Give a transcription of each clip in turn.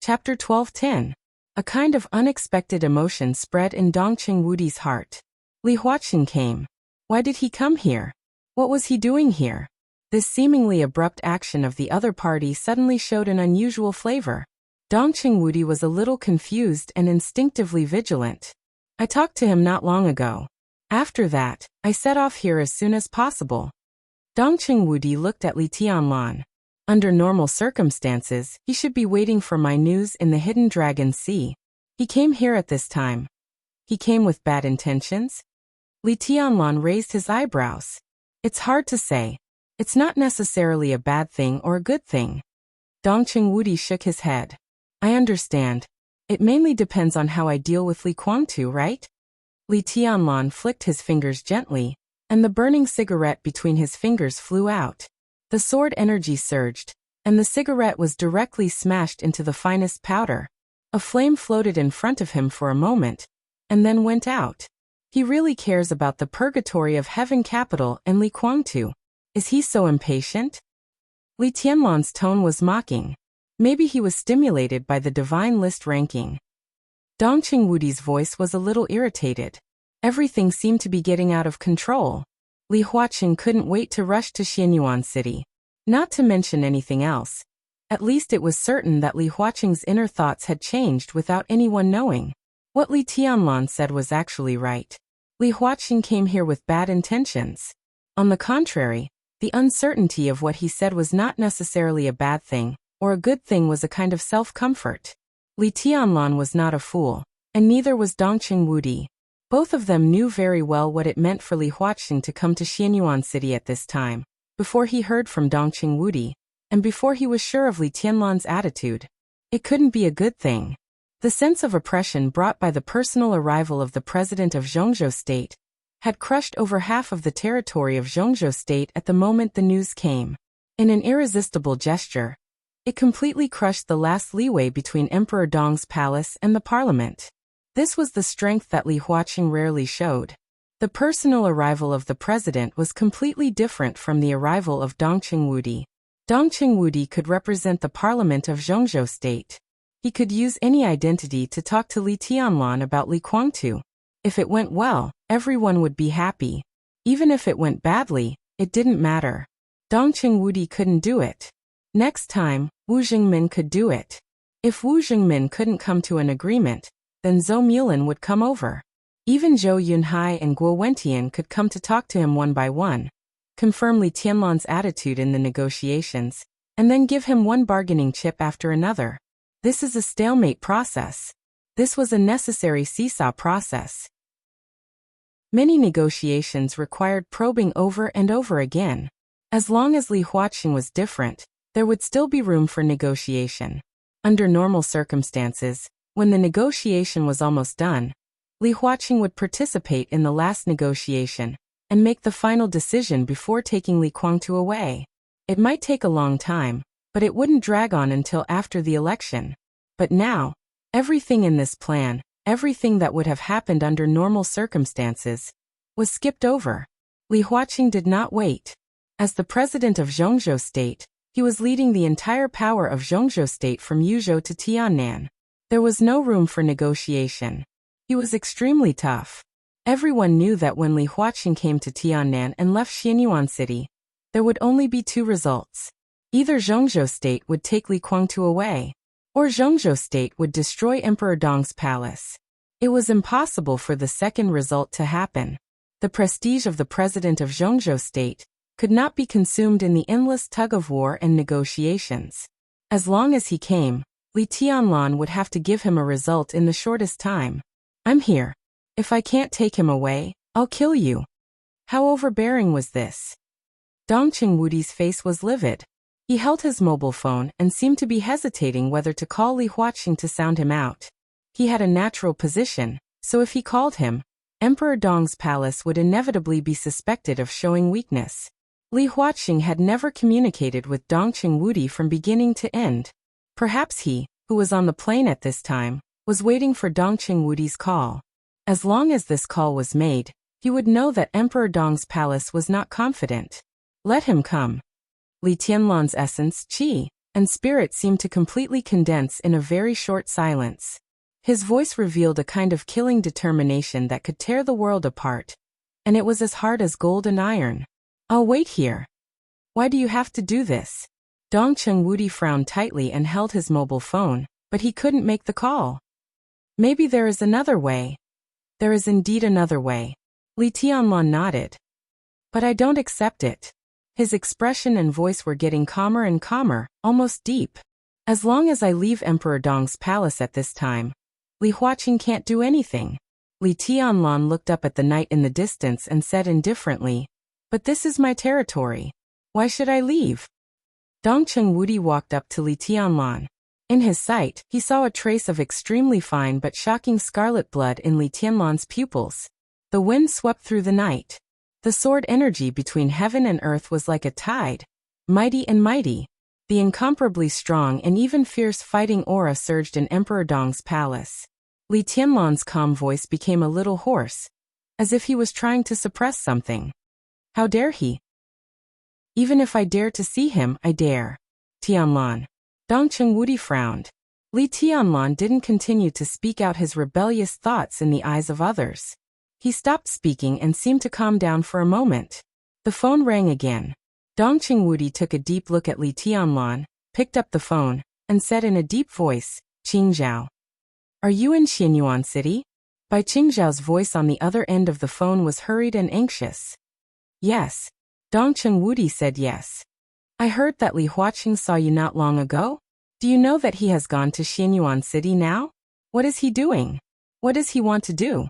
Chapter 12:10. A kind of unexpected emotion spread in Dongqing Wudi's heart. Li Huaqing came. Why did he come here? What was he doing here? This seemingly abrupt action of the other party suddenly showed an unusual flavor. Dongqing Wudi was a little confused and instinctively vigilant. I talked to him not long ago. After that, I set off here as soon as possible. Dongqing Wudi looked at Li Tianlan. Under normal circumstances, he should be waiting for my news in the Hidden Dragon Sea. He came here at this time. He came with bad intentions? Li Tianlan raised his eyebrows. It's hard to say. It's not necessarily a bad thing or a good thing. Dongqing Wudi shook his head. I understand. It mainly depends on how I deal with Li Guangtu, right? Li Tianlan flicked his fingers gently, and the burning cigarette between his fingers flew out. The sword energy surged, and the cigarette was directly smashed into the finest powder. A flame floated in front of him for a moment, and then went out. He really cares about the purgatory of heaven capital and Li Guangtu. Is he so impatient? Li Tianlan's tone was mocking. Maybe he was stimulated by the divine list ranking. Dongqing Wudi's voice was a little irritated. Everything seemed to be getting out of control. Li Huaqing couldn't wait to rush to Xianyuan City. Not to mention anything else. At least it was certain that Li Huaqing's inner thoughts had changed without anyone knowing. What Li Tianlan said was actually right. Li Huaqing came here with bad intentions. On the contrary, the uncertainty of what he said was not necessarily a bad thing, or a good thing was a kind of self-comfort. Li Tianlan was not a fool, and neither was Dongqing Wudi. Both of them knew very well what it meant for Li Huaqing to come to Xianyuan City at this time, before he heard from Dongqing Wudi, and before he was sure of Li Tianlan's attitude. It couldn't be a good thing. The sense of oppression brought by the personal arrival of the president of Zhongzhou State had crushed over half of the territory of Zhongzhou State at the moment the news came. In an irresistible gesture, it completely crushed the last leeway between Emperor Dong's palace and the parliament. This was the strength that Li Huaqing rarely showed. The personal arrival of the president was completely different from the arrival of Dongqing Wudi. Dongqing Wudi could represent the parliament of Zhongzhou State. He could use any identity to talk to Li Tianlan about Li Guangtu. If it went well, everyone would be happy. Even if it went badly, it didn't matter. Dongqing Wudi couldn't do it. Next time, Wu Jingmin could do it. If Wu Jingmin couldn't come to an agreement, then Zhou Mulin would come over. Even Zhou Yunhai and Guo Wentian could come to talk to him one by one, confirm Li Tianlan's attitude in the negotiations, and then give him one bargaining chip after another. This is a stalemate process. This was a necessary seesaw process. Many negotiations required probing over and over again. As long as Li Huaqing was different, there would still be room for negotiation. Under normal circumstances, when the negotiation was almost done, Li Huaqing would participate in the last negotiation and make the final decision before taking Li Guangtu away. It might take a long time, but it wouldn't drag on until after the election. But now, everything in this plan, everything that would have happened under normal circumstances, was skipped over. Li Huaqing did not wait. As the president of Zhongzhou State, he was leading the entire power of Zhongzhou State from Yuzhou to Tiannan. There was no room for negotiation. He was extremely tough. Everyone knew that when Li Huaqing came to Tiannan and left Xianyuan City, there would only be two results. Either Zhongzhou State would take Li Guangtu away, or Zhongzhou State would destroy Emperor Dong's palace. It was impossible for the second result to happen. The prestige of the president of Zhongzhou State could not be consumed in the endless tug-of-war and negotiations. As long as he came, Li Tianlan would have to give him a result in the shortest time. I'm here. If I can't take him away, I'll kill you. How overbearing was this? Dongqing Wudi's face was livid. He held his mobile phone and seemed to be hesitating whether to call Li Huaqing to sound him out. He had a natural position, so if he called him, Emperor Dong's palace would inevitably be suspected of showing weakness. Li Huaqing had never communicated with Dongqing Wudi from beginning to end. Perhaps he, who was on the plane at this time, was waiting for Dongqing Wudi's call. As long as this call was made, he would know that Emperor Dong's palace was not confident. Let him come. Li Tianlan's essence, qi, and spirit seemed to completely condense in a very short silence. His voice revealed a kind of killing determination that could tear the world apart, and it was as hard as gold and iron. I'll wait here. Why do you have to do this? Dongcheng Wudi frowned tightly and held his mobile phone, but he couldn't make the call. Maybe there is another way. There is indeed another way. Li Tianlan nodded. But I don't accept it. His expression and voice were getting calmer and calmer, almost deep. As long as I leave Emperor Dong's palace at this time, Li Huaqing can't do anything. Li Tianlan looked up at the night in the distance and said indifferently, but this is my territory. Why should I leave? Dongcheng Wudi walked up to Li Tianlan. In his sight, he saw a trace of extremely fine but shocking scarlet blood in Li Tianlan's pupils. The wind swept through the night. The sword energy between heaven and earth was like a tide, mighty and mighty. The incomparably strong and even fierce fighting aura surged in Emperor Dong's palace. Li Tianlan's calm voice became a little hoarse, as if he was trying to suppress something. How dare he? Even if I dare to see him, I dare. Tianlan. Dongcheng Wudi frowned. Li Tianlan didn't continue to speak out his rebellious thoughts in the eyes of others. He stopped speaking and seemed to calm down for a moment. The phone rang again. Dongcheng Wudi took a deep look at Li Tianlan, picked up the phone, and said in a deep voice, Qingzhao. Are you in Xianyuan City? Bai Qingzhao's voice on the other end of the phone was hurried and anxious. Yes. Dongcheng Wudi said yes. I heard that Li Huaqing saw you not long ago. Do you know that he has gone to Xianyuan City now? What is he doing? What does he want to do?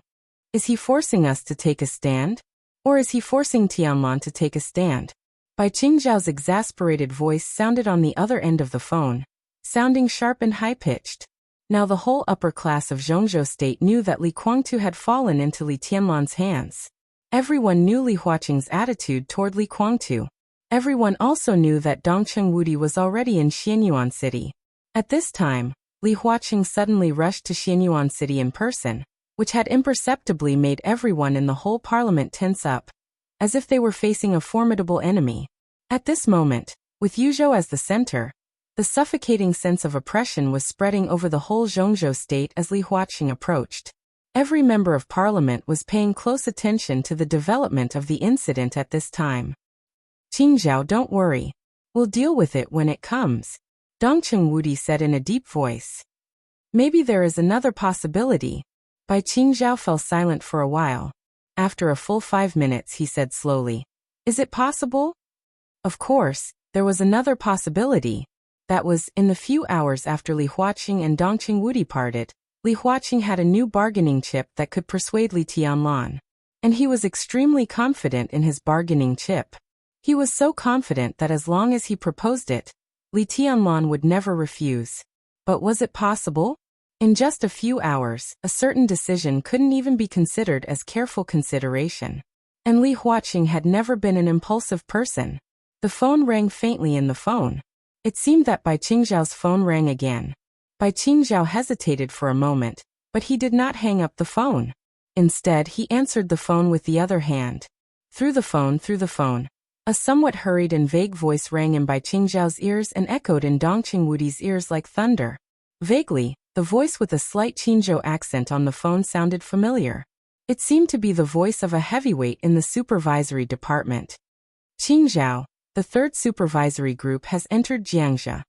Is he forcing us to take a stand? Or is he forcing Tianlan to take a stand? Bai Qingzhao's exasperated voice sounded on the other end of the phone, sounding sharp and high-pitched. Now the whole upper class of Zhongzhou State knew that Li Guangtu had fallen into Li Tianlan's hands. Everyone knew Li Huaqing's attitude toward Li Guangtu. Everyone also knew that Dongcheng Wudi was already in Xianyuan City. At this time, Li Huaqing suddenly rushed to Xianyuan City in person, which had imperceptibly made everyone in the whole parliament tense up, as if they were facing a formidable enemy. At this moment, with Yuzhou as the center, the suffocating sense of oppression was spreading over the whole Zhongzhou State as Li Huaqing approached. Every member of parliament was paying close attention to the development of the incident at this time. Qingzhao, don't worry. We'll deal with it when it comes, Dongcheng Wudi said in a deep voice. Maybe there is another possibility. Bai Qingzhao fell silent for a while. After a full 5 minutes he said slowly, is it possible? Of course, there was another possibility. That was, in the few hours after Li Huaqing and Dongcheng Wudi parted, Li Huaqing had a new bargaining chip that could persuade Li Tianlan. And he was extremely confident in his bargaining chip. He was so confident that as long as he proposed it, Li Tianlan would never refuse. But was it possible? In just a few hours, a certain decision couldn't even be considered as careful consideration. And Li Huaqing had never been an impulsive person. The phone rang faintly in the phone. It seemed that Bai Qingzhao's phone rang again. Bai Qingzhao hesitated for a moment, but he did not hang up the phone. Instead, he answered the phone with the other hand. Through the phone. A somewhat hurried and vague voice rang in Bai Qingzhao's ears and echoed in Dongcheng Wudi's ears like thunder. Vaguely, the voice with a slight Qingzhou accent on the phone sounded familiar. It seemed to be the voice of a heavyweight in the supervisory department. Qingzhao, the third supervisory group has entered Jiangxia.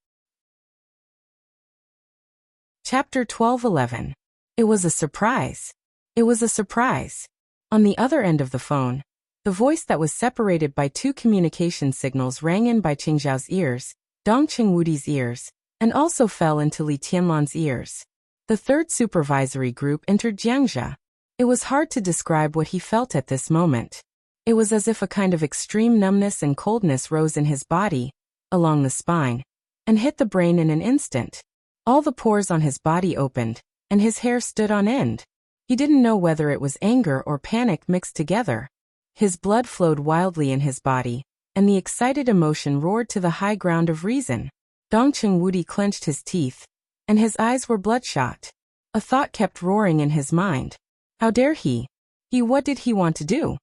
Chapter 12:11. It was a surprise. It was a surprise. On the other end of the phone, the voice that was separated by 2 communication signals rang in Bai Qingzhao's ears, Dongcheng Wudi's ears, and also fell into Li Tianlan's ears. The third supervisory group entered Jiangxia. It was hard to describe what he felt at this moment. It was as if a kind of extreme numbness and coldness rose in his body, along the spine, and hit the brain in an instant. All the pores on his body opened, and his hair stood on end. He didn't know whether it was anger or panic mixed together. His blood flowed wildly in his body, and the excited emotion roared to the high ground of reason. Dongcheng Wudi clenched his teeth, and his eyes were bloodshot. A thought kept roaring in his mind. How dare he? What did he want to do?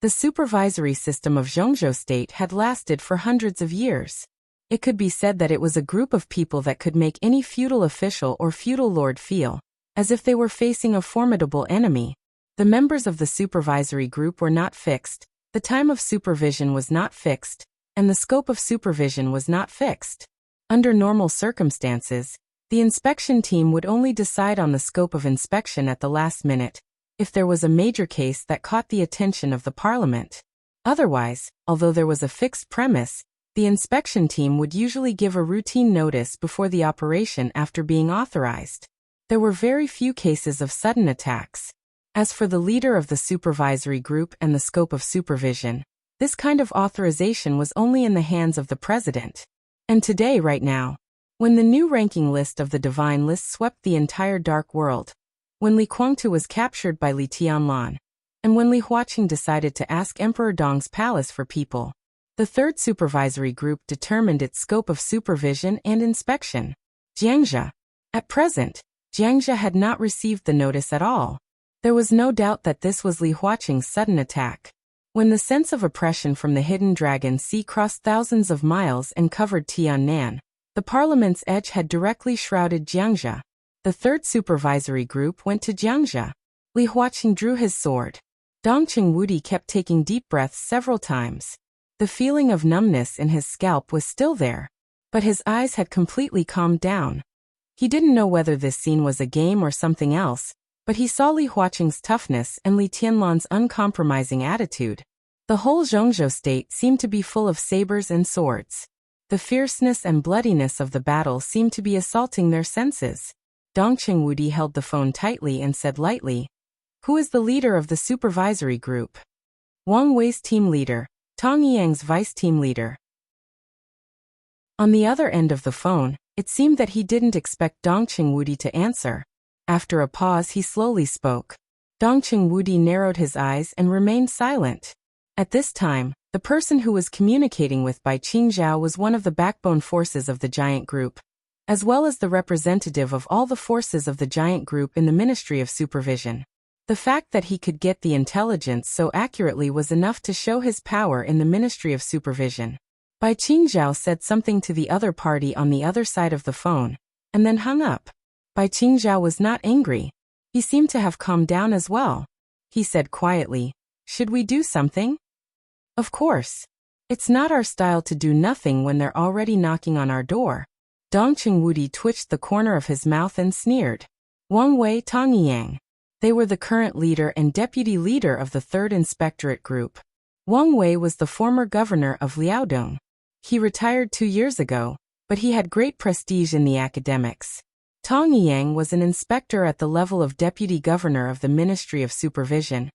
The supervisory system of Zhongzhou State had lasted for hundreds of years. It could be said that it was a group of people that could make any feudal official or feudal lord feel as if they were facing a formidable enemy. The members of the supervisory group were not fixed, the time of supervision was not fixed, and the scope of supervision was not fixed. Under normal circumstances, the inspection team would only decide on the scope of inspection at the last minute, if there was a major case that caught the attention of the Parliament. Otherwise, although there was a fixed premise, the inspection team would usually give a routine notice before the operation after being authorized. There were very few cases of sudden attacks. As for the leader of the supervisory group and the scope of supervision, this kind of authorization was only in the hands of the president. And today, right now, when the new ranking list of the divine list swept the entire dark world, when Li Guangtu was captured by Li Tianlan, and when Li Huaqing decided to ask Emperor Dong's palace for people, the third supervisory group determined its scope of supervision and inspection. Jiangxia. At present, Jiangxia had not received the notice at all. There was no doubt that this was Li Huaqing's sudden attack. When the sense of oppression from the hidden dragon sea crossed thousands of miles and covered Tiannan, the parliament's edge had directly shrouded Jiangxia. The third supervisory group went to Jiangxia. Li Huaqing drew his sword. Dongqing Wudi kept taking deep breaths several times. The feeling of numbness in his scalp was still there, but his eyes had completely calmed down. He didn't know whether this scene was a game or something else, but he saw Li Huaqing's toughness and Li Tianlan's uncompromising attitude. The whole Zhongzhou state seemed to be full of sabers and swords. The fierceness and bloodiness of the battle seemed to be assaulting their senses. Dongqing Wudi held the phone tightly and said lightly, "Who is the leader of the supervisory group?" Wang Wei's team leader, Tang Yang's vice team leader. On the other end of the phone, it seemed that he didn't expect Dongqing Wudi to answer. After a pause, he slowly spoke. Dongqing Wudi narrowed his eyes and remained silent. At this time, the person who was communicating with Bai Qingzhao was one of the backbone forces of the giant group, as well as the representative of all the forces of the giant group in the Ministry of Supervision. The fact that he could get the intelligence so accurately was enough to show his power in the Ministry of Supervision. Bai Qingzhao said something to the other party on the other side of the phone, and then hung up. Bai Qingzhao was not angry. He seemed to have calmed down as well. He said quietly, "Should we do something?" "Of course. It's not our style to do nothing when they're already knocking on our door." Dongqing Wudi twitched the corner of his mouth and sneered. Wang Wei, Tang Yang. They were the current leader and deputy leader of the 3rd Inspectorate Group. Wang Wei was the former governor of Liaodong. He retired 2 years ago, but he had great prestige in the academics. Tang Yang was an inspector at the level of deputy governor of the Ministry of Supervision,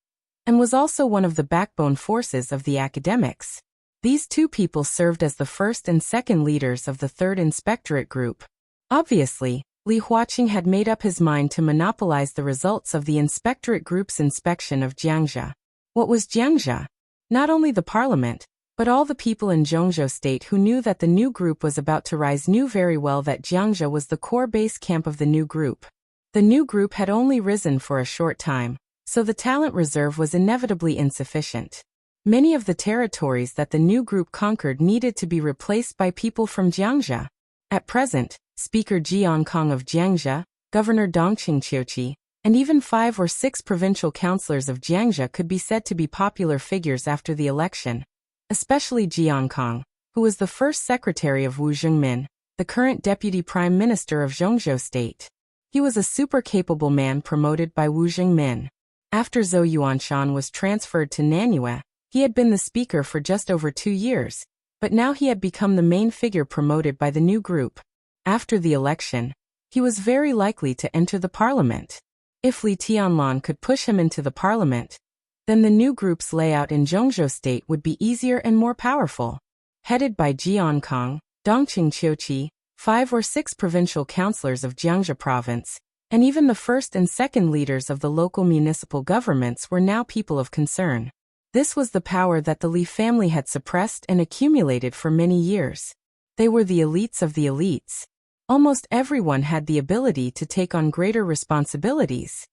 and was also one of the backbone forces of the academics. These two people served as the first and second leaders of the 3rd Inspectorate Group. Obviously, Li Huaqing had made up his mind to monopolize the results of the Inspectorate Group's inspection of Jiangxia. What was Jiangxia? Not only the parliament, but all the people in Zhongzhou state who knew that the new group was about to rise knew very well that Jiangxia was the core base camp of the new group. The new group had only risen for a short time, so the talent reserve was inevitably insufficient. Many of the territories that the new group conquered needed to be replaced by people from Jiangxia. At present, Speaker Jiankong of Jiangxia, Governor Dongqing Qiuqi, and even 5 or 6 provincial councillors of Jiangxia could be said to be popular figures after the election, especially Jiankong, who was the first secretary of Wu Zhengmin, the current deputy prime minister of Zhongzhou state. He was a super capable man promoted by Wu Zhengmin. After Zhou Yuanshan was transferred to Nanyue, he had been the speaker for just over 2 years, but now he had become the main figure promoted by the new group. After the election, he was very likely to enter the parliament. If Li Tianlan could push him into the parliament, then the new group's layout in Zhongzhou state would be easier and more powerful. Headed by Jiankong, Dongqing Qiuqi, 5 or 6 provincial councillors of Jiangxia province, and even the first and second leaders of the local municipal governments were now people of concern. This was the power that the Li family had suppressed and accumulated for many years. They were the elites of the elites. Almost everyone had the ability to take on greater responsibilities.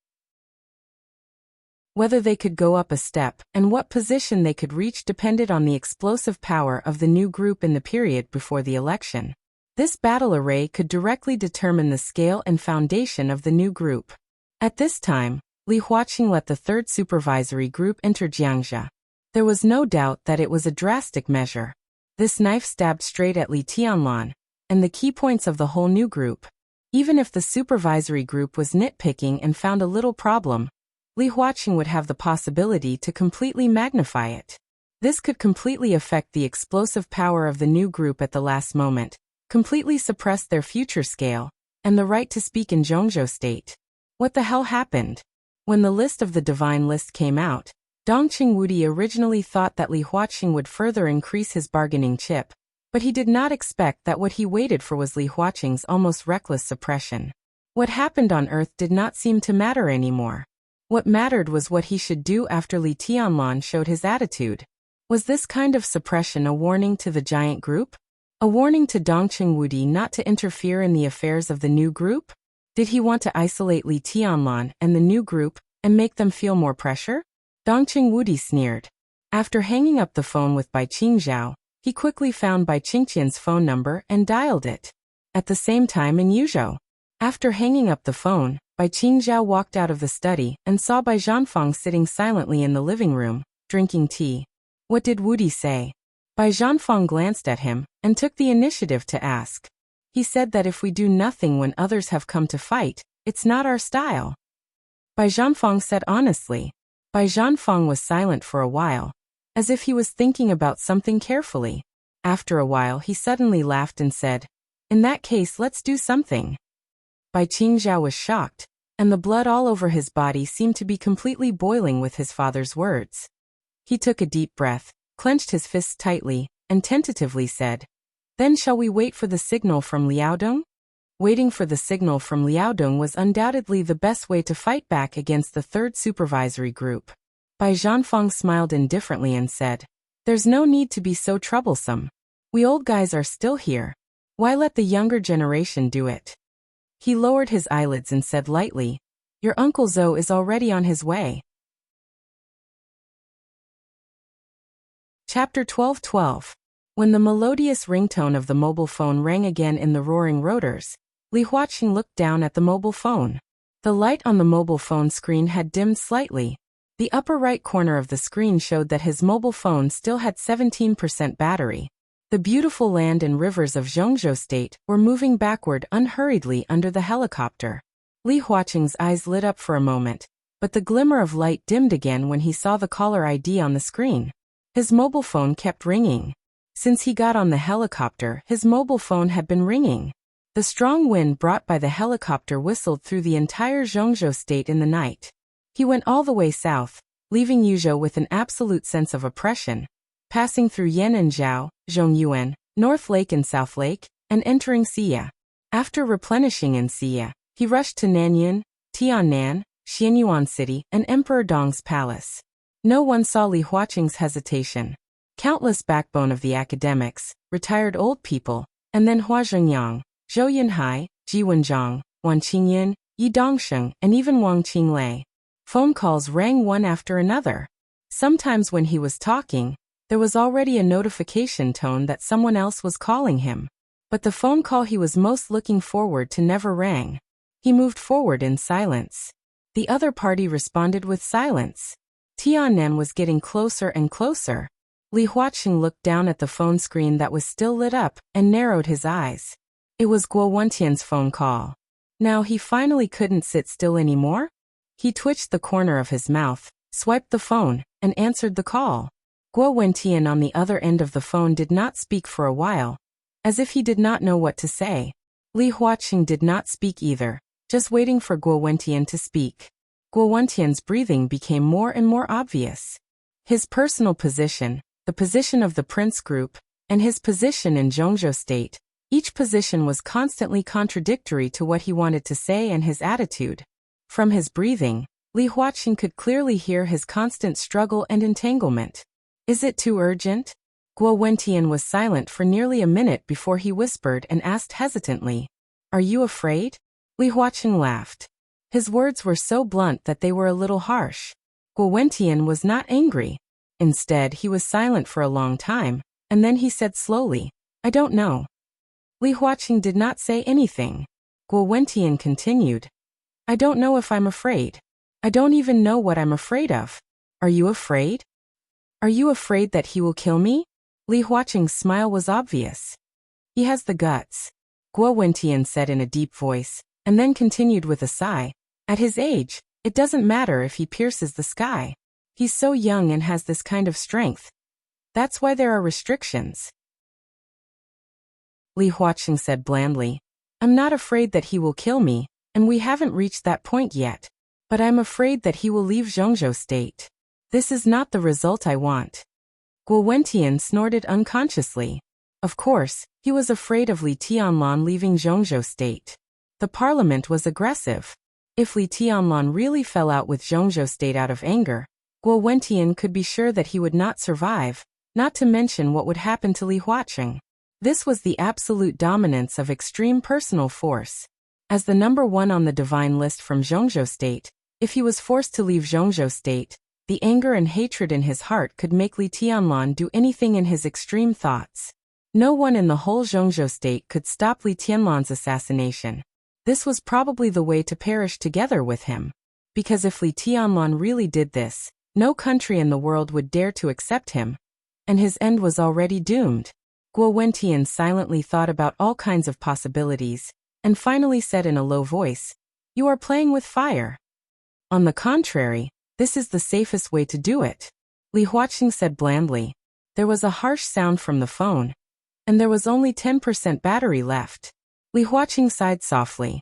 Whether they could go up a step and what position they could reach depended on the explosive power of the new group in the period before the election. This battle array could directly determine the scale and foundation of the new group. At this time, Li Huaqing let the third supervisory group enter Jiangxia. There was no doubt that it was a drastic measure. This knife stabbed straight at Li Tianlan and the key points of the whole new group. Even if the supervisory group was nitpicking and found a little problem, Li Huaqing would have the possibility to completely magnify it. This could completely affect the explosive power of the new group at the last moment, completely suppress their future scale, and the right to speak in Zhongzhou state. What the hell happened? When the list of the divine list came out, Dongqing Wudi originally thought that Li Huaqing would further increase his bargaining chip, but he did not expect that what he waited for was Li Huaqing's almost reckless suppression. What happened on Earth did not seem to matter anymore. What mattered was what he should do after Li Tianlan showed his attitude. Was this kind of suppression a warning to the giant group? A warning to Dongqing Wudi not to interfere in the affairs of the new group? Did he want to isolate Li Tianlan and the new group and make them feel more pressure? Dongqing Wudi sneered. After hanging up the phone with Bai Qingzhao, he quickly found Bai Qingqian's phone number and dialed it. At the same time in Yuzhou. After hanging up the phone, Bai Qingzhao walked out of the study and saw Bai Zhanfang sitting silently in the living room, drinking tea. What did Wudi say? Bai Zhanfang glanced at him and took the initiative to ask. He said that if we do nothing when others have come to fight, it's not our style. Bai Zhanfang said honestly. Bai Zhanfang was silent for a while, as if he was thinking about something carefully. After a while he suddenly laughed and said, "In that case let's do something." Bai Qingzhao was shocked, and the blood all over his body seemed to be completely boiling with his father's words. He took a deep breath, clenched his fists tightly, and tentatively said, "Then shall we wait for the signal from Liaodong?" Waiting for the signal from Liaodong was undoubtedly the best way to fight back against the third supervisory group. Bai Zhanfang smiled indifferently and said, "There's no need to be so troublesome. We old guys are still here. Why let the younger generation do it?" He lowered his eyelids and said lightly, "Your Uncle Zhou is already on his way." Chapter 12:12. When the melodious ringtone of the mobile phone rang again in the roaring rotors, Li Huaqing looked down at the mobile phone. The light on the mobile phone screen had dimmed slightly. The upper right corner of the screen showed that his mobile phone still had 17% battery. The beautiful land and rivers of Zhongzhou State were moving backward unhurriedly under the helicopter. Li Huaqing's eyes lit up for a moment, but the glimmer of light dimmed again when he saw the caller ID on the screen. His mobile phone kept ringing. Since he got on the helicopter, his mobile phone had been ringing. The strong wind brought by the helicopter whistled through the entire Zhongzhou State in the night. He went all the way south, leaving Yuzhou with an absolute sense of oppression, passing through Yan and Zhao, Zhongyuan, North Lake and South Lake, and entering Xia. After replenishing in Xia, he rushed to Nanyuan, Tiannan, Xianyuan City, and Emperor Dong's palace. No one saw Li Huaqing's hesitation. Countless backbone of the academics, retired old people, and then Hua Zhengyang, Zhou Yunhai, Ji Wenzhang, Wan Qingyan, Yi Dongsheng, and even Wang Qinglei. Phone calls rang one after another. Sometimes when he was talking, there was already a notification tone that someone else was calling him. But the phone call he was most looking forward to never rang. He moved forward in silence. The other party responded with silence. Tiannan was getting closer and closer. Li Huaqing looked down at the phone screen that was still lit up and narrowed his eyes. It was Guo Wentian's phone call. Now he finally couldn't sit still anymore. He twitched the corner of his mouth, swiped the phone, and answered the call. Guo Wentian on the other end of the phone did not speak for a while, as if he did not know what to say. Li Huaqing did not speak either, just waiting for Guo Wentian to speak. Guo Wentian's breathing became more and more obvious. His personal position, the position of the Prince Group, and his position in Zhongzhou State, each position was constantly contradictory to what he wanted to say and his attitude. From his breathing, Li Huaqing could clearly hear his constant struggle and entanglement. Is it too urgent? Guo Wentian was silent for nearly a minute before he whispered and asked hesitantly, "Are you afraid?" Li Huaqing laughed. His words were so blunt that they were a little harsh. Guo Wentian was not angry. Instead, he was silent for a long time, and then he said slowly, "I don't know." Li Huaqing did not say anything. Guo Wentian continued, "I don't know if I'm afraid. I don't even know what I'm afraid of. Are you afraid? Are you afraid that he will kill me?" Li Huaqing's smile was obvious. "He has the guts," Guo Wentian said in a deep voice, and then continued with a sigh. "At his age, it doesn't matter if he pierces the sky. He's so young and has this kind of strength. That's why there are restrictions." Li Huaqing said blandly, "I'm not afraid that he will kill me, and we haven't reached that point yet. But I'm afraid that he will leave Zhongzhou state. This is not the result I want." Guo Wentian snorted unconsciously. Of course, he was afraid of Li Tianlan leaving Zhongzhou state. The parliament was aggressive. If Li Tianlan really fell out with Zhongzhou state out of anger, Guo Wentian could be sure that he would not survive, not to mention what would happen to Li Huaqing. This was the absolute dominance of extreme personal force. As the number one on the divine list from Zhongzhou state, if he was forced to leave Zhongzhou state, the anger and hatred in his heart could make Li Tianlan do anything in his extreme thoughts. No one in the whole Zhongzhou state could stop Li Tianlan's assassination. This was probably the way to perish together with him. Because if Li Tianlan really did this, no country in the world would dare to accept him, and his end was already doomed. Guo Wentian silently thought about all kinds of possibilities, and finally said in a low voice, "You are playing with fire." "On the contrary, this is the safest way to do it," Li Huaqing said blandly. There was a harsh sound from the phone, and there was only 10% battery left. Li Huaqing sighed softly.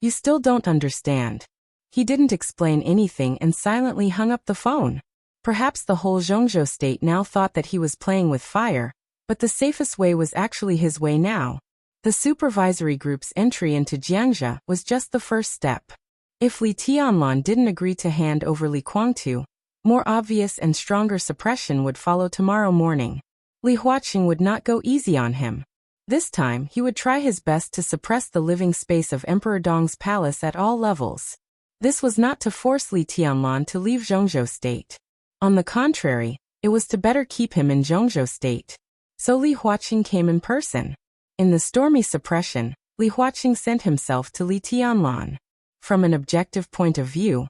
"You still don't understand." He didn't explain anything and silently hung up the phone. Perhaps the whole Zhongzhou state now thought that he was playing with fire, but the safest way was actually his way now. The supervisory group's entry into Jiangxia was just the first step. If Li Tianlan didn't agree to hand over Li Guangtu, more obvious and stronger suppression would follow tomorrow morning. Li Huaqing would not go easy on him. This time, he would try his best to suppress the living space of Emperor Dong's palace at all levels. This was not to force Li Tianlan to leave Zhongzhou state. On the contrary, it was to better keep him in Zhongzhou state. So Li Huaqing came in person. In the stormy suppression, Li Huaqing sent himself to Li Tianlan. From an objective point of view,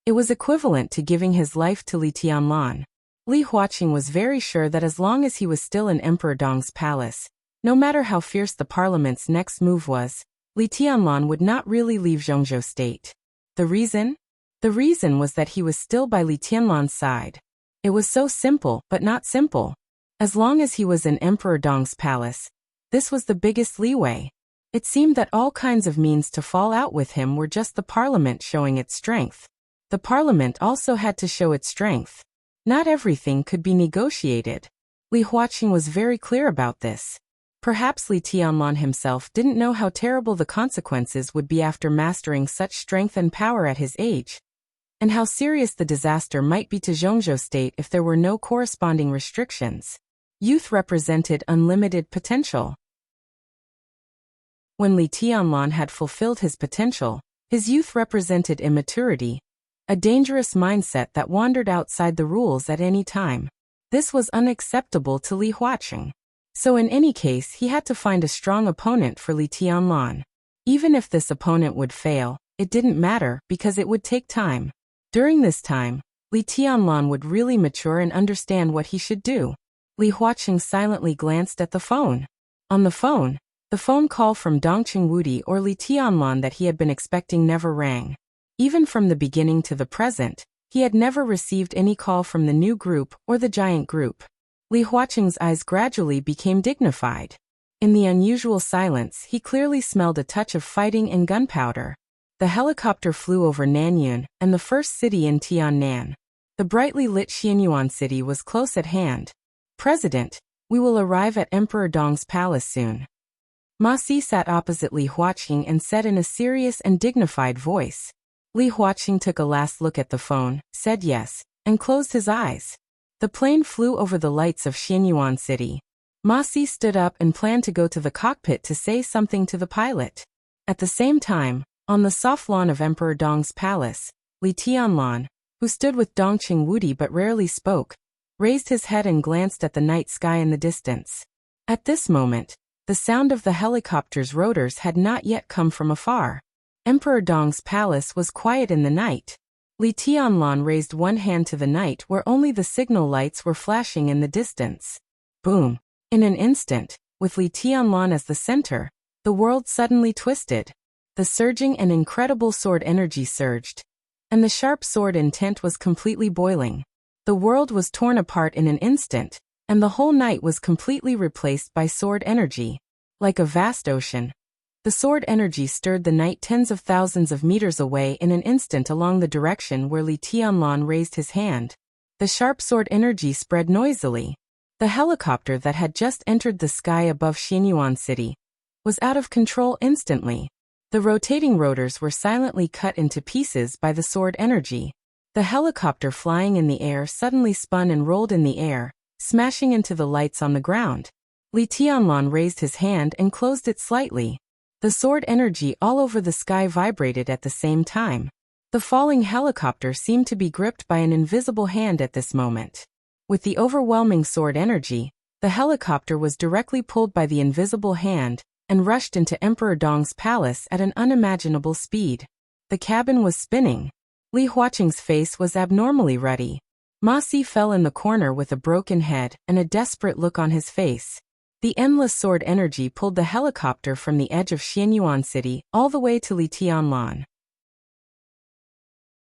it was equivalent to giving his life to Li Tianlan. Li Huaqing was very sure that as long as he was still in Emperor Dong's palace, no matter how fierce the parliament's next move was, Li Tianlan would not really leave Zhongzhou state. The reason? The reason was that he was still by Li Tianlan's side. It was so simple, but not simple. As long as he was in Emperor Dong's palace, this was the biggest leeway. It seemed that all kinds of means to fall out with him were just the parliament showing its strength. The parliament also had to show its strength. Not everything could be negotiated. Li Huaqing was very clear about this. Perhaps Li Tianlan himself didn't know how terrible the consequences would be after mastering such strength and power at his age, and how serious the disaster might be to Zhongzhou state if there were no corresponding restrictions. Youth represented unlimited potential. When Li Tianlan had fulfilled his potential, his youth represented immaturity, a dangerous mindset that wandered outside the rules at any time. This was unacceptable to Li Huaqing. So in any case, he had to find a strong opponent for Li Tianlan. Even if this opponent would fail, it didn't matter because it would take time. During this time, Li Tianlan would really mature and understand what he should do. Li Huaqing silently glanced at the phone. On the phone call from Dongqing Wudi or Li Tianlan that he had been expecting never rang. Even from the beginning to the present, he had never received any call from the new group or the giant group. Li Huaqing's eyes gradually became dignified. In the unusual silence, he clearly smelled a touch of fighting and gunpowder. The helicopter flew over Nanyuan and the first city in Tiannan. The brightly lit Xianyuan city was close at hand. "President, we will arrive at Emperor Dong's palace soon." Ma Si sat opposite Li Huaqing and said in a serious and dignified voice. Li Huaqing took a last look at the phone, said yes, and closed his eyes. The plane flew over the lights of Xianyuan city. Ma Si stood up and planned to go to the cockpit to say something to the pilot. At the same time, on the soft lawn of Emperor Dong's palace, Li Tianlan, who stood with Dongqing Wudi but rarely spoke, raised his head and glanced at the night sky in the distance. At this moment, the sound of the helicopter's rotors had not yet come from afar. Emperor Dong's palace was quiet in the night. Li Tianlan raised one hand to the night where only the signal lights were flashing in the distance. Boom! In an instant, with Li Tianlan as the center, the world suddenly twisted. The surging and incredible sword energy surged, and the sharp sword intent was completely boiling. The world was torn apart in an instant, and the whole night was completely replaced by sword energy. Like a vast ocean, the sword energy stirred the night tens of thousands of meters away in an instant along the direction where Li Tianlan raised his hand. The sharp sword energy spread noisily. The helicopter that had just entered the sky above Xianyuan City was out of control instantly. The rotating rotors were silently cut into pieces by the sword energy. The helicopter flying in the air suddenly spun and rolled in the air, smashing into the lights on the ground. Li Tianlan raised his hand and closed it slightly. The sword energy all over the sky vibrated at the same time. The falling helicopter seemed to be gripped by an invisible hand at this moment. With the overwhelming sword energy, the helicopter was directly pulled by the invisible hand and rushed into Emperor Dong's palace at an unimaginable speed. The cabin was spinning. Li Huaqing's face was abnormally ruddy. Ma Si fell in the corner with a broken head and a desperate look on his face. The endless sword energy pulled the helicopter from the edge of Xianyuan City all the way to Li Tianlan.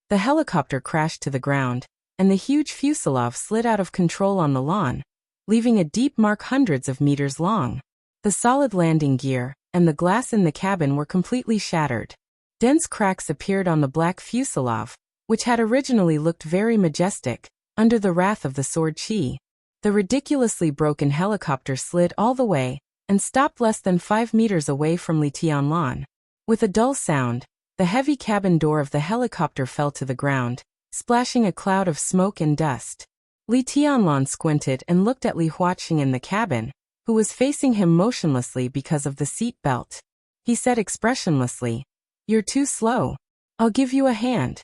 The helicopter crashed to the ground, and the huge fuselage slid out of control on the lawn, leaving a deep mark hundreds of meters long. The solid landing gear and the glass in the cabin were completely shattered. Dense cracks appeared on the black fuselage, which had originally looked very majestic, under the wrath of the sword chi. The ridiculously broken helicopter slid all the way and stopped less than 5 meters away from Li Tianlan. With a dull sound, the heavy cabin door of the helicopter fell to the ground, splashing a cloud of smoke and dust. Li Tianlan squinted and looked at Li Huaqing in the cabin, who was facing him motionlessly because of the seat belt. He said expressionlessly, "You're too slow. I'll give you a hand.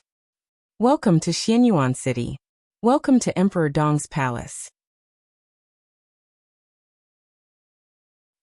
Welcome to Xianyuan City. Welcome to Emperor Dong's palace."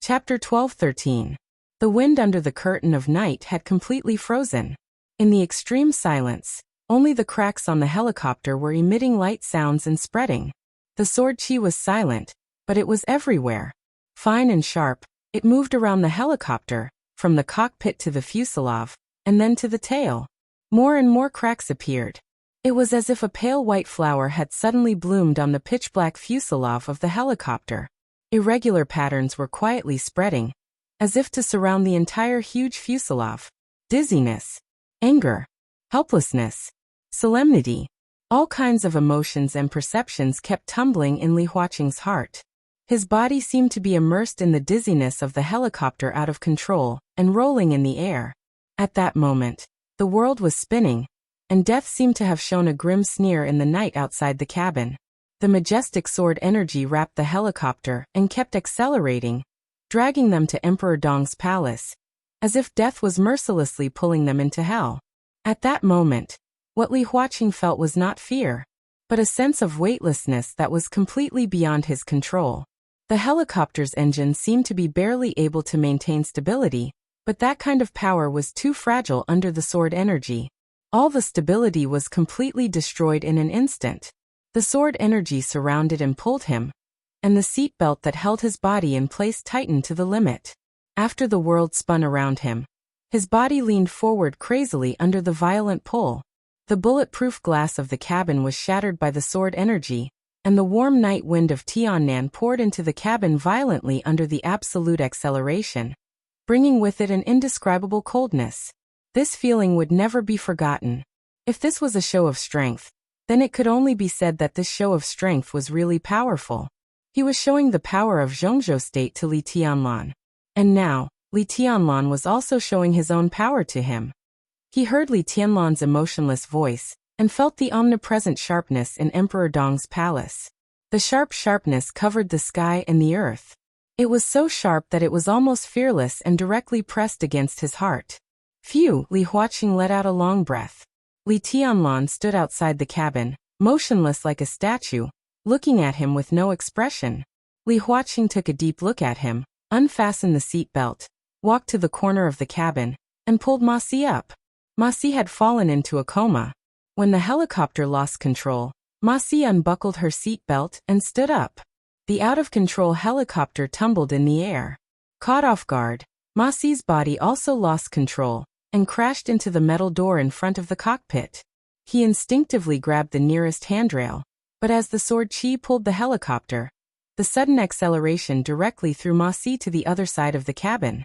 Chapter 12-13. The wind under the curtain of night had completely frozen. In the extreme silence, only the cracks on the helicopter were emitting light sounds and spreading. The sword chi was silent, but it was everywhere. Fine and sharp, it moved around the helicopter, from the cockpit to the fuselage, and then to the tail. More and more cracks appeared. It was as if a pale white flower had suddenly bloomed on the pitch-black fuselage of the helicopter. Irregular patterns were quietly spreading, as if to surround the entire huge fuselage. Dizziness, anger, helplessness, solemnity, all kinds of emotions and perceptions kept tumbling in Li Huaqing's heart. His body seemed to be immersed in the dizziness of the helicopter out of control and rolling in the air. At that moment, the world was spinning, and death seemed to have shown a grim sneer in the night outside the cabin. The majestic sword energy wrapped the helicopter and kept accelerating, dragging them to Emperor Dong's palace, as if death was mercilessly pulling them into hell. At that moment, what Li Huaqing felt was not fear, but a sense of weightlessness that was completely beyond his control. The helicopter's engine seemed to be barely able to maintain stability, but that kind of power was too fragile under the sword energy. All the stability was completely destroyed in an instant. The sword energy surrounded and pulled him, and the seat belt that held his body in place tightened to the limit. After the world spun around him, his body leaned forward crazily under the violent pull. The bulletproof glass of the cabin was shattered by the sword energy, and the warm night wind of Tiannan poured into the cabin violently under the absolute acceleration, bringing with it an indescribable coldness. This feeling would never be forgotten. If this was a show of strength, then it could only be said that this show of strength was really powerful. He was showing the power of Zhongzhou state to Li Tianlan. And now, Li Tianlan was also showing his own power to him. He heard Li Tianlan's emotionless voice, and felt the omnipresent sharpness in Emperor Dong's palace. The sharp sharpness covered the sky and the earth. It was so sharp that it was almost fearless and directly pressed against his heart. Phew! Li Huaqing let out a long breath. Li Tianlan stood outside the cabin, motionless like a statue, looking at him with no expression. Li Huaqing took a deep look at him, unfastened the seat belt, walked to the corner of the cabin, and pulled Ma Si up. Ma Si had fallen into a coma. When the helicopter lost control, Ma Si unbuckled her seat belt and stood up. The out-of-control helicopter tumbled in the air. Caught off guard, Ma Si's body also lost control and crashed into the metal door in front of the cockpit. He instinctively grabbed the nearest handrail, but as the sword Qi pulled the helicopter, the sudden acceleration directly threw Ma Si to the other side of the cabin.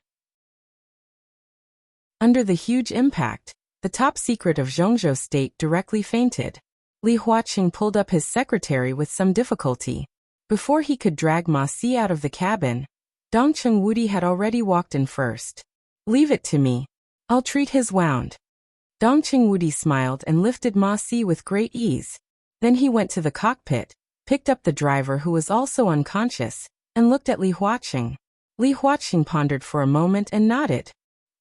Under the huge impact, the top secret of Zhongzhou state directly fainted. Li Huaqing pulled up his secretary with some difficulty. Before he could drag Ma Si out of the cabin, Dongcheng Wudi had already walked in first. "Leave it to me. I'll treat his wound." Dongcheng Wudi smiled and lifted Ma Si with great ease. Then he went to the cockpit, picked up the driver who was also unconscious, and looked at Li Huaqing. Li Huaqing pondered for a moment and nodded.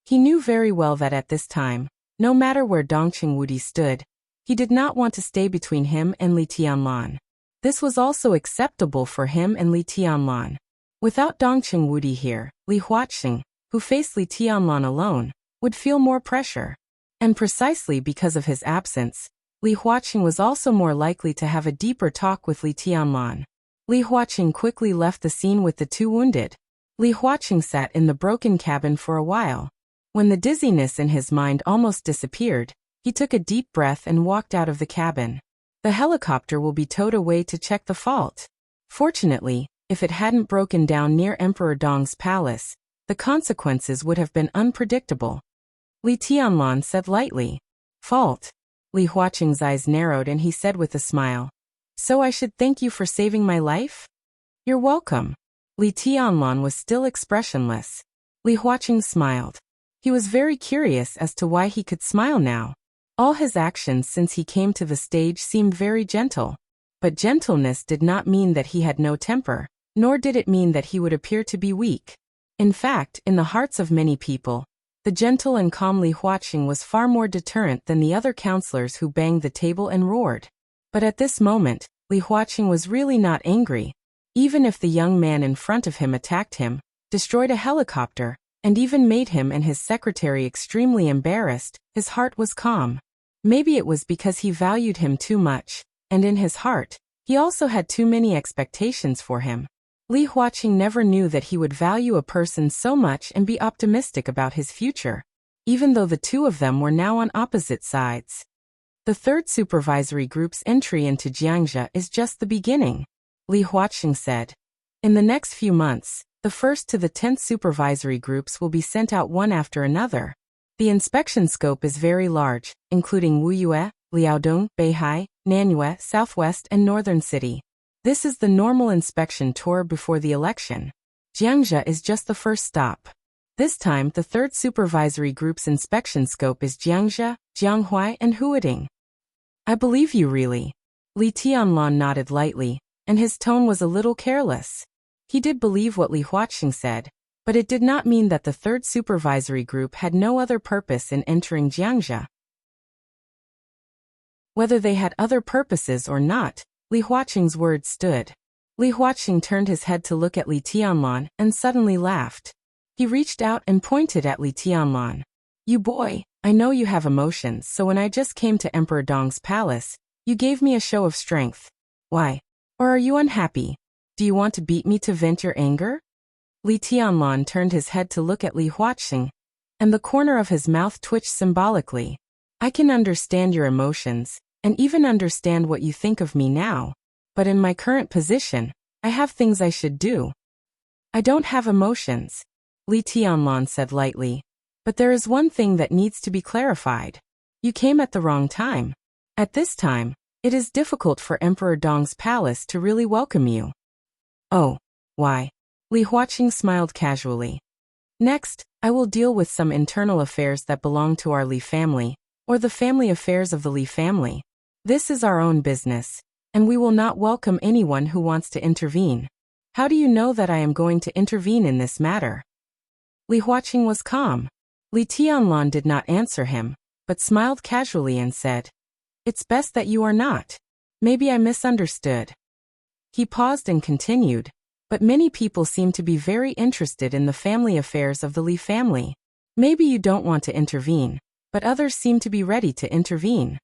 He knew very well that at this time, no matter where Dongcheng Wudi stood, he did not want to stay between him and Li Tianlan. This was also acceptable for him and Li Tianlan. Without Dongcheng Wudi here, Li Huaqing, who faced Li Tianlan alone, would feel more pressure. And precisely because of his absence, Li Huaqing was also more likely to have a deeper talk with Li Tianlan. Li Huaqing quickly left the scene with the two wounded. Li Huaqing sat in the broken cabin for a while. When the dizziness in his mind almost disappeared, he took a deep breath and walked out of the cabin. The helicopter will be towed away to check the fault. Fortunately, if it hadn't broken down near Emperor Dong's palace, the consequences would have been unpredictable. Li Tianlan said lightly. "Fault." Li Huaqing's eyes narrowed and he said with a smile. "So I should thank you for saving my life?" "You're welcome." Li Tianlan was still expressionless. Li Huaqing smiled. He was very curious as to why he could smile now. All his actions since he came to the stage seemed very gentle. But gentleness did not mean that he had no temper, nor did it mean that he would appear to be weak. In fact, in the hearts of many people, the gentle and calm Li Huaqing was far more deterrent than the other counselors who banged the table and roared. But at this moment, Li Huaqing was really not angry. Even if the young man in front of him attacked him, destroyed a helicopter, and even made him and his secretary extremely embarrassed, his heart was calm. Maybe it was because he valued him too much, and in his heart, he also had too many expectations for him. Li Huaqing never knew that he would value a person so much and be optimistic about his future, even though the two of them were now on opposite sides. The third supervisory group's entry into Jiangxia is just the beginning, Li Huaqing said. In the next few months, the 1st to the 10th supervisory groups will be sent out one after another. The inspection scope is very large, including Wuyue, Liaodong, Beihai, Nanyue, Southwest and Northern City. This is the normal inspection tour before the election. Jiangxia is just the first stop. This time, the 3rd supervisory group's inspection scope is Jiangxia, Jianghuai and Huading. I believe you really. Li Tianlan nodded lightly, and his tone was a little careless. He did believe what Li Huaqing said, but it did not mean that the 3rd supervisory group had no other purpose in entering Jiangxia. Whether they had other purposes or not, Li Huaqing's words stood. Li Huaqing turned his head to look at Li Tianlan and suddenly laughed. He reached out and pointed at Li Tianlan. "You boy, I know you have emotions, so when I just came to Emperor Dong's palace, you gave me a show of strength. Why? Or are you unhappy? Do you want to beat me to vent your anger?" Li Tianlan turned his head to look at Li Huaqing, and the corner of his mouth twitched symbolically. "I can understand your emotions, and even understand what you think of me now, but in my current position, I have things I should do." "I don't have emotions," Li Tianlan said lightly, "but there is one thing that needs to be clarified. You came at the wrong time. At this time, it is difficult for Emperor Dong's palace to really welcome you." "Oh, why?" Li Huaqing smiled casually. "Next, I will deal with some internal affairs that belong to our Li family, or the family affairs of the Li family. This is our own business, and we will not welcome anyone who wants to intervene. How do you know that I am going to intervene in this matter?" Li Huaqing was calm. Li Tianlan did not answer him, but smiled casually and said, "It's best that you are not. Maybe I misunderstood." He paused and continued, "But many people seem to be very interested in the family affairs of the Li family. Maybe you don't want to intervene, but others seem to be ready to intervene."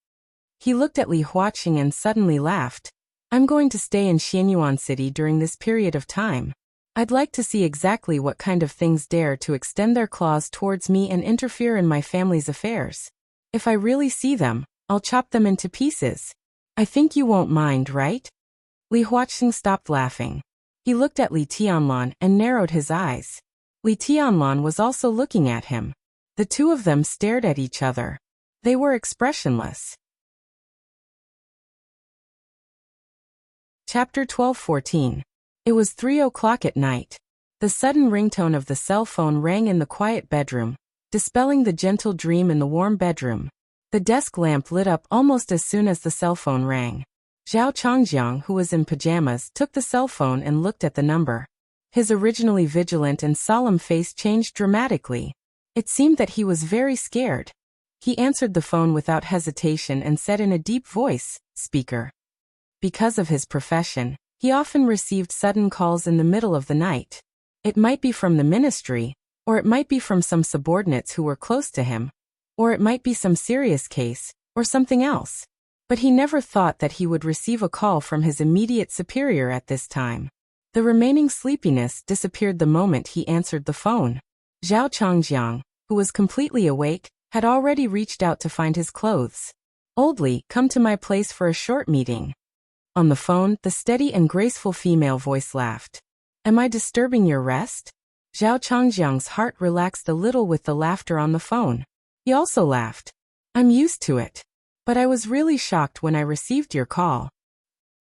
He looked at Li Huaqing and suddenly laughed. "I'm going to stay in Xianyuan City during this period of time. I'd like to see exactly what kind of things dare to extend their claws towards me and interfere in my family's affairs. If I really see them, I'll chop them into pieces. I think you won't mind, right?" Li Huaqing stopped laughing. He looked at Li Tianlan and narrowed his eyes. Li Tianlan was also looking at him. The two of them stared at each other. They were expressionless. Chapter 12-14. It was 3 o'clock at night. The sudden ringtone of the cell phone rang in the quiet bedroom, dispelling the gentle dream in the warm bedroom. The desk lamp lit up almost as soon as the cell phone rang. Zhao Changjiang, who was in pajamas, took the cell phone and looked at the number. His originally vigilant and solemn face changed dramatically. It seemed that he was very scared. He answered the phone without hesitation and said in a deep voice, "Speaker." Because of his profession, he often received sudden calls in the middle of the night. It might be from the ministry, or it might be from some subordinates who were close to him, or it might be some serious case, or something else. But he never thought that he would receive a call from his immediate superior at this time. The remaining sleepiness disappeared the moment he answered the phone. Zhao Changjiang, who was completely awake, had already reached out to find his clothes. "Oldly, come to my place for a short meeting." On the phone, the steady and graceful female voice laughed. "Am I disturbing your rest?" Zhao Changjiang's heart relaxed a little with the laughter on the phone. He also laughed. "I'm used to it. But I was really shocked when I received your call.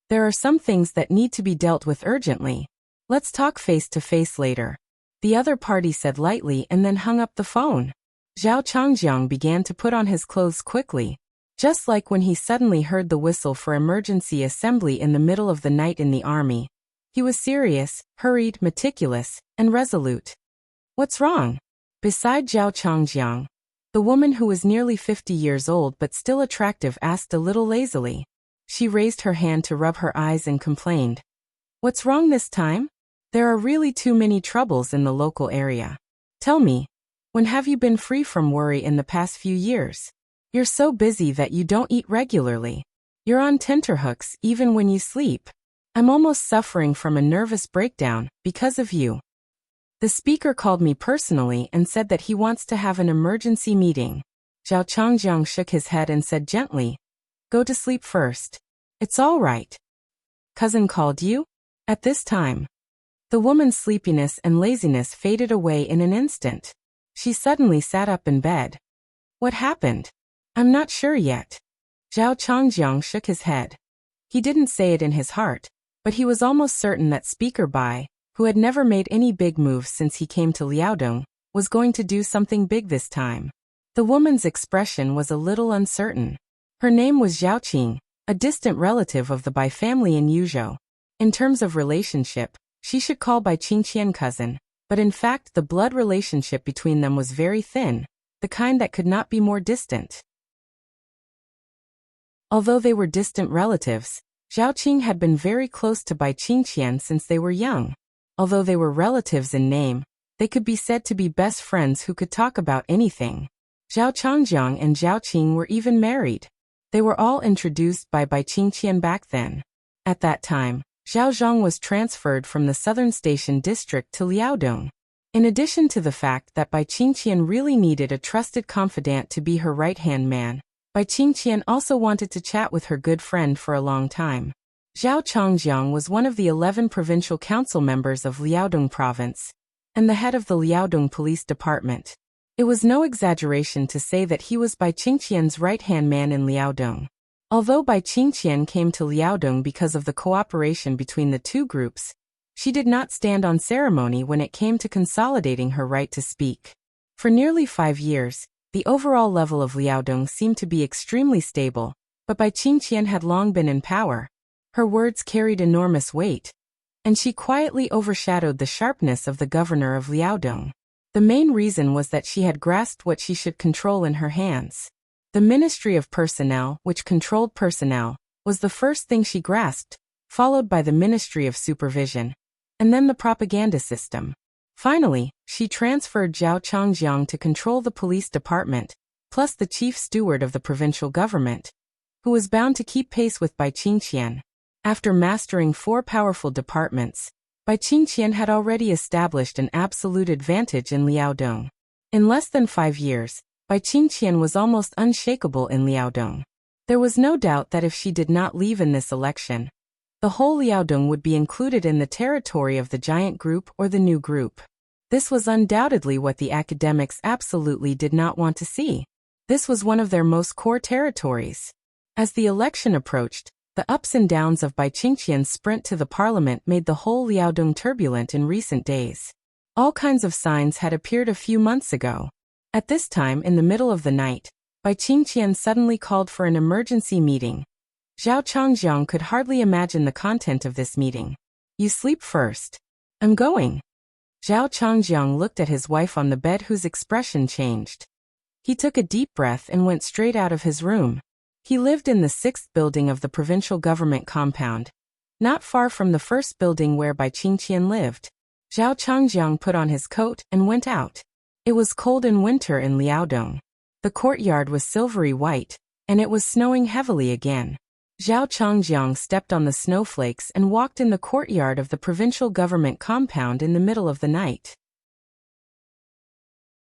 There are some things that need to be dealt with urgently. Let's talk face to face later." The other party said lightly and then hung up the phone. Zhao Changjiang began to put on his clothes quickly, just like when he suddenly heard the whistle for emergency assembly in the middle of the night in the army. He was serious, hurried, meticulous, and resolute. "What's wrong?" Beside Zhao Changjiang, the woman who was nearly 50 years old but still attractive asked a little lazily. She raised her hand to rub her eyes and complained. "What's wrong this time? There are really too many troubles in the local area. Tell me, when have you been free from worry in the past few years? You're so busy that you don't eat regularly. You're on tenterhooks even when you sleep. I'm almost suffering from a nervous breakdown because of you." The speaker called me personally and said that he wants to have an emergency meeting. Zhao Changjiang shook his head and said gently, "Go to sleep first. It's all right." "Cousin called you?" At this time, the woman's sleepiness and laziness faded away in an instant. She suddenly sat up in bed. "What happened?" "I'm not sure yet." Zhao Changjiang shook his head. He didn't say it in his heart, but he was almost certain that Speaker Bai, who had never made any big moves since he came to Liaodong, was going to do something big this time. The woman's expression was a little uncertain. Her name was Zhao Qing, a distant relative of the Bai family in Yuzhou. In terms of relationship, she should call Bai Qingqian cousin, but in fact the blood relationship between them was very thin, the kind that could not be more distant. Although they were distant relatives, Zhao Qing had been very close to Bai Qingqian since they were young. Although they were relatives in name, they could be said to be best friends who could talk about anything. Zhao Changjiang and Zhao Qing were even married. They were all introduced by Bai Qingqian back then. At that time, Zhao Zhang was transferred from the Southern Station district to Liaodong. In addition to the fact that Bai Qingqian really needed a trusted confidant to be her right-hand man, Bai Qingqian also wanted to chat with her good friend for a long time. Zhao Changjiang was one of the 11 provincial council members of Liaodong province, and the head of the Liaodong police department. It was no exaggeration to say that he was Bai Qingqian's right-hand man in Liaodong. Although Bai Qingqian came to Liaodong because of the cooperation between the two groups, she did not stand on ceremony when it came to consolidating her right to speak. For nearly 5 years, the overall level of Liaodong seemed to be extremely stable, but Bai Qingqian had long been in power. Her words carried enormous weight, and she quietly overshadowed the sharpness of the governor of Liaodong. The main reason was that she had grasped what she should control in her hands. The Ministry of Personnel, which controlled personnel, was the first thing she grasped, followed by the Ministry of Supervision, and then the propaganda system. Finally, she transferred Zhao Changjiang to control the police department, plus the chief steward of the provincial government, who was bound to keep pace with Bai Qingqian. After mastering 4 powerful departments, Bai Qingqian had already established an absolute advantage in Liaodong. In less than 5 years, Bai Qingqian was almost unshakable in Liaodong. There was no doubt that if she did not leave in this election, the whole Liaodong would be included in the territory of the giant group or the new group. This was undoubtedly what the academics absolutely did not want to see. This was one of their most core territories. As the election approached, the ups and downs of Bai Qingqian's sprint to the parliament made the whole Liaodong turbulent in recent days. All kinds of signs had appeared a few months ago. At this time in the middle of the night, Bai Qingqian suddenly called for an emergency meeting. Zhao Changjiang could hardly imagine the content of this meeting. "You sleep first. I'm going." Zhao Changjiang looked at his wife on the bed, whose expression changed. He took a deep breath and went straight out of his room. He lived in the 6th building of the provincial government compound, not far from the 1st building where Bai Qingqian lived. Zhao Changjiang put on his coat and went out. It was cold in winter in Liaodong. The courtyard was silvery white, and it was snowing heavily again. Zhao Changjiang stepped on the snowflakes and walked in the courtyard of the provincial government compound in the middle of the night.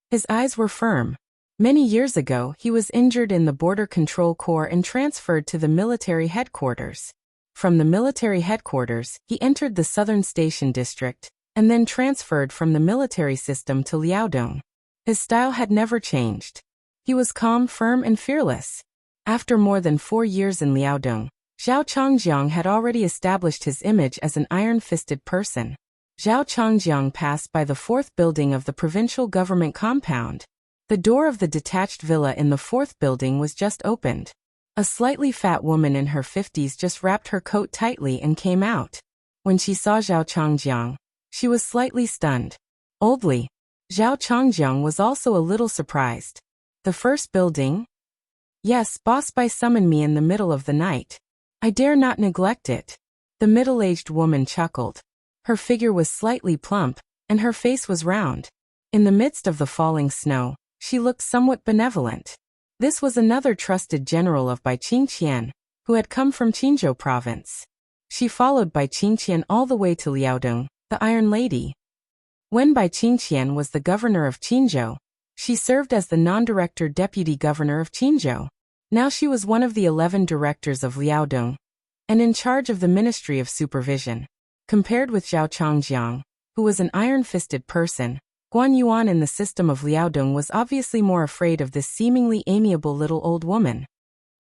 His eyes were firm. Many years ago, he was injured in the Border Control Corps and transferred to the military headquarters. From the military headquarters, he entered the Southern Station District, and then transferred from the military system to Liaodong. His style had never changed. He was calm, firm, and fearless. After more than 4 years in Liaodong, Zhao Changjiang had already established his image as an iron-fisted person. Zhao Changjiang passed by the 4th building of the provincial government compound. The door of the detached villa in the 4th building was just opened. A slightly fat woman in her 50s just wrapped her coat tightly and came out. When she saw Zhao Changjiang, she was slightly stunned. Oddly, Zhao Changjiang was also a little surprised. "The 1st building?" "Yes, Boss Bai summoned me in the middle of the night. I dare not neglect it." The middle-aged woman chuckled. Her figure was slightly plump, and her face was round. In the midst of the falling snow, she looked somewhat benevolent. This was another trusted general of Bai Qingqian, who had come from Qinzhou province. She followed Bai Qingqian all the way to Liaodong, the Iron Lady. When Bai Qingqian was the governor of Qinzhou, she served as the non-director deputy governor of Qinzhou. Now she was one of the 11 directors of Liaodong, and in charge of the Ministry of Supervision. Compared with Zhao Changjiang, who was an iron-fisted person, Guan Yuan in the system of Liaodong was obviously more afraid of this seemingly amiable little old woman.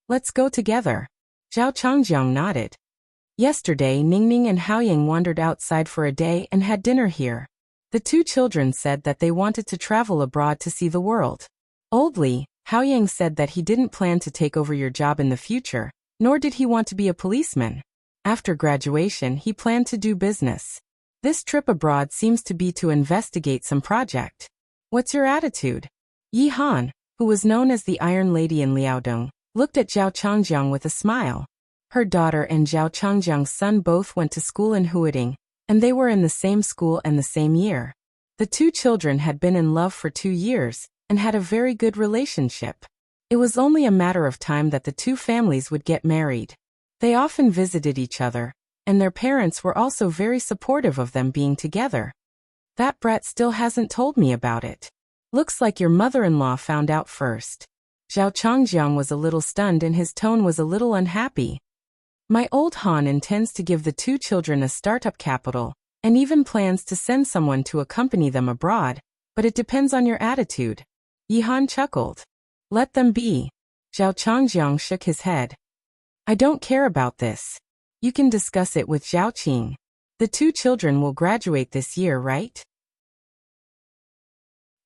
"Let's go together." Zhao Changjiang nodded. Yesterday, Ningning and Haoying wandered outside for a day and had dinner here. The 2 children said that they wanted to travel abroad to see the world. Oddly, Haoying said that he didn't plan to take over your job in the future, nor did he want to be a policeman. After graduation, he planned to do business. This trip abroad seems to be to investigate some project. What's your attitude? Yi Han, who was known as the Iron Lady in Liaodong, looked at Zhao Changjiang with a smile. Her daughter and Zhao Changjiang's son both went to school in Huading, and they were in the same school and the same year. The 2 children had been in love for 2 years, and had a very good relationship. It was only a matter of time that the 2 families would get married. They often visited each other, and their parents were also very supportive of them being together. "That brat still hasn't told me about it. Looks like your mother-in-law found out first." Zhao Changjiang was a little stunned and his tone was a little unhappy. "My old Han intends to give the 2 children a startup capital, and even plans to send someone to accompany them abroad, but it depends on your attitude." Yi Han chuckled. "Let them be." Zhao Changjiang shook his head. "I don't care about this. You can discuss it with Zhao Qing. The 2 children will graduate this year, right?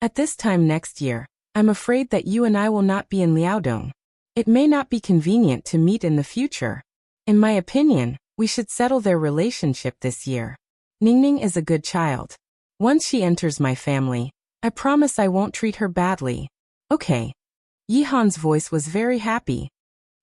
At this time next year, I'm afraid that you and I will not be in Liaodong. It may not be convenient to meet in the future. In my opinion, we should settle their relationship this year. Ningning is a good child. Once she enters my family, I promise I won't treat her badly." "Okay. Yihan's voice was very happy.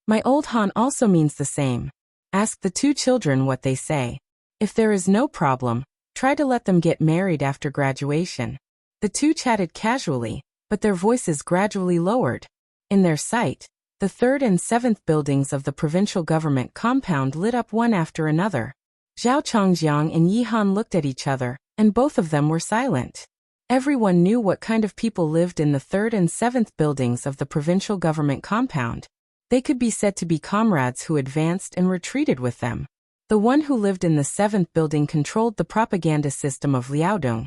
My old Han also means the same. Ask the two children what they say. If there is no problem, try to let them get married after graduation. The two chatted casually, but their voices gradually lowered. In their sight, the third and seventh buildings of the provincial government compound lit up one after another. Zhao Chongjiang and Yihan looked at each other, and both of them were silent. Everyone knew what kind of people lived in the third and seventh buildings of the provincial government compound. They could be said to be comrades who advanced and retreated with them. The one who lived in the seventh building controlled the propaganda system of Liaodong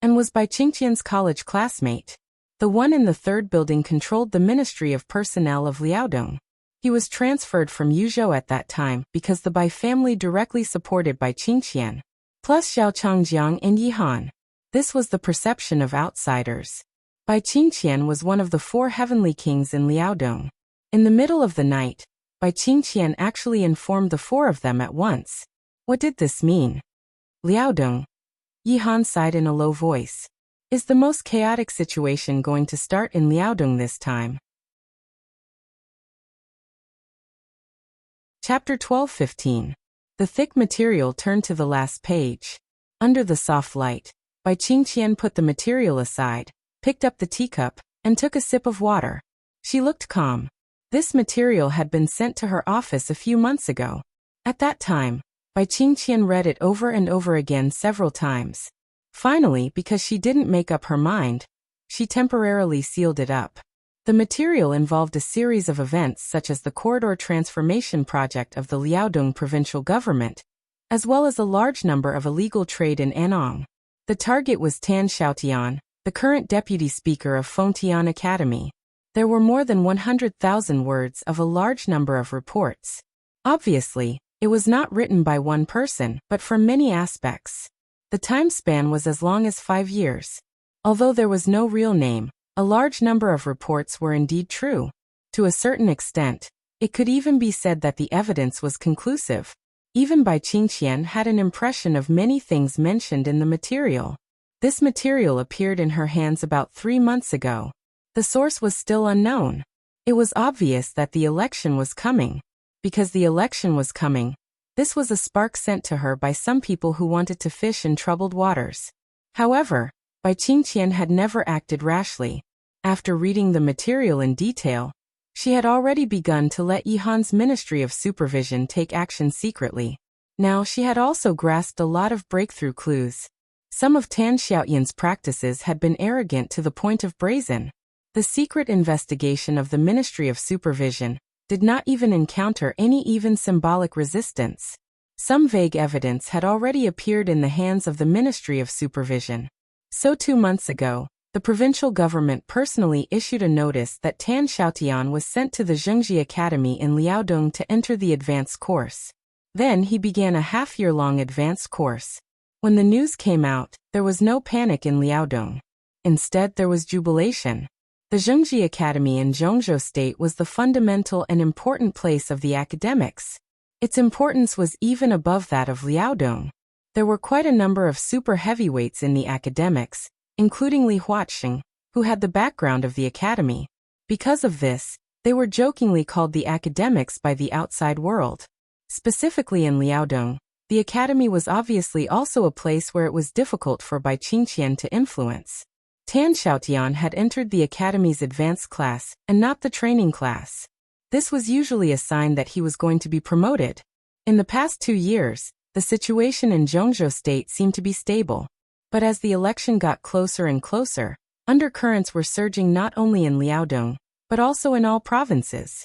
and was Bai Qingqian's college classmate. The one in the third building controlled the Ministry of Personnel of Liaodong. He was transferred from Yuzhou at that time because the Bai family directly supported Bai Qingqian, plus Zhao Chongjiang and Yihan. This was the perception of outsiders. Bai Qingqian was one of the four heavenly kings in Liaodong. In the middle of the night, Bai Qingqian actually informed the four of them at once. What did this mean? Liaodong, Yihan sighed in a low voice. Is the most chaotic situation going to start in Liaodong this time? Chapter 12:15. The thick material turned to the last page. Under the soft light, Bai Qingqian put the material aside, picked up the teacup, and took a sip of water. She looked calm. This material had been sent to her office a few months ago. At that time, Bai Qingqian read it over and over again several times. Finally, because she didn't make up her mind, she temporarily sealed it up. The material involved a series of events such as the corridor transformation project of the Liaodong provincial government, as well as a large number of illegal trade in Anong. The target was Tan Xiaotian, the current deputy speaker of Fengtian Academy. There were more than 100,000 words of a large number of reports. Obviously, it was not written by one person, but from many aspects. The time span was as long as 5 years. Although there was no real name, a large number of reports were indeed true. To a certain extent, it could even be said that the evidence was conclusive. Even Bai Qingqian had an impression of many things mentioned in the material. This material appeared in her hands about 3 months ago. The source was still unknown. It was obvious that the election was coming. Because the election was coming, this was a spark sent to her by some people who wanted to fish in troubled waters. However, Bai Qingqian had never acted rashly. After reading the material in detail, she had already begun to let Yihan's Ministry of Supervision take action secretly. Now she had also grasped a lot of breakthrough clues. Some of Tan Xiaoyan's practices had been arrogant to the point of brazen. The secret investigation of the Ministry of Supervision did not even encounter any even symbolic resistance. Some vague evidence had already appeared in the hands of the Ministry of Supervision. So 2 months ago, the provincial government personally issued a notice that Tan Xiaotian was sent to the Zhengji Academy in Liaodong to enter the advanced course. Then he began a half-year-long advanced course. When the news came out, there was no panic in Liaodong. Instead, there was jubilation. The Zhengji Academy in Zhongzhou State was the fundamental and important place of the academics. Its importance was even above that of Liaodong. There were quite a number of super heavyweights in the academics, including Li Huaqing, who had the background of the academy. Because of this, they were jokingly called the academics by the outside world. Specifically in Liaodong, the academy was obviously also a place where it was difficult for Bai Qingqian to influence. Tan Xiaotian had entered the academy's advanced class and not the training class. This was usually a sign that he was going to be promoted. In the past 2 years, the situation in Zhongzhou State seemed to be stable. But as the election got closer and closer, undercurrents were surging not only in Liaodong, but also in all provinces.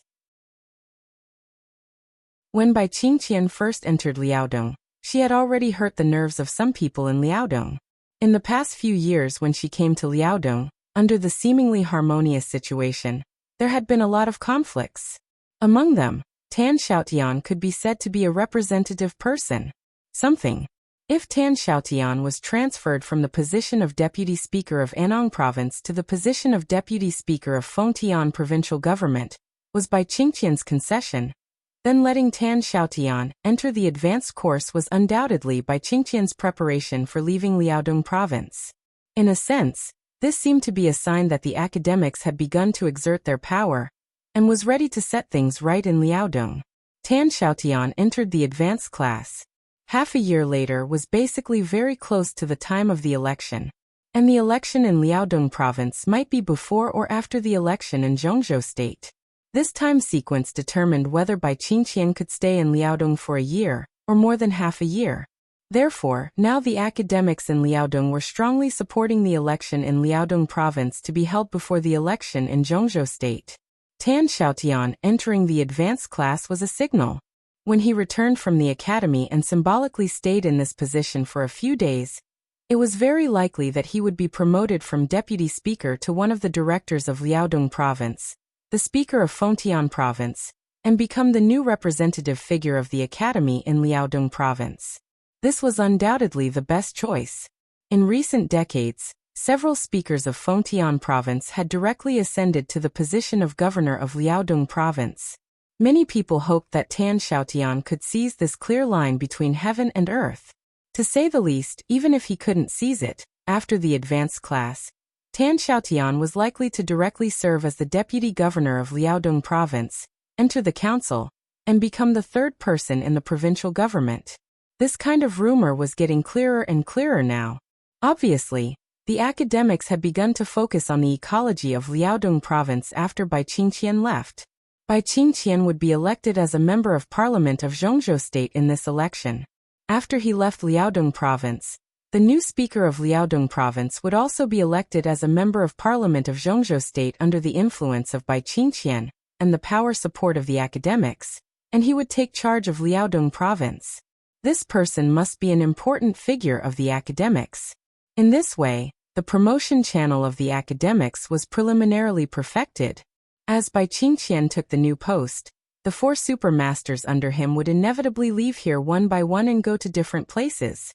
When Bai Qingqian first entered Liaodong, she had already hurt the nerves of some people in Liaodong. In the past few years when she came to Liaodong, under the seemingly harmonious situation, there had been a lot of conflicts. Among them, Tan Xiaotian could be said to be a representative person. Something. If Tan Xiaotian was transferred from the position of Deputy Speaker of Anong Province to the position of Deputy Speaker of Fengtian Provincial Government, was Bai Qingqian's concession, then letting Tan Xiaotian enter the advanced course was undoubtedly Bai Qingqian's preparation for leaving Liaodong Province. In a sense, This seemed to be a sign that the academics had begun to exert their power and was ready to set things right in Liaodong. Tan Xiaotian entered the advanced class. Half a year later was basically very close to the time of the election, and the election in Liaodong province might be before or after the election in Zhongzhou state. This time sequence determined whether Bai Qingqian could stay in Liaodong for a year, or more than half a year. Therefore, now the academics in Liaodong were strongly supporting the election in Liaodong province to be held before the election in Zhongzhou state. Tan Xiaotian entering the advanced class was a signal. When he returned from the academy and symbolically stayed in this position for a few days, it was very likely that he would be promoted from deputy speaker to one of the directors of Liaodong province, the speaker of Fengtian province, and become the new representative figure of the academy in Liaodong province. This was undoubtedly the best choice. In recent decades, several speakers of Fengtian province had directly ascended to the position of governor of Liaodong province. Many people hoped that Tan Xiaotian could seize this clear line between heaven and earth. To say the least, even if he couldn't seize it, after the advanced class, Tan Xiaotian was likely to directly serve as the deputy governor of Liaodong province, enter the council, and become the third person in the provincial government. This kind of rumor was getting clearer and clearer now. Obviously, the academics had begun to focus on the ecology of Liaodong province after Bai Qingqian left. Bai Qingqian would be elected as a member of parliament of Zhongzhou state in this election. After he left Liaodong province, the new speaker of Liaodong province would also be elected as a member of parliament of Zhongzhou state under the influence of Bai Qingqian and the power support of the academics, and he would take charge of Liaodong province. This person must be an important figure of the academics. In this way, the promotion channel of the academics was preliminarily perfected. As Bai Qingqian took the new post, the 4 supermasters under him would inevitably leave here one by one and go to different places.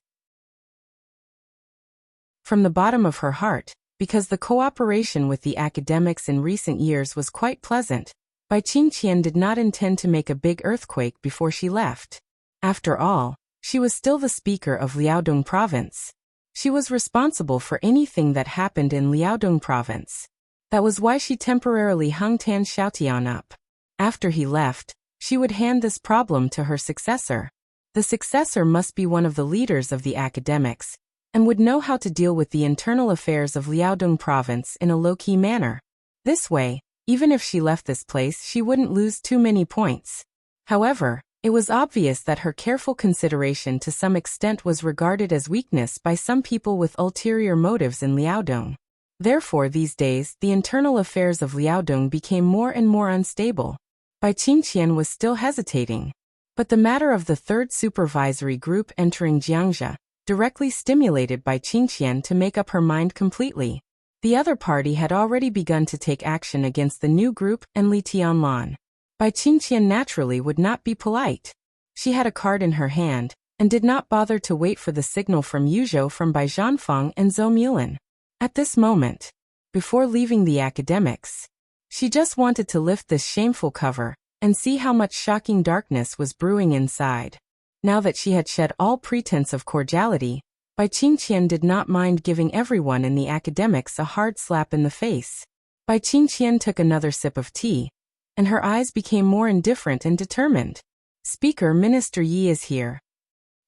From the bottom of her heart, because the cooperation with the academics in recent years was quite pleasant, Bai Qingqian did not intend to make a big earthquake before she left. After all, she was still the speaker of Liaodong province. She was responsible for anything that happened in Liaodong province. That was why she temporarily hung Tan Xiaotian up. After he left, she would hand this problem to her successor. The successor must be one of the leaders of the academics, and would know how to deal with the internal affairs of Liaodong province in a low-key manner. This way, even if she left this place, she wouldn't lose too many points. However, it was obvious that her careful consideration to some extent was regarded as weakness by some people with ulterior motives in Liaodong. Therefore, these days, the internal affairs of Liaodong became more and more unstable. Bai Qingqian was still hesitating. But the matter of the 3rd supervisory group entering Jiangxia directly stimulated Bai Qingqian to make up her mind completely. The other party had already begun to take action against the new group and Li Tianlan. Bai Qingqian naturally would not be polite. She had a card in her hand, and did not bother to wait for the signal from Yuzhou from Bai Zhanfeng and Zhou Mulan. At this moment, before leaving the academics, she just wanted to lift this shameful cover, and see how much shocking darkness was brewing inside. Now that she had shed all pretense of cordiality, Bai Qingqian did not mind giving everyone in the academics a hard slap in the face. Bai Qingqian took another sip of tea, and her eyes became more indifferent and determined. Speaker Minister Yi is here.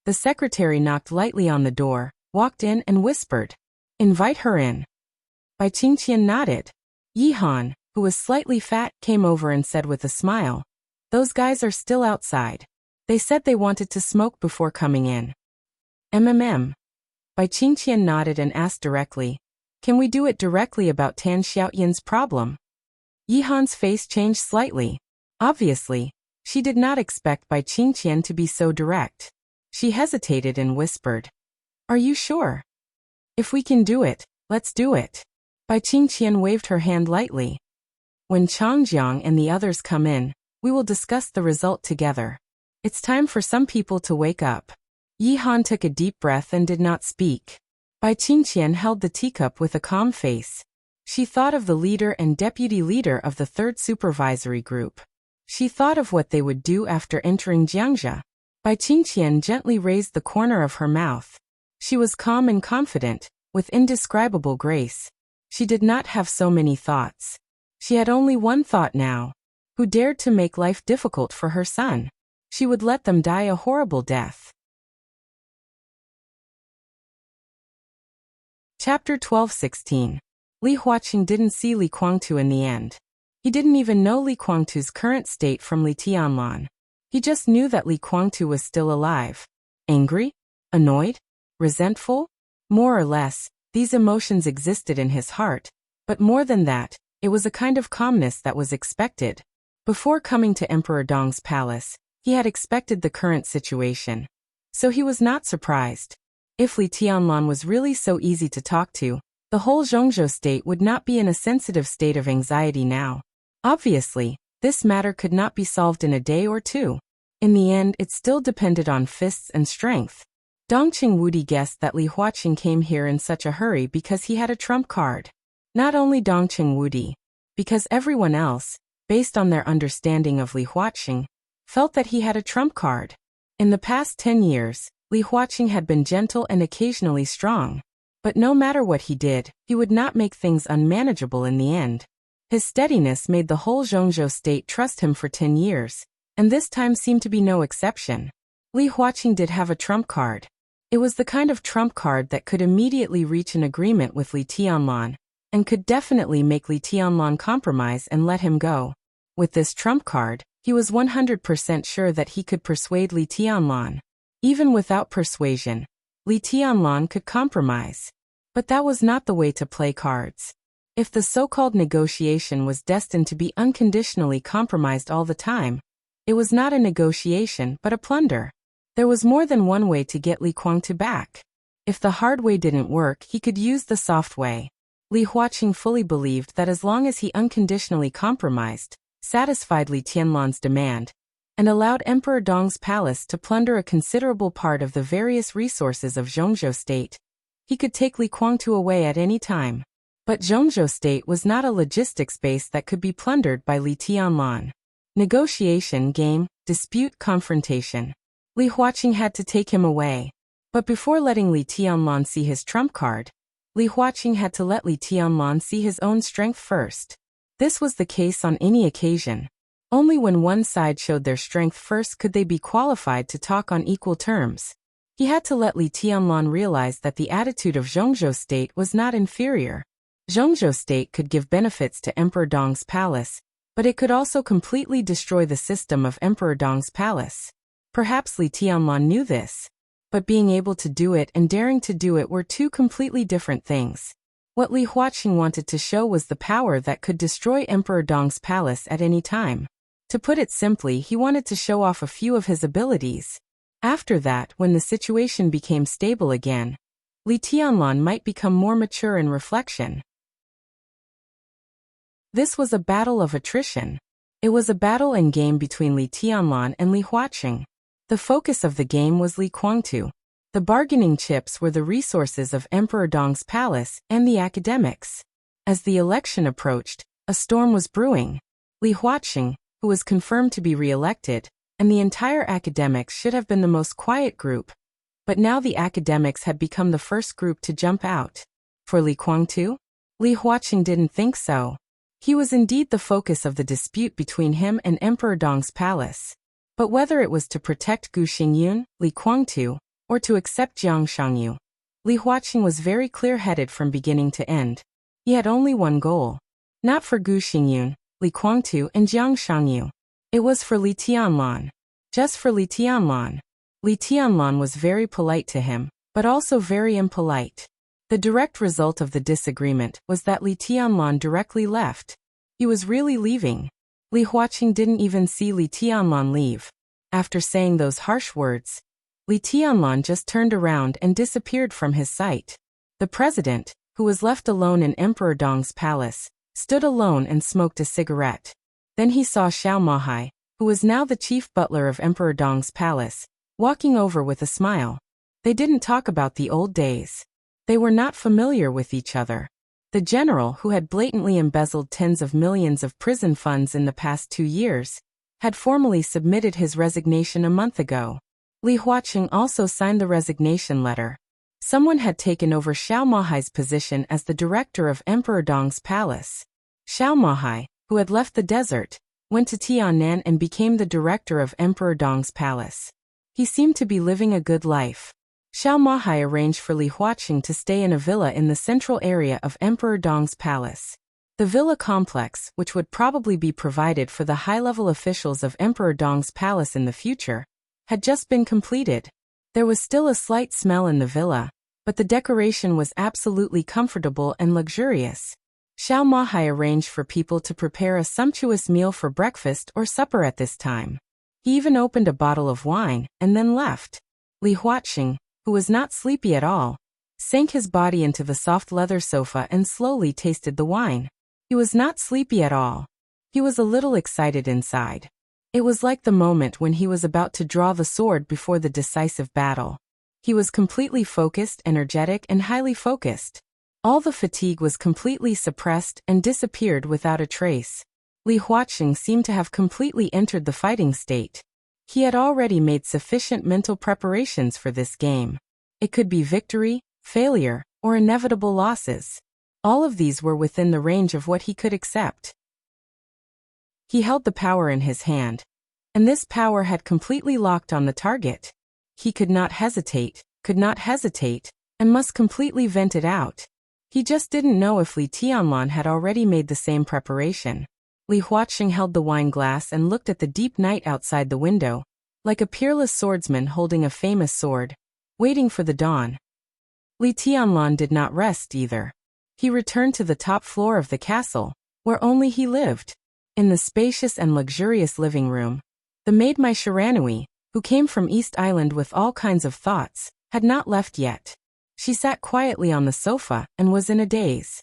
The secretary knocked lightly on the door, walked in and whispered, "Invite her in." Bai Qingqian nodded. Yi Han, who was slightly fat, came over and said with a smile, "Those guys are still outside. They said they wanted to smoke before coming in." Bai Qingqian nodded and asked directly, "Can we do it directly about Tan Xiaotian's problem?" Yi Han's face changed slightly. Obviously, she did not expect Bai Qingqian to be so direct. She hesitated and whispered, "Are you sure? If we can do it, let's do it." Bai Qingqian waved her hand lightly. "When Changjiang and the others come in, we will discuss the result together. It's time for some people to wake up." Yi Han took a deep breath and did not speak. Bai Qingqian held the teacup with a calm face. She thought of the leader and deputy leader of the 3rd supervisory group. She thought of what they would do after entering Jiangxia. Bai Qingqian gently raised the corner of her mouth. She was calm and confident, with indescribable grace. She did not have so many thoughts. She had only one thought now. Who dared to make life difficult for her son? She would let them die a horrible death. Chapter 12:16. Li Huaqing didn't see Li Guangtu in the end. He didn't even know Li Guangtu's current state from Li Tianlan. He just knew that Li Guangtu was still alive. Angry? Annoyed? Resentful? More or less, these emotions existed in his heart, but more than that, it was a kind of calmness that was expected. Before coming to Emperor Dong's palace, he had expected the current situation. So he was not surprised. If Li Tianlan was really so easy to talk to, the whole Zhongzhou state would not be in a sensitive state of anxiety now. Obviously, this matter could not be solved in a day or two. In the end, it still depended on fists and strength. Dongqing Wudi guessed that Li Huaqing came here in such a hurry because he had a trump card. Not only Dongqing Wudi, because everyone else, based on their understanding of Li Huaqing, felt that he had a trump card. In the past 10 years, Li Huaqing had been gentle and occasionally strong. But no matter what he did, he would not make things unmanageable in the end. His steadiness made the whole Zhongzhou state trust him for 10 years, and this time seemed to be no exception. Li Huaqing did have a trump card. It was the kind of trump card that could immediately reach an agreement with Li Tianlan, and could definitely make Li Tianlan compromise and let him go. With this trump card, he was 100% sure that he could persuade Li Tianlan. Even without persuasion, Li Tianlan could compromise. But that was not the way to play cards. If the so-called negotiation was destined to be unconditionally compromised all the time, it was not a negotiation but a plunder. There was more than one way to get Li Guangtu back. If the hard way didn't work, he could use the soft way. Li Huaqing fully believed that as long as he unconditionally compromised, satisfied Li Tianlan's demand, and allowed Emperor Dong's palace to plunder a considerable part of the various resources of Zhongzhou state, he could take Li Guangtu away at any time. But Zhongzhou state was not a logistics base that could be plundered by Li Tianlan. Negotiation, game, dispute, confrontation. Li Huaqing had to take him away. But before letting Li Tianlan see his trump card, Li Huaqing had to let Li Tianlan see his own strength first. This was the case on any occasion. Only when one side showed their strength first could they be qualified to talk on equal terms. He had to let Li Tianlan realize that the attitude of Zhongzhou state was not inferior. Zhongzhou state could give benefits to Emperor Dong's palace, but it could also completely destroy the system of Emperor Dong's palace. Perhaps Li Tianlan knew this, but being able to do it and daring to do it were two completely different things. What Li Huaqing wanted to show was the power that could destroy Emperor Dong's palace at any time. To put it simply, he wanted to show off a few of his abilities. After that, when the situation became stable again, Li Tianlan might become more mature in reflection. This was a battle of attrition. It was a battle and game between Li Tianlan and Li Huaqing. The focus of the game was Li Guangtu. The bargaining chips were the resources of Emperor Dong's palace and the academics. As the election approached, a storm was brewing. Li Huaqing, who was confirmed to be re-elected, and the entire academics should have been the most quiet group. But now the academics had become the first group to jump out. For Li Guangtu? Li Huaqing didn't think so. He was indeed the focus of the dispute between him and Emperor Dong's palace. But whether it was to protect Gu Xingyun, Li Guangtu, or to accept Jiang Shangyu, Li Huaqing was very clear-headed from beginning to end. He had only one goal. Not for Gu Xingyun, Li Guangtu, and Jiang Shangyu. It was for Li Tianlan. Just for Li Tianlan. Li Tianlan was very polite to him, but also very impolite. The direct result of the disagreement was that Li Tianlan directly left. He was really leaving. Li Huaqing didn't even see Li Tianlan leave. After saying those harsh words, Li Tianlan just turned around and disappeared from his sight. The president, who was left alone in Emperor Dong's palace, stood alone and smoked a cigarette. Then he saw Xiao Mahai, who was now the chief butler of Emperor Dong's palace, walking over with a smile. They didn't talk about the old days. They were not familiar with each other. The general, who had blatantly embezzled tens of millions of prison funds in the past 2 years, had formally submitted his resignation a month ago. Li Huaqing also signed the resignation letter. Someone had taken over Xiao Mahai's position as the director of Emperor Dong's palace. Xiao Mahai, who had left the desert, went to Tiannan and became the director of Emperor Dong's palace. He seemed to be living a good life. Xiao Mahai arranged for Li Huaqing to stay in a villa in the central area of Emperor Dong's palace. The villa complex, which would probably be provided for the high-level officials of Emperor Dong's palace in the future, had just been completed. There was still a slight smell in the villa, but the decoration was absolutely comfortable and luxurious. Xiao Mahai arranged for people to prepare a sumptuous meal for breakfast or supper at this time. He even opened a bottle of wine and then left. Li Huaqing, who was not sleepy at all, sank his body into the soft leather sofa and slowly tasted the wine. He was not sleepy at all. He was a little excited inside. It was like the moment when he was about to draw the sword before the decisive battle. He was completely focused, energetic, and highly focused. All the fatigue was completely suppressed and disappeared without a trace. Li Huaqing seemed to have completely entered the fighting state. He had already made sufficient mental preparations for this game. It could be victory, failure, or inevitable losses. All of these were within the range of what he could accept. He held the power in his hand, and this power had completely locked on the target. He could not hesitate, and must completely vent it out. He just didn't know if Li Tianlan had already made the same preparation. Li Huaqing held the wine glass and looked at the deep night outside the window, like a peerless swordsman holding a famous sword, waiting for the dawn. Li Tianlan did not rest either. He returned to the top floor of the castle, where only he lived. In the spacious and luxurious living room, the maid Mai Shiranui, who came from East Island with all kinds of thoughts, had not left yet. She sat quietly on the sofa and was in a daze.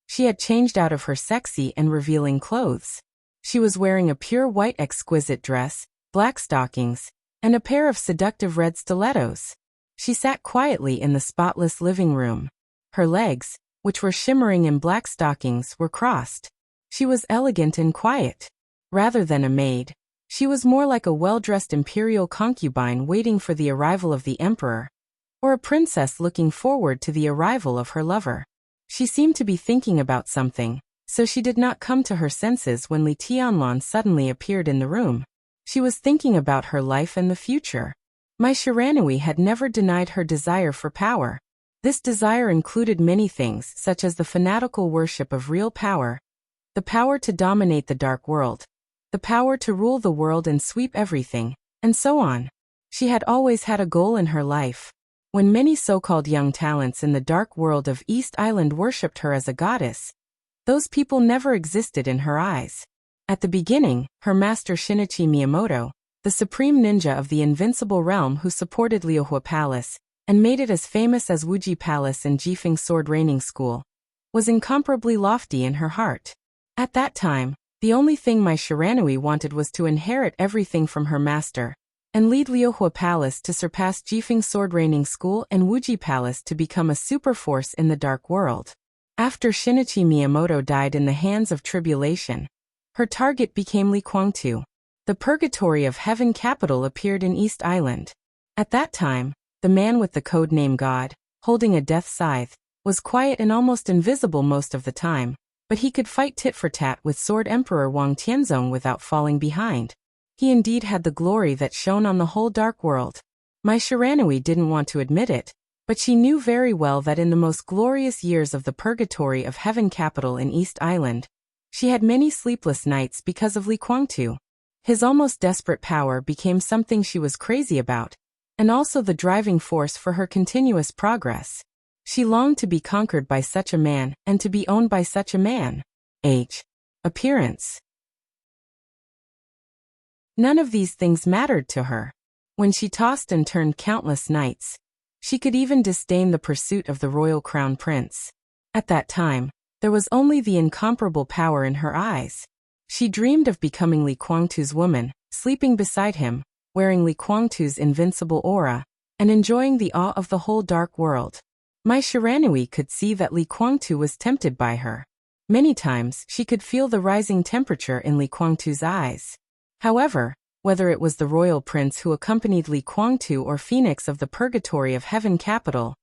She had changed out of her sexy and revealing clothes. She was wearing a pure white exquisite dress, black stockings, and a pair of seductive red stilettos. She sat quietly in the spotless living room. Her legs, which were shimmering in black stockings, were crossed. She was elegant and quiet. Rather than a maid, she was more like a well-dressed imperial concubine waiting for the arrival of the emperor, or a princess looking forward to the arrival of her lover. She seemed to be thinking about something, so she did not come to her senses when Li Tianlan suddenly appeared in the room. She was thinking about her life and the future. Mai Shiranui had never denied her desire for power. This desire included many things, such as the fanatical worship of real power, the power to dominate the dark world, the power to rule the world and sweep everything, and so on. She had always had a goal in her life. When many so-called young talents in the dark world of East Island worshipped her as a goddess, those people never existed in her eyes. At the beginning, her master Shinichi Miyamoto, the supreme ninja of the invincible realm who supported Liuhua Palace and made it as famous as Wuji Palace and Jifeng Sword Training School, was incomparably lofty in her heart. At that time, the only thing Mai Shiranui wanted was to inherit everything from her master and lead Liuhua Palace to surpass Jifeng Sword Training School and Wuji Palace to become a superforce in the dark world. After Shinichi Miyamoto died in the hands of tribulation, her target became Li Kuangtu. The Purgatory of Heaven capital appeared in East Island. At that time, the man with the code name God, holding a death scythe, was quiet and almost invisible most of the time, but he could fight tit for tat with Sword Emperor Wang Tianzong without falling behind. He indeed had the glory that shone on the whole dark world. Mai Shiranui didn't want to admit it, but she knew very well that in the most glorious years of the Purgatory of Heaven capital in East Island, she had many sleepless nights because of Li Kuangtu. His almost desperate power became something she was crazy about, and also the driving force for her continuous progress. She longed to be conquered by such a man and to be owned by such a man. Age. Appearance. None of these things mattered to her. When she tossed and turned countless nights, she could even disdain the pursuit of the royal crown prince. At that time, there was only the incomparable power in her eyes. She dreamed of becoming Li Kuangtu's woman, sleeping beside him, wearing Li Kuangtu's invincible aura, and enjoying the awe of the whole dark world. Mai Shiranui could see that Li Kuangtu was tempted by her. Many times she could feel the rising temperature in Li Kuangtu's eyes. However, whether it was the royal prince who accompanied Li Kuangtu or Phoenix of the purgatory of heaven capital.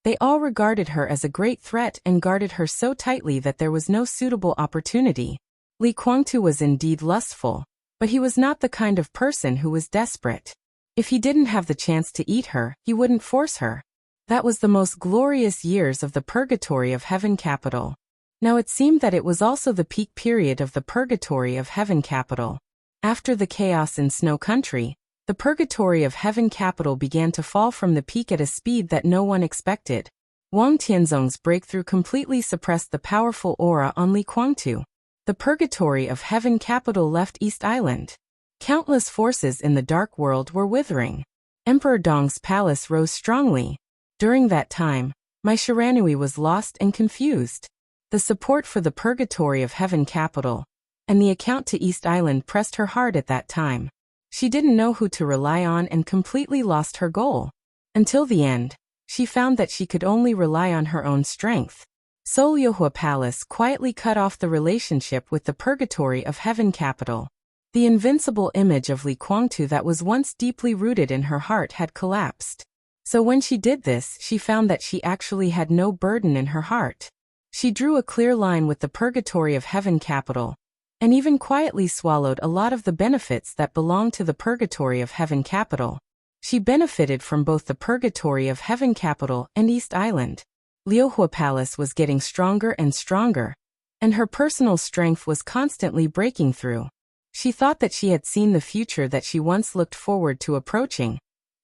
They all regarded her as a great threat and guarded her so tightly that there was no suitable opportunity. Li Kuangtu was indeed lustful, but he was not the kind of person who was desperate. If he didn't have the chance to eat her, he wouldn't force her. That was the most glorious years of the purgatory of heaven capital. Now it seemed that it was also the peak period of the purgatory of heaven capital. After the chaos in Snow Country, the purgatory of heaven capital began to fall from the peak at a speed that no one expected. Wang Tianzong's breakthrough completely suppressed the powerful aura on Li Kuangtu. The purgatory of heaven capital left East Island. Countless forces in the dark world were withering. Emperor Dong's palace rose strongly. During that time, Mai Shiranui was lost and confused. The support for the purgatory of heaven capital and the account to East Island pressed her hard at that time. She didn't know who to rely on and completely lost her goal. Until the end, she found that she could only rely on her own strength. Seoul Yohua Palace quietly cut off the relationship with the purgatory of heaven capital. The invincible image of Li Kuangtu that was once deeply rooted in her heart had collapsed. So when she did this, she found that she actually had no burden in her heart. She drew a clear line with the purgatory of heaven capital, and even quietly swallowed a lot of the benefits that belonged to the purgatory of heaven capital. She benefited from both the purgatory of heaven capital and East Island. Liohua Palace was getting stronger and stronger, and her personal strength was constantly breaking through. She thought that she had seen the future that she once looked forward to approaching,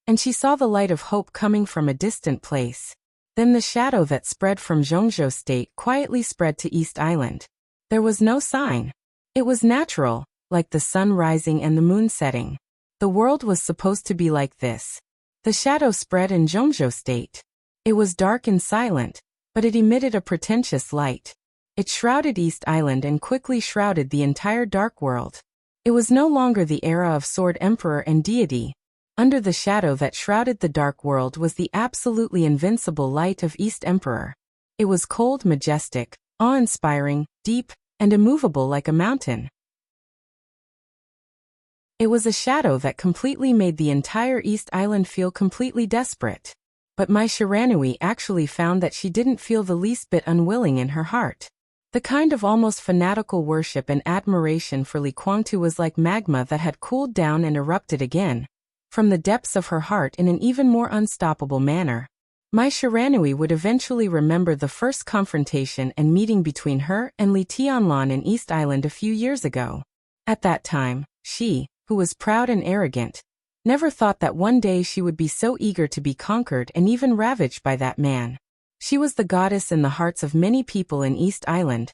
and she saw the light of hope coming from a distant place. Then the shadow that spread from Zhongzhou State quietly spread to East Island. There was no sign. It was natural, like the sun rising and the moon setting. The world was supposed to be like this. The shadow spread in Zhongzhou State. It was dark and silent, but it emitted a pretentious light. It shrouded East Island and quickly shrouded the entire dark world. It was no longer the era of Sword Emperor and Deity. Under the shadow that shrouded the dark world was the absolutely invincible light of East Emperor. It was cold, majestic, awe-inspiring, deep, and immovable like a mountain. It was a shadow that completely made the entire East Island feel completely desperate. But Mai Shiranui actually found that she didn't feel the least bit unwilling in her heart. The kind of almost fanatical worship and admiration for Li Kuangtu was like magma that had cooled down and erupted again from the depths of her heart in an even more unstoppable manner. Mai Shiranui would eventually remember the first confrontation and meeting between her and Li Tianlan in East Island a few years ago. At that time, she, who was proud and arrogant, never thought that one day she would be so eager to be conquered and even ravaged by that man. She was the goddess in the hearts of many people in East Island,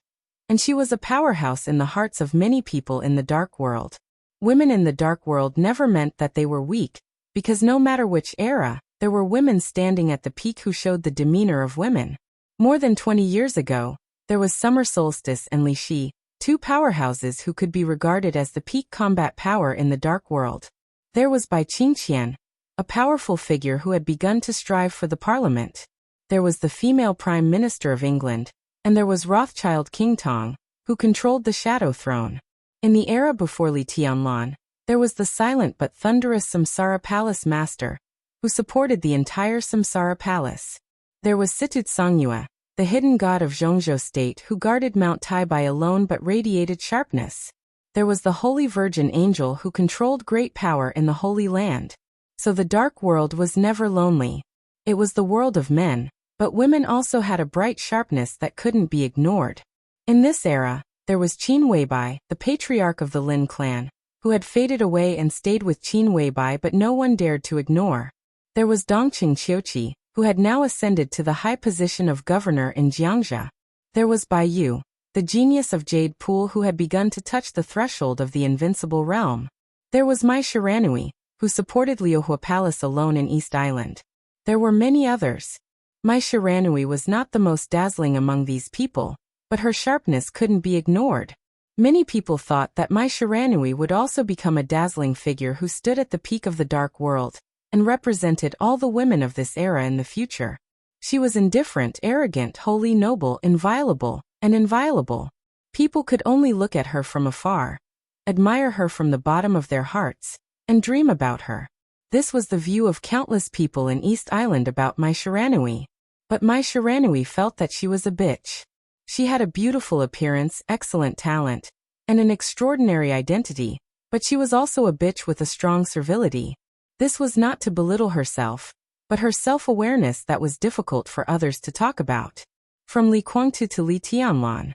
and she was a powerhouse in the hearts of many people in the dark world. Women in the dark world never meant that they were weak, because no matter which era, there were women standing at the peak who showed the demeanor of women. More than 20 years ago, there was Summer Solstice and Li Shi, two powerhouses who could be regarded as the peak combat power in the dark world. There was Bai Qingqian, a powerful figure who had begun to strive for the parliament. There was the female Prime Minister of England, and there was Rothschild King Tong, who controlled the Shadow Throne. In the era before Li Tianlan, there was the silent but thunderous Samsara Palace Master, who supported the entire Samsara Palace. There was Situt Songyue, the hidden god of Zhongzhou State who guarded Mount Taibai alone but radiated sharpness. There was the Holy Virgin Angel who controlled great power in the Holy Land. So the dark world was never lonely. It was the world of men, but women also had a bright sharpness that couldn't be ignored. In this era, there was Qin Weibai, the patriarch of the Lin clan, who had faded away and stayed with Qin Weibai but no one dared to ignore. There was Dongqing Qiuqi, who had now ascended to the high position of governor in Jiangxia. There was Bai Yu, the genius of Jade Pool who had begun to touch the threshold of the invincible realm. There was Mai Shiranui, who supported Liohua Palace alone in East Island. There were many others. Mai Shiranui was not the most dazzling among these people, but her sharpness couldn't be ignored. Many people thought that Mai Shiranui would also become a dazzling figure who stood at the peak of the dark world, and represented all the women of this era in the future. She was indifferent, arrogant, holy, noble, inviolable, and inviolable. People could only look at her from afar. admire her from the bottom of their hearts, and dream about her. This was the view of countless people in East Island about Mai Shiranui. But Mai Shiranui felt that she was a bitch. She had a beautiful appearance, excellent talent, and an extraordinary identity, but she was also a bitch with a strong servility. This was not to belittle herself, but her self-awareness that was difficult for others to talk about. From Li Guangtu to Li Tianlan.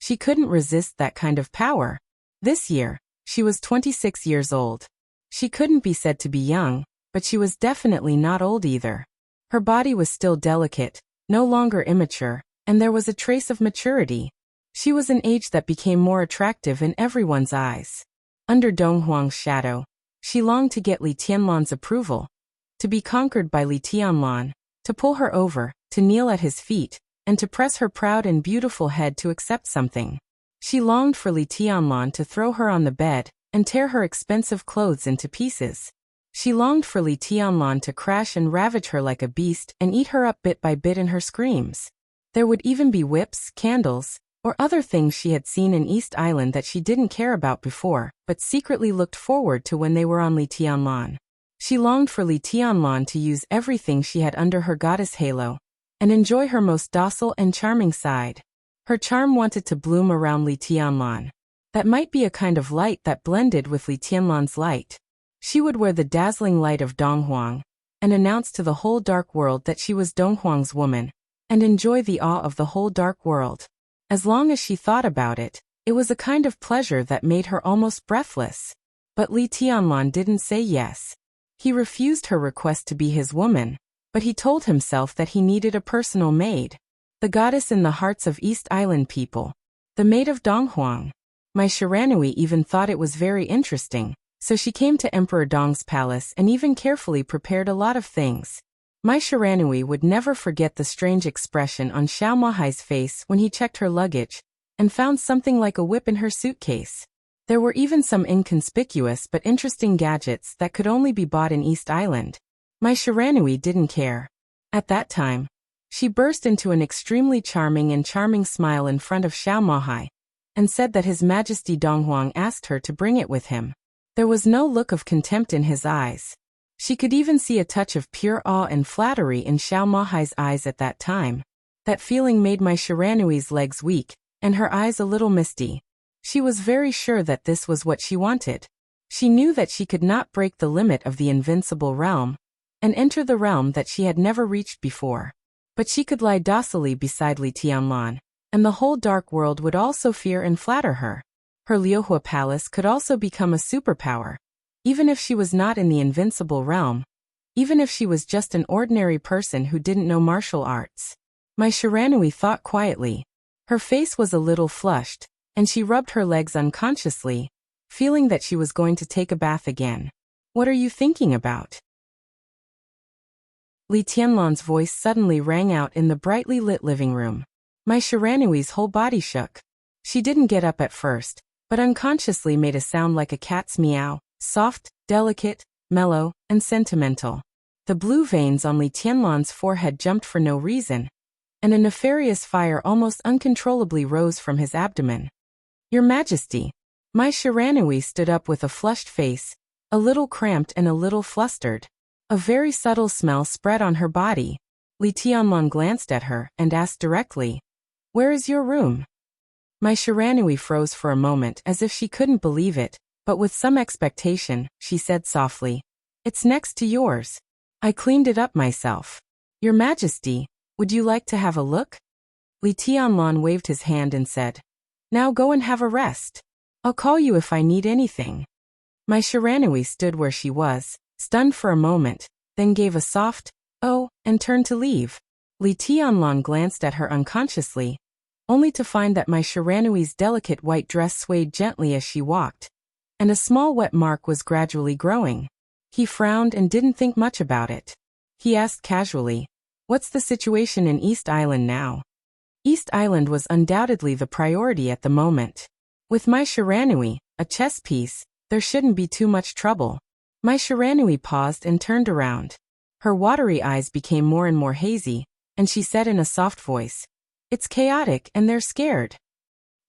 She couldn't resist that kind of power. This year, she was 26 years old. She couldn't be said to be young, but she was definitely not old either. Her body was still delicate, no longer immature, and there was a trace of maturity. She was an age that became more attractive in everyone's eyes. Under Dong Huang's shadow, she longed to get Li Tianlan's approval, to be conquered by Li Tianlan, to pull her over, to kneel at his feet, and to press her proud and beautiful head to accept something. She longed for Li Tianlan to throw her on the bed and tear her expensive clothes into pieces. She longed for Li Tianlan to crash and ravage her like a beast and eat her up bit by bit in her screams. There would even be whips, candles, or other things she had seen in East Island that she didn't care about before, but secretly looked forward to when they were on Li Tianlan. She longed for Li Tianlan to use everything she had under her goddess halo, and enjoy her most docile and charming side. Her charm wanted to bloom around Li Tianlan. That might be a kind of light that blended with Li Tianlan's light. She would wear the dazzling light of Dong Huang, and announce to the whole dark world that she was Dong Huang's woman, and enjoy the awe of the whole dark world. As long as she thought about it, it was a kind of pleasure that made her almost breathless. But Li Tianlan didn't say yes. He refused her request to be his woman, but he told himself that he needed a personal maid. The goddess in the hearts of East Island people. The maid of Dong Huang. Mai Shiranui even thought it was very interesting, so she came to Emperor Dong's palace and even carefully prepared a lot of things. Mai Shiranui would never forget the strange expression on Xiao Mahai's face when he checked her luggage and found something like a whip in her suitcase. There were even some inconspicuous but interesting gadgets that could only be bought in East Island. Mai Shiranui didn't care. At that time, she burst into an extremely charming smile in front of Xiao Mahai, and said that His Majesty Dong Huang asked her to bring it with him. There was no look of contempt in his eyes. She could even see a touch of pure awe and flattery in Xiao Mahai's eyes at that time. That feeling made Mai Shiranui's legs weak, and her eyes a little misty. She was very sure that this was what she wanted. She knew that she could not break the limit of the invincible realm, and enter the realm that she had never reached before. But she could lie docilely beside Li Tianlan, and the whole dark world would also fear and flatter her. Her Liuhua palace could also become a superpower. Even if she was not in the invincible realm, even if she was just an ordinary person who didn't know martial arts. Mai Shiranui thought quietly. Her face was a little flushed, and she rubbed her legs unconsciously, feeling that she was going to take a bath again. What are you thinking about? Li Tianlan's voice suddenly rang out in the brightly lit living room. Mai Shiranui's whole body shook. She didn't get up at first, but unconsciously made a sound like a cat's meow. Soft, delicate, mellow, and sentimental. The blue veins on Li Tianlan's forehead jumped for no reason, and a nefarious fire almost uncontrollably rose from his abdomen. Your Majesty. Mai Shiranui stood up with a flushed face, a little cramped and a little flustered. A very subtle smell spread on her body. Li Tianlan glanced at her and asked directly, "Where is your room?" Mai Shiranui froze for a moment as if she couldn't believe it. But with some expectation, she said softly, "It's next to yours. I cleaned it up myself. Your Majesty, would you like to have a look?" Li Tianlan waved his hand and said, "Now go and have a rest. I'll call you if I need anything." Mai Shiranui stood where she was, stunned for a moment, then gave a soft, "Oh," and turned to leave. Li Tianlan glanced at her unconsciously, only to find that Mai Shiranui's delicate white dress swayed gently as she walked, and a small wet mark was gradually growing. He frowned and didn't think much about it. He asked casually, "What's the situation in East Island now?" East Island was undoubtedly the priority at the moment. With Mai Shiranui, a chess piece, there shouldn't be too much trouble. Mai Shiranui paused and turned around. Her watery eyes became more and more hazy, and she said in a soft voice, "It's chaotic and they're scared."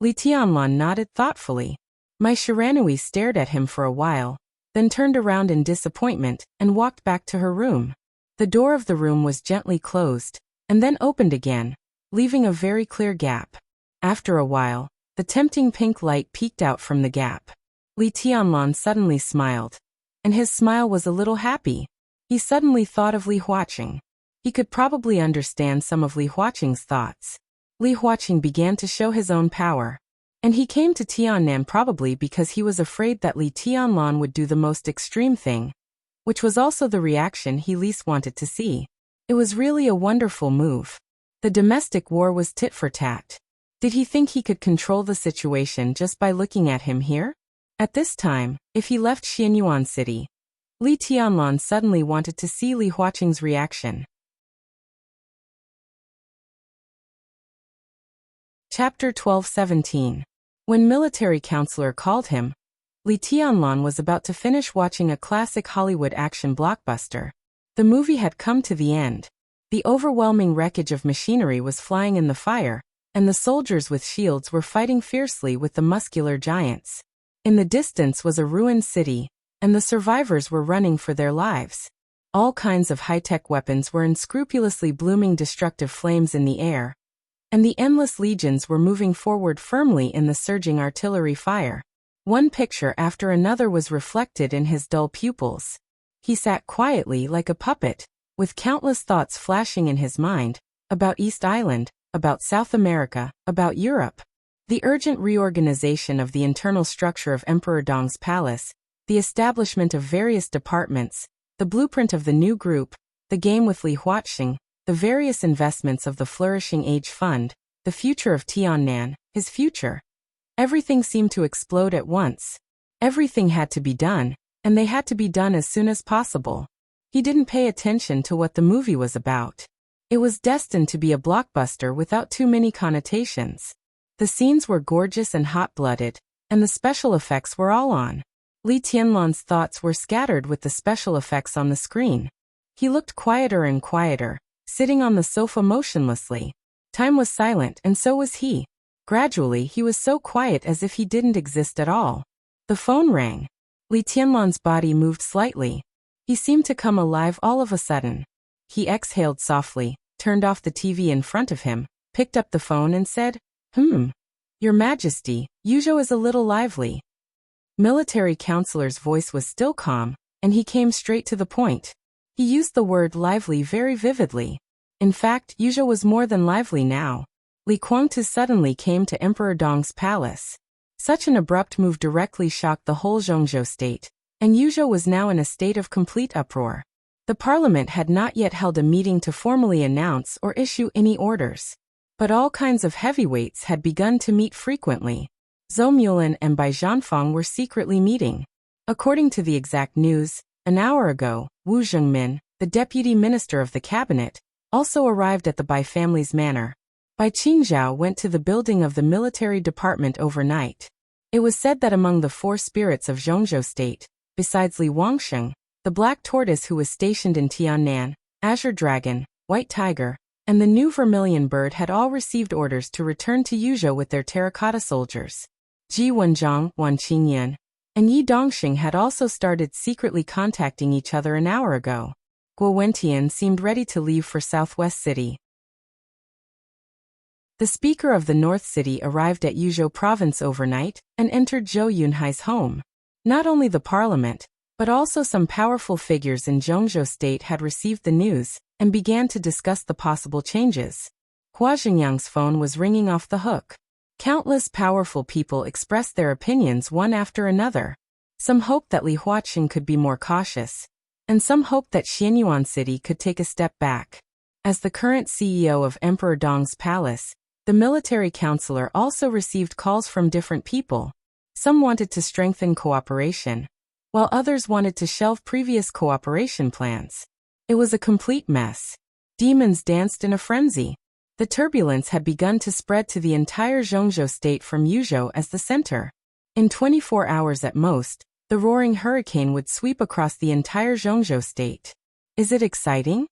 Li Tianlan nodded thoughtfully. Mai Shiranui stared at him for a while, then turned around in disappointment and walked back to her room. The door of the room was gently closed, and then opened again, leaving a very clear gap. After a while, the tempting pink light peeked out from the gap. Li Tianlan suddenly smiled, and his smile was a little happy. He suddenly thought of Li Huaqing. He could probably understand some of Li Huaqing's thoughts. Li Huaqing began to show his own power, and he came to Tiannan probably because he was afraid that Li Tianlan would do the most extreme thing, which was also the reaction he least wanted to see. It was really a wonderful move. The domestic war was tit for tat. Did he think he could control the situation just by looking at him here? At this time, if he left Xianyuan City, Li Tianlan suddenly wanted to see Li Huaqing's reaction. Chapter 12-17. When military counselor called him, Li Tianlan was about to finish watching a classic Hollywood action blockbuster. The movie had come to the end. The overwhelming wreckage of machinery was flying in the fire, and the soldiers with shields were fighting fiercely with the muscular giants. In the distance was a ruined city, and the survivors were running for their lives. All kinds of high-tech weapons were in scrupulously blooming destructive flames in the air, and the endless legions were moving forward firmly in the surging artillery fire. One picture after another was reflected in his dull pupils. He sat quietly like a puppet, with countless thoughts flashing in his mind, about East Island, about South America, about Europe. The urgent reorganization of the internal structure of Emperor Dong's palace, the establishment of various departments, the blueprint of the new group, the game with Li Huaqing, the various investments of the Flourishing Age Fund, the future of Tiannan, his future. Everything seemed to explode at once. Everything had to be done, and they had to be done as soon as possible. He didn't pay attention to what the movie was about. It was destined to be a blockbuster without too many connotations. The scenes were gorgeous and hot-blooded, and the special effects were all on. Li Tianlan's thoughts were scattered with the special effects on the screen. He looked quieter and quieter, sitting on the sofa motionlessly. Time was silent, and so was he. Gradually, he was so quiet as if he didn't exist at all. The phone rang. Li Tianlan's body moved slightly. He seemed to come alive all of a sudden. He exhaled softly, turned off the TV in front of him, picked up the phone and said, Your Majesty, Yuzhou is a little lively. Military counselor's voice was still calm, and he came straight to the point. He used the word lively very vividly. In fact, Yuzhou was more than lively now. Li Guangtu suddenly came to Emperor Dong's palace. Such an abrupt move directly shocked the whole Zhongzhou state, and Yuzhou was now in a state of complete uproar. The parliament had not yet held a meeting to formally announce or issue any orders. But all kinds of heavyweights had begun to meet frequently. Zhou Mulan and Bai Zhanfang were secretly meeting. According to the exact news, an hour ago, Wu Zhengmin, the deputy minister of the cabinet, also arrived at the Bai family's manor. Bai Qingzhao went to the building of the military department overnight. It was said that among the four spirits of Zhongzhou state, besides Li Wangsheng, the Black Tortoise who was stationed in Tiannan, Azure Dragon, White Tiger, and the new Vermilion Bird had all received orders to return to Yuzhou with their terracotta soldiers. Ji Wenjiang, Wan Qingyan, and Yi Dongxing had also started secretly contacting each other an hour ago. Guo Wentian seemed ready to leave for Southwest City. The speaker of the North City arrived at Yuzhou province overnight and entered Zhou Yunhai's home. Not only the parliament, but also some powerful figures in Zhongzhou state had received the news and began to discuss the possible changes. Hua Xingyang's phone was ringing off the hook. Countless powerful people expressed their opinions one after another. Some hoped that Li Huaqing could be more cautious, and some hoped that Xianyuan City could take a step back. As the current CEO of Emperor Dong's palace, the military counselor also received calls from different people. Some wanted to strengthen cooperation, while others wanted to shelve previous cooperation plans. It was a complete mess. Demons danced in a frenzy. The turbulence had begun to spread to the entire Zhongzhou state from Yuzhou as the center. In 24 hours at most, the roaring hurricane would sweep across the entire Zhongzhou state. Is it exciting?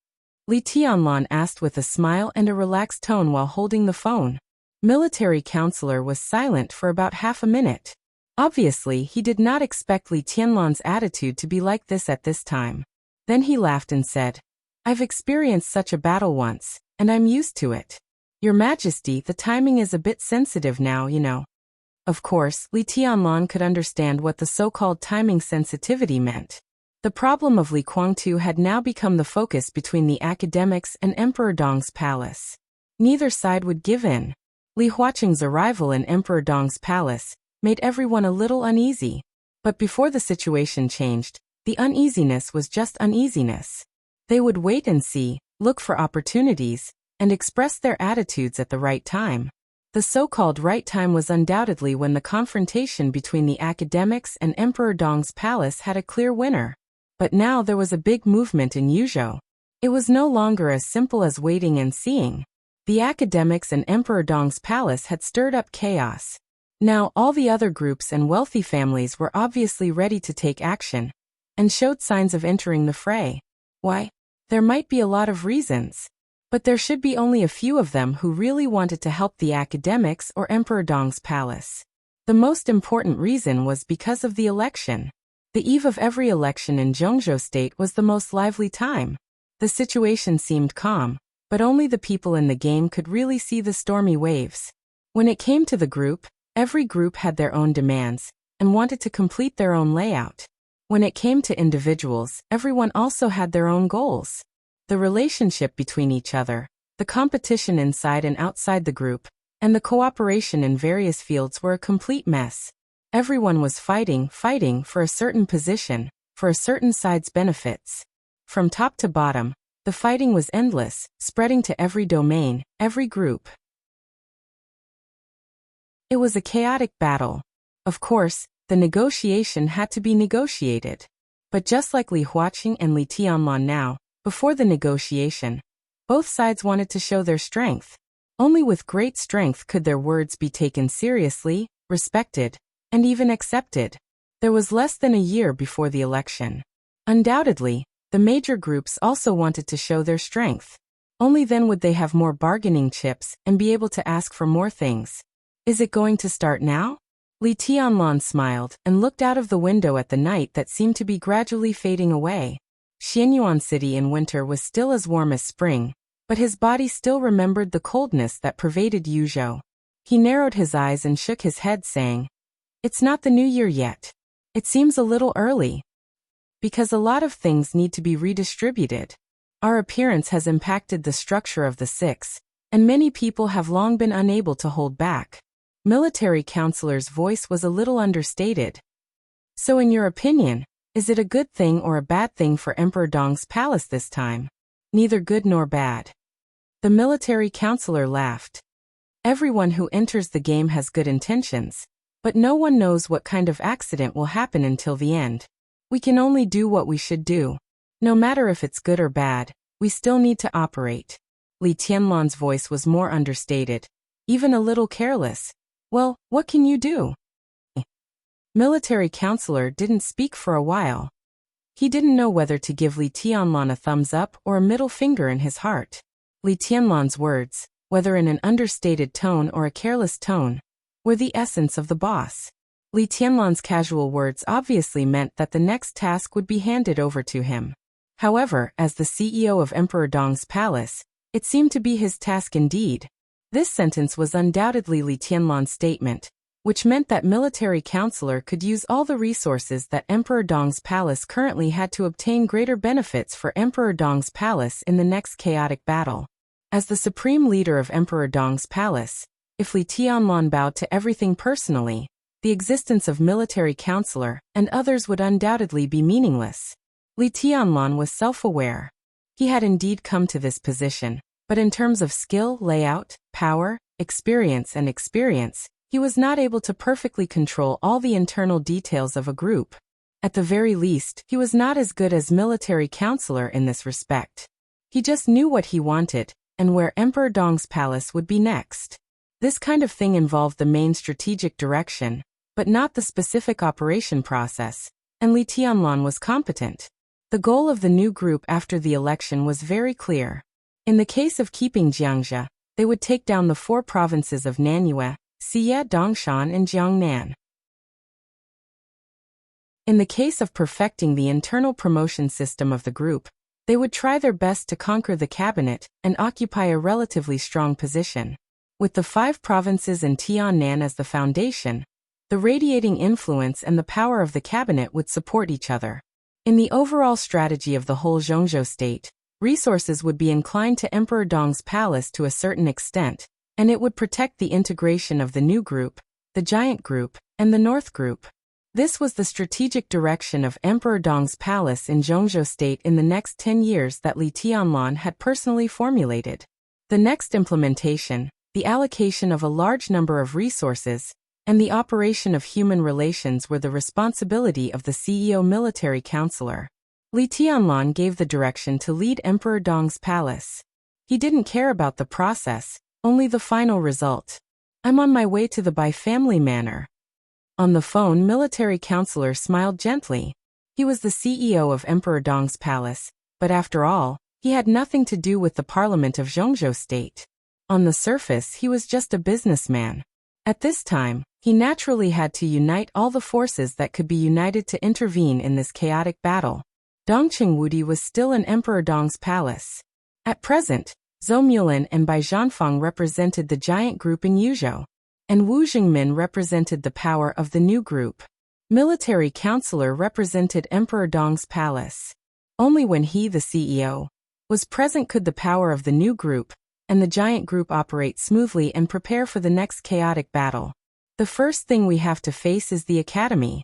Li Tianlan asked with a smile and a relaxed tone while holding the phone. Military counselor was silent for about half a minute. Obviously, he did not expect Li Tianlan's attitude to be like this at this time. Then he laughed and said, "I've experienced such a battle once, and I'm used to it. Your Majesty, the timing is a bit sensitive now, you know." Of course, Li Tianlan could understand what the so-called timing sensitivity meant. The problem of Li Guangtu had now become the focus between the academics and Emperor Dong's palace. Neither side would give in. Li Huaqing's arrival in Emperor Dong's palace made everyone a little uneasy. But before the situation changed, the uneasiness was just uneasiness. They would wait and see, look for opportunities, and express their attitudes at the right time. The so-called right time was undoubtedly when the confrontation between the academics and Emperor Dong's palace had a clear winner. But now there was a big movement in Yuzhou. It was no longer as simple as waiting and seeing. The academics and Emperor Dong's palace had stirred up chaos. Now all the other groups and wealthy families were obviously ready to take action, and showed signs of entering the fray. Why? There might be a lot of reasons. But there should be only a few of them who really wanted to help the academics or Emperor Dong's palace. The most important reason was because of the election. The eve of every election in Zhengzhou State was the most lively time. The situation seemed calm, but only the people in the game could really see the stormy waves. When it came to the group, every group had their own demands, and wanted to complete their own layout. When it came to individuals, everyone also had their own goals. The relationship between each other, the competition inside and outside the group, and the cooperation in various fields were a complete mess. Everyone was fighting for a certain position, for a certain side's benefits. From top to bottom, the fighting was endless, spreading to every domain, every group. It was a chaotic battle. Of course, the negotiation had to be negotiated. But just like Li Huaqing and Li Tianlan now, before the negotiation, both sides wanted to show their strength. Only with great strength could their words be taken seriously, respected, and even accepted. There was less than a year before the election. Undoubtedly, the major groups also wanted to show their strength. Only then would they have more bargaining chips and be able to ask for more things. Is it going to start now? Li Tianlan smiled and looked out of the window at the night that seemed to be gradually fading away. Xianyuan City in winter was still as warm as spring, but his body still remembered the coldness that pervaded Yuzhou. He narrowed his eyes and shook his head, saying, "It's not the new year yet. It seems a little early. Because a lot of things need to be redistributed. Our appearance has impacted the structure of the six, and many people have long been unable to hold back." Military counselor's voice was a little understated. "So in your opinion, is it a good thing or a bad thing for Emperor Dong's palace this time?" "Neither good nor bad." The military counselor laughed. "Everyone who enters the game has good intentions, but no one knows what kind of accident will happen until the end. We can only do what we should do. No matter if it's good or bad, we still need to operate." Li Tianlan's voice was more understated, even a little careless. "Well, what can you do?" Military counselor didn't speak for a while. He didn't know whether to give Li Tianlan a thumbs up or a middle finger in his heart. Li Tianlan's words, whether in an understated tone or a careless tone, were the essence of the boss. Li Tianlan's casual words obviously meant that the next task would be handed over to him. However, as the CEO of Emperor Dong's palace, it seemed to be his task indeed. This sentence was undoubtedly Li Tianlan's statement, which meant that military counselor could use all the resources that Emperor Dong's palace currently had to obtain greater benefits for Emperor Dong's palace in the next chaotic battle. As the supreme leader of Emperor Dong's palace, if Li Tianlan bowed to everything personally, the existence of military counselor and others would undoubtedly be meaningless. Li Tianlan was self-aware. He had indeed come to this position, but in terms of skill, layout, power, experience, he was not able to perfectly control all the internal details of a group. At the very least, he was not as good as military counselor in this respect. He just knew what he wanted, and where Emperor Dong's palace would be next. This kind of thing involved the main strategic direction, but not the specific operation process, and Li Tianlan was competent. The goal of the new group after the election was very clear. In the case of keeping Jiangxia, They would take down the 4 provinces of Nanyue, Xie, Dongshan, and Jiangnan. In the case of perfecting the internal promotion system of the group, they would try their best to conquer the cabinet and occupy a relatively strong position. With the 5 provinces and Tiannan as the foundation, the radiating influence and the power of the cabinet would support each other. In the overall strategy of the whole Zhongzhou state, resources would be inclined to Emperor Dong's palace to a certain extent, and it would protect the integration of the new group, the giant group, and the north group. This was the strategic direction of Emperor Dong's palace in Zhongzhou state in the next 10 years that Li Tianlan had personally formulated. The next implementation, the allocation of a large number of resources, and the operation of human relations were the responsibility of the CEO military counselor. Li Tianlan gave the direction to lead Emperor Dong's palace. He didn't care about the process, only the final result. I'm on my way to the Bai family manor. On the phone, military counselor smiled gently. He was the CEO of Emperor Dong's palace, but after all, he had nothing to do with the parliament of Zhongzhou state. On the surface, he was just a businessman. At this time, he naturally had to unite all the forces that could be united to intervene in this chaotic battle. Dongqing Wudi was still in Emperor Dong's palace. At present, Zhou Mulin and Bai Zhanfang represented the giant group in Yuzhou, and Wu Jingmin represented the power of the new group. Military counselor represented Emperor Dong's palace. Only when he, the CEO, was present could the power of the new group and the giant group operate smoothly and prepare for the next chaotic battle. The first thing we have to face is the academy.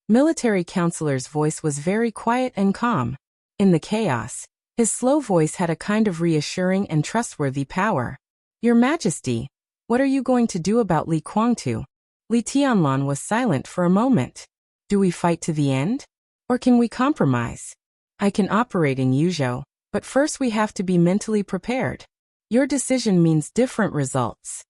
Military counselor's voice was very quiet and calm. In the chaos, his slow voice had a kind of reassuring and trustworthy power. Your Majesty, what are you going to do about Li Kuangtu? Li Tianlan was silent for a moment. Do we fight to the end? Or can we compromise? I can operate in Yuzhou, but first we have to be mentally prepared. Your decision means different results.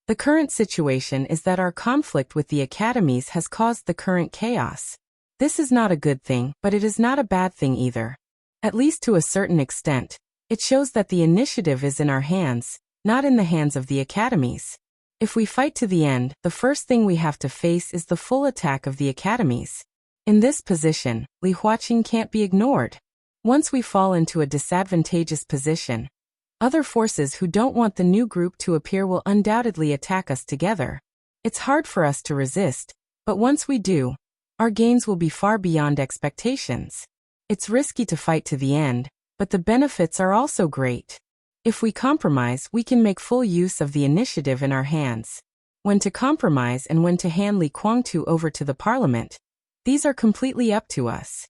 The current situation is that our conflict with the academies has caused the current chaos. This is not a good thing, but it is not a bad thing either. At least to a certain extent, it shows that the initiative is in our hands, not in the hands of the academies. If we fight to the end, the first thing we have to face is the full attack of the academies. In this position, Li Huaqing can't be ignored. Once we fall into a disadvantageous position, other forces who don't want the new group to appear will undoubtedly attack us together. It's hard for us to resist, but once we do, our gains will be far beyond expectations. It's risky to fight to the end, but the benefits are also great. If we compromise, we can make full use of the initiative in our hands. When to compromise and when to hand Li Kuangtu over to the parliament, these are completely up to us.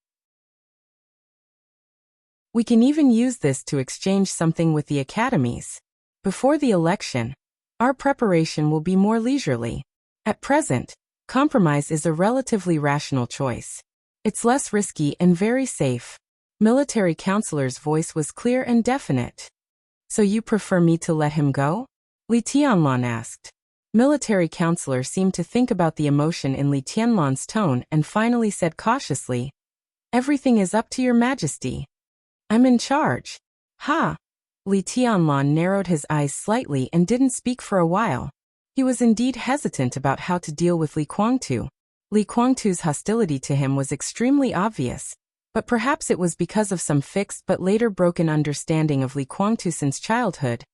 We can even use this to exchange something with the academies. Before the election, our preparation will be more leisurely. At present, compromise is a relatively rational choice. It's less risky and very safe. Military counselor's voice was clear and definite. So you prefer me to let him go? Li Tianlan asked. Military counselor seemed to think about the emotion in Li Tianlan's tone and finally said cautiously, "Everything is up to your Majesty. I'm in charge." Ha! Li Tianlan narrowed his eyes slightly and didn't speak for a while. He was indeed hesitant about how to deal with Li Kuangtu. Li Kuangtu's hostility to him was extremely obvious, but perhaps it was because of some fixed but later broken understanding of Li Kuangtu since childhood,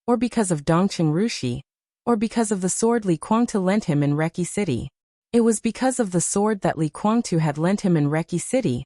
or because of Dongqing Rushi, or because of the sword Li Kuangtu lent him in Reki City. It was because of the sword that Li Kuangtu had lent him in Reki City,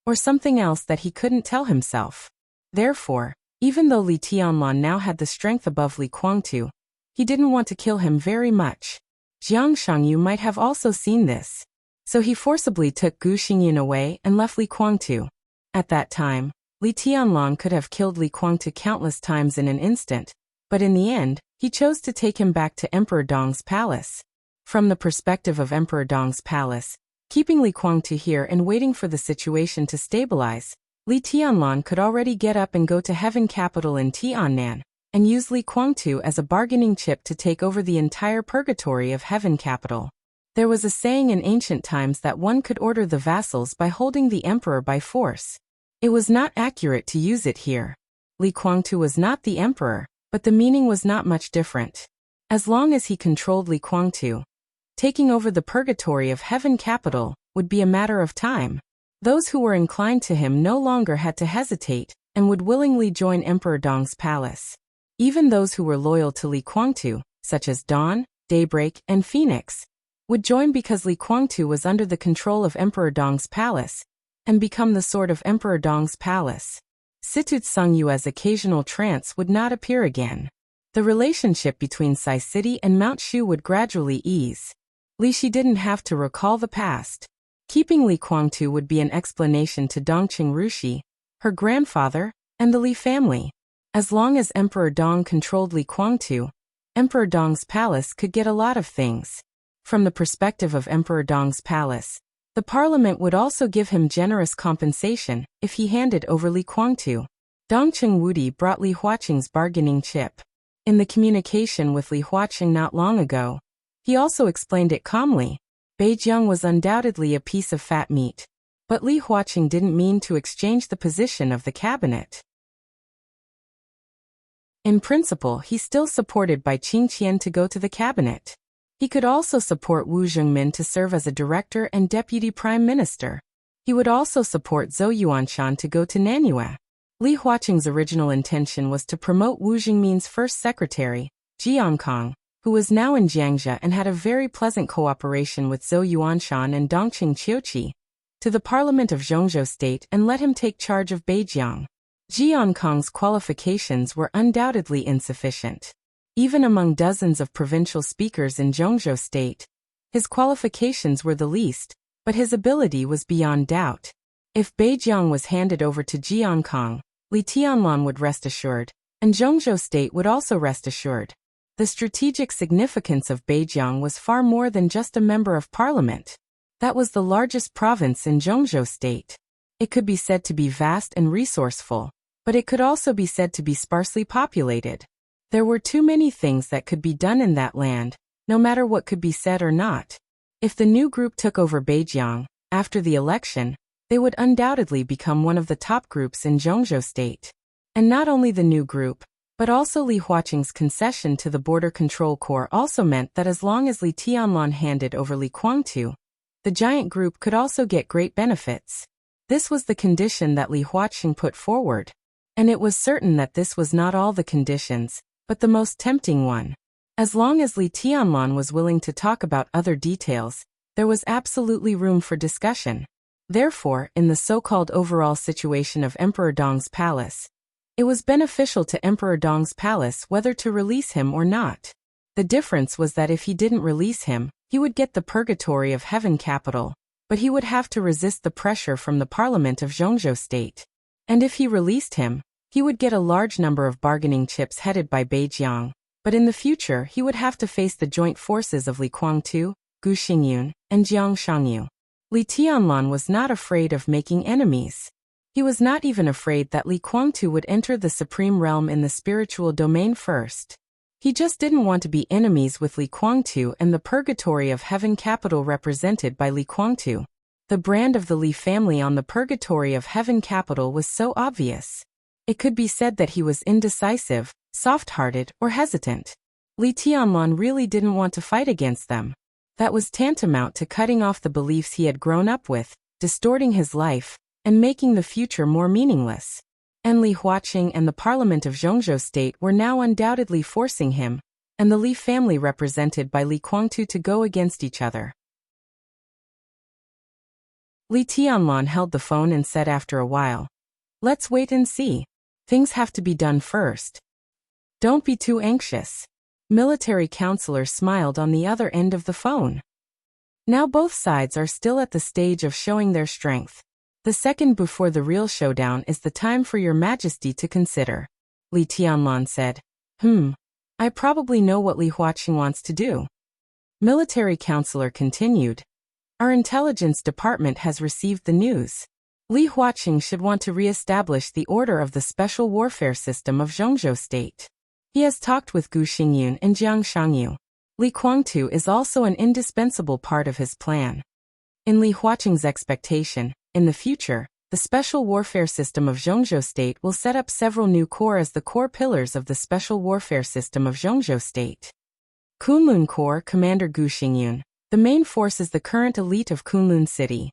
or something else that he couldn't tell himself. Therefore, even though Li Tianlan now had the strength above Li Kuangtu, he didn't want to kill him very much. Jiang Shangyu might have also seen this. So he forcibly took Gu Xingyan away and left Li Kuangtu. At that time, Li Tianlan could have killed Li Kuangtu countless times in an instant, but in the end, he chose to take him back to Emperor Dong's palace. From the perspective of Emperor Dong's palace, keeping Li Kuangtu here and waiting for the situation to stabilize, Li Tianlan could already get up and go to Heaven Capital in Tiannan, and use Li Kuangtu as a bargaining chip to take over the entire purgatory of Heaven Capital. There was a saying in ancient times that one could order the vassals by holding the emperor by force. It was not accurate to use it here. Li Kuangtu was not the emperor, but the meaning was not much different. As long as he controlled Li Kuangtu, taking over the purgatory of heaven capital would be a matter of time. Those who were inclined to him no longer had to hesitate and would willingly join Emperor Dong's palace. Even those who were loyal to Li Kuangtu, such as Dawn, Daybreak, and Phoenix, would join because Li Kuangtu was under the control of Emperor Dong's palace and become the sword of Emperor Dong's palace. Situt Sung Yue's occasional trance would not appear again. The relationship between Sai City and Mount Shu would gradually ease. Li Shi didn't have to recall the past. Keeping Li Kuangtu would be an explanation to Dongqing Rushi, her grandfather, and the Li family. As long as Emperor Dong controlled Li Kuangtu, Emperor Dong's palace could get a lot of things. From the perspective of Emperor Dong's palace, the parliament would also give him generous compensation if he handed over Li Kuangtu. Dongqing Wudi brought Li Huaqing's bargaining chip. In the communication with Li Huaqing not long ago, he also explained it calmly. Beijiang was undoubtedly a piece of fat meat, but Li Huaqing didn't mean to exchange the position of the cabinet. In principle, he still supported Bai Qingqian to go to the cabinet. He could also support Wu Zhengmin to serve as a director and deputy prime minister. He would also support Zhou Yuanshan to go to Nanyue. Li Huaqing's original intention was to promote Wu Zhengmin's first secretary, Jiang Kong, who was now in Jiangxia and had a very pleasant cooperation with Zhou Yuanshan and Dongqing Qiuqi, to the parliament of Zhongzhou State and let him take charge of Beijiang. Jiang Kong's qualifications were undoubtedly insufficient. Even among dozens of provincial speakers in Zhongzhou State, his qualifications were the least, but his ability was beyond doubt. If Beijiang was handed over to Jiang Kong, Li Tianlan would rest assured, and Zhongzhou State would also rest assured. The strategic significance of Beijiang was far more than just a member of parliament. That was the largest province in Zhongzhou State. It could be said to be vast and resourceful, but it could also be said to be sparsely populated. There were too many things that could be done in that land, no matter what could be said or not. If the new group took over Beijiang, after the election, they would undoubtedly become one of the top groups in Zhongzhou State. And not only the new group, but also Li Huaqing's concession to the Border Control Corps also meant that as long as Li Tianlan handed over Li Kuangtu, the giant group could also get great benefits. This was the condition that Li Huaqing put forward. And it was certain that this was not all the conditions, but the most tempting one. As long as Li Tianlan was willing to talk about other details, there was absolutely room for discussion. Therefore, in the so-called overall situation of Emperor Dong's palace, it was beneficial to Emperor Dong's palace whether to release him or not. The difference was that if he didn't release him, he would get the purgatory of heaven capital, but he would have to resist the pressure from the parliament of Zhongzhou State. And if he released him, he would get a large number of bargaining chips headed by Beijiang, but in the future he would have to face the joint forces of Li Kuangtu, Gu Xingyun, and Jiang Shangyu. Li Tianlan was not afraid of making enemies. He was not even afraid that Li Kuangtu would enter the supreme realm in the spiritual domain first. He just didn't want to be enemies with Li Kuangtu and the purgatory of heaven capital represented by Li Kuangtu. The brand of the Li family on the purgatory of heaven capital was so obvious. It could be said that he was indecisive, soft-hearted, or hesitant. Li Tianlan really didn't want to fight against them. That was tantamount to cutting off the beliefs he had grown up with, distorting his life, and making the future more meaningless. And Li Huaqing and the parliament of Zhongzhou State were now undoubtedly forcing him, and the Li family represented by Li Kuangtu to go against each other. Li Tianlan held the phone and said after a while, "Let's wait and see. Things have to be done first. Don't be too anxious." Military counselor smiled on the other end of the phone. Now both sides are still at the stage of showing their strength. The second before the real showdown is the time for your majesty to consider. Li Tianlan said. I probably know what Li Huaqing wants to do. Military counselor continued. Our intelligence department has received the news. Li Huaqing should want to re-establish the order of the special warfare system of Zhongzhou State. He has talked with Gu Xingyun and Jiang Shangyu. Li Kuangtu is also an indispensable part of his plan. In Li Huaqing's expectation, in the future, the special warfare system of Zhongzhou State will set up several new corps as the core pillars of the special warfare system of Zhongzhou State. Kunlun Corps Commander Gu Xingyun. The main force is the current elite of Kunlun City.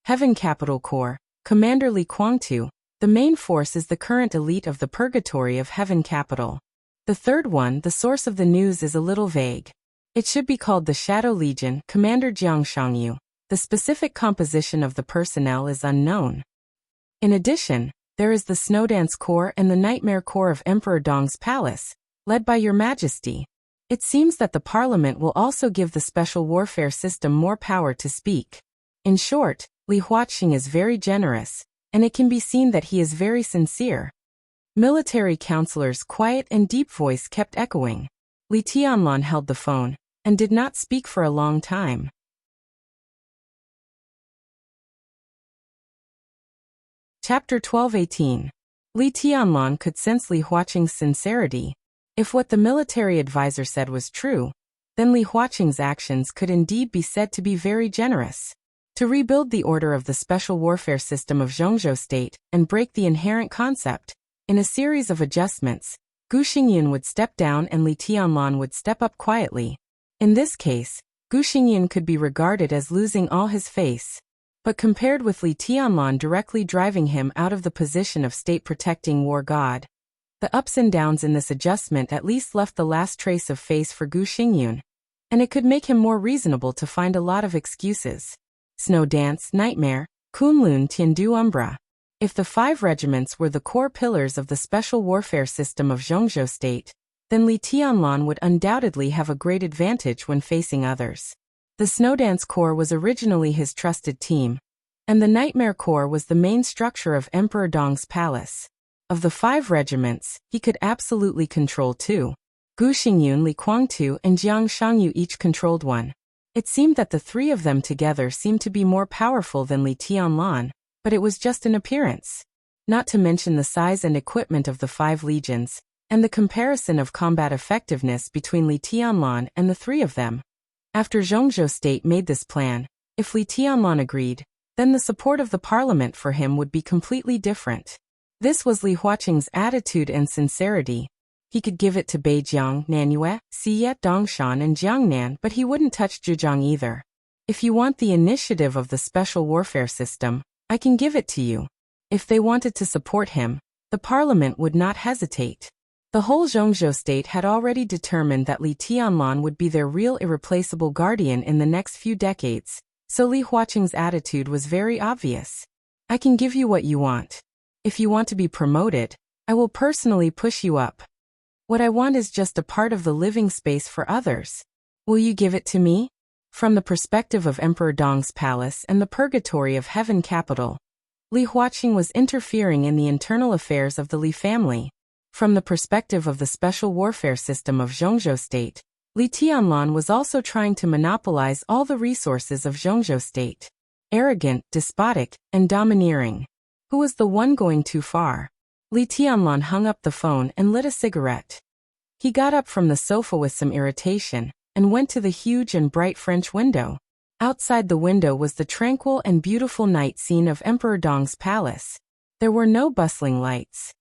Heaven Capital Corps Commander Li Guangtu. The main force is the current elite of the Purgatory of Heaven Capital. The third one, the source of the news, is a little vague. It should be called the Shadow Legion Commander Jiang Shangyu. The specific composition of the personnel is unknown. In addition, there is the Snowdance Corps and the Nightmare Corps of Emperor Dong's palace, led by Your Majesty. It seems that the parliament will also give the special warfare system more power to speak. In short, Li Huaqing is very generous, and it can be seen that he is very sincere. Military counselor's quiet and deep voice kept echoing. Li Tianlan held the phone, and did not speak for a long time. Chapter 12:18. Li Tianlan could sense Li Huaqing's sincerity. If what the military advisor said was true, then Li Huaqing's actions could indeed be said to be very generous. To rebuild the order of the special warfare system of Zhongzhou State and break the inherent concept, in a series of adjustments, Gu Xingyun would step down and Li Tianlan would step up quietly. In this case, Gu Xingyun could be regarded as losing all his face. But compared with Li Tianlan directly driving him out of the position of state-protecting war god, the ups and downs in this adjustment at least left the last trace of face for Gu Xingyun, and it could make him more reasonable to find a lot of excuses. Snow Dance, Nightmare, Kunlun, Tiandu, Umbra. If the 5 regiments were the core pillars of the special warfare system of Zhongzhou State, then Li Tianlan would undoubtedly have a great advantage when facing others. The Snowdance Corps was originally his trusted team, and the Nightmare Corps was the main structure of Emperor Dong's palace. Of the 5 regiments, he could absolutely control 2. Gu Xingyun, Li Guangtu, and Jiang Shangyu each controlled 1. It seemed that the 3 of them together seemed to be more powerful than Li Tianlan, but it was just an appearance. Not to mention the size and equipment of the 5 legions, and the comparison of combat effectiveness between Li Tianlan and the 3 of them. After Zhongzhou State made this plan, if Li Tianlan agreed, then the support of the parliament for him would be completely different. This was Li Huaqing's attitude and sincerity. He could give it to Beijiang, Nanyue, Siyet, Dongshan, and Jiangnan, but he wouldn't touch Zhejiang either. If you want the initiative of the special warfare system, I can give it to you. If they wanted to support him, the parliament would not hesitate. The whole Zhongzhou State had already determined that Li Tianlan would be their real irreplaceable guardian in the next few decades, so Li Huaqing's attitude was very obvious. I can give you what you want. If you want to be promoted, I will personally push you up. What I want is just a part of the living space for others. Will you give it to me? From the perspective of Emperor Dong's palace and the purgatory of Heaven Capital, Li Huaqing was interfering in the internal affairs of the Li family. From the perspective of the special warfare system of Zhongzhou State, Li Tianlan was also trying to monopolize all the resources of Zhongzhou State. Arrogant, despotic, and domineering. Who was the one going too far? Li Tianlan hung up the phone and lit a cigarette. He got up from the sofa with some irritation, and went to the huge and bright French window. Outside the window was the tranquil and beautiful night scene of Emperor Dong's palace. There were no bustling lights.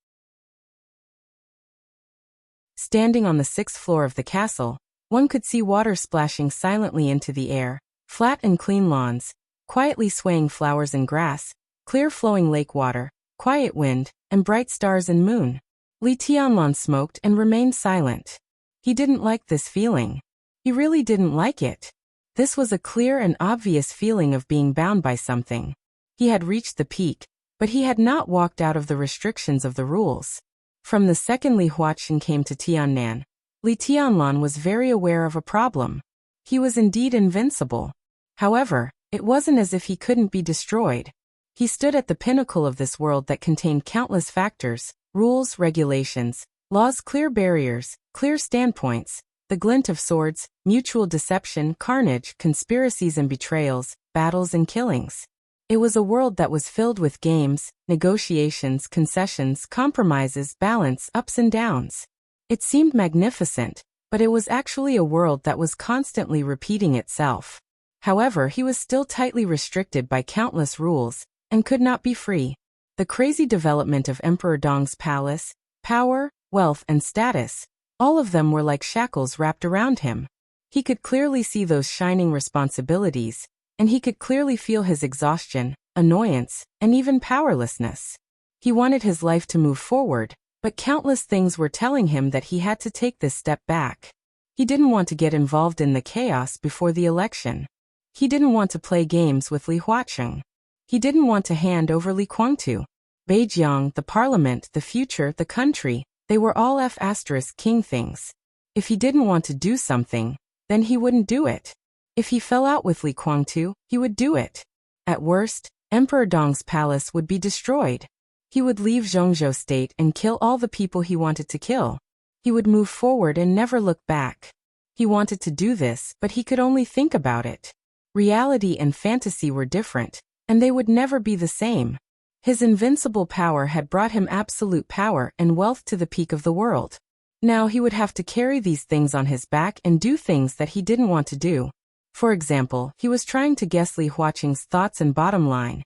Standing on the 6th floor of the castle, one could see water splashing silently into the air, flat and clean lawns, quietly swaying flowers and grass, clear flowing lake water, quiet wind, and bright stars and moon. Li Tianlan smoked and remained silent. He didn't like this feeling. He really didn't like it. This was a clear and obvious feeling of being bound by something. He had reached the peak, but he had not walked out of the restrictions of the rules. From the second Li Huaqing came to Tiannan, Li Tianlan was very aware of a problem. He was indeed invincible. However, it wasn't as if he couldn't be destroyed. He stood at the pinnacle of this world that contained countless factors, rules, regulations, laws, clear barriers, clear standpoints, the glint of swords, mutual deception, carnage, conspiracies and betrayals, battles and killings. It was a world that was filled with games, negotiations, concessions, compromises, balance, ups and downs. It seemed magnificent, but it was actually a world that was constantly repeating itself. However, he was still tightly restricted by countless rules, and could not be free. The crazy development of Emperor Dong's palace, power, wealth and status, all of them were like shackles wrapped around him. He could clearly see those shining responsibilities, and he could clearly feel his exhaustion, annoyance, and even powerlessness. He wanted his life to move forward, but countless things were telling him that he had to take this step back. He didn't want to get involved in the chaos before the election. He didn't want to play games with Li Huacheng. He didn't want to hand over Li Guangtu. Beijiang, the parliament, the future, the country, they were all F***king things. If he didn't want to do something, then he wouldn't do it. If he fell out with Li Guangtu, he would do it. At worst, Emperor Dong's palace would be destroyed. He would leave Zhongzhou state and kill all the people he wanted to kill. He would move forward and never look back. He wanted to do this, but he could only think about it. Reality and fantasy were different, and they would never be the same. His invincible power had brought him absolute power and wealth to the peak of the world. Now he would have to carry these things on his back and do things that he didn't want to do. For example, he was trying to guess Li Huacheng's thoughts and bottom line,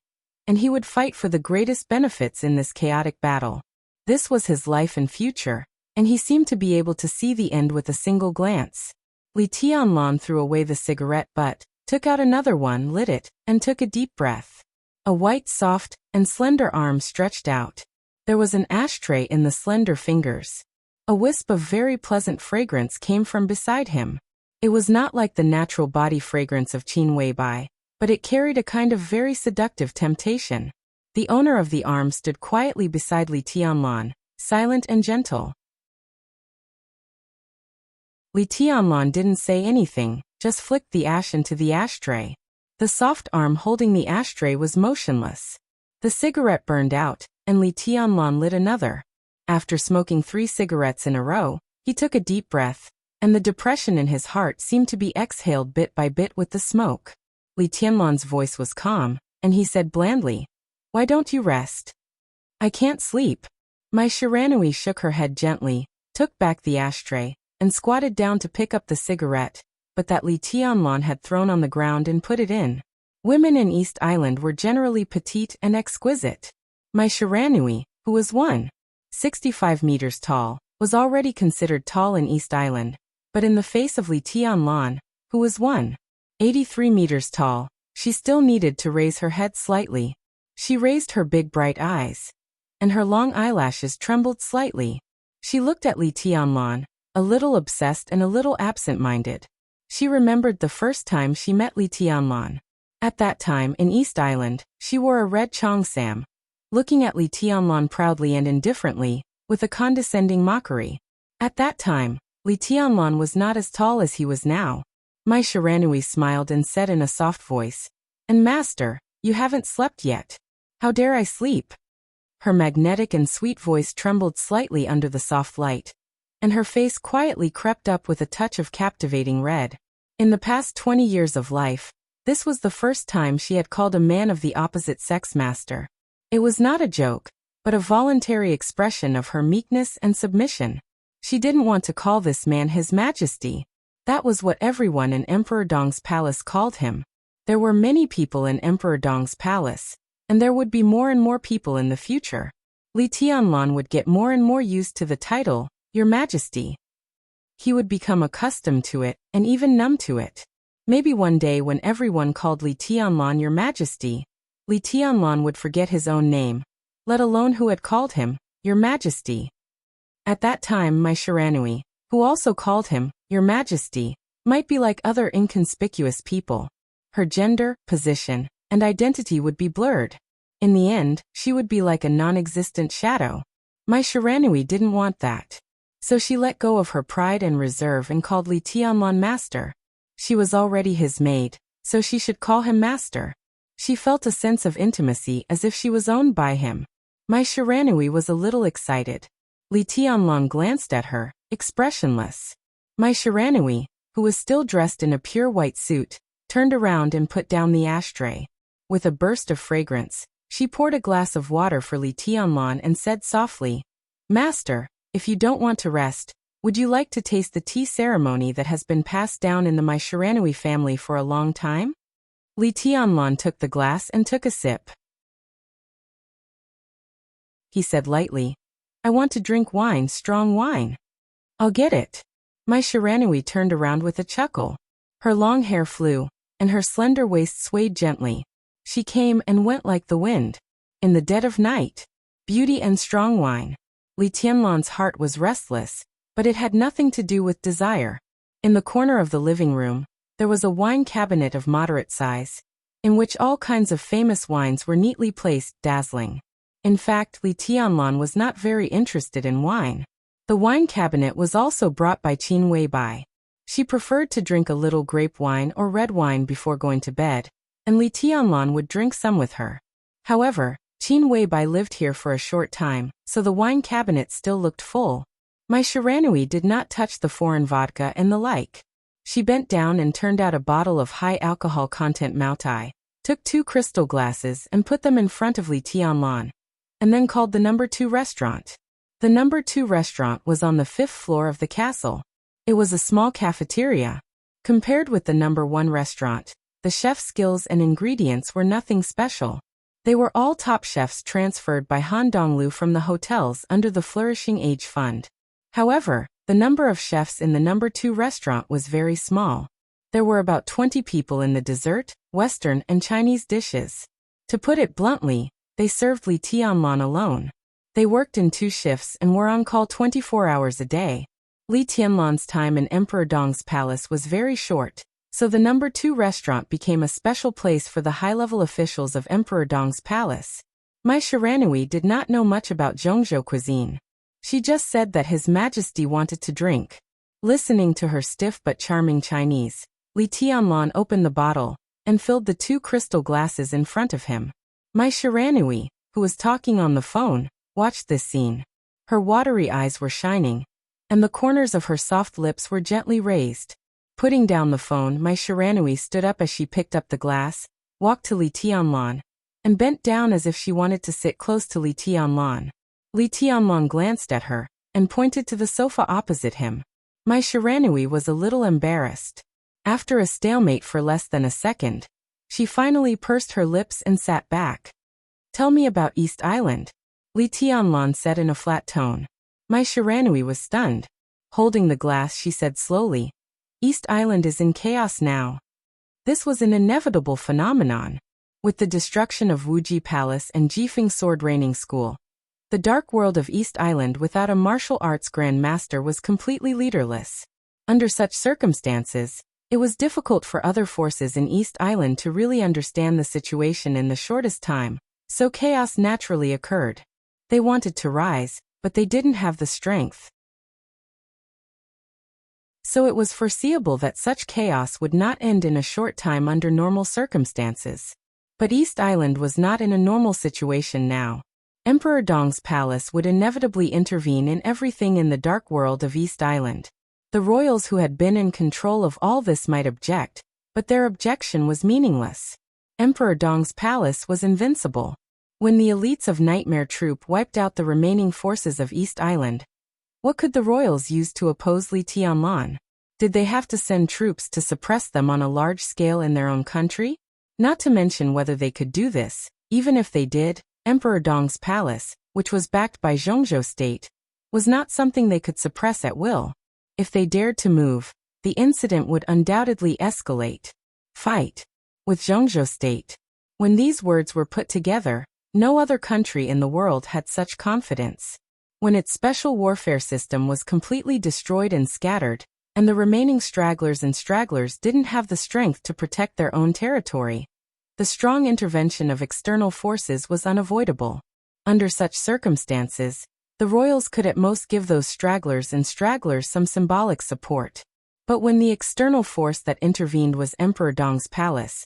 and he would fight for the greatest benefits in this chaotic battle. This was his life and future, and he seemed to be able to see the end with a single glance. Li Tianlan threw away the cigarette butt, took out another one, lit it, and took a deep breath. A white, soft, and slender arm stretched out. There was an ashtray in the slender fingers. A wisp of very pleasant fragrance came from beside him. It was not like the natural body fragrance of Qin Weibai, but it carried a kind of very seductive temptation. The owner of the arm stood quietly beside Li Tianlan, silent and gentle. Li Tianlan didn't say anything, just flicked the ash into the ashtray. The soft arm holding the ashtray was motionless. The cigarette burned out, and Li Tianlan lit another. After smoking 3 cigarettes in a row, he took a deep breath, and the depression in his heart seemed to be exhaled bit by bit with the smoke. Li Tianlan's voice was calm, and he said blandly, "Why don't you rest?" "I can't sleep." Mai Shiranui shook her head gently, took back the ashtray, and squatted down to pick up the cigarette, but that Li Tianlan had thrown on the ground and put it in. Women in East Island were generally petite and exquisite. Mai Shiranui, who was 1.65 meters tall, was already considered tall in East Island, but in the face of Li Tianlan, who was 1.83 meters tall, she still needed to raise her head slightly. She raised her big bright eyes, and her long eyelashes trembled slightly. She looked at Li Tianlan, a little obsessed and a little absent-minded. She remembered the first time she met Li Tianlan. At that time, in East Island, she wore a red cheongsam, looking at Li Tianlan proudly and indifferently, with a condescending mockery. At that time, Li Tianlan was not as tall as he was now. Mai Shiranui smiled and said in a soft voice, "And master, you haven't slept yet. How dare I sleep?" Her magnetic and sweet voice trembled slightly under the soft light, and her face quietly crept up with a touch of captivating red. In the past 20 years of life, this was the first time she had called a man of the opposite sex master. It was not a joke, but a voluntary expression of her meekness and submission. She didn't want to call this man His Majesty. That was what everyone in Emperor Dong's palace called him. There were many people in Emperor Dong's palace, and there would be more and more people in the future. Li Tianlan would get more and more used to the title, Your Majesty. He would become accustomed to it, and even numb to it. Maybe one day when everyone called Li Tianlan Your Majesty, Li Tianlan would forget his own name, let alone who had called him, Your Majesty. At that time Mai Shiranui, who also called him, Your Majesty, might be like other inconspicuous people. Her gender, position, and identity would be blurred. In the end, she would be like a non-existent shadow. Mai Shiranui didn't want that. So she let go of her pride and reserve and called Li Tianlan Master. She was already his maid, so she should call him Master. She felt a sense of intimacy as if she was owned by him. Mai Shiranui was a little excited. Li Tianlan glanced at her, expressionless. Mai Shiranui, who was still dressed in a pure white suit, turned around and put down the ashtray. With a burst of fragrance, she poured a glass of water for Li Tianlan and said softly, "Master, if you don't want to rest, would you like to taste the tea ceremony that has been passed down in the Mai Shiranui family for a long time?" Li Tianlan took the glass and took a sip. he said lightly. I want to drink wine, strong wine. I'll get it. Mai Shiranui turned around with a chuckle. Her long hair flew, and her slender waist swayed gently. She came and went like the wind. In the dead of night. Beauty and strong wine. Li Tianlan's heart was restless, but it had nothing to do with desire. In the corner of the living room, there was a wine cabinet of moderate size, in which all kinds of famous wines were neatly placed, dazzling. In fact, Li Tianlan was not very interested in wine. The wine cabinet was also brought by Qin Weibai. She preferred to drink a little grape wine or red wine before going to bed, and Li Tianlan would drink some with her. However, Qin Weibai lived here for a short time, so the wine cabinet still looked full. Mai Shiranui did not touch the foreign vodka and the like. She bent down and turned out a bottle of high alcohol content Maotai, took 2 crystal glasses and put them in front of Li Tianlan, and then called the No. 2 restaurant. The No. 2 restaurant was on the 5th floor of the castle. It was a small cafeteria. Compared with the No. 1 restaurant, the chef's skills and ingredients were nothing special. They were all top chefs transferred by Han Donglu from the hotels under the Flourishing Age Fund. However, the number of chefs in the No. 2 restaurant was very small. There were about 20 people in the dessert, Western and Chinese dishes. To put it bluntly, they served Li Tianlan alone. They worked in 2 shifts and were on call 24 hours a day. Li Tianlan's time in Emperor Dong's palace was very short, so the No. 2 restaurant became a special place for the high-level officials of Emperor Dong's palace. Mai Shiranui did not know much about Zhongzhou cuisine. She just said that His Majesty wanted to drink. Listening to her stiff but charming Chinese, Li Tianlan opened the bottle and filled the 2 crystal glasses in front of him. Mai Shiranui, who was talking on the phone, watched this scene. Her watery eyes were shining, and the corners of her soft lips were gently raised. Putting down the phone, Mai Shiranui stood up as she picked up the glass, walked to Li Tianlan, and bent down as if she wanted to sit close to Li Tianlan. Li Tianlan glanced at her and pointed to the sofa opposite him. Mai Shiranui was a little embarrassed. After a stalemate for less than a second, she finally pursed her lips and sat back. Tell me about East Island, Li Tianlan said in a flat tone. Mai Shiranui was stunned. Holding the glass, she said slowly, East Island is in chaos now. This was an inevitable phenomenon. With the destruction of Wuji Palace and Jifeng Sword Training School, the dark world of East Island without a martial arts grand master was completely leaderless. Under such circumstances, it was difficult for other forces in East Island to really understand the situation in the shortest time, so chaos naturally occurred. They wanted to rise, but they didn't have the strength. So it was foreseeable that such chaos would not end in a short time under normal circumstances. But East Island was not in a normal situation now. Emperor Dong's palace would inevitably intervene in everything in the dark world of East Island. The royals who had been in control of all this might object, but their objection was meaningless. Emperor Dong's palace was invincible. When the elites of Nightmare Troop wiped out the remaining forces of East Island, what could the royals use to oppose Li Tianlan? Did they have to send troops to suppress them on a large scale in their own country? Not to mention whether they could do this. Even if they did, Emperor Dong's palace, which was backed by Zhongzhou state, was not something they could suppress at will. If they dared to move, the incident would undoubtedly escalate. Fight with Zhongzhou state. When these words were put together, no other country in the world had such confidence. When its special warfare system was completely destroyed and scattered, and the remaining stragglers didn't have the strength to protect their own territory, the strong intervention of external forces was unavoidable. Under such circumstances, the royals could at most give those stragglers some symbolic support. But when the external force that intervened was Emperor Dong's palace,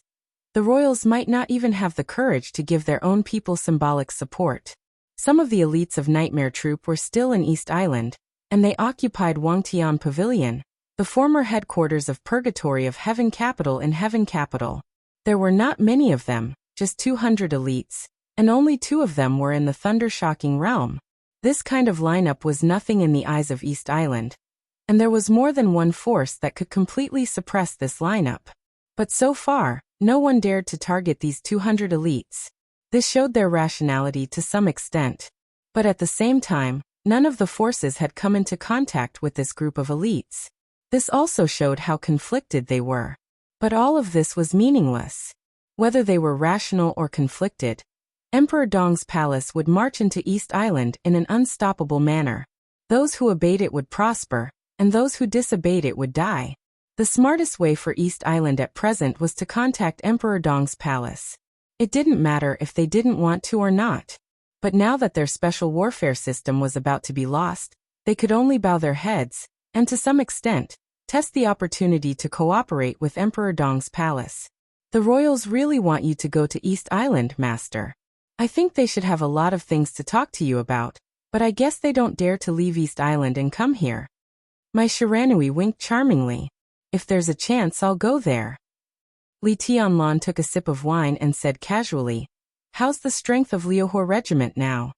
the royals might not even have the courage to give their own people symbolic support. Some of the elites of Nightmare Troop were still in East Island, and they occupied Wangtian Pavilion, the former headquarters of Purgatory of Heaven Capital in Heaven Capital. There were not many of them, just 200 elites, and only 2 of them were in the Thunder-Shocking realm. This kind of lineup was nothing in the eyes of East Island, and there was more than one force that could completely suppress this lineup. But so far, no one dared to target these 200 elites. This showed their rationality to some extent. But at the same time, none of the forces had come into contact with this group of elites. This also showed how conflicted they were. But all of this was meaningless. Whether they were rational or conflicted, Emperor Dong's palace would march into East Island in an unstoppable manner. Those who obeyed it would prosper, and those who disobeyed it would die. The smartest way for East Island at present was to contact Emperor Dong's palace. It didn't matter if they didn't want to or not. But now that their special warfare system was about to be lost, they could only bow their heads, and to some extent, test the opportunity to cooperate with Emperor Dong's palace. The royals really want you to go to East Island, Master. I think they should have a lot of things to talk to you about, but I guess they don't dare to leave East Island and come here. My Shiranui winked charmingly. If there's a chance, I'll go there. Li Tianlan took a sip of wine and said casually, "How's the strength of Liuhua Regiment now?"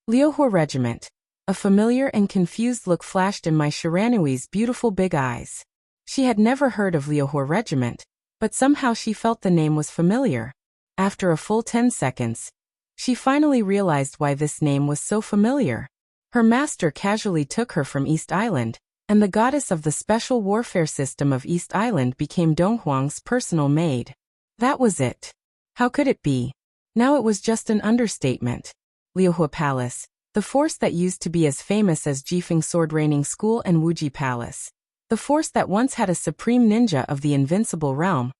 Liuhua Regiment. A familiar and confused look flashed in my Shiranui's beautiful big eyes. She had never heard of Liuhua Regiment, but somehow she felt the name was familiar. After a full 10 seconds, she finally realized why this name was so familiar. Her master casually took her from East Island, and the goddess of the special warfare system of East Island became Donghuang's personal maid. That was it. How could it be? Now it was just an understatement. Liuhua Palace, the force that used to be as famous as Jifeng Sword Raining School and Wuji Palace. The force that once had a supreme ninja of the invincible realm.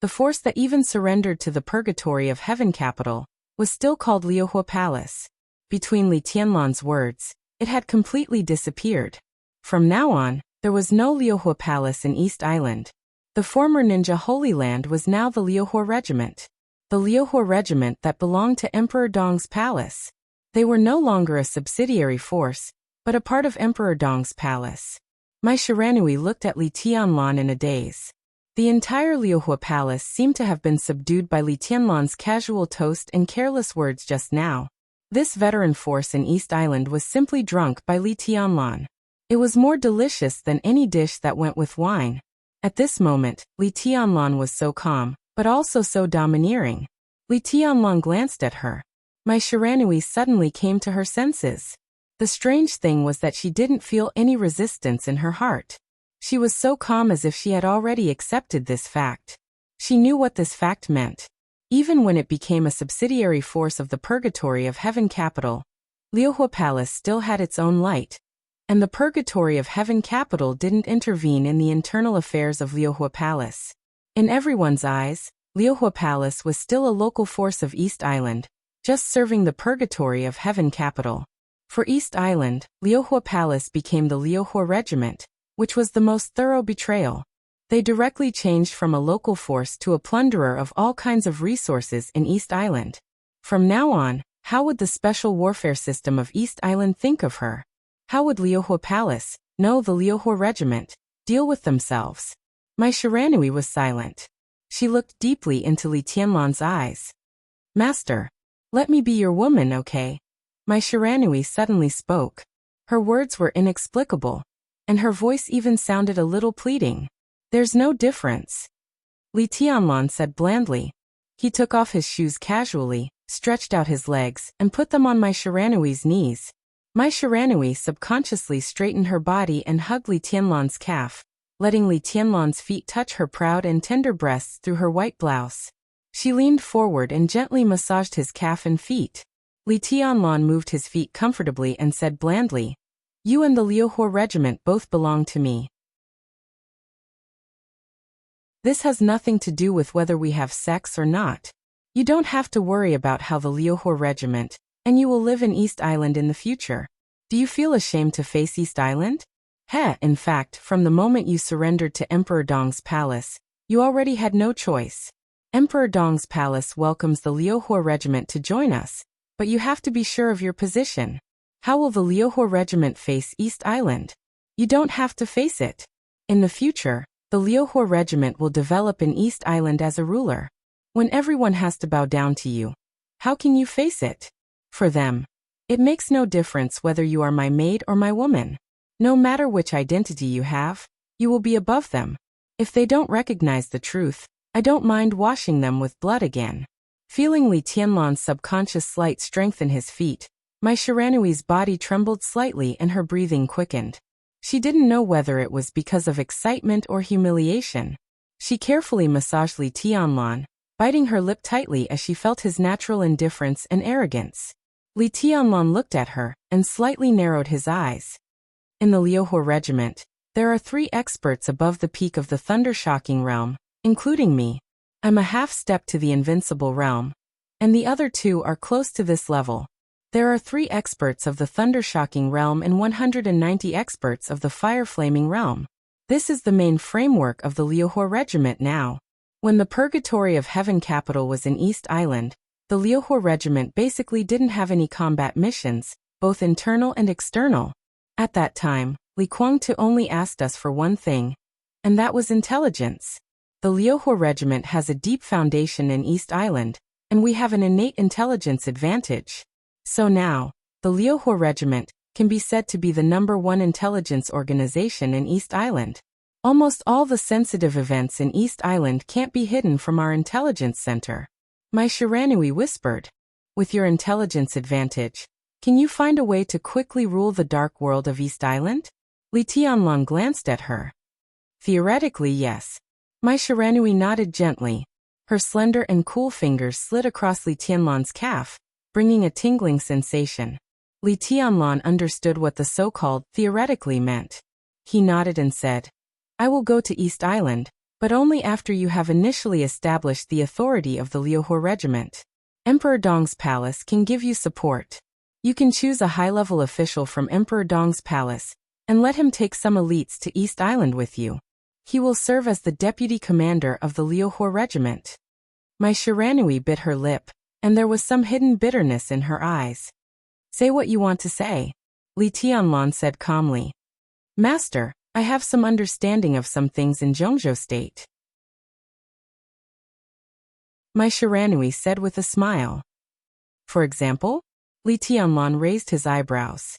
The force that even surrendered to the purgatory of Heaven Capital, was still called Liuhua Palace. Between Li Tianlan's words, it had completely disappeared. From now on, there was no Liuhua Palace in East Island. The former ninja Holy Land was now the Liuhua Regiment. The Liuhua Regiment that belonged to Emperor Dong's palace. They were no longer a subsidiary force, but a part of Emperor Dong's palace. My Shiranui looked at Li Tianlan in a daze. The entire Liuhua Palace seemed to have been subdued by Li Tianlan's casual toast and careless words just now. This veteran force in East Island was simply drunk by Li Tianlan. It was more delicious than any dish that went with wine. At this moment, Li Tianlan was so calm, but also so domineering. Li Tianlan glanced at her. My Shiranui suddenly came to her senses. The strange thing was that she didn't feel any resistance in her heart. She was so calm as if she had already accepted this fact. She knew what this fact meant. Even when it became a subsidiary force of the purgatory of Heaven Capital, Liuhua Palace still had its own light. And the purgatory of Heaven Capital didn't intervene in the internal affairs of Liuhua Palace. In everyone's eyes, Liuhua Palace was still a local force of East Island, just serving the purgatory of Heaven Capital. For East Island, Liuhua Palace became the Liuhua Regiment, which was the most thorough betrayal. They directly changed from a local force to a plunderer of all kinds of resources in East Island. From now on, how would the special warfare system of East Island think of her? How would Liuhua Palace, no the Liuhua Regiment, deal with themselves? My Shiranui was silent. She looked deeply into Li Tianlan's eyes. "Master, let me be your woman, okay?" My Shiranui suddenly spoke. Her words were inexplicable, and her voice even sounded a little pleading. "There's no difference," Li Tianlan said blandly. He took off his shoes casually, stretched out his legs, and put them on my Shiranui's knees. My Shiranui subconsciously straightened her body and hugged Li Tianlan's calf, letting Li Tianlan's feet touch her proud and tender breasts through her white blouse. She leaned forward and gently massaged his calf and feet. Li Tianlan moved his feet comfortably and said blandly, "You and the Liuhua Regiment both belong to me. This has nothing to do with whether we have sex or not. You don't have to worry about how the Liuhua Regiment, and you will live in East Island in the future. Do you feel ashamed to face East Island? In fact, from the moment you surrendered to Emperor Dong's palace, you already had no choice. Emperor Dong's palace welcomes the Liuhua Regiment to join us, but you have to be sure of your position. How will the Liuhua Regiment face East Island? You don't have to face it. In the future, the Liuhua Regiment will develop in East Island as a ruler. When everyone has to bow down to you, how can you face it? For them, it makes no difference whether you are my maid or my woman. No matter which identity you have, you will be above them. If they don't recognize the truth, I don't mind washing them with blood again. Feeling Li Tianlan's subconscious slight strength in his feet, Mai Shiranui's body trembled slightly and her breathing quickened. She didn't know whether it was because of excitement or humiliation. She carefully massaged Li Tianlan, biting her lip tightly as she felt his natural indifference and arrogance. Li Tianlan looked at her and slightly narrowed his eyes. In the Liuhua regiment, there are 3 experts above the peak of the thunder-shocking realm, including me. I'm a half-step to the invincible realm, and the other 2 are close to this level. There are 3 experts of the thunder-shocking realm and 190 experts of the fire-flaming realm. This is the main framework of the Liuhua regiment now. When the Purgatory of Heaven capital was in East Island, the Liuhua regiment basically didn't have any combat missions, both internal and external. At that time, Li Kuangtu only asked us for one thing, and that was intelligence. The Liuhua regiment has a deep foundation in East Island, and we have an innate intelligence advantage. So now, the Liuhua regiment can be said to be the #1 intelligence organization in East Island. Almost all the sensitive events in East Island can't be hidden from our intelligence center. Mai Shiranui whispered. With your intelligence advantage, can you find a way to quickly rule the dark world of East Island? Li Tianlan glanced at her. Theoretically, yes. Mai Shiranui nodded gently. Her slender and cool fingers slid across Li Tianlan's calf, bringing a tingling sensation. Li Tianlan understood what the so-called theoretically meant. He nodded and said, I will go to East Island, but only after you have initially established the authority of the Liuhua regiment. Emperor Dong's palace can give you support. You can choose a high-level official from Emperor Dong's palace, and let him take some elites to East Island with you. He will serve as the deputy commander of the Liuhua regiment. Mai Shiranui bit her lip, and there was some hidden bitterness in her eyes. Say what you want to say, Li Tianlan said calmly. Master, I have some understanding of some things in Zhongzhou State. Mai Shiranui said with a smile. For example? Li Tianlan raised his eyebrows.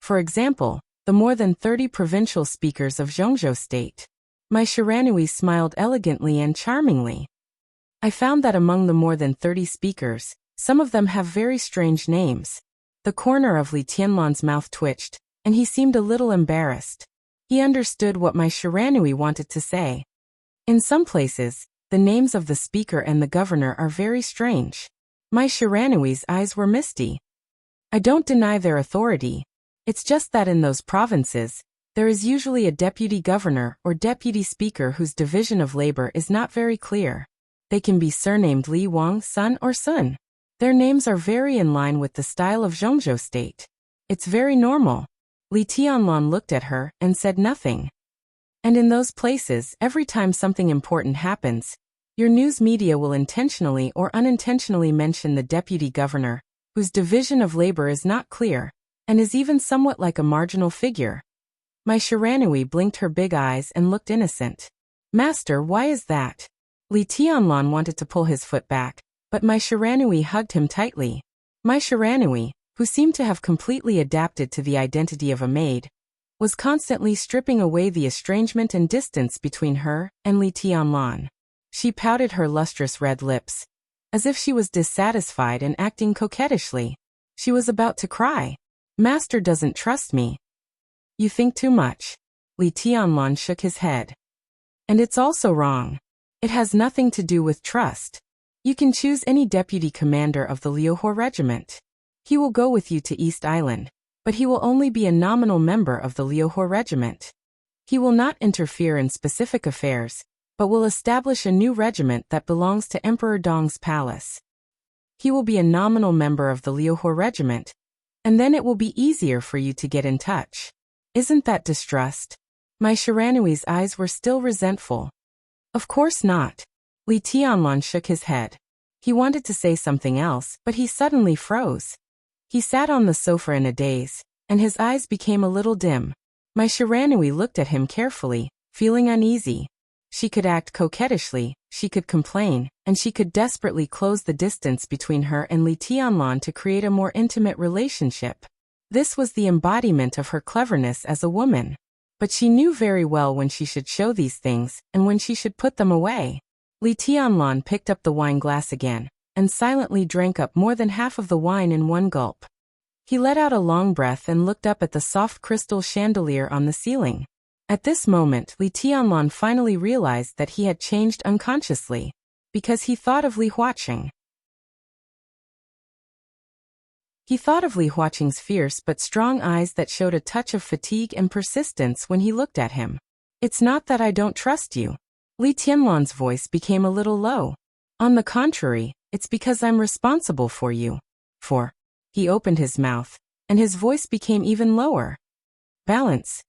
For example, the more than 30 provincial speakers of Zhongzhou State. Mai Shiranui smiled elegantly and charmingly. I found that among the more than 30 speakers, some of them have very strange names. The corner of Li Tianlan's mouth twitched, and he seemed a little embarrassed. He understood what Mai Shiranui wanted to say. In some places, the names of the speaker and the governor are very strange. Mai Shiranui's eyes were misty. I don't deny their authority. It's just that in those provinces, there is usually a deputy governor or deputy speaker whose division of labor is not very clear. They can be surnamed Li Wang, Sun, or Sun. Their names are very in line with the style of Zhongzhou State. It's very normal. Li Tianlan looked at her and said nothing. And in those places, every time something important happens, your news media will intentionally or unintentionally mention the deputy governor, whose division of labor is not clear, and is even somewhat like a marginal figure. Mai Shiranui blinked her big eyes and looked innocent. Master, why is that? Li Tianlan wanted to pull his foot back, but Mai Shiranui hugged him tightly. Mai Shiranui, who seemed to have completely adapted to the identity of a maid, was constantly stripping away the estrangement and distance between her and Li Tianlan. She pouted her lustrous red lips, as if she was dissatisfied and acting coquettishly. She was about to cry. Master doesn't trust me. You think too much. Li Tianlan shook his head. And it's also wrong. It has nothing to do with trust. You can choose any deputy commander of the Liuhua regiment. He will go with you to East Island, but he will only be a nominal member of the Liuhua regiment. He will not interfere in specific affairs, but will establish a new regiment that belongs to Emperor Dong's palace. He will be a nominal member of the Liuhua regiment, and then it will be easier for you to get in touch. Isn't that distrust? Mai Shiranui's eyes were still resentful. Of course not. Li Tianlan shook his head. He wanted to say something else, but he suddenly froze. He sat on the sofa in a daze, and his eyes became a little dim. Mai Shiranui looked at him carefully, feeling uneasy. She could act coquettishly, she could complain, and she could desperately close the distance between her and Li Tianlan to create a more intimate relationship. This was the embodiment of her cleverness as a woman. But she knew very well when she should show these things and when she should put them away. Li Tianlan picked up the wine glass again, and silently drank up more than half of the wine in one gulp. He let out a long breath and looked up at the soft crystal chandelier on the ceiling. At this moment, Li Tianlan finally realized that he had changed unconsciously, because he thought of Li Huaqing. He thought of Li Huaqing's fierce but strong eyes that showed a touch of fatigue and persistence when he looked at him. "It's not that I don't trust you." Li Tianlan's voice became a little low. "On the contrary, it's because I'm responsible for you." For. He opened his mouth, and his voice became even lower. Balance.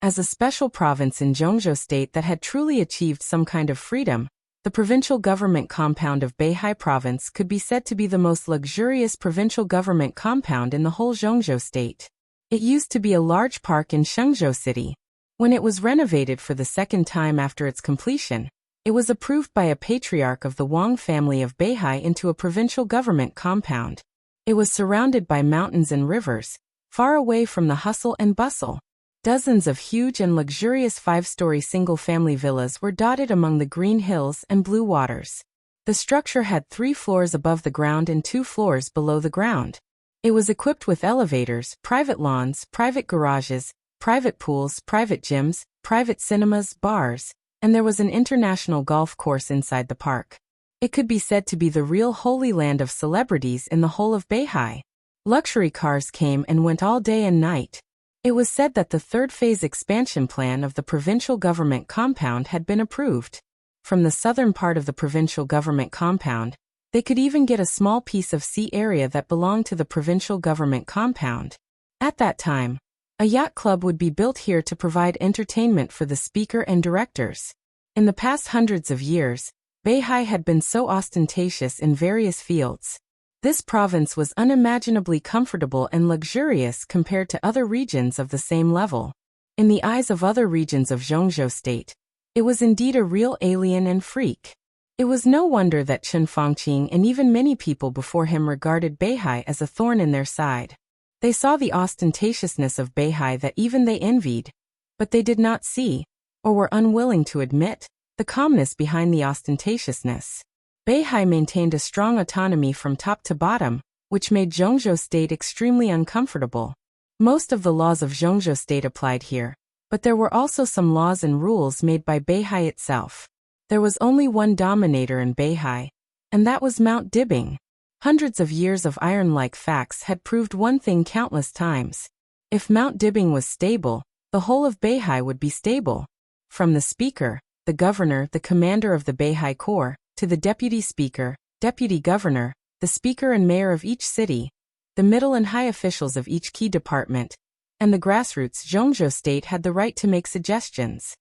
As a special province in Zhongzhou State that had truly achieved some kind of freedom, the provincial government compound of Beihai Province could be said to be the most luxurious provincial government compound in the whole Zhongzhou State. It used to be a large park in Shenzhou City. When it was renovated for the second time after its completion, it was approved by a patriarch of the Wang family of Beihai into a provincial government compound. It was surrounded by mountains and rivers, far away from the hustle and bustle. Dozens of huge and luxurious 5-story single-family villas were dotted among the green hills and blue waters. The structure had 3 floors above the ground and 2 floors below the ground. It was equipped with elevators, private lawns, private garages, private pools, private gyms, private cinemas, bars, and there was an international golf course inside the park. It could be said to be the real holy land of celebrities in the whole of Beihai. Luxury cars came and went all day and night. It was said that the third phase expansion plan of the provincial government compound had been approved. From the southern part of the provincial government compound, they could even get a small piece of sea area that belonged to the provincial government compound. At that time, a yacht club would be built here to provide entertainment for the speaker and directors. In the past hundreds of years, Beihai had been so ostentatious in various fields. This province was unimaginably comfortable and luxurious compared to other regions of the same level. In the eyes of other regions of Zhongzhou State, it was indeed a real alien and freak. It was no wonder that Chen Fangqing and even many people before him regarded Beihai as a thorn in their side. They saw the ostentatiousness of Beihai that even they envied, but they did not see, or were unwilling to admit, the calmness behind the ostentatiousness. Beihai maintained a strong autonomy from top to bottom, which made Zhongzhou State extremely uncomfortable. Most of the laws of Zhongzhou State applied here, but there were also some laws and rules made by Beihai itself. There was only one dominator in Beihai, and that was Mount Dibing. Hundreds of years of iron-like facts had proved one thing countless times. If Mount Dibing was stable, the whole of Beihai would be stable. From the speaker, the governor, the commander of the Beihai Corps, to the deputy speaker, deputy governor, the speaker and mayor of each city, the middle and high officials of each key department, and the grassroots, Zhongzhou State had the right to make suggestions.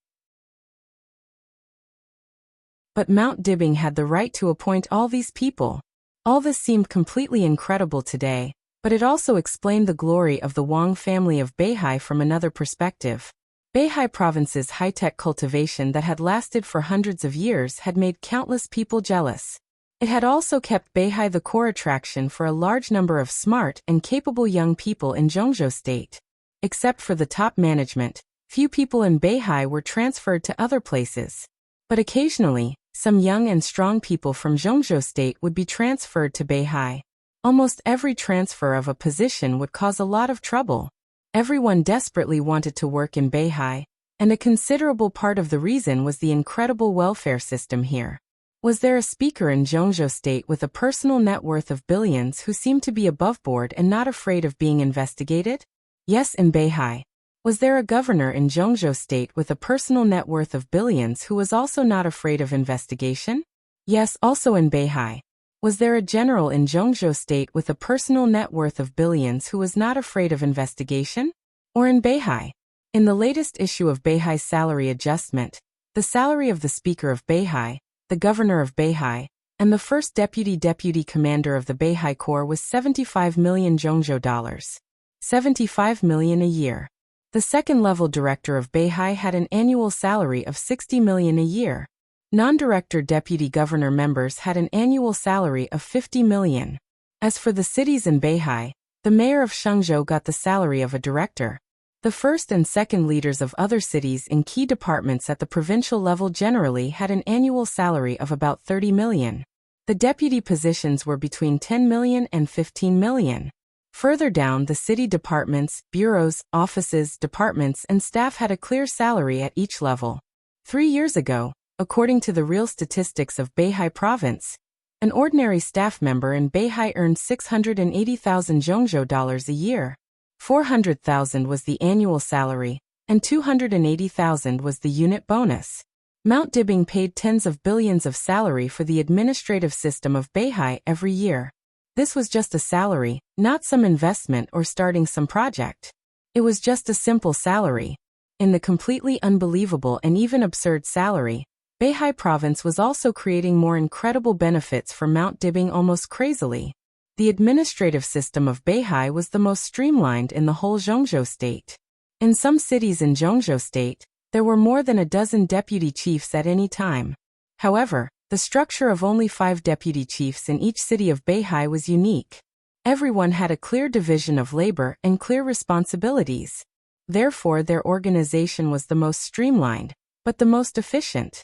But Mount Dibing had the right to appoint all these people. All this seemed completely incredible today, but it also explained the glory of the Wang family of Beihai from another perspective. Beihai Province's high-tech cultivation that had lasted for hundreds of years had made countless people jealous. It had also kept Beihai the core attraction for a large number of smart and capable young people in Zhongzhou State. Except for the top management, few people in Beihai were transferred to other places. But occasionally, some young and strong people from Zhongzhou State would be transferred to Beihai. Almost every transfer of a position would cause a lot of trouble. Everyone desperately wanted to work in Beihai, and a considerable part of the reason was the incredible welfare system here. Was there a speaker in Zhongzhou State with a personal net worth of billions who seemed to be above board and not afraid of being investigated? Yes, in Beihai. Was there a governor in Zhongzhou State with a personal net worth of billions who was also not afraid of investigation? Yes, also in Beihai. Was there a general in Zhongzhou State with a personal net worth of billions who was not afraid of investigation? Or in Beihai? In the latest issue of Beihai's salary adjustment, the salary of the Speaker of Beihai, the Governor of Beihai, and the first Deputy Commander of the Beihai Corps was 75 million Zhongzhou dollars. 75 million a year. The second-level director of Beihai had an annual salary of 60 million a year. Non-director deputy governor members had an annual salary of 50 million. As for the cities in Beihai, the mayor of Shenzhou got the salary of a director. The first and second leaders of other cities in key departments at the provincial level generally had an annual salary of about 30 million. The deputy positions were between 10 million and 15 million. Further down, the city departments, bureaus, offices, departments, and staff had a clear salary at each level. 3 years ago, according to the real statistics of Beihai Province, an ordinary staff member in Beihai earned 680,000 Zhongzhou dollars a year. 400,000 was the annual salary, and 280,000 was the unit bonus. Mount Dibing paid tens of billions of salary for the administrative system of Beihai every year. This was just a salary, not some investment or starting some project. It was just a simple salary. In the completely unbelievable and even absurd salary, Beihai Province was also creating more incredible benefits for Mount Dibing almost crazily. The administrative system of Beihai was the most streamlined in the whole Zhongzhou state. In some cities in Zhongzhou state, there were more than a dozen deputy chiefs at any time. However, the structure of only 5 deputy chiefs in each city of Beihai was unique. Everyone had a clear division of labor and clear responsibilities. Therefore, their organization was the most streamlined, but the most efficient.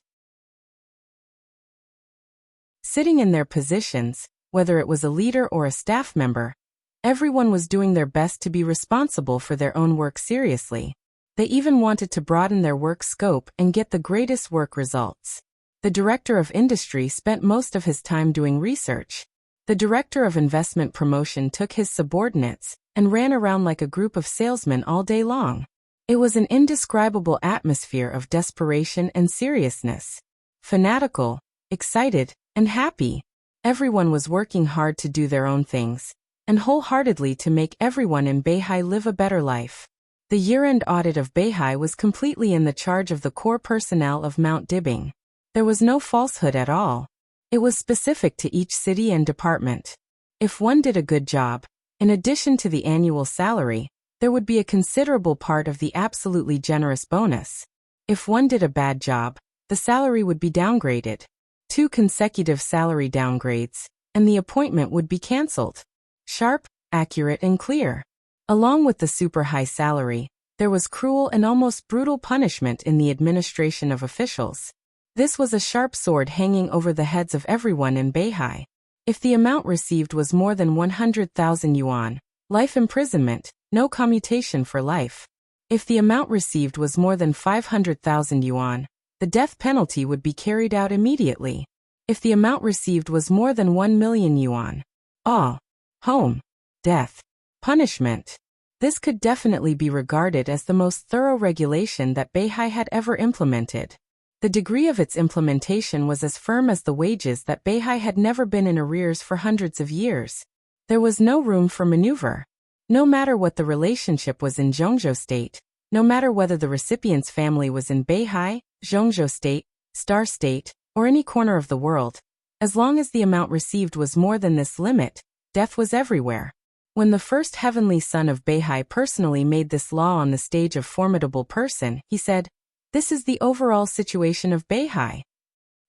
Sitting in their positions, whether it was a leader or a staff member, everyone was doing their best to be responsible for their own work seriously. They even wanted to broaden their work scope and get the greatest work results. The director of industry spent most of his time doing research. The director of investment promotion took his subordinates and ran around like a group of salesmen all day long. It was an indescribable atmosphere of desperation and seriousness. Fanatical, excited, and happy. Everyone was working hard to do their own things, and wholeheartedly to make everyone in Beihai live a better life. The year-end audit of Beihai was completely in the charge of the core personnel of Mount Dibing. There was no falsehood at all. It was specific to each city and department. If one did a good job, in addition to the annual salary, there would be a considerable part of the absolutely generous bonus. If one did a bad job, the salary would be downgraded. 2 consecutive salary downgrades, and the appointment would be cancelled. Sharp, accurate, and clear. Along with the super high salary, there was cruel and almost brutal punishment in the administration of officials. This was a sharp sword hanging over the heads of everyone in Beihai. If the amount received was more than 100,000 yuan, life imprisonment, no commutation for life. If the amount received was more than 500,000 yuan, the death penalty would be carried out immediately. If the amount received was more than 1 million yuan, home, death, punishment. This could definitely be regarded as the most thorough regulation that Beihai had ever implemented. The degree of its implementation was as firm as the wages that Beihai had never been in arrears for hundreds of years. There was no room for maneuver. No matter what the relationship was in Zhongzhou State, no matter whether the recipient's family was in Beihai, Zhongzhou State, Star State, or any corner of the world, as long as the amount received was more than this limit, death was everywhere. When the first heavenly son of Beihai personally made this law on the stage of Formidable Person, he said, "This is the overall situation of Beihai."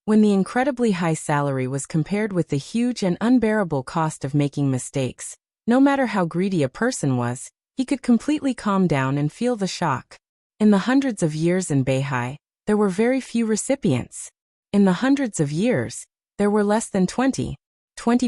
When the incredibly high salary was compared with the huge and unbearable cost of making mistakes, no matter how greedy a person was, he could completely calm down and feel the shock. In the hundreds of years in Beihai, there were very few recipients. In the hundreds of years, there were less than 20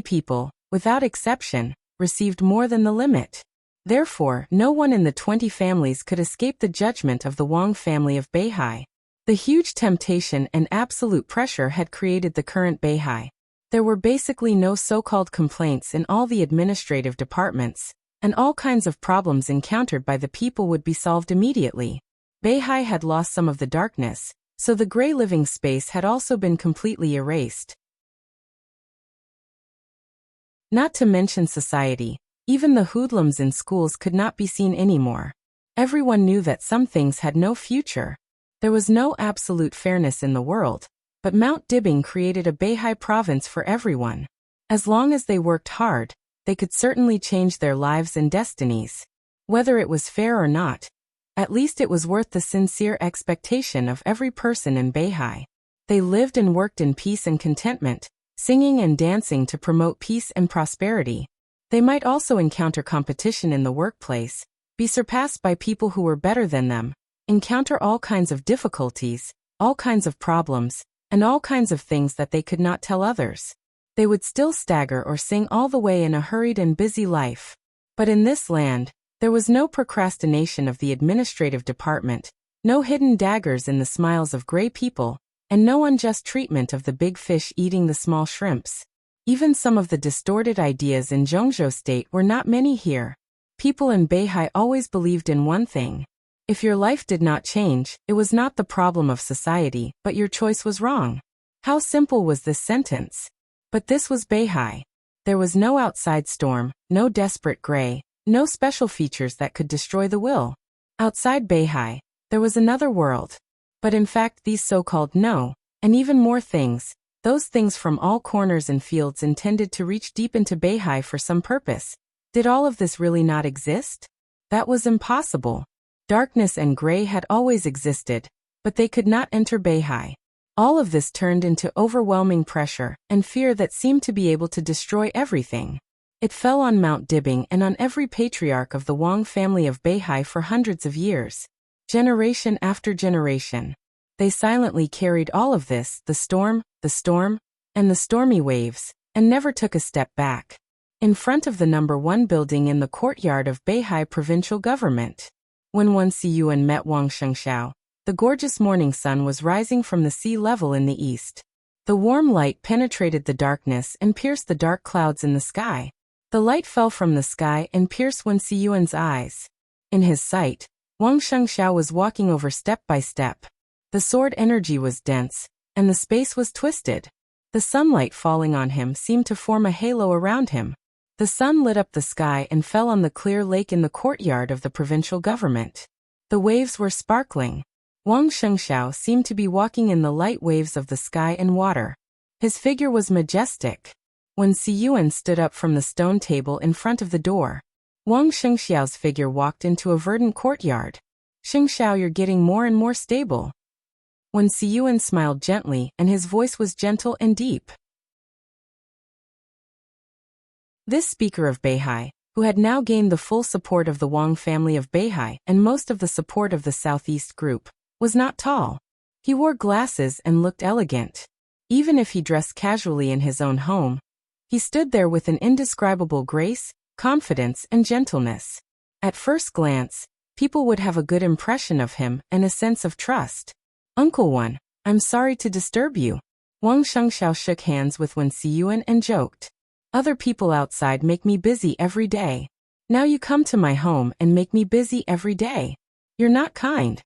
people, without exception, received more than the limit. Therefore, no one in the 20 families could escape the judgment of the Wang family of Beihai. The huge temptation and absolute pressure had created the current Beihai. There were basically no so-called complaints in all the administrative departments, and all kinds of problems encountered by the people would be solved immediately. Beihai had lost some of the darkness, so the gray living space had also been completely erased. Not to mention society, even the hoodlums in schools could not be seen anymore. Everyone knew that some things had no future. There was no absolute fairness in the world, but Mount Dibing created a Beihai province for everyone. As long as they worked hard, they could certainly change their lives and destinies. Whether it was fair or not, at least it was worth the sincere expectation of every person in Beihai. They lived and worked in peace and contentment, singing and dancing to promote peace and prosperity. They might also encounter competition in the workplace, be surpassed by people who were better than them, encounter all kinds of difficulties, all kinds of problems, and all kinds of things that they could not tell others. They would still stagger or sing all the way in a hurried and busy life. But in this land, there was no procrastination of the administrative department, no hidden daggers in the smiles of gray people, and no unjust treatment of the big fish eating the small shrimps. Even some of the distorted ideas in Zhongzhou State were not many here. People in Beihai always believed in one thing. If your life did not change, it was not the problem of society, but your choice was wrong. How simple was this sentence? But this was Beihai. There was no outside storm, no desperate gray, no special features that could destroy the will. Outside Beihai, there was another world. But in fact these so-called no, and even more things, those things from all corners and fields intended to reach deep into Beihai for some purpose. Did all of this really not exist? That was impossible. Darkness and gray had always existed, but they could not enter Beihai. All of this turned into overwhelming pressure and fear that seemed to be able to destroy everything. It fell on Mount Dibing and on every patriarch of the Wang family of Beihai for hundreds of years. Generation after generation. They silently carried all of this, the storm, and the stormy waves, and never took a step back. In front of the number 1 building in the courtyard of Beihai provincial government. When Wen Siyuan met Wang Shengxiao, the gorgeous morning sun was rising from the sea level in the east. The warm light penetrated the darkness and pierced the dark clouds in the sky. The light fell from the sky and pierced Wen Siyuan's eyes. In his sight, Wang Shengxiao was walking over step by step. The sword energy was dense, and the space was twisted. The sunlight falling on him seemed to form a halo around him. The sun lit up the sky and fell on the clear lake in the courtyard of the provincial government. The waves were sparkling. Wang Shengxiao seemed to be walking in the light waves of the sky and water. His figure was majestic. When Siyuan stood up from the stone table in front of the door, Wang Shengxiao's figure walked into a verdant courtyard. "Shengxiao, you're getting more and more stable." When Siyuan smiled gently and his voice was gentle and deep. This speaker of Beihai, who had now gained the full support of the Wang family of Beihai and most of the support of the Southeast group, was not tall. He wore glasses and looked elegant. Even if he dressed casually in his own home, he stood there with an indescribable grace, confidence, and gentleness. At first glance, people would have a good impression of him and a sense of trust. "Uncle Wen, I'm sorry to disturb you." Wang Shengxiao shook hands with Wen Siyuan and joked. "Other people outside make me busy every day. Now you come to my home and make me busy every day. You're not kind."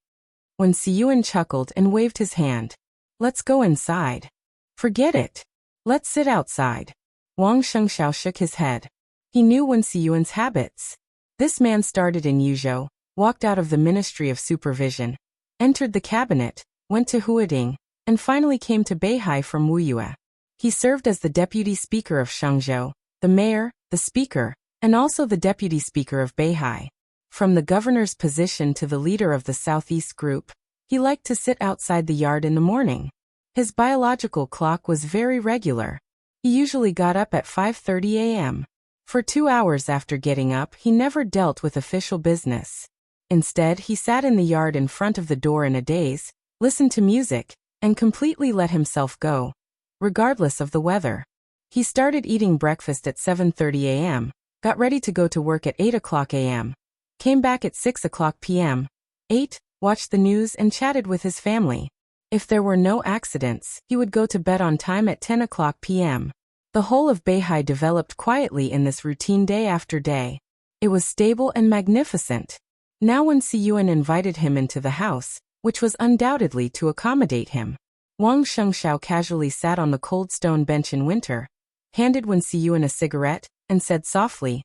Wen Siyuan chuckled and waved his hand. "Let's go inside." "Forget it. Let's sit outside." Wang Shengxiao shook his head. He knew Wen Siyuan's habits. This man started in Yuzhou, walked out of the Ministry of Supervision, entered the cabinet, went to Huading, and finally came to Beihai from Wuyue. He served as the deputy speaker of Shangzhou, the mayor, the speaker, and also the deputy speaker of Beihai. From the governor's position to the leader of the Southeast group, he liked to sit outside the yard in the morning. His biological clock was very regular. He usually got up at 5:30 a.m. For 2 hours after getting up, he never dealt with official business. Instead, he sat in the yard in front of the door in a daze, listened to music, and completely let himself go, regardless of the weather. He started eating breakfast at 7:30 a.m., got ready to go to work at 8 o'clock a.m., came back at 6 o'clock p.m., ate, watched the news, and chatted with his family. If there were no accidents, he would go to bed on time at 10 o'clock p.m. The whole of Beihai developed quietly in this routine day after day. It was stable and magnificent. Now when Siyuan invited him into the house, which was undoubtedly to accommodate him, Wang Shengxiao casually sat on the cold stone bench in winter, handed Wen Siyuan a cigarette, and said softly,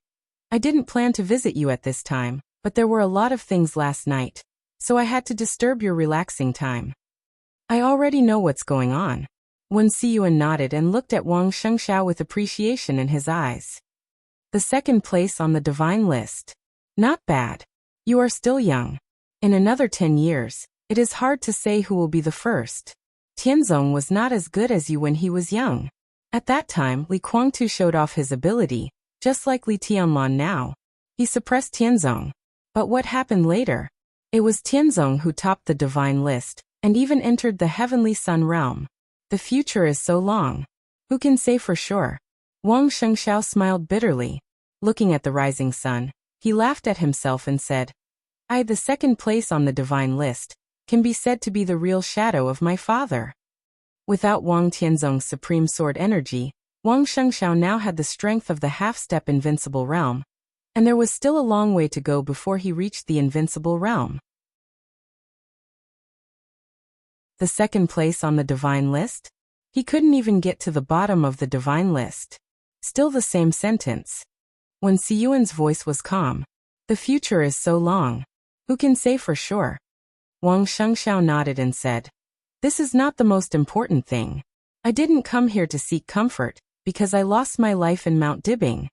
"I didn't plan to visit you at this time, but there were a lot of things last night, so I had to disturb your relaxing time. I already know what's going on." Wen Siyuan nodded and looked at Wang Shengxiao with appreciation in his eyes. "The second place on the divine list. Not bad. You are still young. In another 10 years, it is hard to say who will be the first. Tianzong was not as good as you when he was young. At that time, Li Guangtu showed off his ability, just like Li Tianlan now. He suppressed Tianzong. But what happened later? It was Tianzong who topped the divine list, and even entered the heavenly sun realm. The future is so long. Who can say for sure? Wang Shengxiao smiled bitterly. Looking at the rising sun, he laughed at himself and said, the second place on the divine list, can be said to be the real shadow of my father. Without Wang Tianzong's supreme sword energy, Wang Shengxiao now had the strength of the half-step invincible realm, and there was still a long way to go before he reached the invincible realm. The second place on the divine list? He couldn't even get to the bottom of the divine list. Still the same sentence. When Siyuan's voice was calm, the future is so long. Who can say for sure? Wang Shengxiao nodded and said, this is not the most important thing. I didn't come here to seek comfort, because I lost my life in Mount Dibing.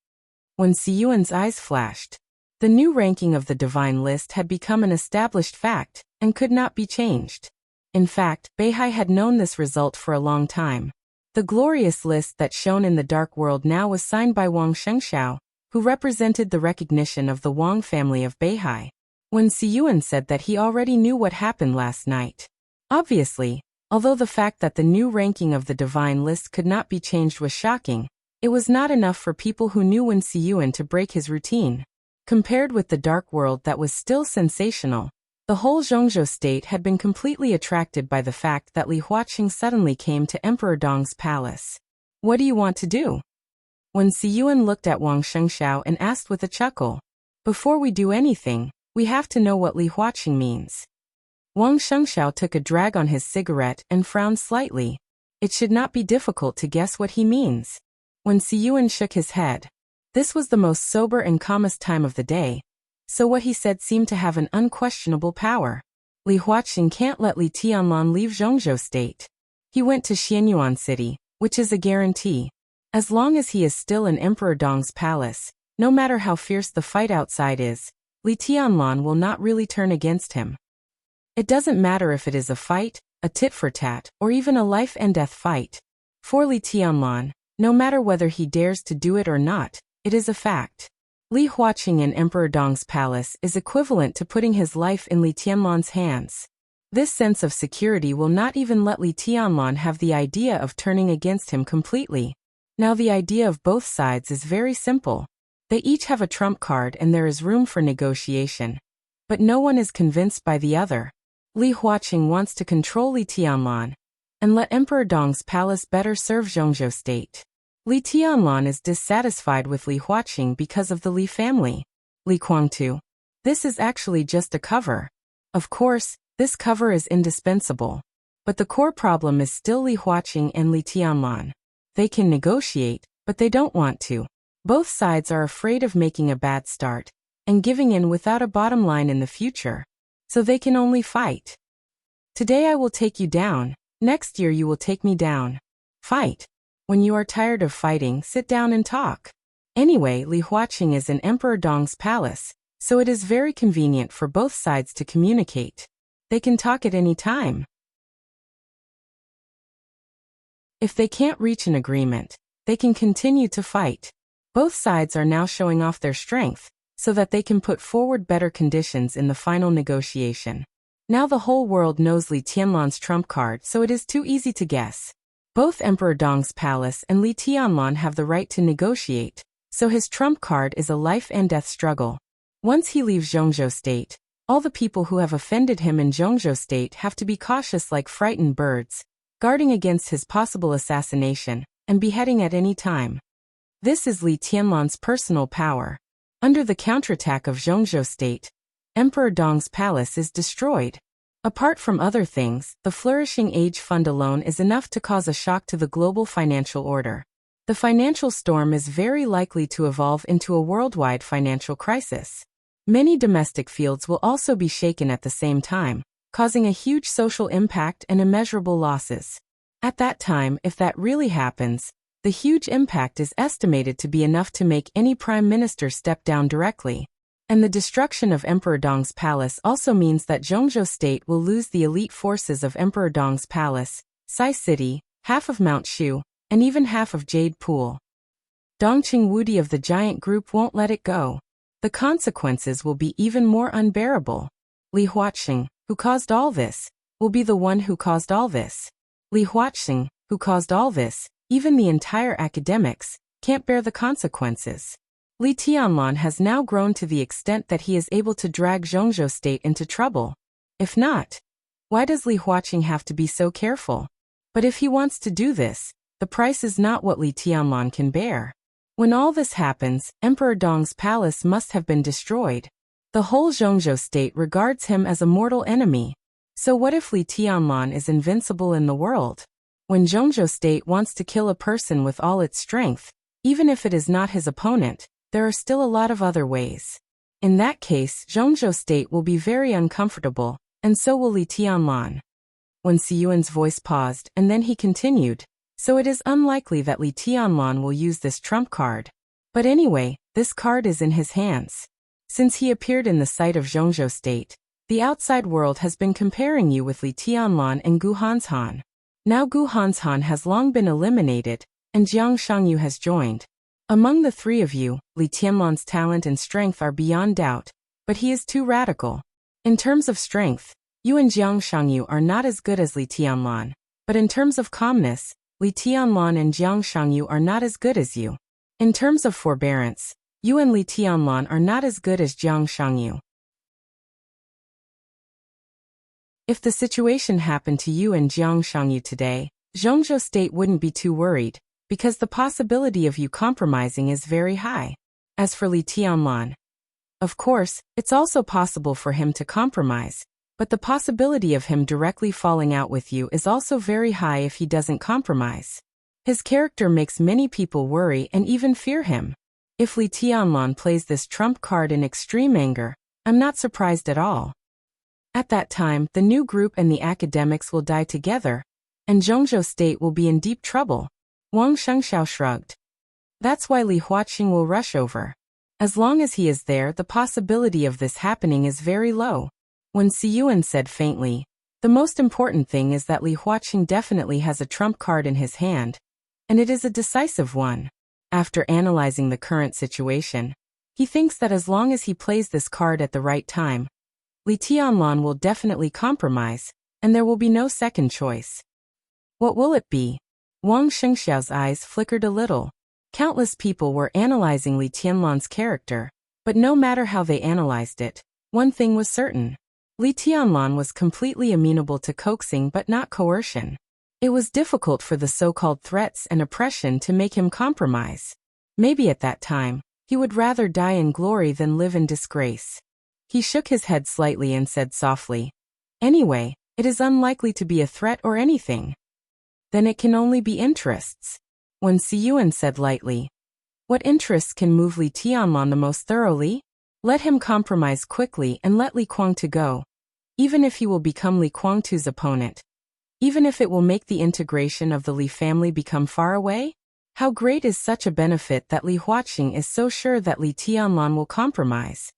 When Siyuan's eyes flashed, the new ranking of the divine list had become an established fact, and could not be changed. In fact, Beihai had known this result for a long time. The glorious list that shone in the dark world now was signed by Wang Shengxiao, who represented the recognition of the Wang family of Beihai. When Siyuan said that he already knew what happened last night. Obviously, although the fact that the new ranking of the divine list could not be changed was shocking, it was not enough for people who knew Wen Siyuan to break his routine. Compared with the dark world that was still sensational, the whole Zhongzhou state had been completely attracted by the fact that Li Huaqing suddenly came to Emperor Dong's palace. What do you want to do? When Siyuan looked at Wang Shengxiao and asked with a chuckle, before we do anything, we have to know what Li Huaqing means. Wang Shengxiao took a drag on his cigarette and frowned slightly. It should not be difficult to guess what he means. When Siyuan shook his head, this was the most sober and calmest time of the day, so what he said seemed to have an unquestionable power. Li Huaqing can't let Li Tianlan leave Zhongzhou state. He went to Xianyuan city, which is a guarantee. As long as he is still in Emperor Dong's palace, no matter how fierce the fight outside is, Li Tianlan will not really turn against him. It doesn't matter if it is a fight, a tit-for-tat, or even a life-and-death fight. For Li Tianlan, no matter whether he dares to do it or not, it is a fact. Li Huaqing in Emperor Dong's palace is equivalent to putting his life in Li Tianlan's hands. This sense of security will not even let Li Tianlan have the idea of turning against him completely. Now the idea of both sides is very simple. They each have a trump card and there is room for negotiation. But no one is convinced by the other. Li Huaqing wants to control Li Tianlan and let Emperor Dong's palace better serve Zhongzhou state. Li Tianlan is dissatisfied with Li Huaqing because of the Li family. Li Guangtu. This is actually just a cover. Of course, this cover is indispensable. But the core problem is still Li Huaqing and Li Tianlan. They can negotiate, but they don't want to. Both sides are afraid of making a bad start and giving in without a bottom line in the future. So they can only fight. Today I will take you down, next year you will take me down. Fight. When you are tired of fighting, sit down and talk. Anyway, Li Huaqing is in Emperor Dong's palace, so it is very convenient for both sides to communicate. They can talk at any time. If they can't reach an agreement, they can continue to fight. Both sides are now showing off their strength, so that they can put forward better conditions in the final negotiation. Now the whole world knows Li Tianlan's trump card, so it is too easy to guess. Both Emperor Dong's palace and Li Tianlan have the right to negotiate, so his trump card is a life and death struggle. Once he leaves Zhongzhou state, all the people who have offended him in Zhongzhou state have to be cautious like frightened birds, guarding against his possible assassination and beheading at any time. This is Li Tianlan's personal power. Under the counterattack of Zhongzhou state, Emperor Dong's palace is destroyed. Apart from other things, the flourishing age fund alone is enough to cause a shock to the global financial order. The financial storm is very likely to evolve into a worldwide financial crisis. Many domestic fields will also be shaken at the same time, causing a huge social impact and immeasurable losses. At that time, if that really happens, the huge impact is estimated to be enough to make any prime minister step down directly. And the destruction of Emperor Dong's palace also means that Zhongzhou state will lose the elite forces of Emperor Dong's palace, Sai City, half of Mount Shu, and even half of Jade Pool. Dongqing Wudi of the giant group won't let it go. The consequences will be even more unbearable. Li Huaqing, who caused all this, will be the one who caused all this. Li Huaqing, who caused all this, even the entire academics, can't bear the consequences. Li Tianlan has now grown to the extent that he is able to drag Zhongzhou State into trouble. If not, why does Li Huaqing have to be so careful? But if he wants to do this, the price is not what Li Tianlan can bear. When all this happens, Emperor Dong's palace must have been destroyed. The whole Zhongzhou State regards him as a mortal enemy. So what if Li Tianlan is invincible in the world? When Zhongzhou State wants to kill a person with all its strength, even if it is not his opponent, there are still a lot of other ways. In that case, Zhongzhou State will be very uncomfortable, and so will Li Tianlan. When Siyuan's voice paused, and then he continued, so it is unlikely that Li Tianlan will use this trump card. But anyway, this card is in his hands. Since he appeared in the sight of Zhongzhou State, the outside world has been comparing you with Li Tianlan and Gu Hanshan. Now Gu Hanshan has long been eliminated, and Jiang Shangyu has joined. Among the three of you, Li Tianlan's talent and strength are beyond doubt, but he is too radical. In terms of strength, you and Jiang Shangyu are not as good as Li Tianlan, but in terms of calmness, Li Tianlan and Jiang Shangyu are not as good as you. In terms of forbearance, you and Li Tianlan are not as good as Jiang Shangyu. If the situation happened to you and Jiang Shangyu today, Zhongzhou State wouldn't be too worried, because the possibility of you compromising is very high. As for Li Tianlan, of course, it's also possible for him to compromise, but the possibility of him directly falling out with you is also very high if he doesn't compromise. His character makes many people worry and even fear him. If Li Tianlan plays this trump card in extreme anger, I'm not surprised at all. At that time, the new group and the academics will die together, and Zhongzhou State will be in deep trouble. Wang Shengxiao shrugged. That's why Li Huaqing will rush over. As long as he is there, the possibility of this happening is very low. When Siyuan said faintly, the most important thing is that Li Huaqing definitely has a trump card in his hand, and it is a decisive one. After analyzing the current situation, he thinks that as long as he plays this card at the right time, Li Tianlan will definitely compromise, and there will be no second choice. What will it be? Wang Shengxiao's eyes flickered a little. Countless people were analyzing Li Tianlan's character, but no matter how they analyzed it, one thing was certain. Li Tianlan was completely amenable to coaxing but not coercion. It was difficult for the so-called threats and oppression to make him compromise. Maybe at that time, he would rather die in glory than live in disgrace. He shook his head slightly and said softly, "Anyway, it is unlikely to be a threat or anything. Then it can only be interests." When Siyuan said lightly, "What interests can move Li Tianlan the most thoroughly? Let him compromise quickly and let Li Guangtu go. Even if he will become Li Guangtu's opponent. Even if it will make the integration of the Li family become far away? How great is such a benefit that Li Huaqing is so sure that Li Tianlan will compromise?"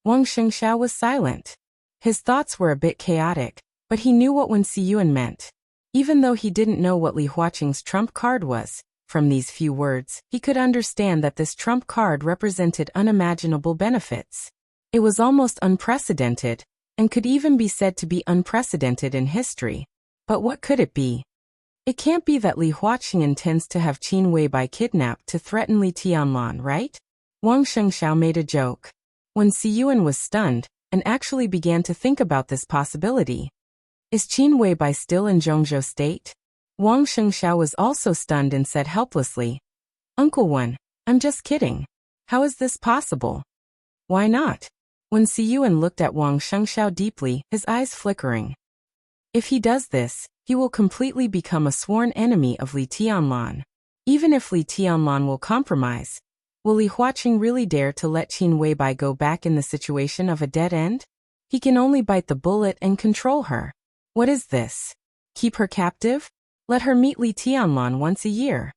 Wang Shengxiao was silent. His thoughts were a bit chaotic, but he knew what Wen Siyuan meant. Even though he didn't know what Li Huaqing's trump card was, from these few words, he could understand that this trump card represented unimaginable benefits. It was almost unprecedented, and could even be said to be unprecedented in history. But what could it be? It can't be that Li Huaqing intends to have Qin Weibai kidnapped to threaten Li Tianlan, right? Wang Shengxiao made a joke. When Siyuan was stunned, and actually began to think about this possibility. Is Qin Weibai still in Zhongzhou State? Wang Shengxiao was also stunned and said helplessly, "Uncle Wen, I'm just kidding. How is this possible? Why not?" When Siyuan looked at Wang Shengxiao deeply, his eyes flickering. If he does this, he will completely become a sworn enemy of Li Tianlan. Even if Li Tianlan will compromise, will Li Huaqing really dare to let Qin Weibai go back in the situation of a dead end? He can only bite the bullet and control her. What is this? Keep her captive? Let her meet Li Tianlan once a year.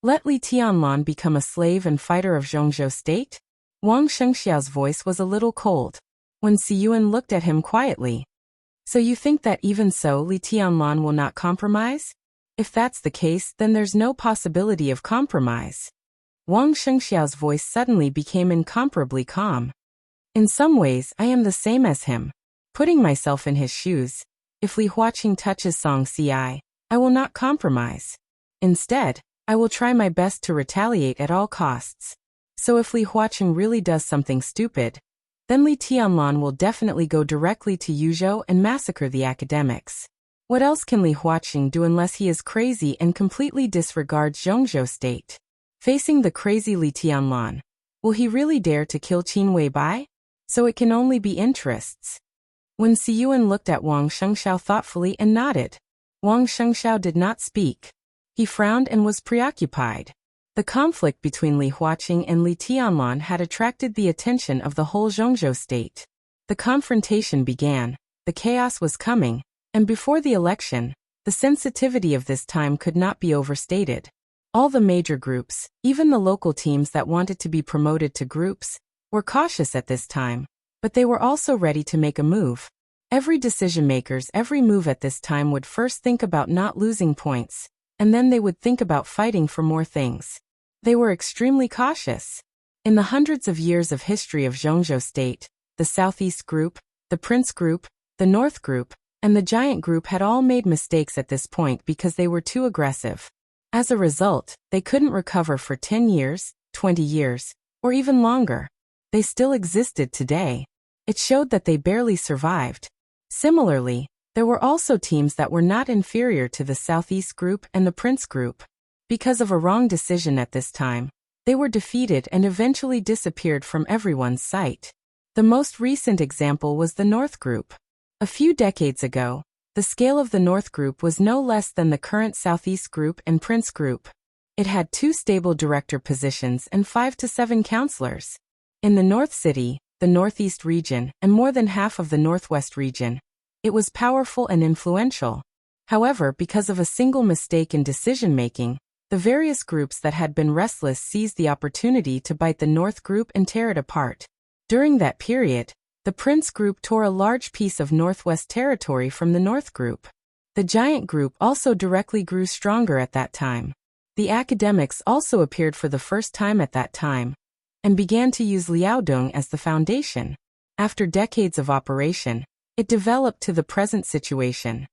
Let Li Tianlan become a slave and fighter of Zhongzhou State? Wang Shengxiao's voice was a little cold. When Siyuan looked at him quietly. So you think that even so Li Tianlan will not compromise? If that's the case, then there's no possibility of compromise. Wang Shengxiao's voice suddenly became incomparably calm. In some ways, I am the same as him. Putting myself in his shoes, If Li Huaqing touches Song Ci, I will not compromise. Instead, I will try my best to retaliate at all costs. So if Li Huaqing really does something stupid, then Li Tianlan will definitely go directly to Yuzhou and massacre the academics. What else can Li Huaqing do unless he is crazy and completely disregards Zhongzhou state? Facing the crazy Li Tianlan, will he really dare to kill Qin Weibai? So it can only be interests. When Siyuan looked at Wang Shengxiao thoughtfully and nodded. Wang Shengxiao did not speak. He frowned and was preoccupied. The conflict between Li Huaqing and Li Tianlan had attracted the attention of the whole Zhongzhou state. The confrontation began, the chaos was coming, and before the election, the sensitivity of this time could not be overstated. All the major groups, even the local teams that wanted to be promoted to groups, were cautious at this time, but they were also ready to make a move. Every decision-maker's every move at this time would first think about not losing points, and then they would think about fighting for more things. They were extremely cautious. In the hundreds of years of history of Zhongzhou state, the Southeast Group, the Prince Group, the North Group, and the Giant Group had all made mistakes at this point because they were too aggressive. As a result, they couldn't recover for 10 years, 20 years, or even longer. They still existed today. It showed that they barely survived. Similarly, there were also teams that were not inferior to the Southeast Group and the Prince Group. Because of a wrong decision at this time, they were defeated and eventually disappeared from everyone's sight. The most recent example was the North Group. A few decades ago, the scale of the North Group was no less than the current Southeast Group and Prince Group. It had 2 stable director positions and 5 to 7 counselors. In the North City, the Northeast region, and more than half of the Northwest region, it was powerful and influential. However, because of a single mistake in decision-making, the various groups that had been restless seized the opportunity to bite the North Group and tear it apart. During that period, the Prince Group tore a large piece of Northwest territory from the North Group. The Giant Group also directly grew stronger at that time. The academics also appeared for the first time at that time, and began to use Liaodong as the foundation. After decades of operation, it developed to the present situation.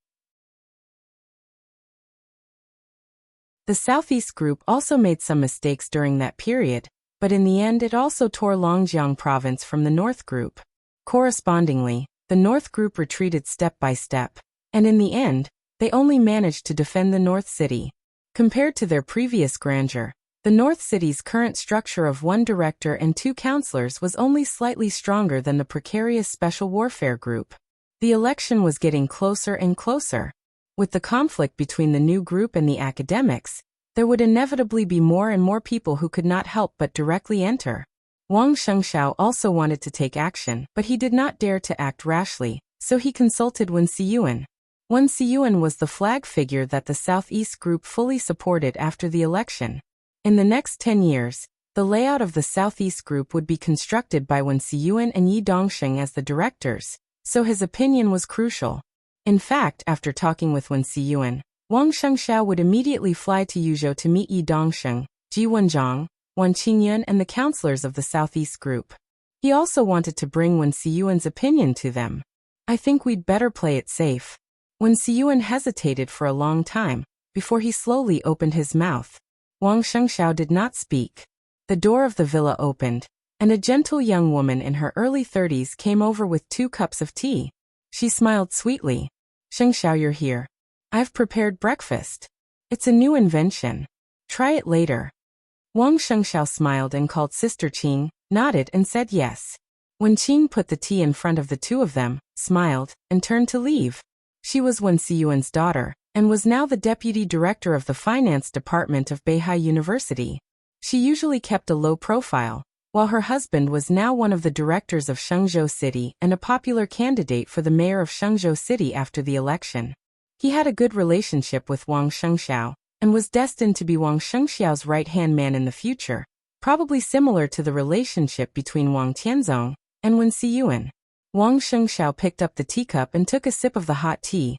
The Southeast Group also made some mistakes during that period, but in the end it also tore Longjiang province from the North Group. Correspondingly, the North Group retreated step by step, and in the end, they only managed to defend the North City. Compared to their previous grandeur, the North City's current structure of 1 director and 2 counselors was only slightly stronger than the precarious Special Warfare Group. The election was getting closer and closer. With the conflict between the new group and the academics, there would inevitably be more and more people who could not help but directly enter. Wang Shengxiao also wanted to take action, but he did not dare to act rashly, so he consulted Wen Siyuan. Wen Siyuan was the flag figure that the Southeast Group fully supported after the election. In the next 10 years, the layout of the Southeast Group would be constructed by Wen Siyuan and Yi Dongsheng as the directors, so his opinion was crucial. In fact, after talking with Wen Siyuan, Wang Shengxiao would immediately fly to Yuzhou to meet Yi Dongsheng, Ji Wenzhang, Wan Qingyun and the counselors of the Southeast Group. He also wanted to bring Wen Siyuan's opinion to them. I think we'd better play it safe. Wen Siyuan hesitated for a long time, before he slowly opened his mouth. Wang Shengxiao did not speak. The door of the villa opened, and a gentle young woman in her early 30s came over with 2 cups of tea. She smiled sweetly. Shengxiao, you're here. I've prepared breakfast. It's a new invention. Try it later. Wang Shengxiao smiled and called Sister Qing, nodded and said yes. When Qing put the tea in front of the 2 of them, smiled, and turned to leave. She was Wen Siyuan's daughter, and was now the deputy director of the finance department of Beihai University. She usually kept a low profile, while her husband was now one of the directors of Shenzhou City and a popular candidate for the mayor of Shenzhou City after the election. He had a good relationship with Wang Shengxiao, and was destined to be Wang Shengxiao's right-hand man in the future, probably similar to the relationship between Wang Tianzong and Wen Siyuan. Wang Shengxiao picked up the teacup and took a sip of the hot tea,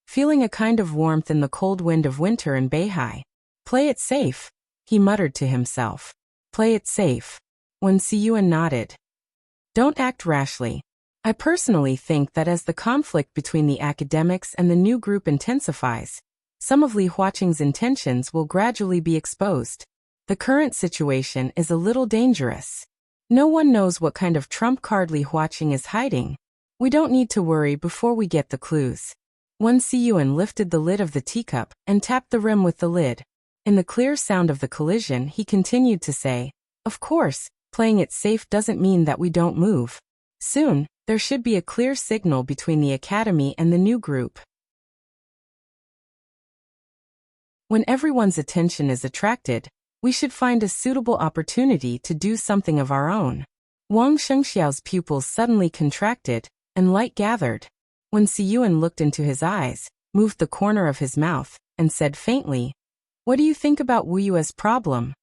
feeling a kind of warmth in the cold wind of winter in Beihai. Play it safe, he muttered to himself. Play it safe. Wen Siyuan nodded. Don't act rashly. I personally think that as the conflict between the academics and the new group intensifies, some of Li Huaqing's intentions will gradually be exposed. The current situation is a little dangerous. No one knows what kind of trump card Li Huaqing is hiding. We don't need to worry before we get the clues. Wan Siyuan lifted the lid of the teacup and tapped the rim with the lid. In the clear sound of the collision, he continued to say, "Of course, playing it safe doesn't mean that we don't move. Soon, there should be a clear signal between the academy and the new group. When everyone's attention is attracted, we should find a suitable opportunity to do something of our own." Wang Shengxiao's pupils suddenly contracted, and light gathered. When Siyuan looked into his eyes, moved the corner of his mouth, and said faintly, "What do you think about Wu Yue's problem?"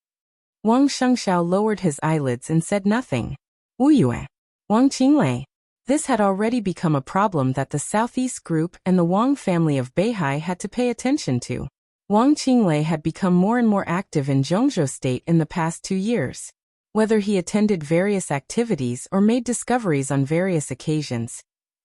Wang Shengxiao lowered his eyelids and said nothing. Wu Yue. Wang Qinglei. This had already become a problem that the Southeast Group and the Wang family of Beihai had to pay attention to. Wang Qinglei had become more and more active in Zhongzhou State in the past 2 years. Whether he attended various activities or made discoveries on various occasions,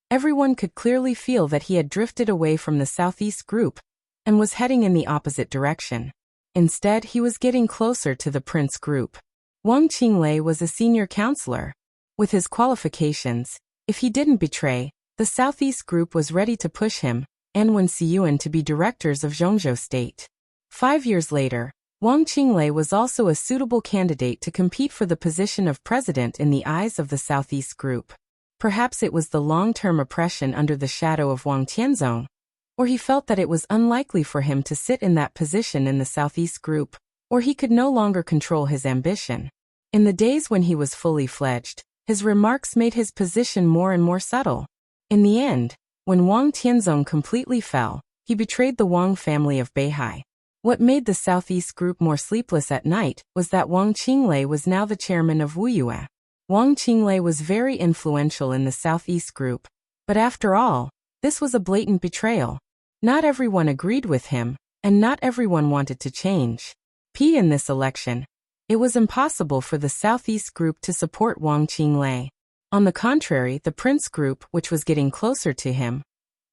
everyone could clearly feel that he had drifted away from the Southeast Group and was heading in the opposite direction. Instead, he was getting closer to the Prince Group. Wang Qinglei was a senior counselor. With his qualifications, if he didn't betray, the Southeast Group was ready to push him and Wan Siyuan to be directors of Zhongzhou State. 5 years later, Wang Qinglei was also a suitable candidate to compete for the position of president in the eyes of the Southeast Group. Perhaps it was the long-term oppression under the shadow of Wang Tianzong, or he felt that it was unlikely for him to sit in that position in the Southeast Group, or he could no longer control his ambition. In the days when he was fully fledged, his remarks made his position more and more subtle. In the end, when Wang Tianzong completely fell, he betrayed the Wang family of Beihai. What made the Southeast Group more sleepless at night was that Wang Qinglei was now the chairman of Wu Yue. Wang Qinglei was very influential in the Southeast Group, but after all, this was a blatant betrayal. Not everyone agreed with him, and not everyone wanted to change. In this election, it was impossible for the Southeast Group to support Wang Qinglei. On the contrary, the Prince Group, which was getting closer to him,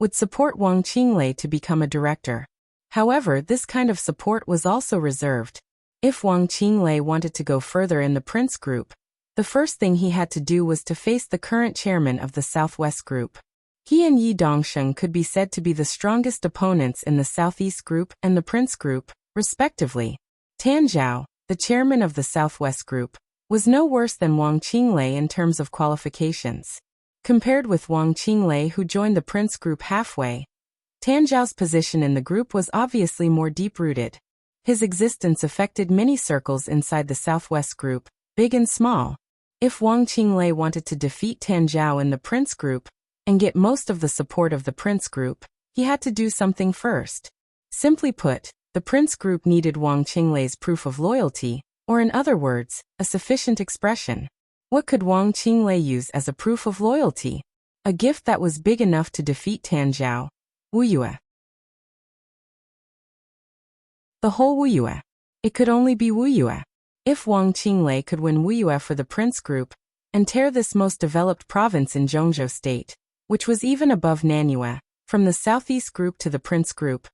would support Wang Qinglei to become a director. However, this kind of support was also reserved. If Wang Qinglei wanted to go further in the Prince Group, the first thing he had to do was to face the current chairman of the Southwest Group. He and Yi Dongsheng could be said to be the strongest opponents in the Southeast Group and the Prince Group, respectively. Tan Zhao, the chairman of the Southwest Group, was no worse than Wang Qinglei in terms of qualifications. Compared with Wang Qinglei, who joined the Prince Group halfway, Tan Zhao's position in the group was obviously more deep-rooted. His existence affected many circles inside the Southwest Group, big and small. If Wang Qinglei wanted to defeat Tan Zhao in the Prince Group and get most of the support of the Prince Group, he had to do something first. Simply put, the Prince Group needed Wang Qinglei's proof of loyalty, or in other words, a sufficient expression. What could Wang Qinglei use as a proof of loyalty? A gift that was big enough to defeat Tan Zhao. Wu Yue. The whole Wu Yue. It could only be Wu Yue. If Wang Qinglei could win Wu Yue for the Prince Group and tear this most developed province in Zhongzhou State, which was even above Nanyue, from the Southeast Group to the Prince Group,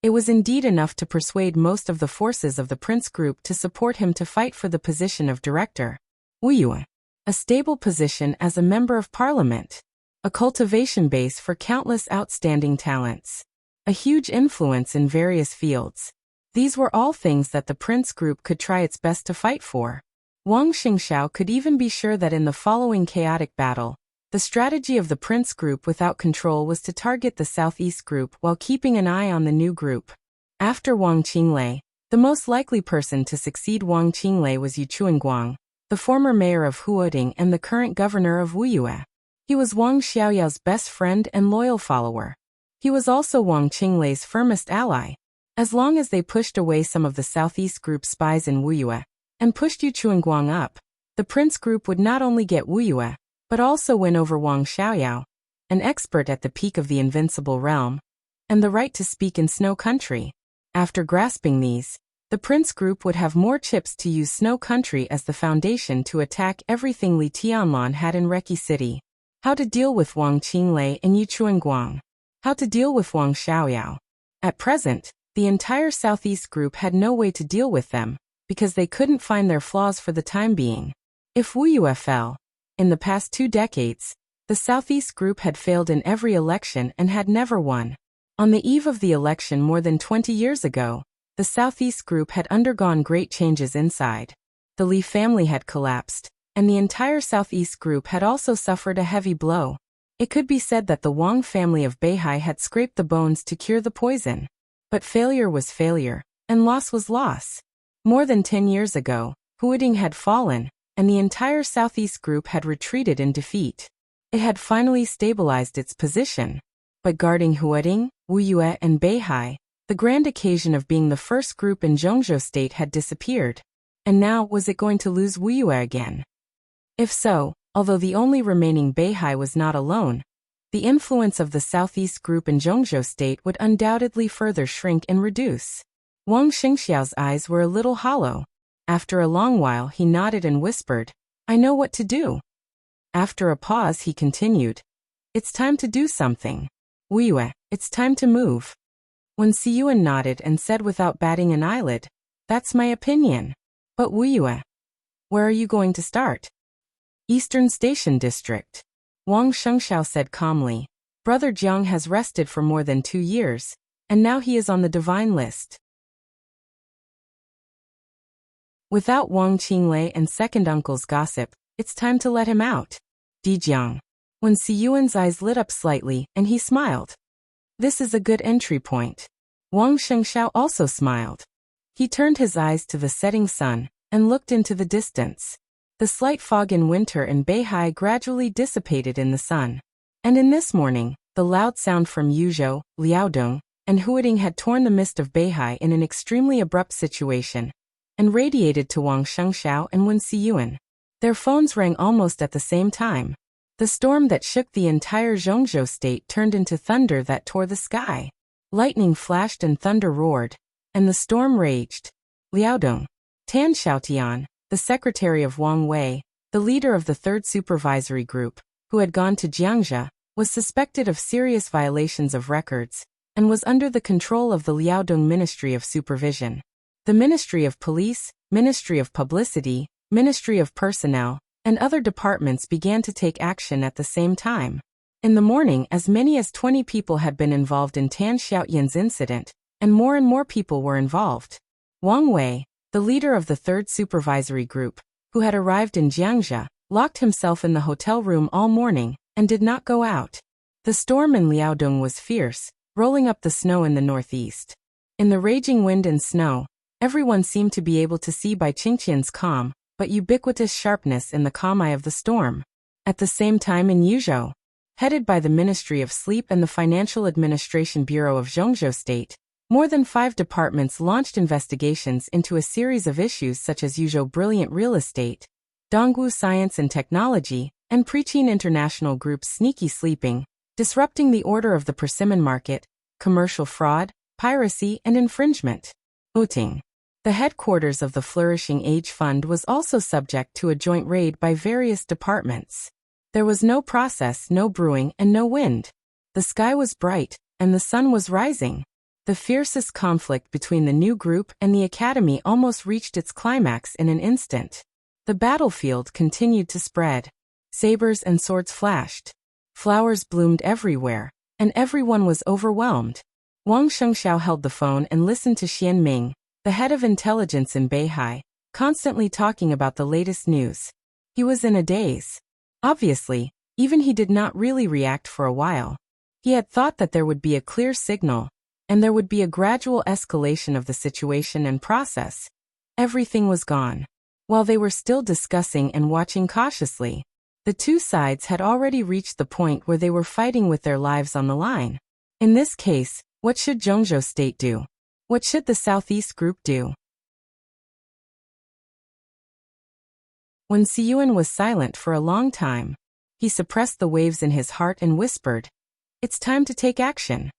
it was indeed enough to persuade most of the forces of the Prince Group to support him to fight for the position of director. Wu Yue. A stable position as a member of parliament. A cultivation base for countless outstanding talents. A huge influence in various fields. These were all things that the Prince Group could try its best to fight for. Wang Xingxiao could even be sure that in the following chaotic battle, the strategy of the Prince Group without control was to target the Southeast Group while keeping an eye on the new group. After Wang Qinglei, the most likely person to succeed Wang Qinglei was Yu Chuanguang, the former mayor of Huoding and the current governor of Wu Yue. He was Wang Xiaoyao's best friend and loyal follower. He was also Wang Qinglei's firmest ally. As long as they pushed away some of the Southeast Group spies in Wu Yue and pushed Yu Chuanguang up, the Prince Group would not only get Wu Yue, but also win over Wang Xiaoyao, an expert at the peak of the invincible realm, and the right to speak in Snow Country. After grasping these, the Prince Group would have more chips to use Snow Country as the foundation to attack everything Li Tianlan had in Reki City. How to deal with Wang Qinglei and Yu Chuanguang. How to deal with Wang Xiaoyao. At present, the entire Southeast Group had no way to deal with them, because they couldn't find their flaws for the time being. If Wu Yue fell, in the past 2 decades, the Southeast Group had failed in every election and had never won. On the eve of the election more than 20 years ago, the Southeast Group had undergone great changes inside. The Li family had collapsed, and the entire Southeast Group had also suffered a heavy blow. It could be said that the Wang family of Beihai had scraped the bones to cure the poison. But failure was failure, and loss was loss. More than 10 years ago, Huading had fallen, and the entire Southeast Group had retreated in defeat. It had finally stabilized its position. But guarding Huading, Wuyue, and Beihai, the grand occasion of being the first group in Zhongzhou State had disappeared. And now, was it going to lose Wuyue again? If so, although the only remaining Beihai was not alone, the influence of the Southeast Group in Zhongzhou State would undoubtedly further shrink and reduce. Wang Xingxiao's eyes were a little hollow. After a long while he nodded and whispered, "I know what to do." After a pause he continued, "It's time to do something. Wuyue, it's time to move." When Siyuan nodded and said without batting an eyelid, "That's my opinion. But Wuyue, where are you going to start?" "Eastern Station District." Wang Shengxiao said calmly. "Brother Jiang has rested for more than 2 years, and now he is on the divine list." Without Wang Qinglei and second uncle's gossip, it's time to let him out. Dijiang. When Siyuan's eyes lit up slightly, and he smiled. This is a good entry point. Wang Shengxiao also smiled. He turned his eyes to the setting sun, and looked into the distance. The slight fog in winter in Beihai gradually dissipated in the sun. And in this morning, the loud sound from Yuzhou, Liaodong, and Huading had torn the mist of Beihai in an extremely abrupt situation, and radiated to Wang Shengxiao and Wen Siyuan. Their phones rang almost at the same time. The storm that shook the entire Zhongzhou state turned into thunder that tore the sky. Lightning flashed and thunder roared, and the storm raged. Liaodong, Tan Xiaotian, the secretary of Wang Wei, the leader of the 3rd Supervisory Group, who had gone to Jiangxia, was suspected of serious violations of records, and was under the control of the Liaodong Ministry of Supervision. The Ministry of Police, Ministry of Publicity, Ministry of Personnel, and other departments began to take action at the same time. In the morning, as many as 20 people had been involved in Tan Xiaotian's incident, and more people were involved. Wang Wei, the leader of the 3rd Supervisory Group, who had arrived in Jiangxia, locked himself in the hotel room all morning, and did not go out. The storm in Liaodong was fierce, rolling up the snow in the northeast. In the raging wind and snow, everyone seemed to be able to see by Qingqian's calm, but ubiquitous sharpness in the calm eye of the storm. At the same time in Yuzhou, headed by the Ministry of Sleep and the Financial Administration Bureau of Zhongzhou State, more than 5 departments launched investigations into a series of issues such as Yuzhou Brilliant Real Estate, Dongwu Science and Technology, and Preqin International Group's sneaky sleeping, disrupting the order of the persimmon market, commercial fraud, piracy, and infringement. Outing. The headquarters of the Flourishing Age Fund was also subject to a joint raid by various departments. There was no process, no brewing, and no wind. The sky was bright, and the sun was rising. The fiercest conflict between the new group and the academy almost reached its climax in an instant. The battlefield continued to spread. Sabers and swords flashed. Flowers bloomed everywhere, and everyone was overwhelmed. Wang Shengxiao held the phone and listened to Xian Ming, the head of intelligence in Beihai, constantly talking about the latest news. He was in a daze. Obviously, even he did not really react for a while. He had thought that there would be a clear signal, and there would be a gradual escalation of the situation and process. Everything was gone. While they were still discussing and watching cautiously, the two sides had already reached the point where they were fighting with their lives on the line. In this case, what should Zhongzhou State do? What should the Southeast Group do? When Siyuan was silent for a long time, he suppressed the waves in his heart and whispered, "It's time to take action.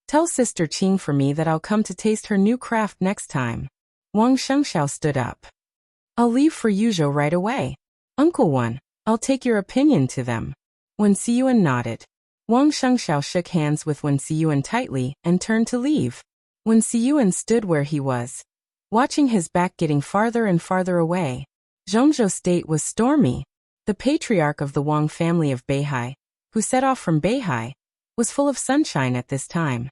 Tell Sister Qing for me that I'll come to taste her new craft next time." Wang Shengxiao stood up. "I'll leave for Yuzhou right away. Uncle Wan, I'll take your opinion to them." Wen Siyuan nodded. Wang Shengxiao shook hands with Wen Siyuan tightly and turned to leave. Wen Siyuan stood where he was, watching his back getting farther and farther away. Zhongzhou State was stormy. The patriarch of the Wang family of Beihai, who set off from Beihai, was full of sunshine at this time.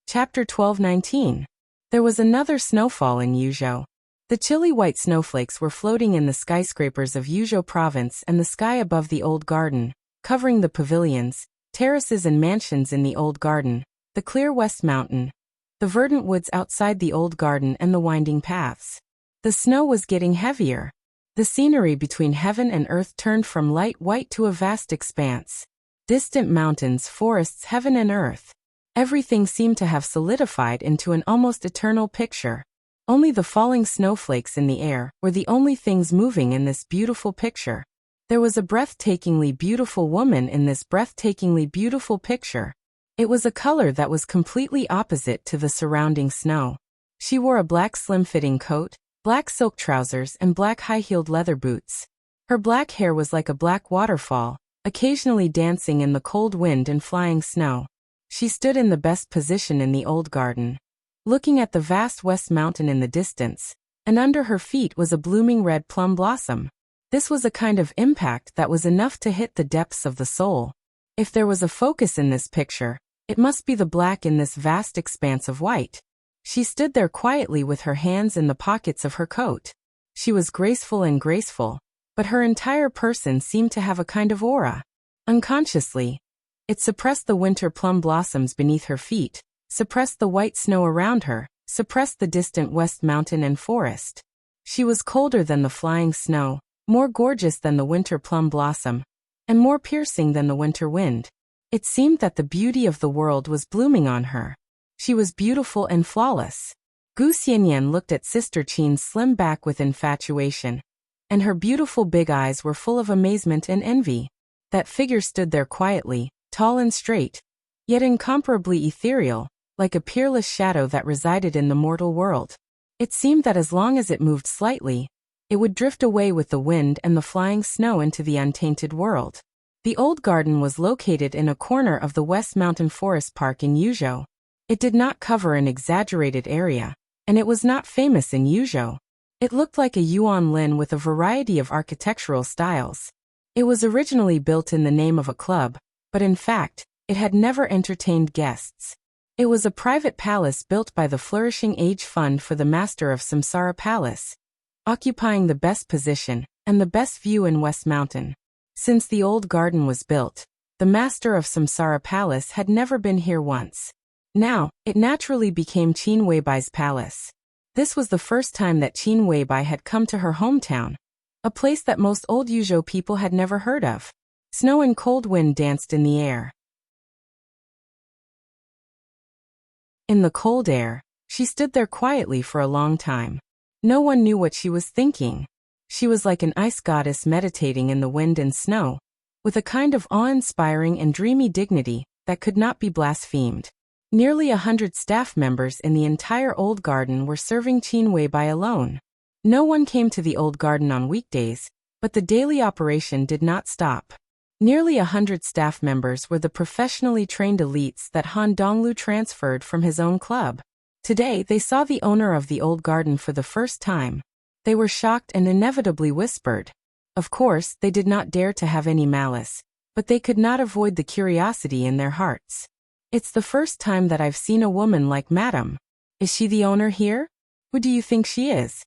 Chapter 12:19. There was another snowfall in Yuzhou. The chilly white snowflakes were floating in the skyscrapers of Yuzhou province and the sky above the old garden, covering the pavilions, terraces and mansions in the old garden, the clear west mountain, the verdant woods outside the old garden and the winding paths. The snow was getting heavier. The scenery between heaven and earth turned from light white to a vast expanse. Distant mountains, forests, heaven and earth. Everything seemed to have solidified into an almost eternal picture. Only the falling snowflakes in the air were the only things moving in this beautiful picture. There was a breathtakingly beautiful woman in this breathtakingly beautiful picture. It was a color that was completely opposite to the surrounding snow. She wore a black slim-fitting coat, black silk trousers and black high-heeled leather boots. Her black hair was like a black waterfall, occasionally dancing in the cold wind and flying snow. She stood in the best position in the old garden, looking at the vast west mountain in the distance, and under her feet was a blooming red plum blossom. This was a kind of impact that was enough to hit the depths of the soul. If there was a focus in this picture, it must be the black in this vast expanse of white. She stood there quietly with her hands in the pockets of her coat. She was graceful, but her entire person seemed to have a kind of aura. Unconsciously, it suppressed the winter plum blossoms beneath her feet, suppressed the white snow around her, suppressed the distant west mountain and forest. She was colder than the flying snow, more gorgeous than the winter plum blossom, and more piercing than the winter wind. It seemed that the beauty of the world was blooming on her. She was beautiful and flawless. Gu Xianyan looked at Sister Qin's slim back with infatuation, and her beautiful big eyes were full of amazement and envy. That figure stood there quietly, tall and straight, yet incomparably ethereal, like a peerless shadow that resided in the mortal world. It seemed that as long as it moved slightly, it would drift away with the wind and the flying snow into the untainted world. The old garden was located in a corner of the West Mountain Forest Park in Yuzhou. It did not cover an exaggerated area, and it was not famous in Yuzhou. It looked like a yuan lin with a variety of architectural styles. It was originally built in the name of a club, but in fact, it had never entertained guests. It was a private palace built by the Flourishing Age Fund for the Master of Samsara Palace, occupying the best position and the best view in West Mountain. Since the old garden was built, the Master of Samsara Palace had never been here once. Now, it naturally became Qin Weibai's palace. This was the first time that Qin Weibai had come to her hometown, a place that most old Yuzhou people had never heard of. Snow and cold wind danced in the air. In the cold air, she stood there quietly for a long time. No one knew what she was thinking. She was like an ice goddess meditating in the wind and snow, with a kind of awe-inspiring and dreamy dignity that could not be blasphemed. Nearly 100 staff members in the entire old garden were serving Qin Weibai alone. No one came to the old garden on weekdays, but the daily operation did not stop. Nearly 100 staff members were the professionally trained elites that Han Donglu transferred from his own club. Today they saw the owner of the old garden for the first time. They were shocked and inevitably whispered. Of course, they did not dare to have any malice, but they could not avoid the curiosity in their hearts. It's the first time that I've seen a woman like Madam. Is she the owner here? Who do you think she is?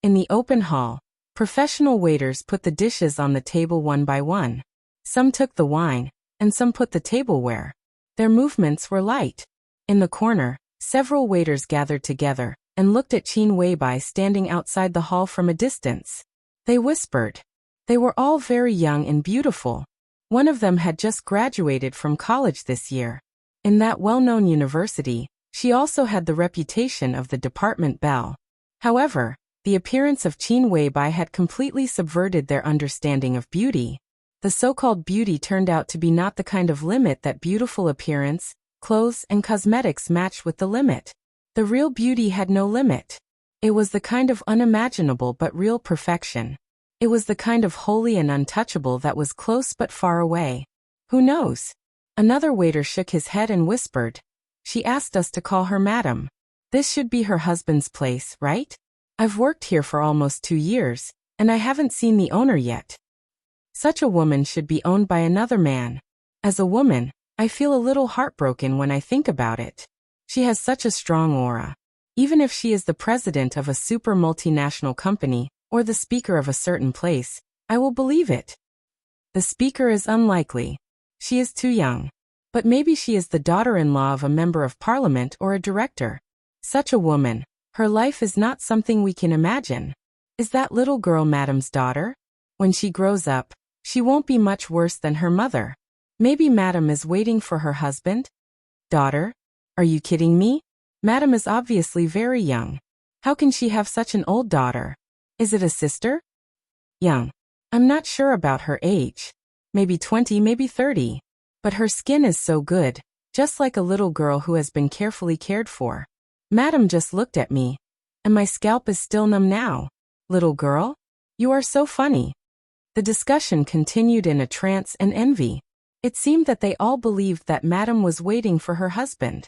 In the open hall, professional waiters put the dishes on the table one by one. Some took the wine, and some put the tableware. Their movements were light. In the corner, several waiters gathered together and looked at Qin Weibai standing outside the hall from a distance. They whispered. They were all very young and beautiful. One of them had just graduated from college this year. In that well-known university, she also had the reputation of the department belle. However, the appearance of Qin Weibai had completely subverted their understanding of beauty. The so-called beauty turned out to be not the kind of limit that beautiful appearance, clothes and cosmetics matched with the limit. The real beauty had no limit. It was the kind of unimaginable but real perfection. It was the kind of holy and untouchable that was close but far away. Who knows? Another waiter shook his head and whispered. She asked us to call her madam. This should be her husband's place, right? I've worked here for almost 2 years, and I haven't seen the owner yet. Such a woman should be owned by another man. As a woman, I feel a little heartbroken when I think about it. She has such a strong aura. Even if she is the president of a super multinational company, or the speaker of a certain place, I will believe it. The speaker is unlikely. She is too young. But maybe she is the daughter-in-law of a member of parliament or a director. Such a woman, her life is not something we can imagine. Is that little girl Madam's daughter? When she grows up, she won't be much worse than her mother. Maybe Madam is waiting for her husband? Daughter? Are you kidding me? Madam is obviously very young. How can she have such an old daughter? Is it a sister? Young. I'm not sure about her age. Maybe 20, maybe 30. But her skin is so good, just like a little girl who has been carefully cared for. Madam just looked at me, and my scalp is still numb now. Little girl? You are so funny. The discussion continued in a trance and envy. It seemed that they all believed that Madam was waiting for her husband.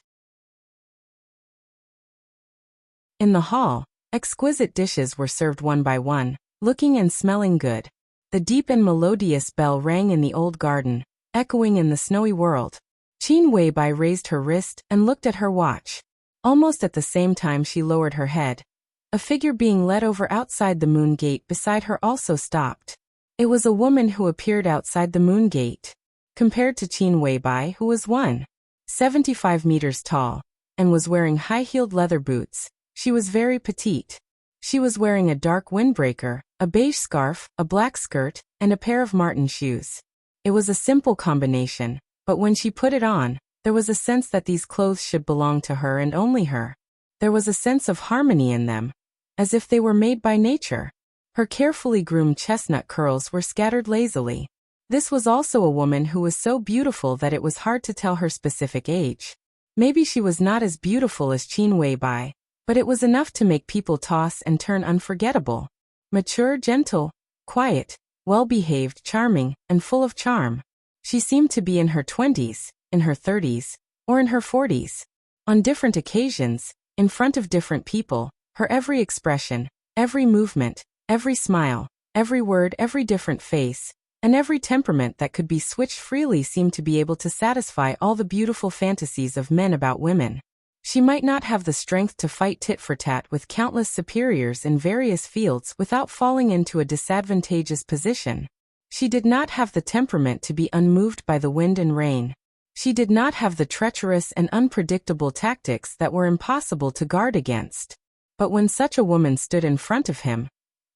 In the hall, exquisite dishes were served one by one, looking and smelling good. The deep and melodious bell rang in the old garden, echoing in the snowy world. Qin Weibai raised her wrist and looked at her watch. Almost at the same time she lowered her head. A figure being led over outside the moon gate beside her also stopped. It was a woman who appeared outside the moon gate. Compared to Qin Weibai, who was 1.75 meters tall, and was wearing high-heeled leather boots, she was very petite. She was wearing a dark windbreaker, a beige scarf, a black skirt, and a pair of marten shoes. It was a simple combination, but when she put it on, there was a sense that these clothes should belong to her and only her. There was a sense of harmony in them, as if they were made by nature. Her carefully groomed chestnut curls were scattered lazily. This was also a woman who was so beautiful that it was hard to tell her specific age. Maybe she was not as beautiful as Qin Weibai, but it was enough to make people toss and turn unforgettable. Mature, gentle, quiet, well-behaved, charming, and full of charm. She seemed to be in her 20s, in her 30s, or in her 40s. On different occasions, in front of different people, her every expression, every movement, every smile, every word, every different face, and every temperament that could be switched freely seemed to be able to satisfy all the beautiful fantasies of men about women. She might not have the strength to fight tit for tat with countless superiors in various fields without falling into a disadvantageous position. She did not have the temperament to be unmoved by the wind and rain. She did not have the treacherous and unpredictable tactics that were impossible to guard against. But when such a woman stood in front of him,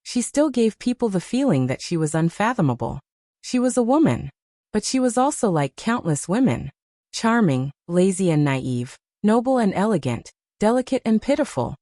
she still gave people the feeling that she was unfathomable. She was a woman, but she was also like countless women. Charming, lazy and naive, noble and elegant, delicate and pitiful.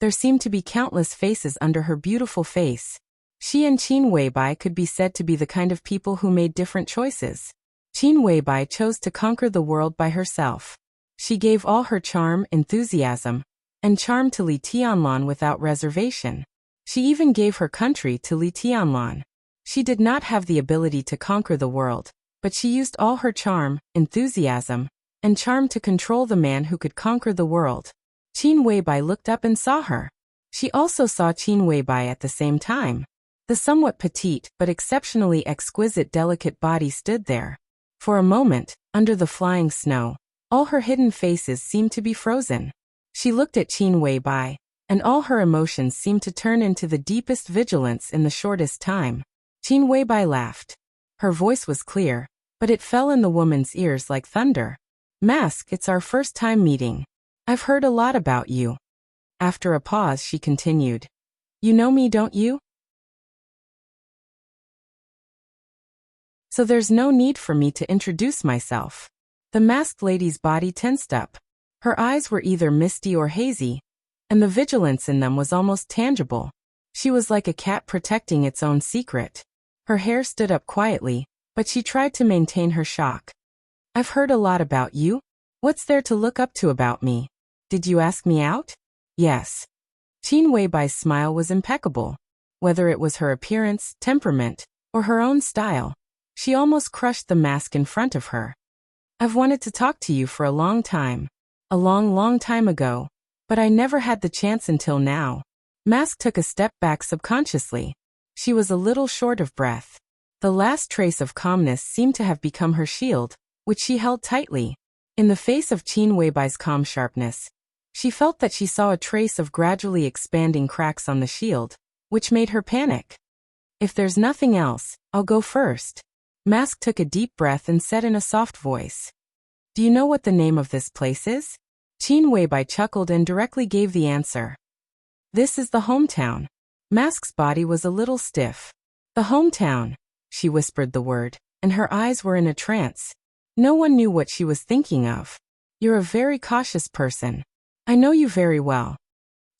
There seemed to be countless faces under her beautiful face. She and Qin Weibai could be said to be the kind of people who made different choices. Qin Weibai chose to conquer the world by herself. She gave all her charm, enthusiasm, and charm to Li Tianlan without reservation. She even gave her country to Li Tianlan. She did not have the ability to conquer the world, but she used all her charm, enthusiasm, and charm to control the man who could conquer the world. Qin Weibai looked up and saw her. She also saw Qin Weibai at the same time. The somewhat petite but exceptionally exquisite delicate body stood there. For a moment, under the flying snow, all her hidden faces seemed to be frozen. She looked at Qin Weibai, and all her emotions seemed to turn into the deepest vigilance in the shortest time. Qin Weibai laughed. Her voice was clear, but it fell in the woman's ears like thunder. Mask, it's our first time meeting. I've heard a lot about you. After a pause, she continued. You know me, don't you? So there's no need for me to introduce myself. The masked lady's body tensed up. Her eyes were either misty or hazy, and the vigilance in them was almost tangible. She was like a cat protecting its own secret. Her hair stood up quietly, but she tried to maintain her shock. I've heard a lot about you. What's there to look up to about me? Did you ask me out? Yes. Qin Weibai's smile was impeccable. Whether it was her appearance, temperament, or her own style, she almost crushed the mask in front of her. I've wanted to talk to you for a long time. A long time ago. But I never had the chance until now. Mask took a step back subconsciously. She was a little short of breath. The last trace of calmness seemed to have become her shield, which she held tightly. In the face of Qin Weibai's calm sharpness, she felt that she saw a trace of gradually expanding cracks on the shield, which made her panic. If there's nothing else, I'll go first. Mask took a deep breath and said in a soft voice. Do you know what the name of this place is? Qin Weibai chuckled and directly gave the answer. This is the hometown. Mask's body was a little stiff. The hometown. She whispered the word, and her eyes were in a trance. No one knew what she was thinking of. You're a very cautious person. I know you very well.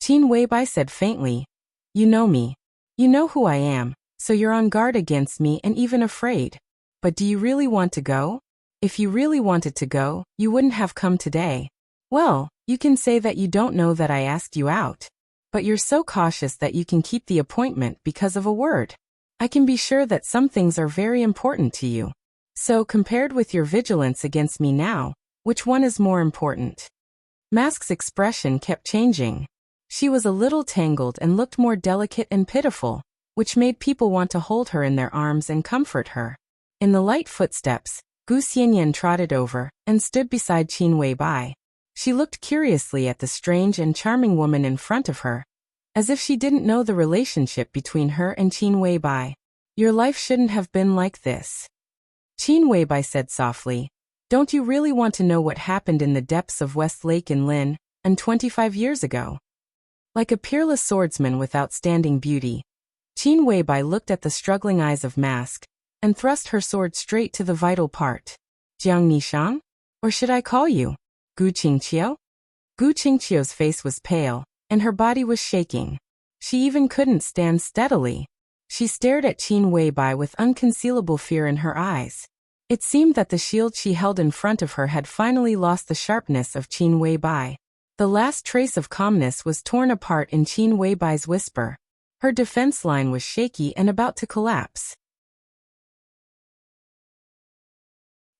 Qin Weibai said faintly. You know me. You know who I am, so you're on guard against me and even afraid. But do you really want to go? If you really wanted to go, you wouldn't have come today. Well, you can say that you don't know that I asked you out. But you're so cautious that you can keep the appointment because of a word. I can be sure that some things are very important to you. So compared with your vigilance against me now, which one is more important? Mask's expression kept changing. She was a little tangled and looked more delicate and pitiful, which made people want to hold her in their arms and comfort her. In the light footsteps, Gu Xianyan trotted over and stood beside Qin Weibai. She looked curiously at the strange and charming woman in front of her, as if she didn't know the relationship between her and Qin Weibai. Your life shouldn't have been like this. Qin Weibai said softly. Don't you really want to know what happened in the depths of West Lake in Lin, and 25 years ago? Like a peerless swordsman with outstanding beauty, Qin Weibai looked at the struggling eyes of Mask, and thrust her sword straight to the vital part. Jiang Nishang? Or should I call you Gu Qingqiu? Gu Qingqiu's face was pale, and her body was shaking. She even couldn't stand steadily. She stared at Qin Weibai with unconcealable fear in her eyes. It seemed that the shield she held in front of her had finally lost the sharpness of Qin Weibai. The last trace of calmness was torn apart in Qin Weibai's whisper. Her defense line was shaky and about to collapse.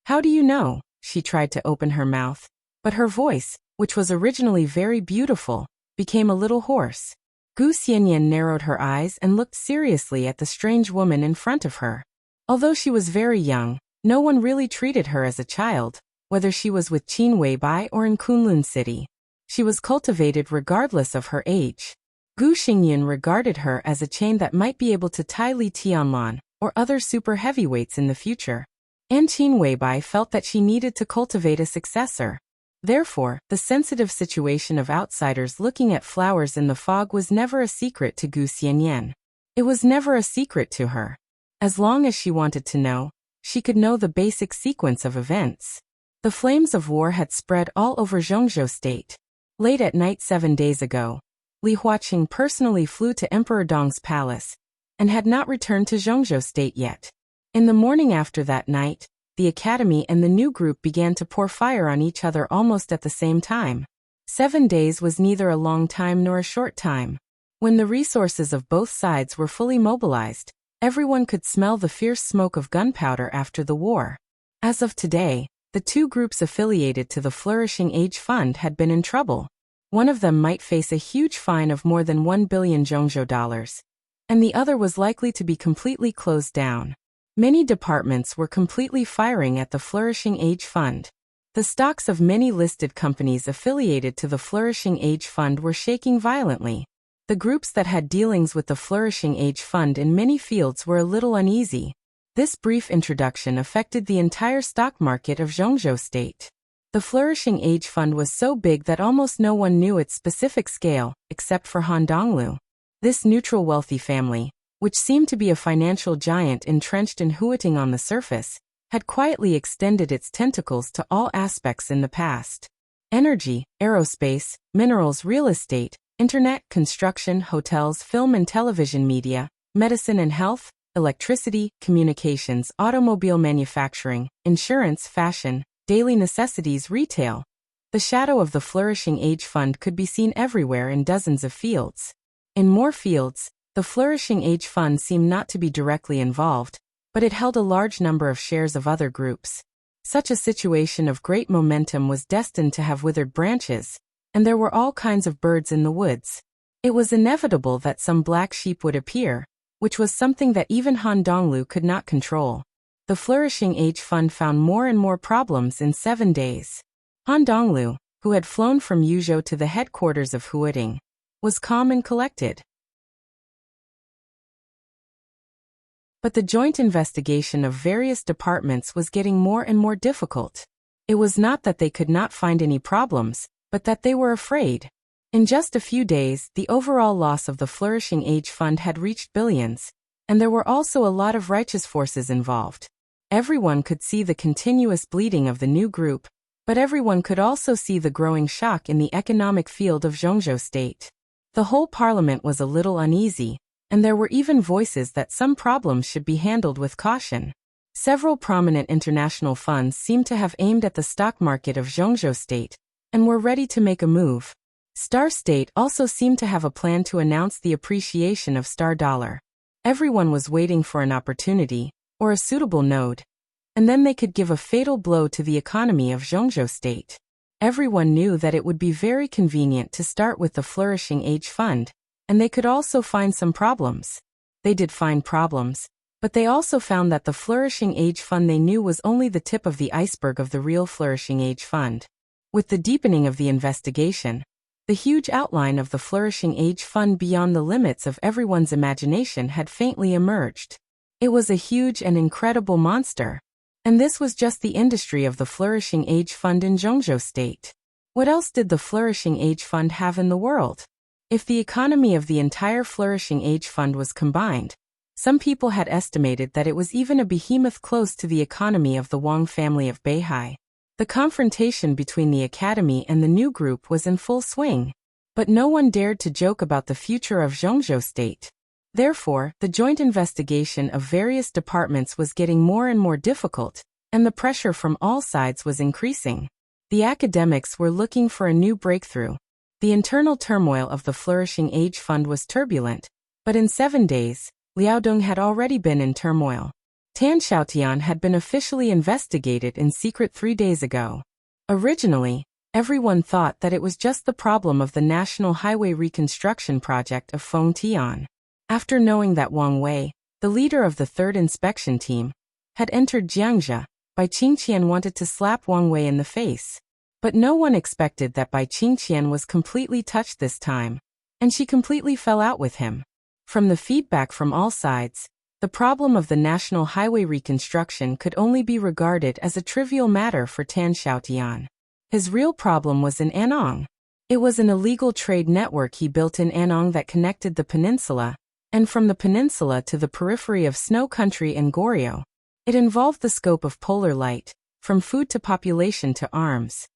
How do you know? She tried to open her mouth, but her voice, which was originally very beautiful, became a little hoarse. Gu Xianyan narrowed her eyes and looked seriously at the strange woman in front of her. Although she was very young, no one really treated her as a child, whether she was with Qin Weibai or in Kunlun City. She was cultivated regardless of her age. Gu Xingyan regarded her as a chain that might be able to tie Li Tianlan or other super heavyweights in the future. And Qin Weibai felt that she needed to cultivate a successor. Therefore, the sensitive situation of outsiders looking at flowers in the fog was never a secret to Gu Xianyan. It was never a secret to her. As long as she wanted to know, she could know the basic sequence of events. The flames of war had spread all over Zhongzhou State. Late at night 7 days ago, Li Huaqing personally flew to Emperor Dong's palace, and had not returned to Zhongzhou State yet. In the morning after that night, the academy and the new group began to pour fire on each other almost at the same time. 7 days was neither a long time nor a short time. When the resources of both sides were fully mobilized, everyone could smell the fierce smoke of gunpowder after the war. As of today, the two groups affiliated to the Flourishing Age Fund had been in trouble. One of them might face a huge fine of more than 1 billion Zhongzhou dollars, and the other was likely to be completely closed down. Many departments were completely firing at the Flourishing Age Fund. The stocks of many listed companies affiliated to the Flourishing Age Fund were shaking violently. The groups that had dealings with the Flourishing Age Fund in many fields were a little uneasy. This brief introduction affected the entire stock market of Zhongzhou State. The Flourishing Age Fund was so big that almost no one knew its specific scale, except for Han Donglu. This neutral wealthy family, which seemed to be a financial giant entrenched in Huating on the surface, had quietly extended its tentacles to all aspects in the past. Energy, aerospace, minerals, real estate, internet, construction, hotels, film and television media, medicine and health, electricity, communications, automobile manufacturing, insurance, fashion, daily necessities, retail. The shadow of the Flourishing Age Fund could be seen everywhere in dozens of fields. In more fields, the Flourishing Age Fund seemed not to be directly involved, but it held a large number of shares of other groups. Such a situation of great momentum was destined to have withered branches, and there were all kinds of birds in the woods. It was inevitable that some black sheep would appear, which was something that even Han Donglu could not control. The Flourishing Age Fund found more and more problems in 7 days. Han Donglu, who had flown from Yuzhou to the headquarters of Huading, was calm and collected. But the joint investigation of various departments was getting more and more difficult. It was not that they could not find any problems, but that they were afraid. In just a few days, the overall loss of the Flourishing Age Fund had reached billions, and there were also a lot of righteous forces involved. Everyone could see the continuous bleeding of the new group, but everyone could also see the growing shock in the economic field of Zhongzhou State. The whole parliament was a little uneasy, and there were even voices that some problems should be handled with caution. Several prominent international funds seemed to have aimed at the stock market of Zhongzhou State, and were ready to make a move. Star State also seemed to have a plan to announce the appreciation of Star Dollar. Everyone was waiting for an opportunity, or a suitable node, and then they could give a fatal blow to the economy of Zhongzhou State. Everyone knew that it would be very convenient to start with the Flourishing Age Fund, and they could also find some problems. They did find problems, but they also found that the Flourishing Age Fund they knew was only the tip of the iceberg of the real Flourishing Age Fund. With the deepening of the investigation, the huge outline of the Flourishing Age Fund beyond the limits of everyone's imagination had faintly emerged. It was a huge and incredible monster. And this was just the industry of the Flourishing Age Fund in Zhongzhou State. What else did the Flourishing Age Fund have in the world? If the economy of the entire Flourishing Age Fund was combined, some people had estimated that it was even a behemoth close to the economy of the Wang family of Beihai. The confrontation between the academy and the new group was in full swing, but no one dared to joke about the future of Zhongzhou State. Therefore, the joint investigation of various departments was getting more and more difficult, and the pressure from all sides was increasing. The academics were looking for a new breakthrough. The internal turmoil of the Flourishing Age Fund was turbulent, but in 7 days, Liaodong had already been in turmoil. Tan Xiaotian had been officially investigated in secret 3 days ago. Originally, everyone thought that it was just the problem of the National Highway Reconstruction Project of Feng Tian. After knowing that Wang Wei, the leader of the 3rd inspection team, had entered Jiangxia, Bai Qingqian wanted to slap Wang Wei in the face. But no one expected that Bai Qingqian was completely touched this time, and she completely fell out with him. From the feedback from all sides, the problem of the national highway reconstruction could only be regarded as a trivial matter for Tan Xiaotian. His real problem was in Anong. It was an illegal trade network he built in Anong that connected the peninsula, and from the peninsula to the periphery of Snow Country and Goryeo. It involved the scope of polar light, from food to population to arms.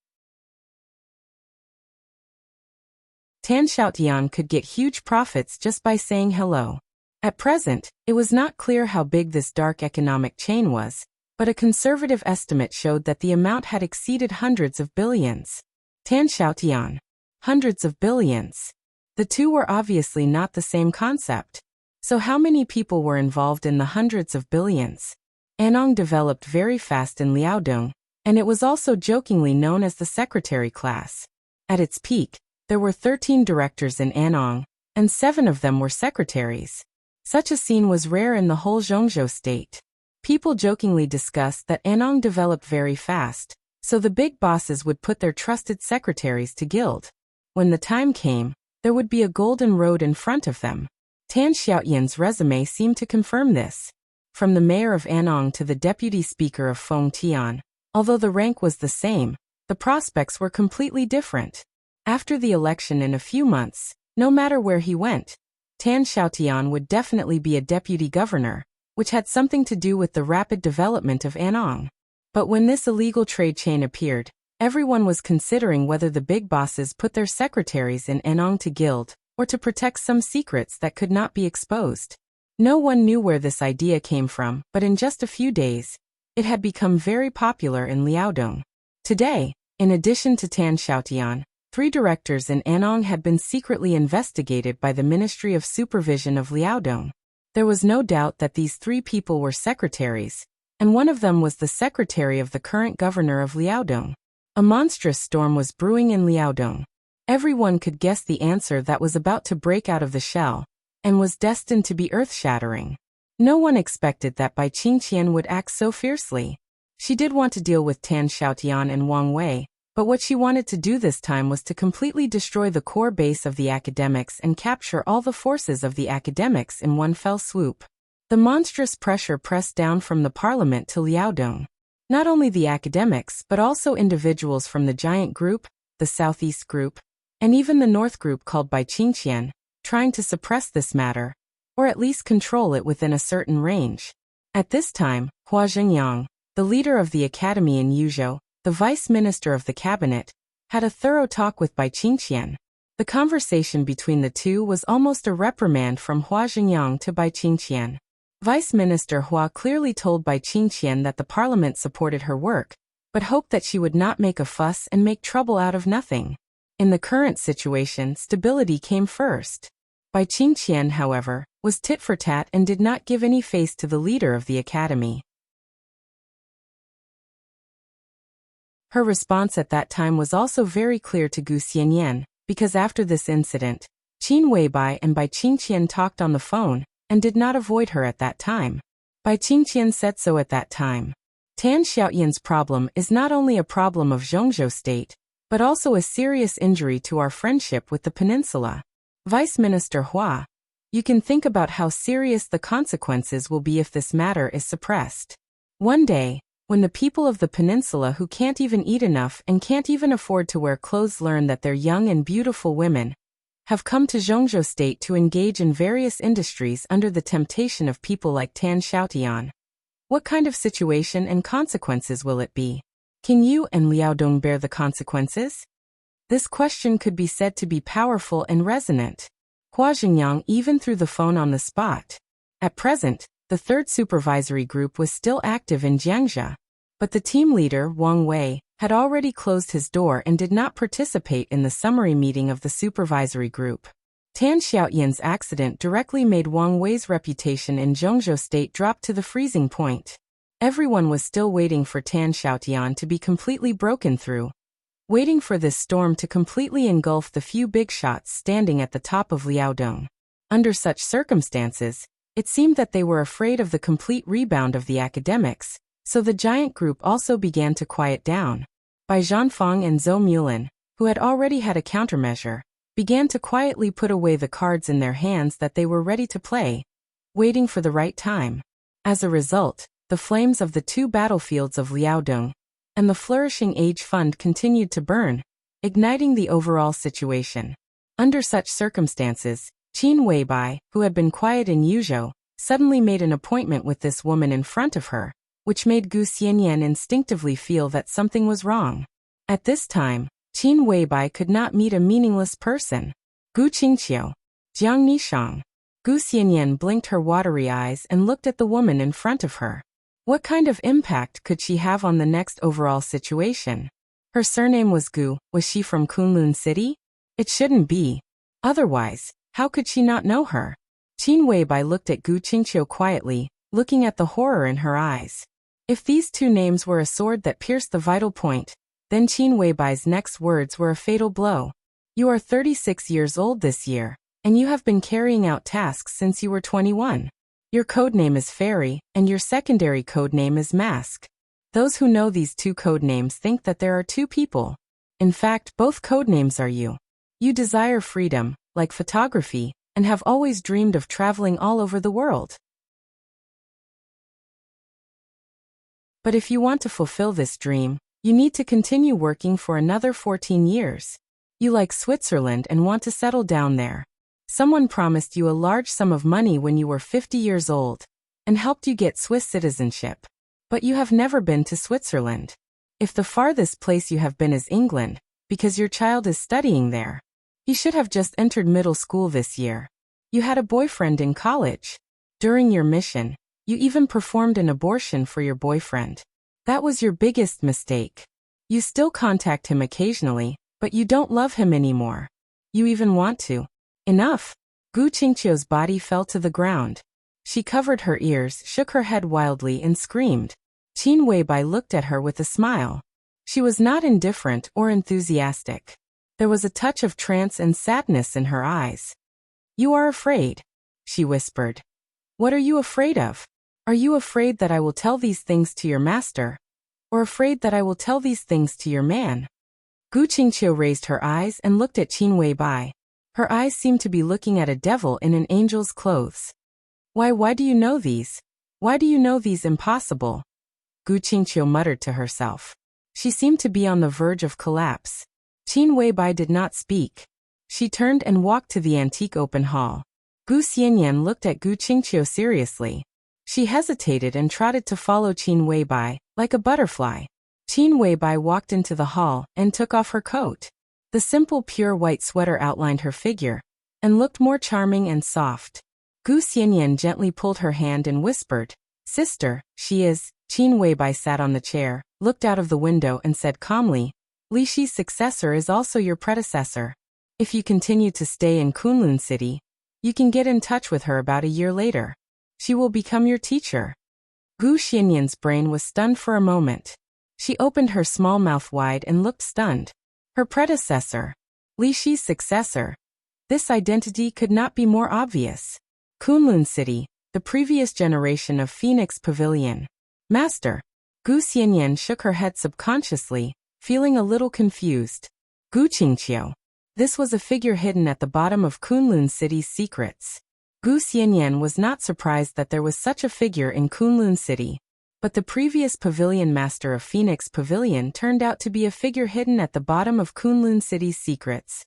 Tan Xiaotian could get huge profits just by saying hello. At present, it was not clear how big this dark economic chain was, but a conservative estimate showed that the amount had exceeded hundreds of billions. Tan Xiaotian. Hundreds of billions. The two were obviously not the same concept. So how many people were involved in the hundreds of billions? Anong developed very fast in Liaodong, and it was also jokingly known as the secretary class. At its peak, there were 13 directors in Anong, and 7 of them were secretaries. Such a scene was rare in the whole Zhongzhou State. People jokingly discussed that Anong developed very fast, so the big bosses would put their trusted secretaries to guild. When the time came, there would be a golden road in front of them. Tan Xiaotian's resume seemed to confirm this. From the mayor of Anong to the deputy speaker of Feng Tian, although the rank was the same, the prospects were completely different. After the election in a few months, no matter where he went, Tan Xiaotian would definitely be a deputy governor, which had something to do with the rapid development of Anong. But when this illegal trade chain appeared, everyone was considering whether the big bosses put their secretaries in Anong to gild, or to protect some secrets that could not be exposed. No one knew where this idea came from, but in just a few days, it had become very popular in Liaodong. Today, In addition to Tan Xiaotian, 3 directors in Anong had been secretly investigated by the Ministry of Supervision of Liaodong. There was no doubt that these 3 people were secretaries, and one of them was the secretary of the current governor of Liaodong. A monstrous storm was brewing in Liaodong. Everyone could guess the answer that was about to break out of the shell, and was destined to be earth-shattering. No one expected that Bai Qingqian would act so fiercely. She did want to deal with Tan Xiaotian and Wang Wei, but what she wanted to do this time was to completely destroy the core base of the academics and capture all the forces of the academics in one fell swoop. The monstrous pressure pressed down from the parliament to Liaodong. Not only the academics but also individuals from the giant group, the southeast group, and even the north group called Bai Qingqian, trying to suppress this matter, or at least control it within a certain range. At this time, Hua Zhengyang, the leader of the academy in Yuzhou, the vice minister of the cabinet, had a thorough talk with Bai Qingqian. The conversation between the two was almost a reprimand from Hua Zhengyang to Bai Qingqian. Vice Minister Hua clearly told Bai Qingqian that the parliament supported her work, but hoped that she would not make a fuss and make trouble out of nothing. In the current situation, stability came first. Bai Qingqian, however, was tit for tat and did not give any face to the leader of the academy. Her response at that time was also very clear to Gu Xianyan, because after this incident, Qin Weibai and Bai Qingqian talked on the phone, and did not avoid her at that time. Bai Qingqian said so at that time. Tan Xiaotian's problem is not only a problem of Zhongzhou state, but also a serious injury to our friendship with the peninsula. Vice Minister Hua, you can think about how serious the consequences will be if this matter is suppressed. One day, when the people of the peninsula who can't even eat enough and can't even afford to wear clothes learn that their young and beautiful women have come to Zhongzhou state to engage in various industries under the temptation of people like Tan Xiaotian, what kind of situation and consequences will it be? Can you and Liaodong bear the consequences? This question could be said to be powerful and resonant. Hua Zhengyang even threw the phone on the spot. At present, the 3rd supervisory group was still active in Jiangxia, but the team leader, Wang Wei, had already closed his door and did not participate in the summary meeting of the supervisory group. Tan Xiaotian's accident directly made Wang Wei's reputation in Zhongzhou state drop to the freezing point. Everyone was still waiting for Tan Xiaotian to be completely broken through, waiting for this storm to completely engulf the few big shots standing at the top of Liaodong. Under such circumstances, it seemed that they were afraid of the complete rebound of the academics, so the giant group also began to quiet down. Bai Zhanfang and Zhou Mulin, who had already had a countermeasure, began to quietly put away the cards in their hands that they were ready to play, waiting for the right time. As a result, the flames of the 2 battlefields of Liaodong and the flourishing age fund continued to burn, igniting the overall situation. Under such circumstances, Qin Weibai, who had been quiet in Yuzhou, suddenly made an appointment with this woman in front of her, which made Gu Xianyan instinctively feel that something was wrong. At this time, Qin Weibai could not meet a meaningless person. Gu Qingqiu, Jiang Nishang. Gu Xianyan blinked her watery eyes and looked at the woman in front of her. What kind of impact could she have on the next overall situation? Her surname was Gu. Was she from Kunlun City? It shouldn't be. Otherwise, how could she not know her? Qin Weibai looked at Gu Qingqiu quietly, looking at the horror in her eyes. If these 2 names were a sword that pierced the vital point, then Qin Weibai's next words were a fatal blow. You are 36 years old this year, and you have been carrying out tasks since you were 21. Your codename is Fairy, and your secondary codename is Mask. Those who know these 2 codenames think that there are 2 people. In fact, both codenames are you. You desire freedom, like photography, and have always dreamed of traveling all over the world. But if you want to fulfill this dream, you need to continue working for another 14 years. You like Switzerland and want to settle down there. Someone promised you a large sum of money when you were 50 years old, and helped you get Swiss citizenship. But you have never been to Switzerland. If the farthest place you have been is England, because your child is studying there. You should have just entered middle school this year. You had a boyfriend in college. During your mission, you even performed an abortion for your boyfriend. That was your biggest mistake. You still contact him occasionally, but you don't love him anymore. You even want to. Enough. Gu Qingqiu's body fell to the ground. She covered her ears, shook her head wildly and screamed. Qin Weibai looked at her with a smile. She was not indifferent or enthusiastic. There was a touch of trance and sadness in her eyes. You are afraid, she whispered. What are you afraid of? Are you afraid that I will tell these things to your master? Or afraid that I will tell these things to your man? Gu Qingqiu raised her eyes and looked at Qin Weibai. Her eyes seemed to be looking at a devil in an angel's clothes. Why do you know these? Why do you know these impossible? Gu Qingqiu muttered to herself. She seemed to be on the verge of collapse. Qin Weibai did not speak. She turned and walked to the antique open hall. Gu Xianyan looked at Gu Qingqiu seriously. She hesitated and trotted to follow Qin Weibai, like a butterfly. Qin Weibai walked into the hall and took off her coat. The simple pure white sweater outlined her figure and looked more charming and soft. Gu Xianyan gently pulled her hand and whispered, Sister, she is. Qin Weibai sat on the chair, looked out of the window and said calmly, Li Shi's successor is also your predecessor. If you continue to stay in Kunlun City, you can get in touch with her about a year later. She will become your teacher. Gu Xianyan's brain was stunned for a moment. She opened her small mouth wide and looked stunned. Her predecessor. Li Shi's successor. This identity could not be more obvious. Kunlun City, the previous generation of Phoenix Pavilion. Master. Gu Xianyan shook her head subconsciously, feeling a little confused. Gu Qingqiu. This was a figure hidden at the bottom of Kunlun City's secrets. Gu Xianyan was not surprised that there was such a figure in Kunlun City. But the previous pavilion master of Phoenix Pavilion turned out to be a figure hidden at the bottom of Kunlun City's secrets.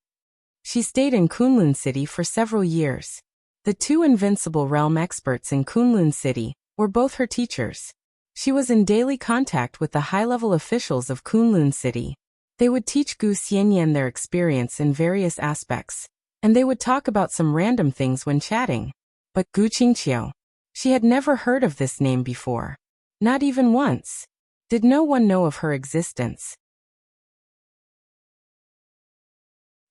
She stayed in Kunlun City for several years. The two invincible realm experts in Kunlun City were both her teachers. She was in daily contact with the high-level officials of Kunlun City. They would teach Gu Xianyan their experience in various aspects, and they would talk about some random things when chatting. But Gu Qingqiu, she had never heard of this name before. Not even once. Did no one know of her existence?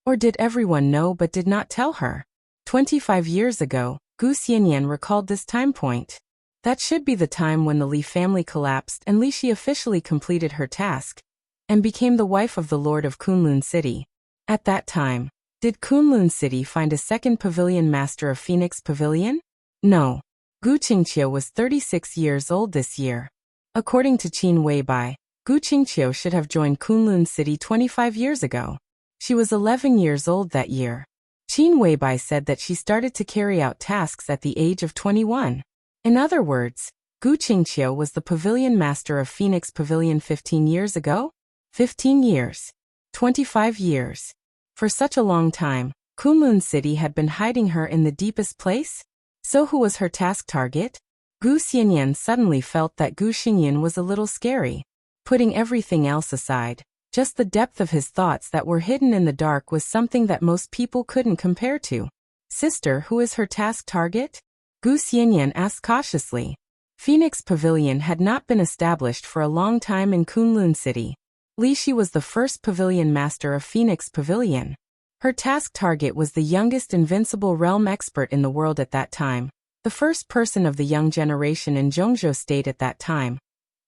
Or did everyone know but did not tell her? 25 years ago, Gu Xianyan recalled this time point. That should be the time when the Li family collapsed and Li Shi officially completed her task and became the wife of the Lord of Kunlun City. At that time, did Kunlun City find a second pavilion master of Phoenix Pavilion? No. Gu Qingqiu was 36 years old this year. According to Qin Weibai, Gu Qingqiu should have joined Kunlun City 25 years ago. She was 11 years old that year. Qin Weibai said that she started to carry out tasks at the age of 21. In other words, Gu Qingqiu was the pavilion master of Phoenix Pavilion 15 years ago? 15 years. 25 years. For such a long time, Kunlun City had been hiding her in the deepest place? So who was her task target? Gu Xianyan suddenly felt that Gu Xingyan was a little scary. Putting everything else aside, just the depth of his thoughts that were hidden in the dark was something that most people couldn't compare to. Sister, who is her task target? Gu Xianyan asked cautiously. Phoenix Pavilion had not been established for a long time in Kunlun City. Li Shi was the first pavilion master of Phoenix Pavilion. Her task target was the youngest invincible realm expert in the world at that time, the first person of the young generation in Zhongzhou State at that time,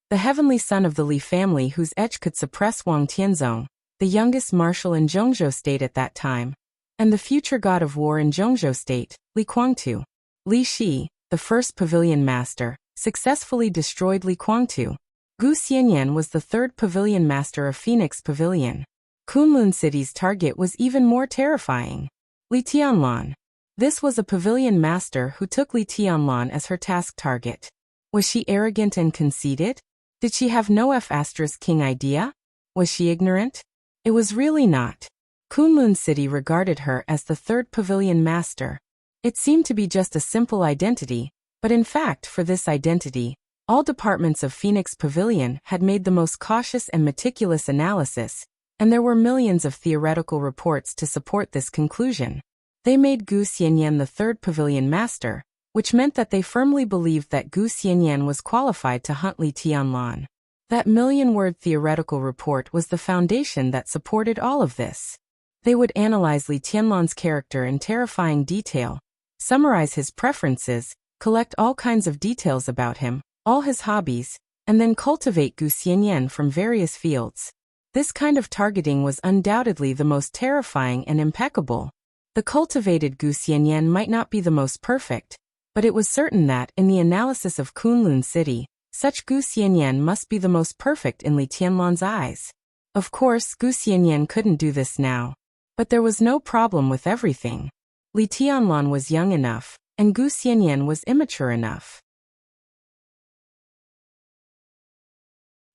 the heavenly son of the Li family whose edge could suppress Wang Tianzong, the youngest marshal in Zhongzhou State at that time, and the future god of war in Zhongzhou State, Li Kuangtu. Li Shi, the first pavilion master, successfully destroyed Li Kuangtu. Gu Xianyan was the third pavilion master of Phoenix Pavilion. Kunlun City's target was even more terrifying. Li Tianlan. This was a pavilion master who took Li Tianlan as her task target. Was she arrogant and conceited? Did she have no F***king idea? Was she ignorant? It was really not. Kunlun City regarded her as the third pavilion master. It seemed to be just a simple identity, but in fact for this identity, all departments of Phoenix Pavilion had made the most cautious and meticulous analysis, and there were millions of theoretical reports to support this conclusion. They made Gu Xianyan the third pavilion master, which meant that they firmly believed that Gu Xianyan was qualified to hunt Li Tianlan. That million-word theoretical report was the foundation that supported all of this. They would analyze Li Tianlan's character in terrifying detail, summarize his preferences, collect all kinds of details about him, all his hobbies, and then cultivate Gu Xianyan from various fields. This kind of targeting was undoubtedly the most terrifying and impeccable. The cultivated Gu Xianyan might not be the most perfect, but it was certain that, in the analysis of Kunlun City, such Gu Xianyan must be the most perfect in Li Tianlan's eyes. Of course, Gu Xianyan couldn't do this now. But there was no problem with everything. Li Tianlan was young enough, and Gu Xianyan was immature enough.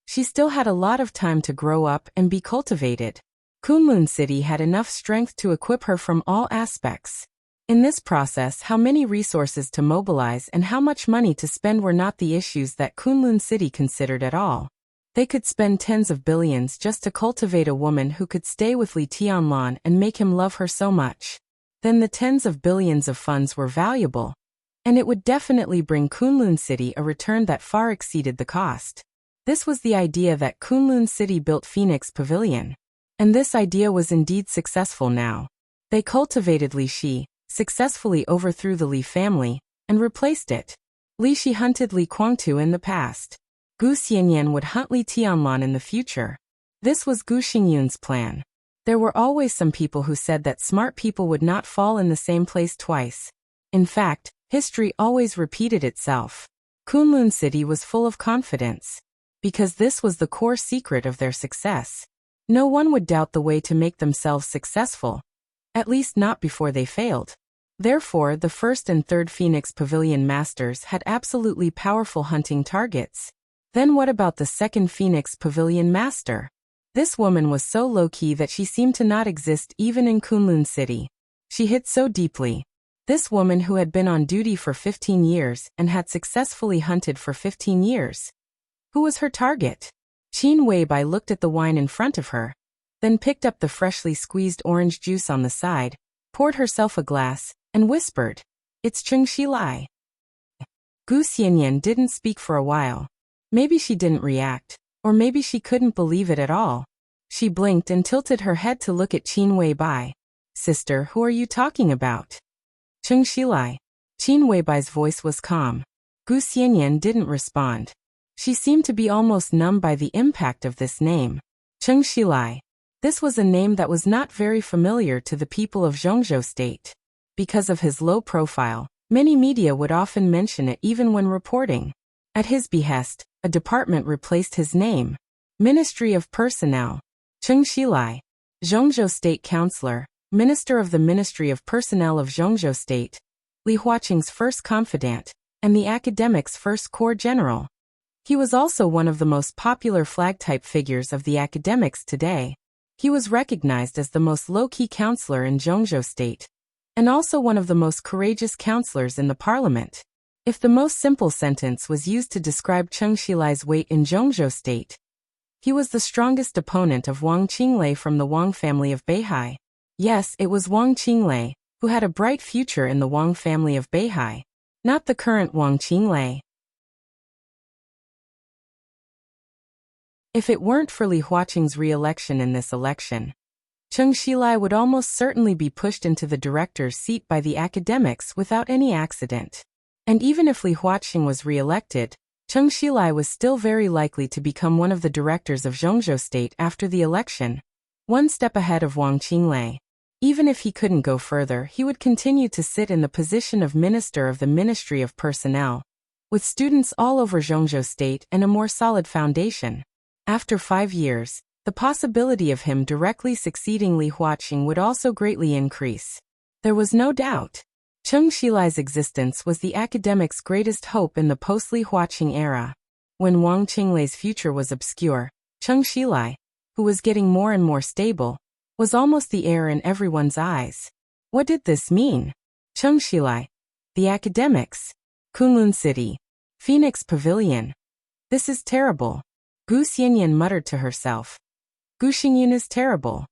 She still had a lot of time to grow up and be cultivated. Kunlun City had enough strength to equip her from all aspects. In this process, how many resources to mobilize and how much money to spend were not the issues that Kunlun City considered at all. They could spend tens of billions just to cultivate a woman who could stay with Li Tianlan and make him love her so much. Then the tens of billions of funds were valuable, and it would definitely bring Kunlun City a return that far exceeded the cost. This was the idea that Kunlun City built Phoenix Pavilion. And this idea was indeed successful now. They cultivated Li Shi, successfully overthrew the Li family, and replaced it. Li Shi hunted Li Guangtu in the past. Gu Xianyan would hunt Li Tianlan in the future. This was Gu Xingyun's plan. There were always some people who said that smart people would not fall in the same place twice. In fact, history always repeated itself. Kunlun City was full of confidence. Because this was the core secret of their success. No one would doubt the way to make themselves successful. At least not before they failed. Therefore, the first and third Phoenix Pavilion masters had absolutely powerful hunting targets. Then what about the second Phoenix Pavilion master? This woman was so low-key that she seemed to not exist even in Kunlun City. She hit so deeply. This woman who had been on duty for 15 years and had successfully hunted for 15 years. Who was her target? Qin Weibai looked at the wine in front of her, then picked up the freshly squeezed orange juice on the side, poured herself a glass, and whispered, "It's Cheng Shilai." Gu Xianyan didn't speak for a while. Maybe she didn't react, or maybe she couldn't believe it at all. She blinked and tilted her head to look at Qin Weibai. "Sister, who are you talking about?" "Cheng Shilai." Qin Weibai's voice was calm. Gu Xianyan didn't respond. She seemed to be almost numb by the impact of this name. Cheng Shilai. This was a name that was not very familiar to the people of Zhongzhou State. Because of his low profile, many media would often mention it even when reporting. At his behest, a department replaced his name. Ministry of Personnel. Cheng Shilai. Zhongzhou State Councillor, Minister of the Ministry of Personnel of Zhongzhou State, Li Huaqing's first confidant, and the academic's first corps general. He was also one of the most popular flag-type figures of the academics today. He was recognized as the most low-key counselor in Zhongzhou State, and also one of the most courageous counselors in the parliament. If the most simple sentence was used to describe Cheng Shilai's weight in Zhongzhou State, he was the strongest opponent of Wang Qinglei from the Wang family of Beihai. Yes, it was Wang Qinglei, who had a bright future in the Wang family of Beihai, not the current Wang Qinglei. If it weren't for Li Huaqing's re-election in this election, Cheng Shilai would almost certainly be pushed into the director's seat by the academics without any accident. And even if Li Huaqing was re-elected, Cheng Shilai was still very likely to become one of the directors of Zhongzhou State after the election, one step ahead of Wang Qinglei. Even if he couldn't go further, he would continue to sit in the position of Minister of the Ministry of Personnel, with students all over Zhongzhou State and a more solid foundation. After 5 years, the possibility of him directly succeeding Li Huaqing would also greatly increase. There was no doubt. Cheng Shilai's existence was the academic's greatest hope in the post-Li Huaqing era. When Wang Qinglei's future was obscure, Cheng Shilai, who was getting more and more stable, was almost the heir in everyone's eyes. What did this mean? Cheng Shilai, the academics, Kunlun City, Phoenix Pavilion. This is terrible. Gu Xianyan muttered to herself. Gu Xingyun is terrible.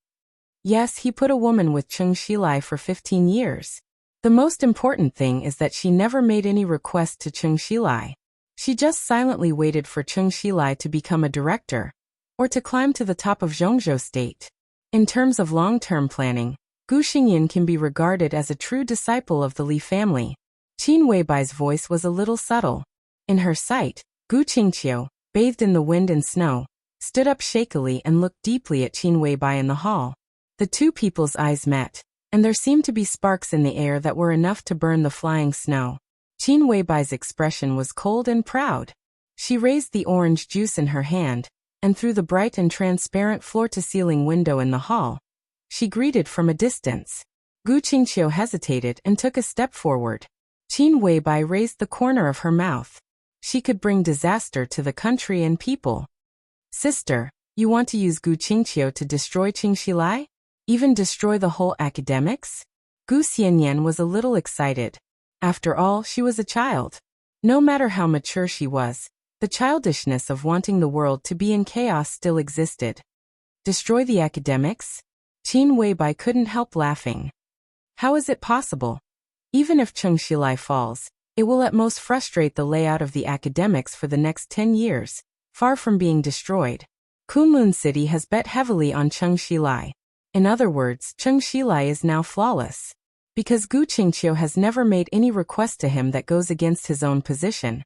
Yes, he put a woman with Cheng Shilai for 15 years. The most important thing is that she never made any request to Cheng Shilai. She just silently waited for Cheng Xilai to become a director, or to climb to the top of Zhongzhou State. In terms of long-term planning, Gu Xingyan can be regarded as a true disciple of the Li family. Qin Weibai's voice was a little subtle. In her sight, Gu Qingqiu, bathed in the wind and snow, stood up shakily and looked deeply at Qin Weibai in the hall. The two people's eyes met, and there seemed to be sparks in the air that were enough to burn the flying snow. Qin Weibai's expression was cold and proud. She raised the orange juice in her hand, and through the bright and transparent floor-to-ceiling window in the hall, she greeted from a distance. Gu Qingqiu hesitated and took a step forward. Qin Weibai raised the corner of her mouth. She could bring disaster to the country and people. Sister, you want to use Gu Qingqiu to destroy Qing Xilai? Even destroy the whole academics? Gu Xianyan was a little excited. After all, she was a child. No matter how mature she was, the childishness of wanting the world to be in chaos still existed. Destroy the academics? Qin Weibai couldn't help laughing. How is it possible? Even if Cheng Xilai falls, it will at most frustrate the layout of the academics for the next 10 years, far from being destroyed. Kunlun City has bet heavily on Cheng Xilai. In other words, Cheng Xilai is now flawless. Because Gu Qingqiu has never made any request to him that goes against his own position.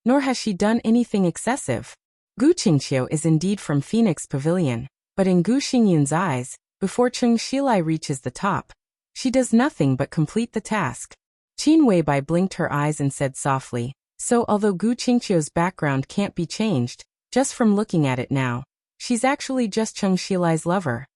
Nor has she done anything excessive. Gu Qingqiu is indeed from Phoenix Pavilion, but in Gu Xingyan's eyes, before Cheng Xilai reaches the top, she does nothing but complete the task. Qin Weibai blinked her eyes and said softly, so although Gu Qingqiu's background can't be changed, just from looking at it now, she's actually just Cheng Xilai's lover.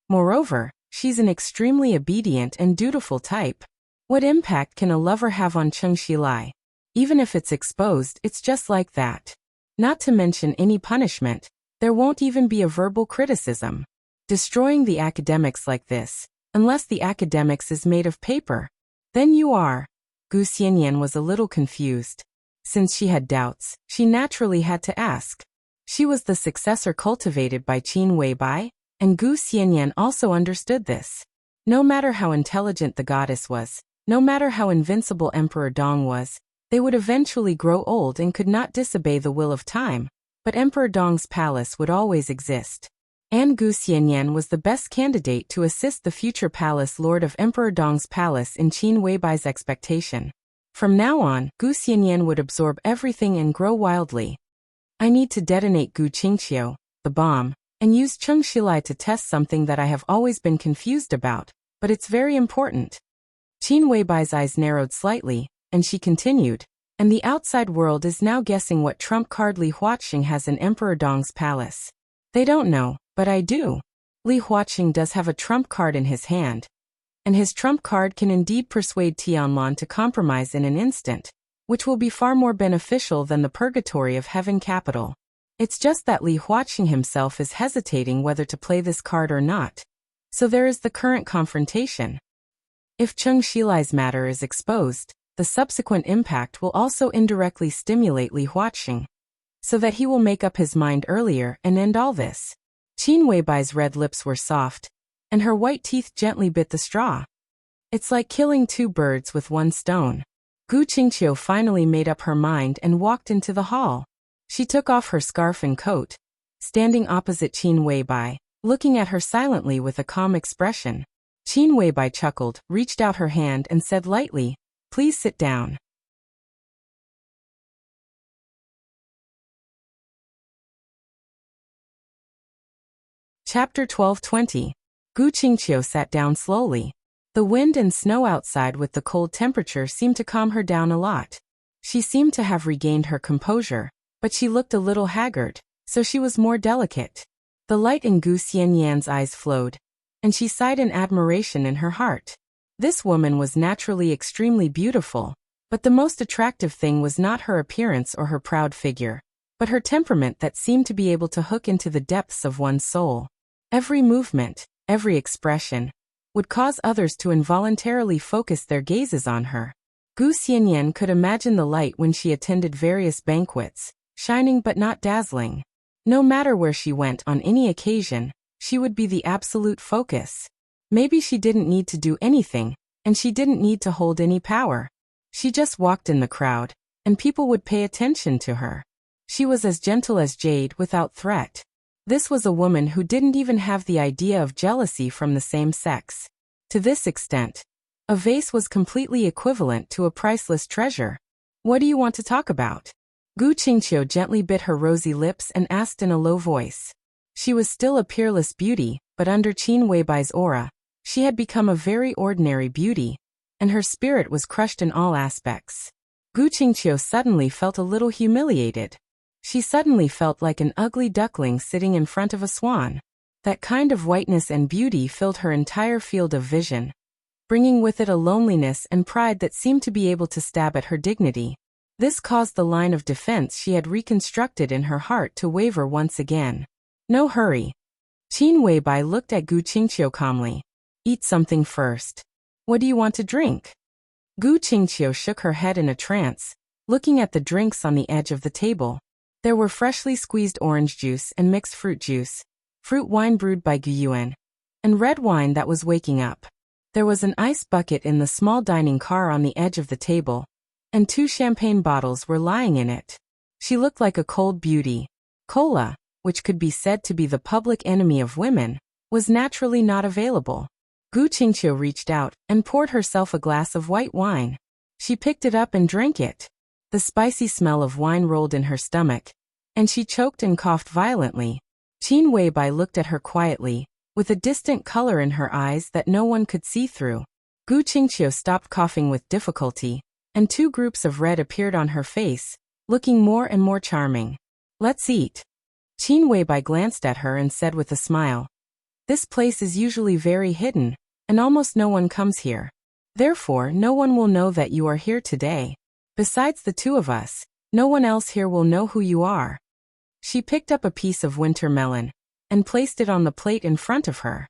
Moreover, she's an extremely obedient and dutiful type. What impact can a lover have on Cheng Xilai? Even if it's exposed, it's just like that. Not to mention any punishment, there won't even be a verbal criticism. Destroying the academics like this, unless the academics is made of paper, then you are. Gu Xianyan was a little confused. Since she had doubts, she naturally had to ask. She was the successor cultivated by Qin Weibai, and Gu Xianyan also understood this. No matter how intelligent the goddess was, no matter how invincible Emperor Dong was, they would eventually grow old and could not disobey the will of time, but Emperor Dong's palace would always exist. And Gu Xianyan was the best candidate to assist the future palace lord of Emperor Dong's palace in Qin Weibai's expectation. From now on, Gu Xianyan would absorb everything and grow wildly. I need to detonate Gu Qingqiu, the bomb, and use Cheng Xilai to test something that I have always been confused about, but it's very important. Qin Weibai's eyes narrowed slightly, and she continued, and the outside world is now guessing what trump card Li Huaqing has in Emperor Dong's palace. They don't know, but I do. Li Huaqing does have a trump card in his hand, and his trump card can indeed persuade Tianlan to compromise in an instant, which will be far more beneficial than the purgatory of heaven capital. It's just that Li Huaqing himself is hesitating whether to play this card or not. So there is the current confrontation. If Cheng Xilai's matter is exposed, the subsequent impact will also indirectly stimulate Li Huaqing, so that he will make up his mind earlier and end all this. Qin Weibai's red lips were soft, and her white teeth gently bit the straw. It's like killing two birds with one stone. Gu Qingqiu finally made up her mind and walked into the hall. She took off her scarf and coat, standing opposite Qin Weibai, looking at her silently with a calm expression. Qin Weibai chuckled, reached out her hand and said lightly, "Please sit down." Chapter 12:20. Gu Qingqiu sat down slowly. The wind and snow outside with the cold temperature seemed to calm her down a lot. She seemed to have regained her composure, but she looked a little haggard, so she was more delicate. The light in Gu Xianyan's eyes flowed, and she sighed in admiration in her heart. This woman was naturally extremely beautiful, but the most attractive thing was not her appearance or her proud figure, but her temperament that seemed to be able to hook into the depths of one's soul. Every movement, every expression, would cause others to involuntarily focus their gazes on her. Gu Xianyan could imagine the light when she attended various banquets, shining but not dazzling. No matter where she went on any occasion, she would be the absolute focus. Maybe she didn't need to do anything, and she didn't need to hold any power. She just walked in the crowd, and people would pay attention to her. She was as gentle as jade without threat. This was a woman who didn't even have the idea of jealousy from the same sex. To this extent, a vase was completely equivalent to a priceless treasure. What do you want to talk about? Gu Qingqiu gently bit her rosy lips and asked in a low voice. She was still a peerless beauty, but under Qin Weibai's aura, she had become a very ordinary beauty, and her spirit was crushed in all aspects. Gu Qingqiu suddenly felt a little humiliated. She suddenly felt like an ugly duckling sitting in front of a swan. That kind of whiteness and beauty filled her entire field of vision, bringing with it a loneliness and pride that seemed to be able to stab at her dignity. This caused the line of defense she had reconstructed in her heart to waver once again. No hurry. Qin Weibai looked at Gu Qingqiu calmly. Eat something first. What do you want to drink? Gu Qingqiu shook her head in a trance, looking at the drinks on the edge of the table. There were freshly squeezed orange juice and mixed fruit juice, fruit wine brewed by Gu Yuan, and red wine that was waking up. There was an ice bucket in the small dining car on the edge of the table, and 2 champagne bottles were lying in it. She looked like a cold beauty. Cola, which could be said to be the public enemy of women, was naturally not available. Gu Qingqiu reached out and poured herself a glass of white wine. She picked it up and drank it. The spicy smell of wine rolled in her stomach, and she choked and coughed violently. Qin Weibai looked at her quietly, with a distant color in her eyes that no one could see through. Gu Qingqiu stopped coughing with difficulty, and 2 groups of red appeared on her face, looking more and more charming. Let's eat. Qin Weibai glanced at her and said with a smile. This place is usually very hidden, and almost no one comes here. Therefore, no one will know that you are here today. Besides the 2 of us, no one else here will know who you are. She picked up a piece of winter melon and placed it on the plate in front of her.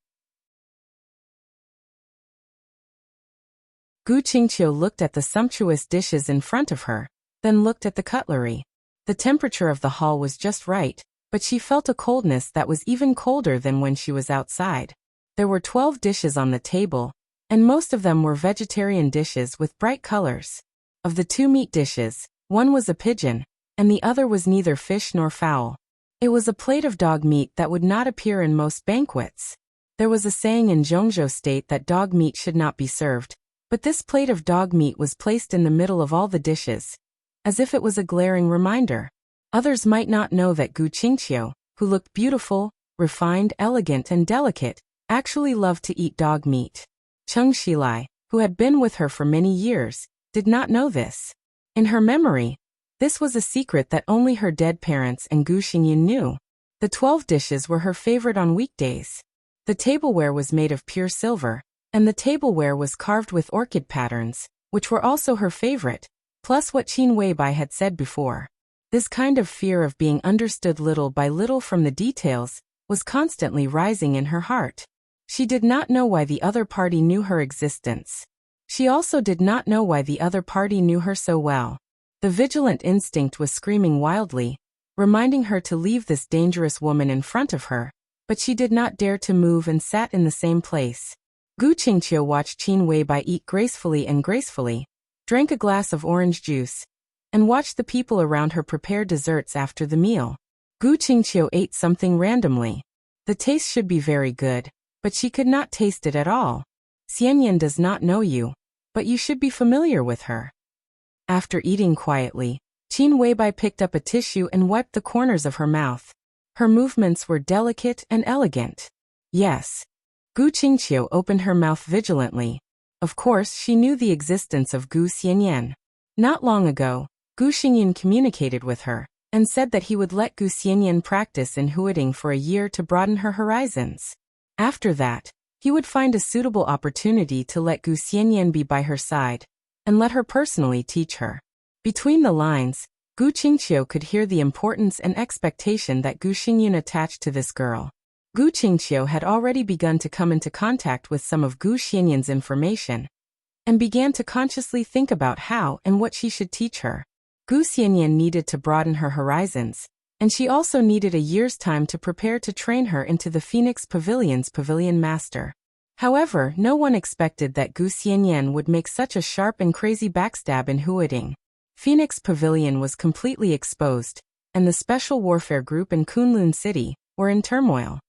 Gu Qingqiu looked at the sumptuous dishes in front of her, then looked at the cutlery. The temperature of the hall was just right, but she felt a coldness that was even colder than when she was outside. There were 12 dishes on the table, and most of them were vegetarian dishes with bright colors. Of the 2 meat dishes, one was a pigeon, and the other was neither fish nor fowl. It was a plate of dog meat that would not appear in most banquets. There was a saying in Zhongzhou state that dog meat should not be served, but this plate of dog meat was placed in the middle of all the dishes, as if it was a glaring reminder. Others might not know that Gu Qingqiu, who looked beautiful, refined, elegant, and delicate, actually loved to eat dog meat. Cheng Shilai, who had been with her for many years, did not know this. In her memory, this was a secret that only her dead parents and Gu Xingyin knew. The 12 dishes were her favorite on weekdays. The tableware was made of pure silver, and the tableware was carved with orchid patterns, which were also her favorite, plus what Qin Weibai had said before. This kind of fear of being understood little by little from the details was constantly rising in her heart. She did not know why the other party knew her existence. She also did not know why the other party knew her so well. The vigilant instinct was screaming wildly, reminding her to leave this dangerous woman in front of her, but she did not dare to move and sat in the same place. Gu Qingqiu watched Qin Weibai eat gracefully, drank a glass of orange juice, and watched the people around her prepare desserts after the meal. Gu Qingqiu ate something randomly. The taste should be very good, but she could not taste it at all. Xianyan does not know you, but you should be familiar with her. After eating quietly, Qin Weibai picked up a tissue and wiped the corners of her mouth. Her movements were delicate and elegant. Yes. Gu Qingqiu opened her mouth vigilantly. Of course, she knew the existence of Gu Xianyan. Not long ago, Gu Xingyin communicated with her, and said that he would let Gu Xianyan practice in Huading for a year to broaden her horizons. After that, he would find a suitable opportunity to let Gu Xianyan be by her side, and let her personally teach her. Between the lines, Gu Qingqiu could hear the importance and expectation that Gu Xingyin attached to this girl. Gu Qingqiu had already begun to come into contact with some of Gu Xianyan's information, and began to consciously think about how and what she should teach her. Gu Xianyan needed to broaden her horizons, and she also needed a year's time to prepare to train her into the Phoenix Pavilion's pavilion master. However, no one expected that Gu Xianyan would make such a sharp and crazy backstab in Huading. Phoenix Pavilion was completely exposed, and the Special Warfare Group in Kunlun City were in turmoil.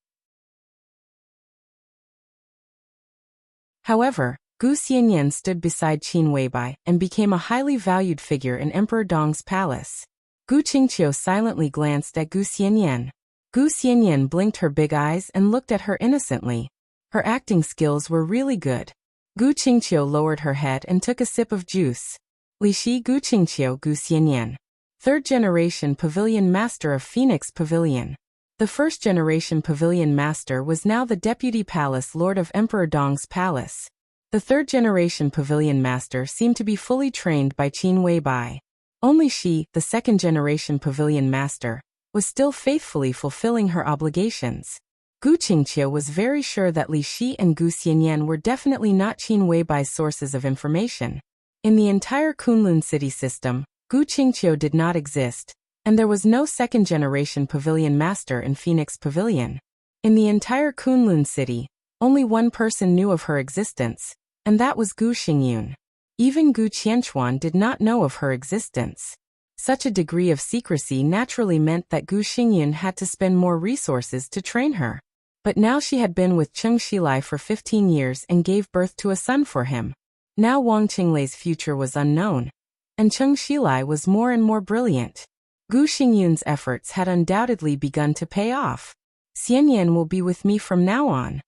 However, Gu Xianyan stood beside Qin Weibai and became a highly valued figure in Emperor Dong's palace. Gu Qingqiu silently glanced at Gu Xianyan. Gu Xianyan blinked her big eyes and looked at her innocently. Her acting skills were really good. Gu Qingqiu lowered her head and took a sip of juice. Li Shi Gu Qingqiu Gu Xianyan. Third-generation Pavilion Master of Phoenix Pavilion. The first-generation Pavilion Master was now the Deputy Palace Lord of Emperor Dong's palace. The third-generation Pavilion Master seemed to be fully trained by Qin Weibai. Only she, the second-generation Pavilion Master, was still faithfully fulfilling her obligations. Gu Qingqiu was very sure that Li Shi and Gu Xianyan were definitely not Qin Weibai's sources of information. In the entire Kunlun city system, Gu Qingqiu did not exist, and there was no second-generation Pavilion Master in Phoenix Pavilion. In the entire Kunlun city, only one person knew of her existence, and that was Gu Xingyun. Even Gu Qianchuan did not know of her existence. Such a degree of secrecy naturally meant that Gu Xingyun had to spend more resources to train her. But now she had been with Cheng Xilai for 15 years and gave birth to a son for him. Now Wang Qinglei's future was unknown, and Cheng Xilai was more and more brilliant. Gu Xingyun's efforts had undoubtedly begun to pay off. Xianyan will be with me from now on.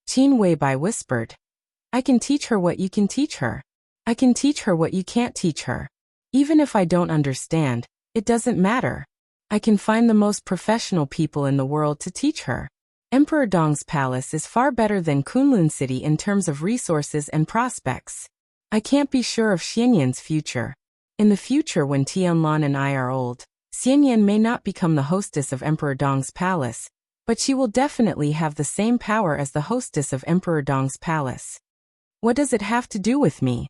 Qin Weibai whispered. I can teach her what you can teach her. I can teach her what you can't teach her. Even if I don't understand, it doesn't matter. I can find the most professional people in the world to teach her. Emperor Dong's palace is far better than Kunlun City in terms of resources and prospects. I can't be sure of Xianyan's future. In the future when Tianlan and I are old, Xianyan may not become the hostess of Emperor Dong's palace, but she will definitely have the same power as the hostess of Emperor Dong's palace. What does it have to do with me?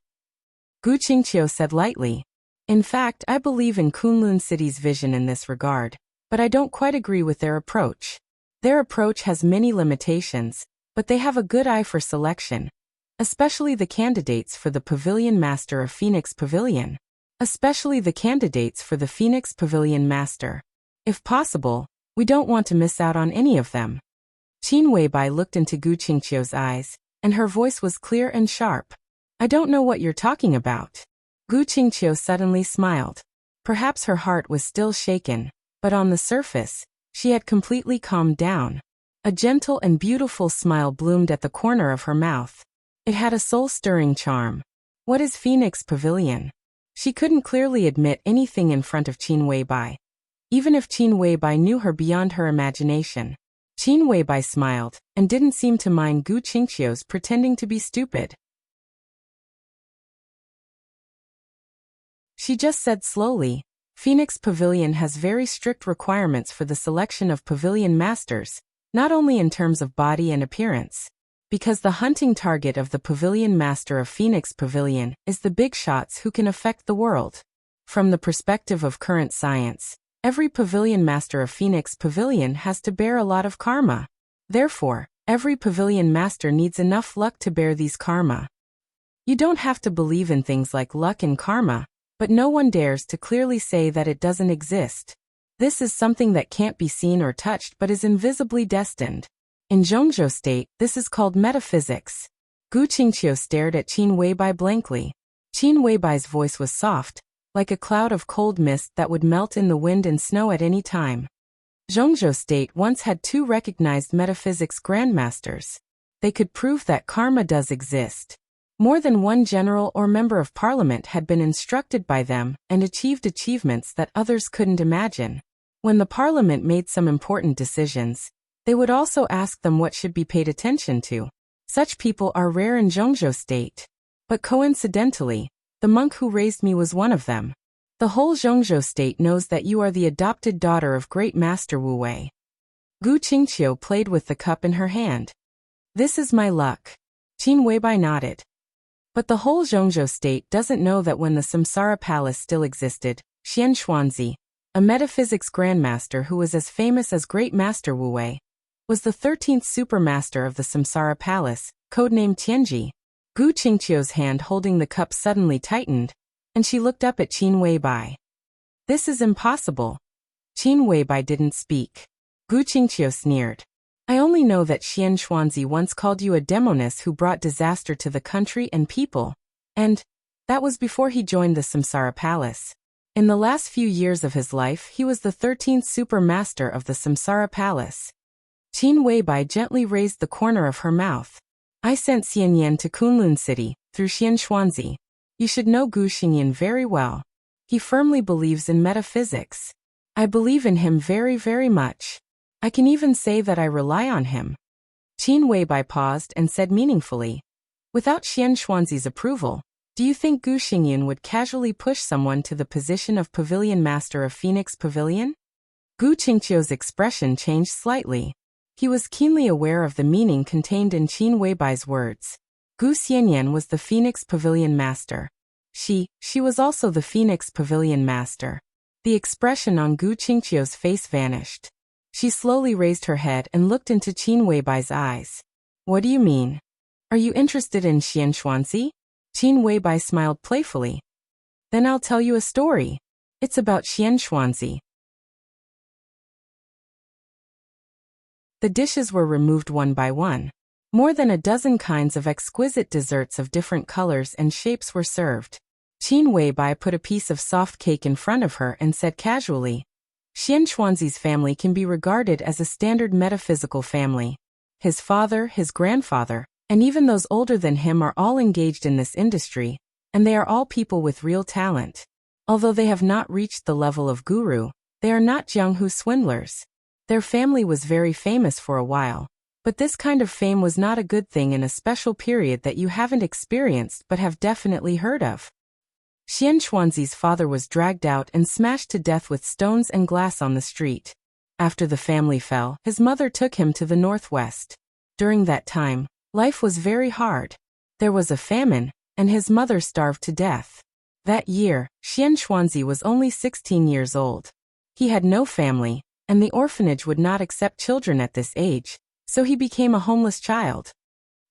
Gu Qingqiu said lightly. In fact, I believe in Kunlun City's vision in this regard, but I don't quite agree with their approach. Their approach has many limitations, but they have a good eye for selection, especially the candidates for the Pavilion Master of Phoenix Pavilion. Especially the candidates for the Phoenix Pavilion Master. If possible, we don't want to miss out on any of them. Qin Weibai looked into Gu Qingqiu's eyes, and her voice was clear and sharp. I don't know what you're talking about. Gu Qingqiu suddenly smiled. Perhaps her heart was still shaken, but on the surface, she had completely calmed down. A gentle and beautiful smile bloomed at the corner of her mouth. It had a soul-stirring charm. What is Phoenix Pavilion? She couldn't clearly admit anything in front of Qin Weibai, even if Qin Weibai knew her beyond her imagination. Qin Weibai smiled, and didn't seem to mind Gu Qingqiu's pretending to be stupid. She just said slowly, Phoenix Pavilion has very strict requirements for the selection of pavilion masters, not only in terms of body and appearance. Because the hunting target of the Pavilion Master of Phoenix Pavilion is the big shots who can affect the world. From the perspective of current science, every Pavilion Master of Phoenix Pavilion has to bear a lot of karma. Therefore, every Pavilion Master needs enough luck to bear these karma. You don't have to believe in things like luck and karma, but no one dares to clearly say that it doesn't exist. This is something that can't be seen or touched but is invisibly destined. In Zhongzhou State, this is called metaphysics. Gu Qingqiu stared at Qin Weibai blankly. Qin Weibai's voice was soft, like a cloud of cold mist that would melt in the wind and snow at any time. Zhongzhou State once had 2 recognized metaphysics grandmasters. They could prove that karma does exist. More than one general or member of parliament had been instructed by them and achieved achievements that others couldn't imagine. When the parliament made some important decisions, they would also ask them what should be paid attention to. Such people are rare in Zhongzhou State. But coincidentally, the monk who raised me was one of them. The whole Zhongzhou State knows that you are the adopted daughter of great master Wu Wei. Gu Qingqiu played with the cup in her hand. This is my luck. Qin Weibai nodded. But the whole Zhongzhou State doesn't know that when the Samsara Palace still existed, Xian Xuanzi, a metaphysics grandmaster who was as famous as great master Wu Wei, was the 13th supermaster of the Samsara Palace, codenamed Tianji. Gu Qingqiu's hand holding the cup suddenly tightened, and she looked up at Qin Weibai. This is impossible. Qin Weibai didn't speak. Gu Qingqiu sneered. I only know that Xian Xuanzi once called you a demoness who brought disaster to the country and people. And that was before he joined the Samsara Palace. In the last few years of his life, he was the 13th super master of the Samsara Palace. Qin Weibai gently raised the corner of her mouth. I sent Xian Yan to Kunlun City, through Xian Xuanzi. You should know Gu Xingyan very well. He firmly believes in metaphysics. I believe in him very, very much. I can even say that I rely on him. Qin Weibai paused and said meaningfully, without Xian Xuanzi's approval, do you think Gu Xingyan would casually push someone to the position of Pavilion Master of Phoenix Pavilion? Gu Qingqiu's expression changed slightly. He was keenly aware of the meaning contained in Qin Weibai's words. Gu Xianyan was the Phoenix Pavilion Master. She was also the Phoenix Pavilion Master. The expression on Gu Qingqiu's face vanished. She slowly raised her head and looked into Qin Weibai's eyes. What do you mean? Are you interested in Xian Xuanzi? Qin Weibai smiled playfully. Then I'll tell you a story. It's about Xian Xuanzi. The dishes were removed one by one. More than a dozen kinds of exquisite desserts of different colors and shapes were served. Qin Weibai put a piece of soft cake in front of her and said casually, Xian Xuanzi's family can be regarded as a standard metaphysical family. His father, his grandfather, and even those older than him are all engaged in this industry, and they are all people with real talent. Although they have not reached the level of guru, they are not Jianghu swindlers. Their family was very famous for a while, but this kind of fame was not a good thing in a special period that you haven't experienced but have definitely heard of. Xian Xuanzi's father was dragged out and smashed to death with stones and glass on the street. After the family fell, his mother took him to the northwest. During that time, life was very hard. There was a famine, and his mother starved to death. That year, Xian Xuanzi was only 16 years old. He had no family, and the orphanage would not accept children at this age, so he became a homeless child.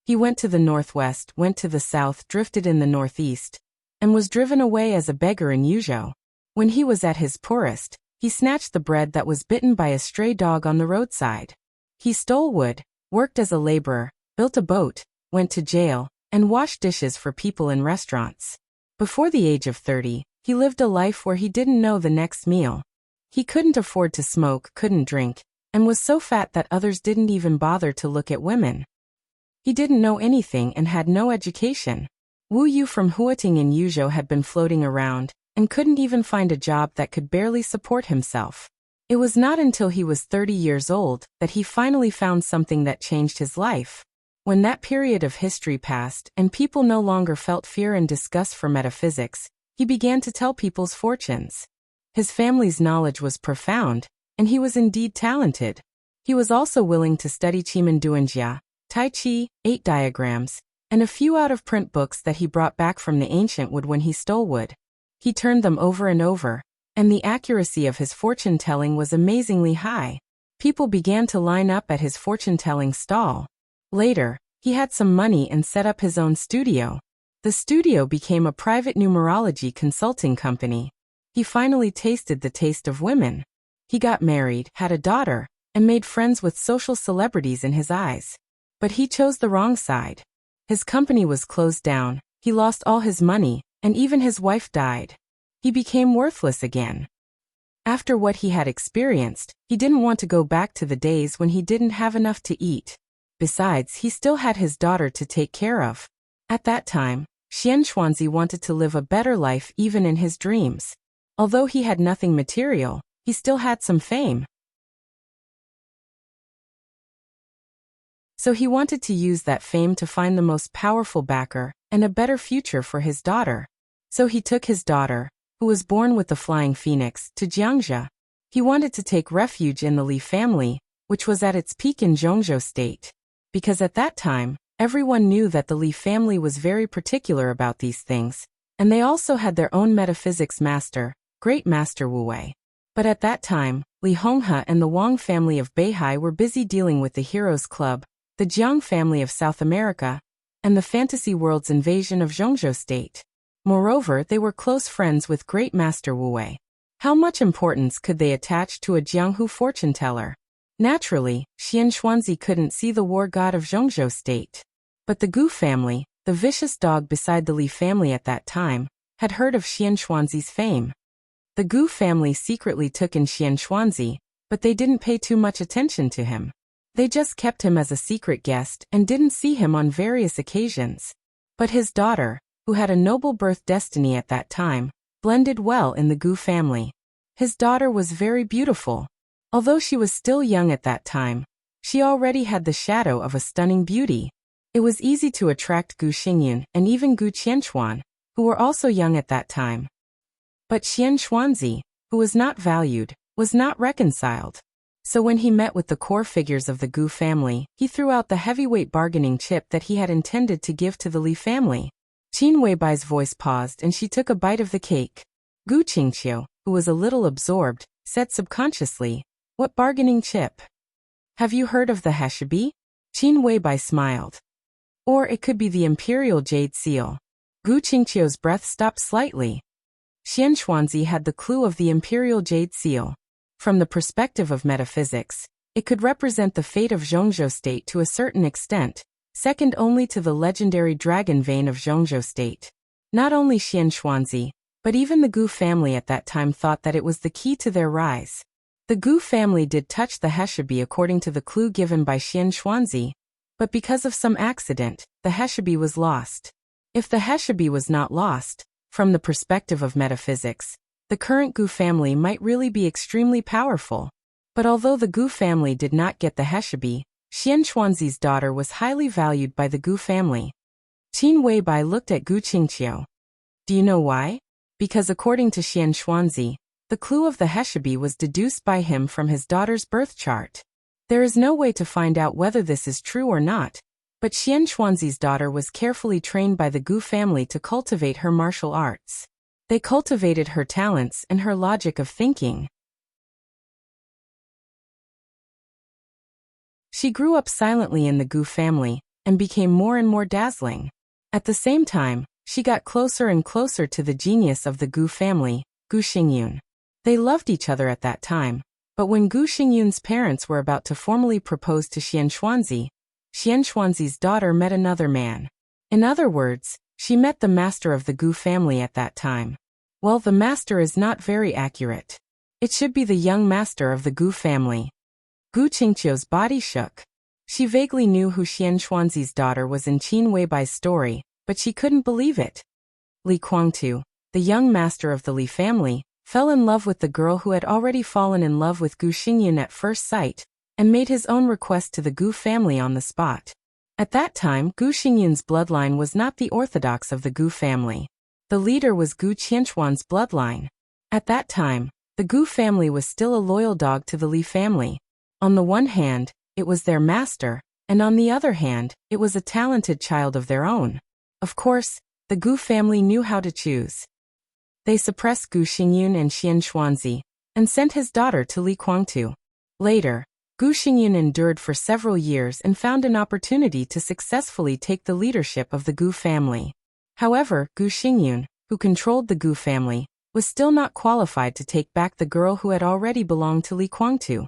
He went to the northwest, went to the south, drifted in the northeast, and was driven away as a beggar in Yuzhou. When he was at his poorest, he snatched the bread that was bitten by a stray dog on the roadside. He stole wood, worked as a laborer, built a boat, went to jail, and washed dishes for people in restaurants. Before the age of 30, he lived a life where he didn't know the next meal. He couldn't afford to smoke, couldn't drink, and was so fat that others didn't even bother to look at women. He didn't know anything and had no education. Wu Yu from Huating in Yuzhou had been floating around, and couldn't even find a job that could barely support himself. It was not until he was 30 years old that he finally found something that changed his life. When that period of history passed and people no longer felt fear and disgust for metaphysics, he began to tell people's fortunes. His family's knowledge was profound, and he was indeed talented. He was also willing to study Qimeng Duanjia, Tai Chi, 8 diagrams, and a few out-of-print books that he brought back from the ancient wood when he stole wood. He turned them over and over, and the accuracy of his fortune-telling was amazingly high. People began to line up at his fortune-telling stall. Later, he had some money and set up his own studio. The studio became a private numerology consulting company. He finally tasted the taste of women. He got married, had a daughter, and made friends with social celebrities in his eyes. But he chose the wrong side. His company was closed down, he lost all his money, and even his wife died. He became worthless again. After what he had experienced, he didn't want to go back to the days when he didn't have enough to eat. Besides, he still had his daughter to take care of. At that time, Xian Xuanzi wanted to live a better life even in his dreams. Although he had nothing material, he still had some fame. So he wanted to use that fame to find the most powerful backer and a better future for his daughter. So he took his daughter, who was born with the flying phoenix, to Jiangzhou. He wanted to take refuge in the Li family, which was at its peak in Zhongzhou state. Because at that time, everyone knew that the Li family was very particular about these things, and they also had their own metaphysics master, Great Master Wu Wei. But at that time, Li Honghe and the Wang family of Beihai were busy dealing with the Heroes Club, the Jiang family of South America, and the fantasy world's invasion of Zhongzhou State. Moreover, they were close friends with Great Master Wu Wei. How much importance could they attach to a Jianghu fortune teller? Naturally, Xian Xuanzi couldn't see the war god of Zhongzhou State. But the Gu family, the vicious dog beside the Li family at that time, had heard of Xian Xuanzi's fame. The Gu family secretly took in Xian Xuanzi, but they didn't pay too much attention to him. They just kept him as a secret guest and didn't see him on various occasions. But his daughter, who had a noble birth destiny at that time, blended well in the Gu family. His daughter was very beautiful. Although she was still young at that time, she already had the shadow of a stunning beauty. It was easy to attract Gu Xingyun and even Gu Qianchuan, who were also young at that time. But Xian Xuanzi, who was not valued, was not reconciled. So when he met with the core figures of the Gu family, he threw out the heavyweight bargaining chip that he had intended to give to the Li family. Qin Weibai's voice paused and she took a bite of the cake. Gu Qingqiu, who was a little absorbed, said subconsciously, "What bargaining chip? Have you heard of the Heshibi?" Qin Weibai smiled. Or it could be the Imperial Jade Seal. Gu Qingqiu's breath stopped slightly. Xian Xuanzi had the clue of the Imperial Jade Seal. From the perspective of metaphysics, it could represent the fate of Zhongzhou State to a certain extent, second only to the legendary dragon vein of Zhongzhou State. Not only Xian Xuanzi, but even the Gu family at that time thought that it was the key to their rise. The Gu family did touch the Heshibi according to the clue given by Xian Xuanzi, but because of some accident, the Heshibi was lost. If the Heshibi was not lost, from the perspective of metaphysics, the current Gu family might really be extremely powerful. But although the Gu family did not get the Heshibi, Xian Xuanzi's daughter was highly valued by the Gu family. Qin Weibai looked at Gu Qingqiu. Do you know why? Because according to Xian Xuanzi, the clue of the Heshibi was deduced by him from his daughter's birth chart. There is no way to find out whether this is true or not, but Xian Xuanzi's daughter was carefully trained by the Gu family to cultivate her martial arts. They cultivated her talents and her logic of thinking. She grew up silently in the Gu family and became more and more dazzling. At the same time, she got closer and closer to the genius of the Gu family, Gu Xingyun. They loved each other at that time, but when Gu Xingyun's parents were about to formally propose to Xian Xuanzi, Xian Xuanzi's daughter met another man. In other words, she met the master of the Gu family at that time. Well, the master is not very accurate. It should be the young master of the Gu family. Gu Qingqiu's body shook. She vaguely knew who Xian Xuanzi's daughter was in Qin Weibai's story, but she couldn't believe it. Li Guangtu, the young master of the Li family, fell in love with the girl who had already fallen in love with Gu Xingyun at first sight, and made his own request to the Gu family on the spot. At that time, Gu Xingyun's bloodline was not the orthodox of the Gu family. The leader was Gu Qianchuan's bloodline. At that time, the Gu family was still a loyal dog to the Li family. On the one hand, it was their master, and on the other hand, it was a talented child of their own. Of course, the Gu family knew how to choose. They suppressed Gu Xingyun and Xian Xuanzi, and sent his daughter to Li Guangtu. Later, Gu Xingyun endured for several years and found an opportunity to successfully take the leadership of the Gu family. However, Gu Xingyun, who controlled the Gu family, was still not qualified to take back the girl who had already belonged to Li Guangtu.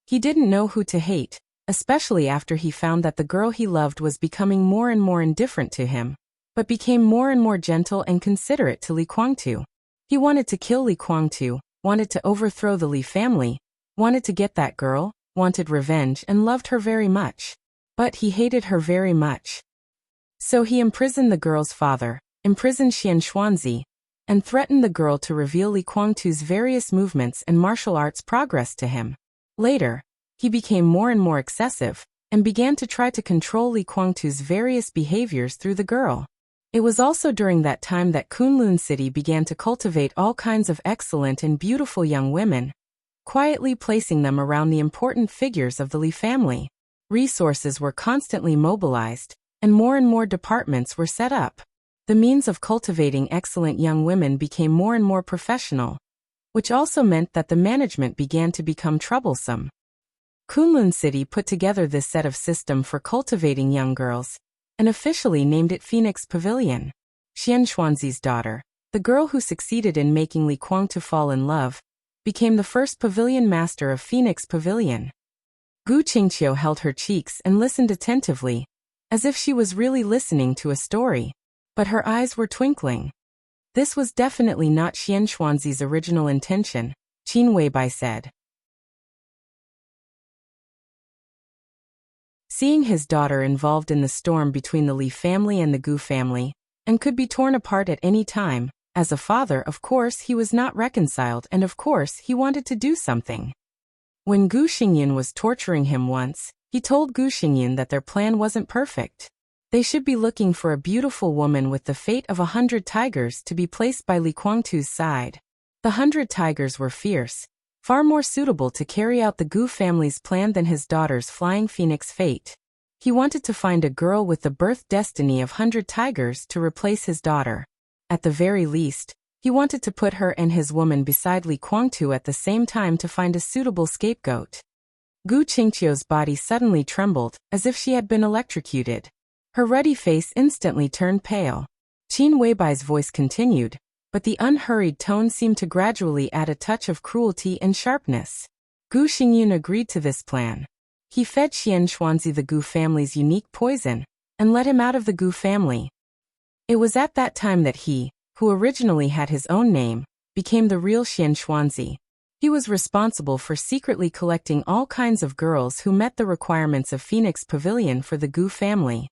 He didn't know who to hate, especially after he found that the girl he loved was becoming more and more indifferent to him, but became more and more gentle and considerate to Li Guangtu. He wanted to kill Li Guangtu, wanted to overthrow the Li family, wanted to get that girl, wanted revenge and loved her very much. But he hated her very much. So he imprisoned the girl's father, imprisoned Xian Xuanzi, and threatened the girl to reveal Li Guangtu's various movements and martial arts progress to him. Later, he became more and more excessive, and began to try to control Li Guangtu's various behaviors through the girl. It was also during that time that Kunlun City began to cultivate all kinds of excellent and beautiful young women, quietly placing them around the important figures of the Li family. Resources were constantly mobilized, and more departments were set up. The means of cultivating excellent young women became more and more professional, which also meant that the management began to become troublesome. Kunlun City put together this set of system for cultivating young girls, and officially named it Phoenix Pavilion. Xian Xuanzi's daughter, the girl who succeeded in making Li Guangtu fall in love, became the first pavilion master of Phoenix Pavilion. Gu Qingqiu held her cheeks and listened attentively, as if she was really listening to a story, but her eyes were twinkling. This was definitely not Xian Xuanzi's original intention, Qin Weibai said. Seeing his daughter involved in the storm between the Li family and the Gu family, and could be torn apart at any time, as a father, of course, he was not reconciled, and of course, he wanted to do something. When Gu Xingyin was torturing him once, he told Gu Xingyin that their plan wasn't perfect. They should be looking for a beautiful woman with the fate of 100 tigers to be placed by Li Guangtu's side. The 100 tigers were fierce, far more suitable to carry out the Gu family's plan than his daughter's flying phoenix fate. He wanted to find a girl with the birth destiny of 100 tigers to replace his daughter. At the very least, he wanted to put her and his woman beside Li Guangtu at the same time to find a suitable scapegoat. Gu Qingqiu's body suddenly trembled, as if she had been electrocuted. Her ruddy face instantly turned pale. Qin Weibai's voice continued, but the unhurried tone seemed to gradually add a touch of cruelty and sharpness. Gu Xingyin agreed to this plan. He fed Xian Xuanzi the Gu family's unique poison, and let him out of the Gu family. It was at that time that he, who originally had his own name, became the real Xian Xuanzi. He was responsible for secretly collecting all kinds of girls who met the requirements of Phoenix Pavilion for the Gu family.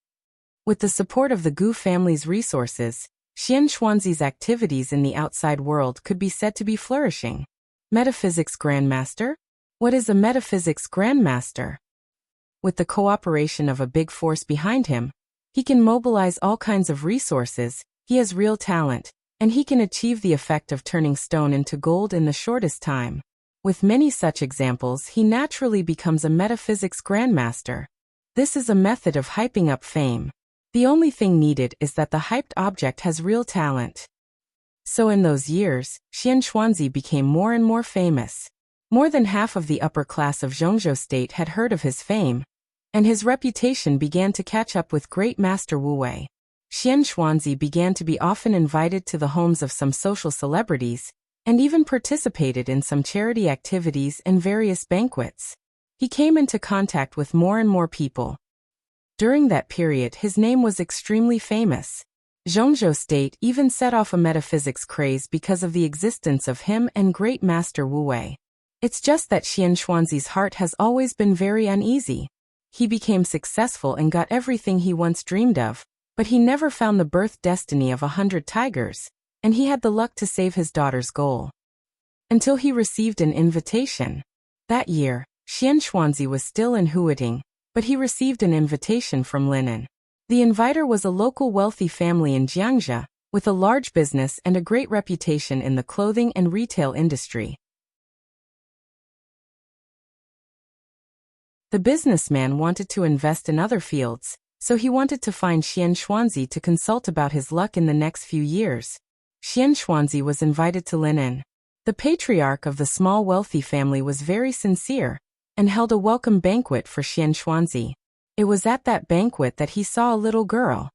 With the support of the Gu family's resources, Xian Xuanzi's activities in the outside world could be said to be flourishing. Metaphysics Grandmaster? What is a metaphysics grandmaster? With the cooperation of a big force behind him, he can mobilize all kinds of resources, he has real talent, and he can achieve the effect of turning stone into gold in the shortest time. With many such examples, he naturally becomes a metaphysics grandmaster. This is a method of hyping up fame. The only thing needed is that the hyped object has real talent. So in those years, Xian Xuanzi became more and more famous. More than half of the upper class of Zhongzhou state had heard of his fame, and his reputation began to catch up with great master Wu Wei. Xian Xuanzi began to be often invited to the homes of some social celebrities, and even participated in some charity activities and various banquets. He came into contact with more and more people. During that period, his name was extremely famous. Zhongzhou state even set off a metaphysics craze because of the existence of him and great master Wu Wei. It's just that Xian Xuanzi's heart has always been very uneasy. He became successful and got everything he once dreamed of, but he never found the birth destiny of 100 tigers, and he had the luck to save his daughter's goal. Until he received an invitation. That year, Xian Xuanzi was still in Huiting, but he received an invitation from Linen. The inviter was a local wealthy family in Jiangxia, with a large business and a great reputation in the clothing and retail industry. The businessman wanted to invest in other fields, so he wanted to find Xian Xuanzi to consult about his luck in the next few years. Xian Xuanzi was invited to Linen. The patriarch of the small wealthy family was very sincere, and held a welcome banquet for Xian Xuanzi. It was at that banquet that he saw a little girl.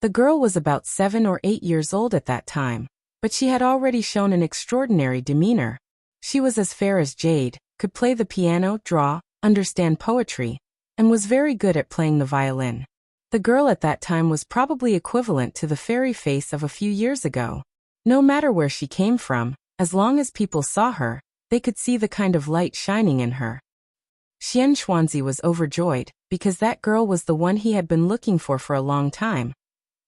The girl was about 7 or 8 years old at that time, but she had already shown an extraordinary demeanor. She was as fair as jade, could play the piano, draw, understand poetry, and was very good at playing the violin. The girl at that time was probably equivalent to the fairy face of a few years ago. No matter where she came from, as long as people saw her, they could see the kind of light shining in her. Xian Xuanzi was overjoyed, because that girl was the one he had been looking for a long time.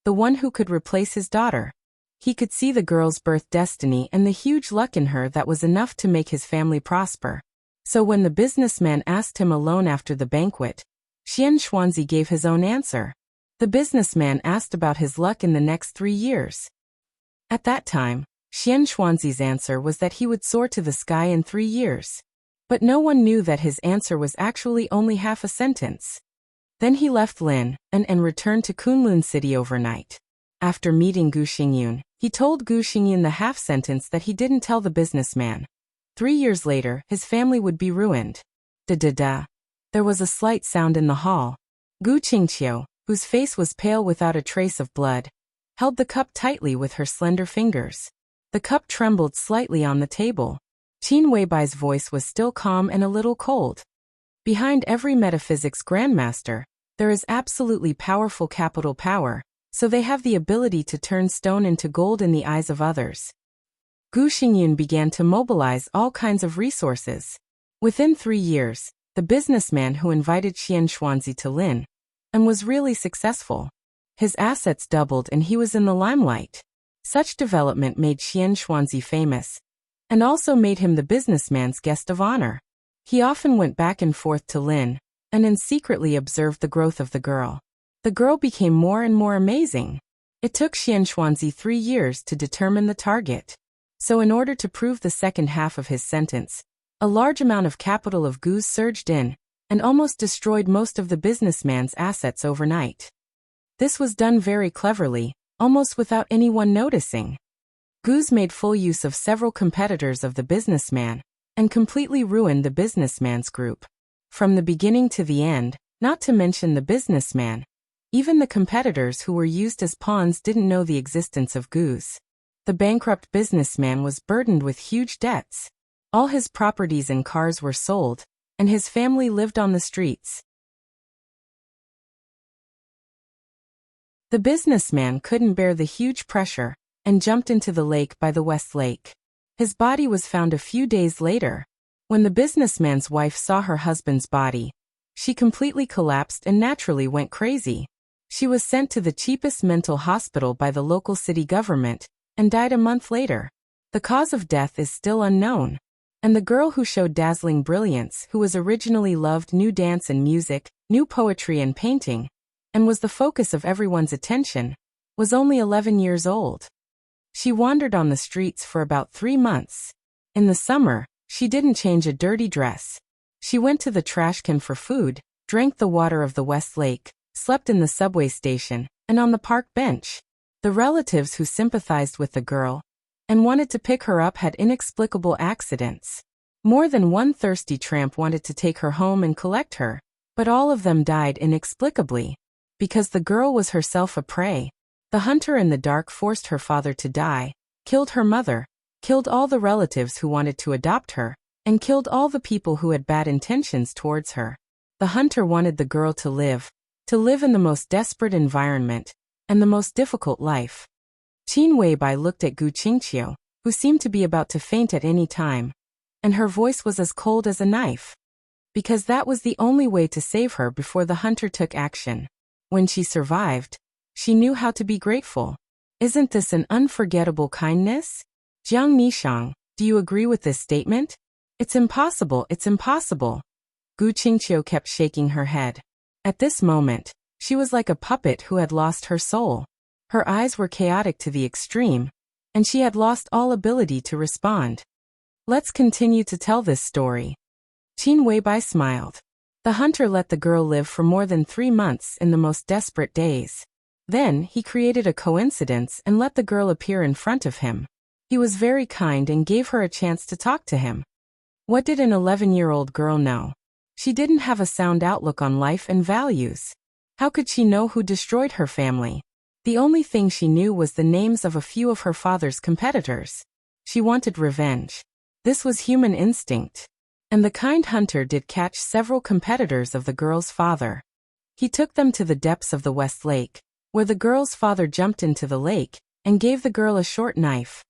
The one who could replace his daughter. He could see the girl's birth destiny and the huge luck in her that was enough to make his family prosper. So when the businessman asked him alone after the banquet, Xian Xuanzi gave his own answer. The businessman asked about his luck in the next 3 years. At that time, Xian Xuanzi's answer was that he would soar to the sky in 3 years. But no one knew that his answer was actually only half a sentence. Then he left Lin and returned to Kunlun City overnight. After meeting Gu Xingyin, he told Gu Xingyin the half sentence that he didn't tell the businessman. 3 years later, his family would be ruined. Da-da-da. There was a slight sound in the hall. Gu Qingqiu, whose face was pale without a trace of blood, held the cup tightly with her slender fingers. The cup trembled slightly on the table. Qin Weibai's voice was still calm and a little cold. Behind every metaphysics grandmaster, there is absolutely powerful capital power, so they have the ability to turn stone into gold in the eyes of others. Gu Xingyun began to mobilize all kinds of resources. Within 3 years, the businessman who invited Xian Xuanzi to Lin and was really successful. His assets doubled and he was in the limelight. Such development made Xian Xuanzi famous, and also made him the businessman's guest of honor. He often went back and forth to Lin, and secretly observed the growth of the girl. The girl became more and more amazing. It took Xian Xuanzi 3 years to determine the target. So in order to prove the second half of his sentence, a large amount of capital of Gu's surged in, and almost destroyed most of the businessman's assets overnight. This was done very cleverly, almost without anyone noticing. Gu's made full use of several competitors of the businessman, and completely ruined the businessman's group. From the beginning to the end, not to mention the businessman, even the competitors who were used as pawns didn't know the existence of Gu's. The bankrupt businessman was burdened with huge debts. All his properties and cars were sold, and his family lived on the streets. The businessman couldn't bear the huge pressure, and jumped into the lake by the West Lake. His body was found a few days later. When the businessman's wife saw her husband's body, she completely collapsed and naturally went crazy. She was sent to the cheapest mental hospital by the local city government, and died a month later. The cause of death is still unknown. And the girl who showed dazzling brilliance, who was originally loved, knew dance and music, knew poetry and painting, and was the focus of everyone's attention, was only 11 years old. She wandered on the streets for about 3 months. In the summer, she didn't change a dirty dress. She went to the trash can for food, drank the water of the West Lake, slept in the subway station, and on the park bench. The relatives who sympathized with the girl and wanted to pick her up had inexplicable accidents. More than one thirsty tramp wanted to take her home and collect her, but all of them died inexplicably, because the girl was herself a prey. The hunter in the dark forced her father to die, killed her mother, killed all the relatives who wanted to adopt her, and killed all the people who had bad intentions towards her. The hunter wanted the girl to live in the most desperate environment, and the most difficult life. Qin Weibai looked at Gu Qingqiu, who seemed to be about to faint at any time, and her voice was as cold as a knife. Because that was the only way to save her before the hunter took action. When she survived, she knew how to be grateful. Isn't this an unforgettable kindness? Jiang Nishang, do you agree with this statement? It's impossible, it's impossible. Gu Qingqiu kept shaking her head. At this moment, she was like a puppet who had lost her soul. Her eyes were chaotic to the extreme, and she had lost all ability to respond. Let's continue to tell this story. Qin Weibai smiled. The hunter let the girl live for more than 3 months in the most desperate days. Then he created a coincidence and let the girl appear in front of him. He was very kind and gave her a chance to talk to him. What did an 11-year-old girl know? She didn't have a sound outlook on life and values. How could she know who destroyed her family? The only thing she knew was the names of a few of her father's competitors. She wanted revenge. This was human instinct. And the kind hunter did catch several competitors of the girl's father. He took them to the depths of the West Lake, where the girl's father jumped into the lake, and gave the girl a short knife.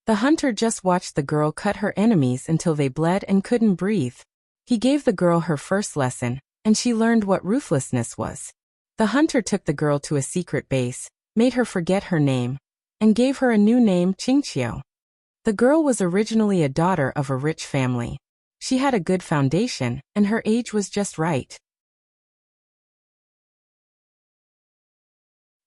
The hunter just watched the girl cut her enemies until they bled and couldn't breathe. He gave the girl her first lesson, and she learned what ruthlessness was. The hunter took the girl to a secret base, made her forget her name, and gave her a new name, Qingqiu. The girl was originally a daughter of a rich family. She had a good foundation, and her age was just right.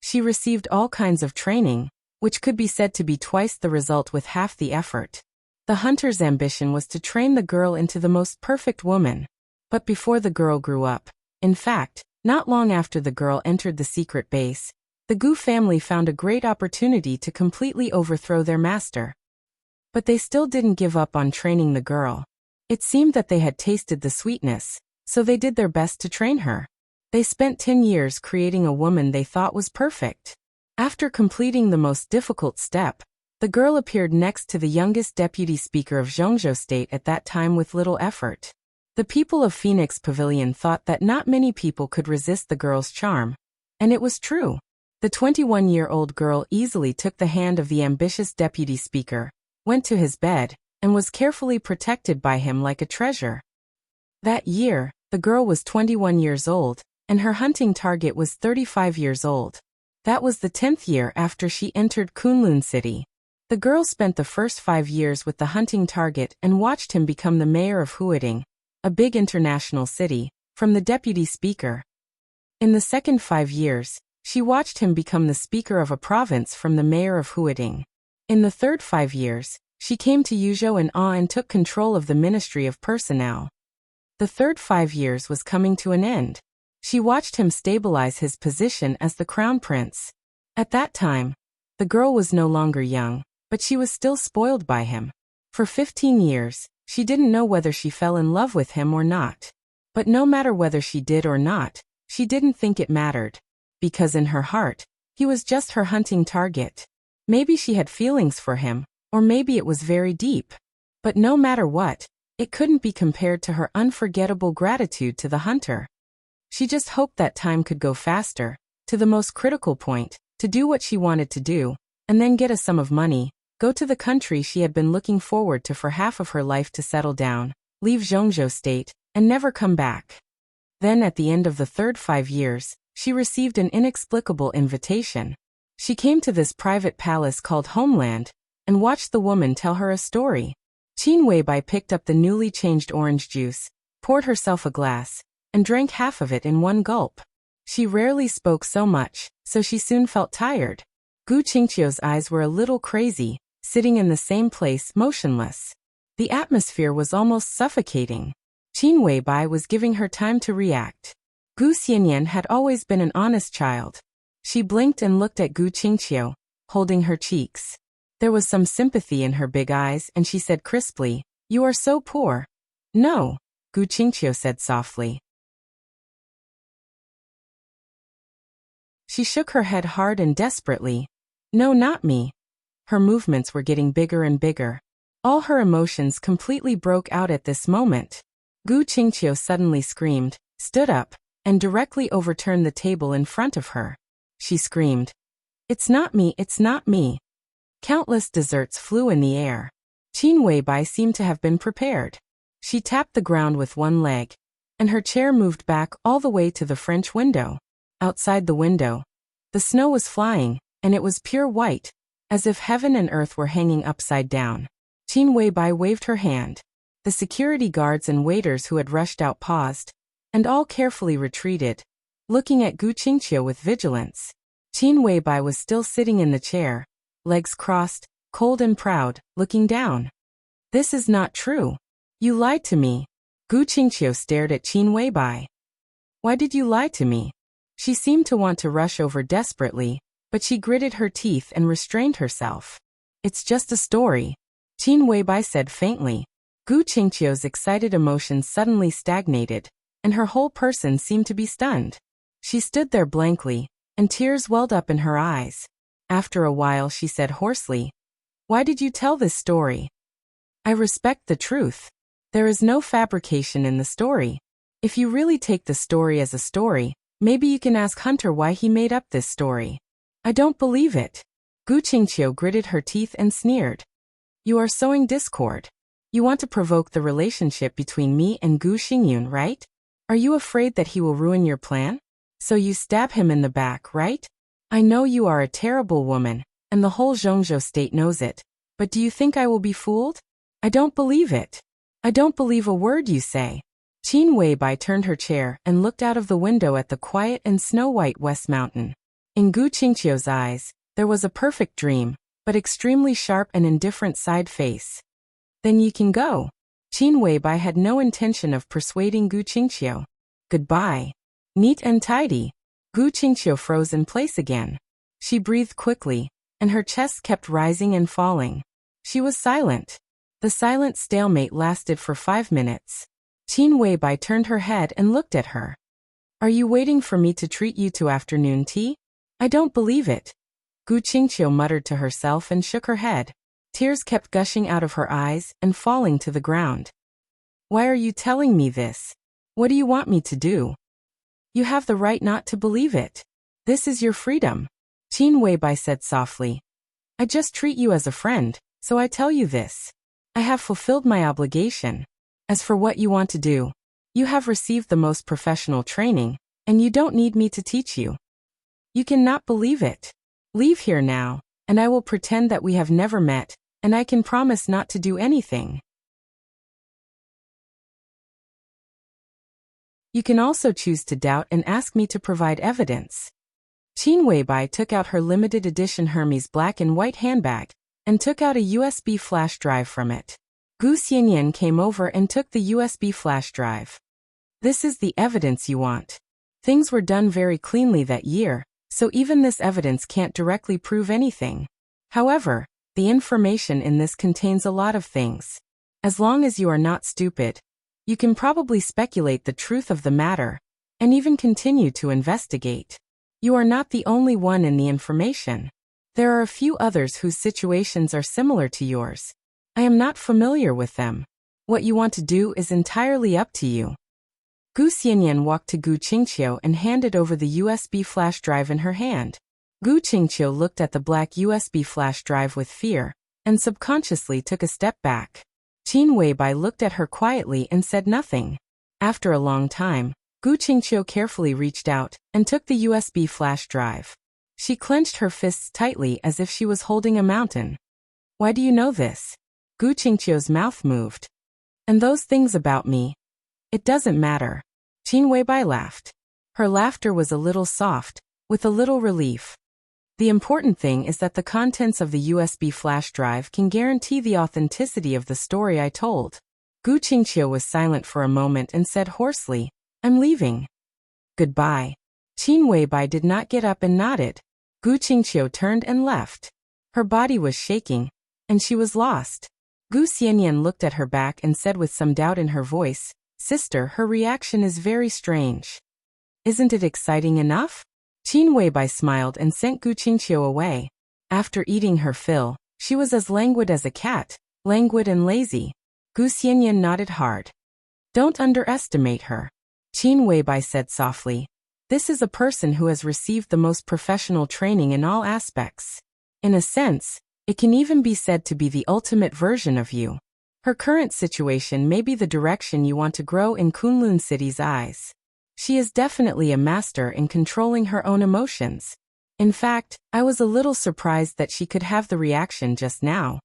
She received all kinds of training, which could be said to be twice the result with half the effort. The hunter's ambition was to train the girl into the most perfect woman. But before the girl grew up, in fact, not long after the girl entered the secret base, the Gu family found a great opportunity to completely overthrow their master. But they still didn't give up on training the girl. It seemed that they had tasted the sweetness, so they did their best to train her. They spent 10 years creating a woman they thought was perfect. After completing the most difficult step, the girl appeared next to the youngest deputy speaker of Zhongzhou State at that time with little effort. The people of Phoenix Pavilion thought that not many people could resist the girl's charm. And it was true. The 21-year-old girl easily took the hand of the ambitious deputy speaker, went to his bed, and was carefully protected by him like a treasure. That year, the girl was 21 years old, and her hunting target was 35 years old. That was the 10th year after she entered Kunlun City. The girl spent the first 5 years with the hunting target and watched him become the mayor of Huading, a big international city, from the deputy speaker. In the second 5 years, she watched him become the speaker of a province from the mayor of Huading. In the third 5 years, she came to Yuzhou in awe and took control of the Ministry of Personnel. The third 5 years was coming to an end. She watched him stabilize his position as the crown prince. At that time, the girl was no longer young, but she was still spoiled by him. For 15 years, she didn't know whether she fell in love with him or not. But no matter whether she did or not, she didn't think it mattered. Because in her heart, he was just her hunting target. Maybe she had feelings for him, or maybe it was very deep. But no matter what, it couldn't be compared to her unforgettable gratitude to the hunter. She just hoped that time could go faster, to the most critical point, to do what she wanted to do, and then get a sum of money, go to the country she had been looking forward to for half of her life to settle down, leave Zhongzhou State, and never come back. Then at the end of the third 5 years, she received an inexplicable invitation. She came to this private palace called Homeland, and watched the woman tell her a story. Qin Weibai picked up the newly changed orange juice, poured herself a glass, and drank half of it in one gulp. She rarely spoke so much, so she soon felt tired. Gu Qingqiu's eyes were a little crazy, sitting in the same place, motionless. The atmosphere was almost suffocating. Qin Weibai was giving her time to react. Gu Xianyan had always been an honest child. She blinked and looked at Gu Qingqiu, holding her cheeks. There was some sympathy in her big eyes, and she said crisply, "You are so poor." "No," Gu Qingqiu said softly. She shook her head hard and desperately. "No, not me." Her movements were getting bigger and bigger. All her emotions completely broke out at this moment. Gu Qingqiu suddenly screamed, stood up, and directly overturned the table in front of her. She screamed, "It's not me, it's not me." Countless desserts flew in the air. Qin Weibai seemed to have been prepared. She tapped the ground with one leg, and her chair moved back all the way to the French window. Outside the window, the snow was flying, and it was pure white, as if heaven and earth were hanging upside down. Qin Weibai waved her hand. The security guards and waiters who had rushed out paused, and all carefully retreated, looking at Gu Qingqiu with vigilance. Qin Weibai was still sitting in the chair, legs crossed, cold and proud, looking down. "This is not true. You lied to me." Gu Qingqiu stared at Qin Weibai. "Why did you lie to me?" She seemed to want to rush over desperately, but she gritted her teeth and restrained herself. "It's just a story," Qin Weibai said faintly. Gu Qingqiu's excited emotions suddenly stagnated, and her whole person seemed to be stunned. She stood there blankly, and tears welled up in her eyes. After a while she said hoarsely, "Why did you tell this story?" "I respect the truth. There is no fabrication in the story. If you really take the story as a story, maybe you can ask Hunter why he made up this story." "I don't believe it." Gu Qingqiu gritted her teeth and sneered. "You are sowing discord. You want to provoke the relationship between me and Gu Xingyun, right? Are you afraid that he will ruin your plan? So you stab him in the back, right? I know you are a terrible woman, and the whole Zhongzhou state knows it. But do you think I will be fooled? I don't believe it. I don't believe a word you say." Qin Weibai turned her chair and looked out of the window at the quiet and snow-white West Mountain. In Gu Qingqiu's eyes, there was a perfect dream, but extremely sharp and indifferent side face. "Then you can go." Qin Weibai had no intention of persuading Gu Qingqiu. "Goodbye. Neat and tidy." Gu Qingqiu froze in place again. She breathed quickly, and her chest kept rising and falling. She was silent. The silent stalemate lasted for 5 minutes. Qin Weibai turned her head and looked at her. Are you waiting for me to treat you to afternoon tea? I don't believe it. Gu Qingqiu muttered to herself and shook her head. Tears kept gushing out of her eyes and falling to the ground. Why are you telling me this? What do you want me to do? You have the right not to believe it. This is your freedom. Qin Weibai said softly. I just treat you as a friend, so I tell you this. I have fulfilled my obligation. As for what you want to do, you have received the most professional training, and you don't need me to teach you. You cannot believe it. Leave here now, and I will pretend that we have never met, and I can promise not to do anything. You can also choose to doubt and ask me to provide evidence. Qin Weibai took out her limited edition Hermes black and white handbag, and took out a USB flash drive from it. Gu Xianyan came over and took the USB flash drive. This is the evidence you want. Things were done very cleanly that year, so even this evidence can't directly prove anything. However, the information in this contains a lot of things. As long as you are not stupid, you can probably speculate the truth of the matter, and even continue to investigate. You are not the only one in the information. There are a few others whose situations are similar to yours. I am not familiar with them. What you want to do is entirely up to you. Gu Xianyan walked to Gu Qingqiu and handed over the USB flash drive in her hand. Gu Qingqiu looked at the black USB flash drive with fear, and subconsciously took a step back. Qin Weibai looked at her quietly and said nothing. After a long time, Gu Qingqiu carefully reached out and took the USB flash drive. She clenched her fists tightly as if she was holding a mountain. Why do you know this? Gu Qingqiu's mouth moved. And those things about me? It doesn't matter. Qin Weibai laughed. Her laughter was a little soft, with a little relief. The important thing is that the contents of the USB flash drive can guarantee the authenticity of the story I told. Gu Qingqiu was silent for a moment and said hoarsely, I'm leaving. Goodbye. Qin Weibai did not get up and nodded. Gu Qingqiu turned and left. Her body was shaking, and she was lost. Gu Xianyan looked at her back and said with some doubt in her voice, Sister, her reaction is very strange. Isn't it exciting enough? Qin Weibai smiled and sent Gu Qingqiu away. After eating her fill, she was as languid as a cat, languid and lazy. Gu Xianyan nodded hard. Don't underestimate her. Qin Weibai said softly. This is a person who has received the most professional training in all aspects. In a sense, it can even be said to be the ultimate version of you. Her current situation may be the direction you want to grow in Kunlun City's eyes. She is definitely a master in controlling her own emotions. In fact, I was a little surprised that she could have the reaction just now.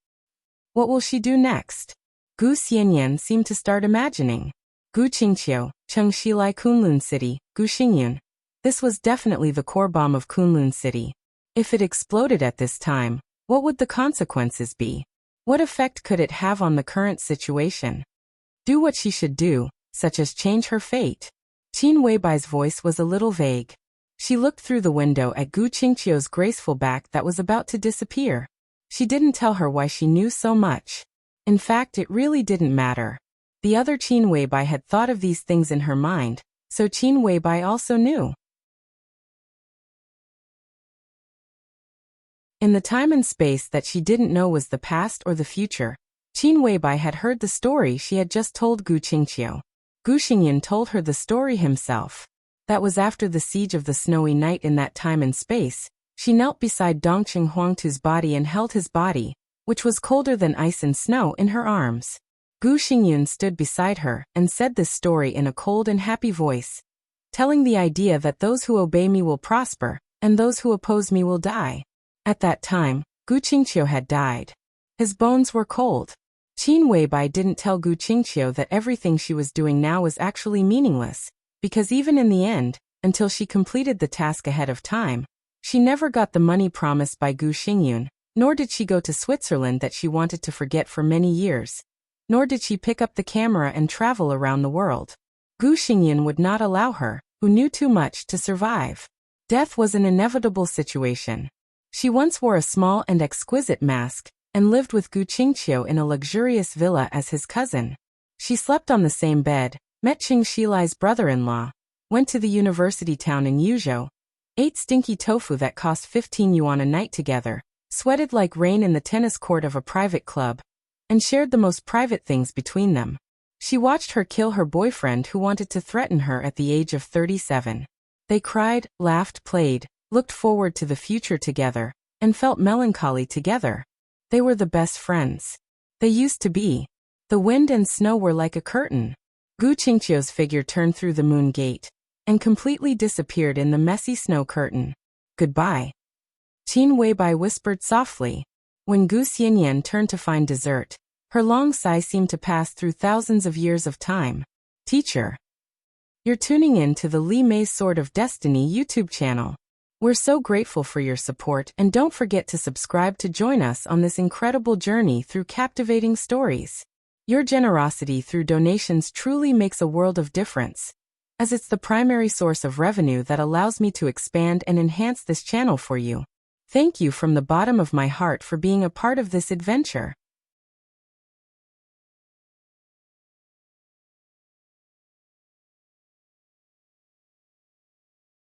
What will she do next? Gu Xianyan seemed to start imagining. Gu Qingqiu, Cheng Shilai Kunlun City, Gu Xingyun. This was definitely the core bomb of Kunlun City. If it exploded at this time, what would the consequences be? What effect could it have on the current situation? Do what she should do, such as change her fate. Qin Weibai's voice was a little vague. She looked through the window at Gu Qingqiu's graceful back that was about to disappear. She didn't tell her why she knew so much. In fact, it really didn't matter. The other Qin Weibai had thought of these things in her mind, so Qin Weibai also knew. In the time and space that she didn't know was the past or the future, Qin Weibai had heard the story she had just told Gu Qingqiu. Gu Xingyan told her the story himself. That was after the siege of the snowy night. In that time and space, she knelt beside Dongqing Huangtu's body and held his body, which was colder than ice and snow, in her arms. Gu Xingyan stood beside her and said this story in a cold and happy voice, telling the idea that those who obey me will prosper, and those who oppose me will die. At that time, Gu Qingqiu had died. His bones were cold. Qin Weibai didn't tell Gu Qingqiu that everything she was doing now was actually meaningless, because even in the end, until she completed the task ahead of time, she never got the money promised by Gu Xingyun, nor did she go to Switzerland that she wanted to forget for many years, nor did she pick up the camera and travel around the world. Gu Xingyun would not allow her, who knew too much, to survive. Death was an inevitable situation. She once wore a small and exquisite mask, and lived with Gu Qingqiu in a luxurious villa as his cousin. She slept on the same bed, met Qing Shilai's brother-in-law, Went to the university town in Yuzhou. Ate stinky tofu that cost 15 yuan a night together. Sweated like rain in the tennis court of a private club. And shared the most private things between them. She watched her kill her boyfriend who wanted to threaten her at the age of 37. They cried, laughed, played, looked forward to the future together, and felt melancholy together. They were the best friends. They used to be. The wind and snow were like a curtain. Gu Qingqiu's figure turned through the moon gate and completely disappeared in the messy snow curtain. Goodbye. Qin Weibai whispered softly. When Gu Xianyan turned to find dessert, her long sigh seemed to pass through thousands of years of time. Teacher. You're tuning in to the Li Mei's Sword of Destiny YouTube channel. We're so grateful for your support, and don't forget to subscribe to join us on this incredible journey through captivating stories. Your generosity through donations truly makes a world of difference, as it's the primary source of revenue that allows me to expand and enhance this channel for you. Thank you from the bottom of my heart for being a part of this adventure.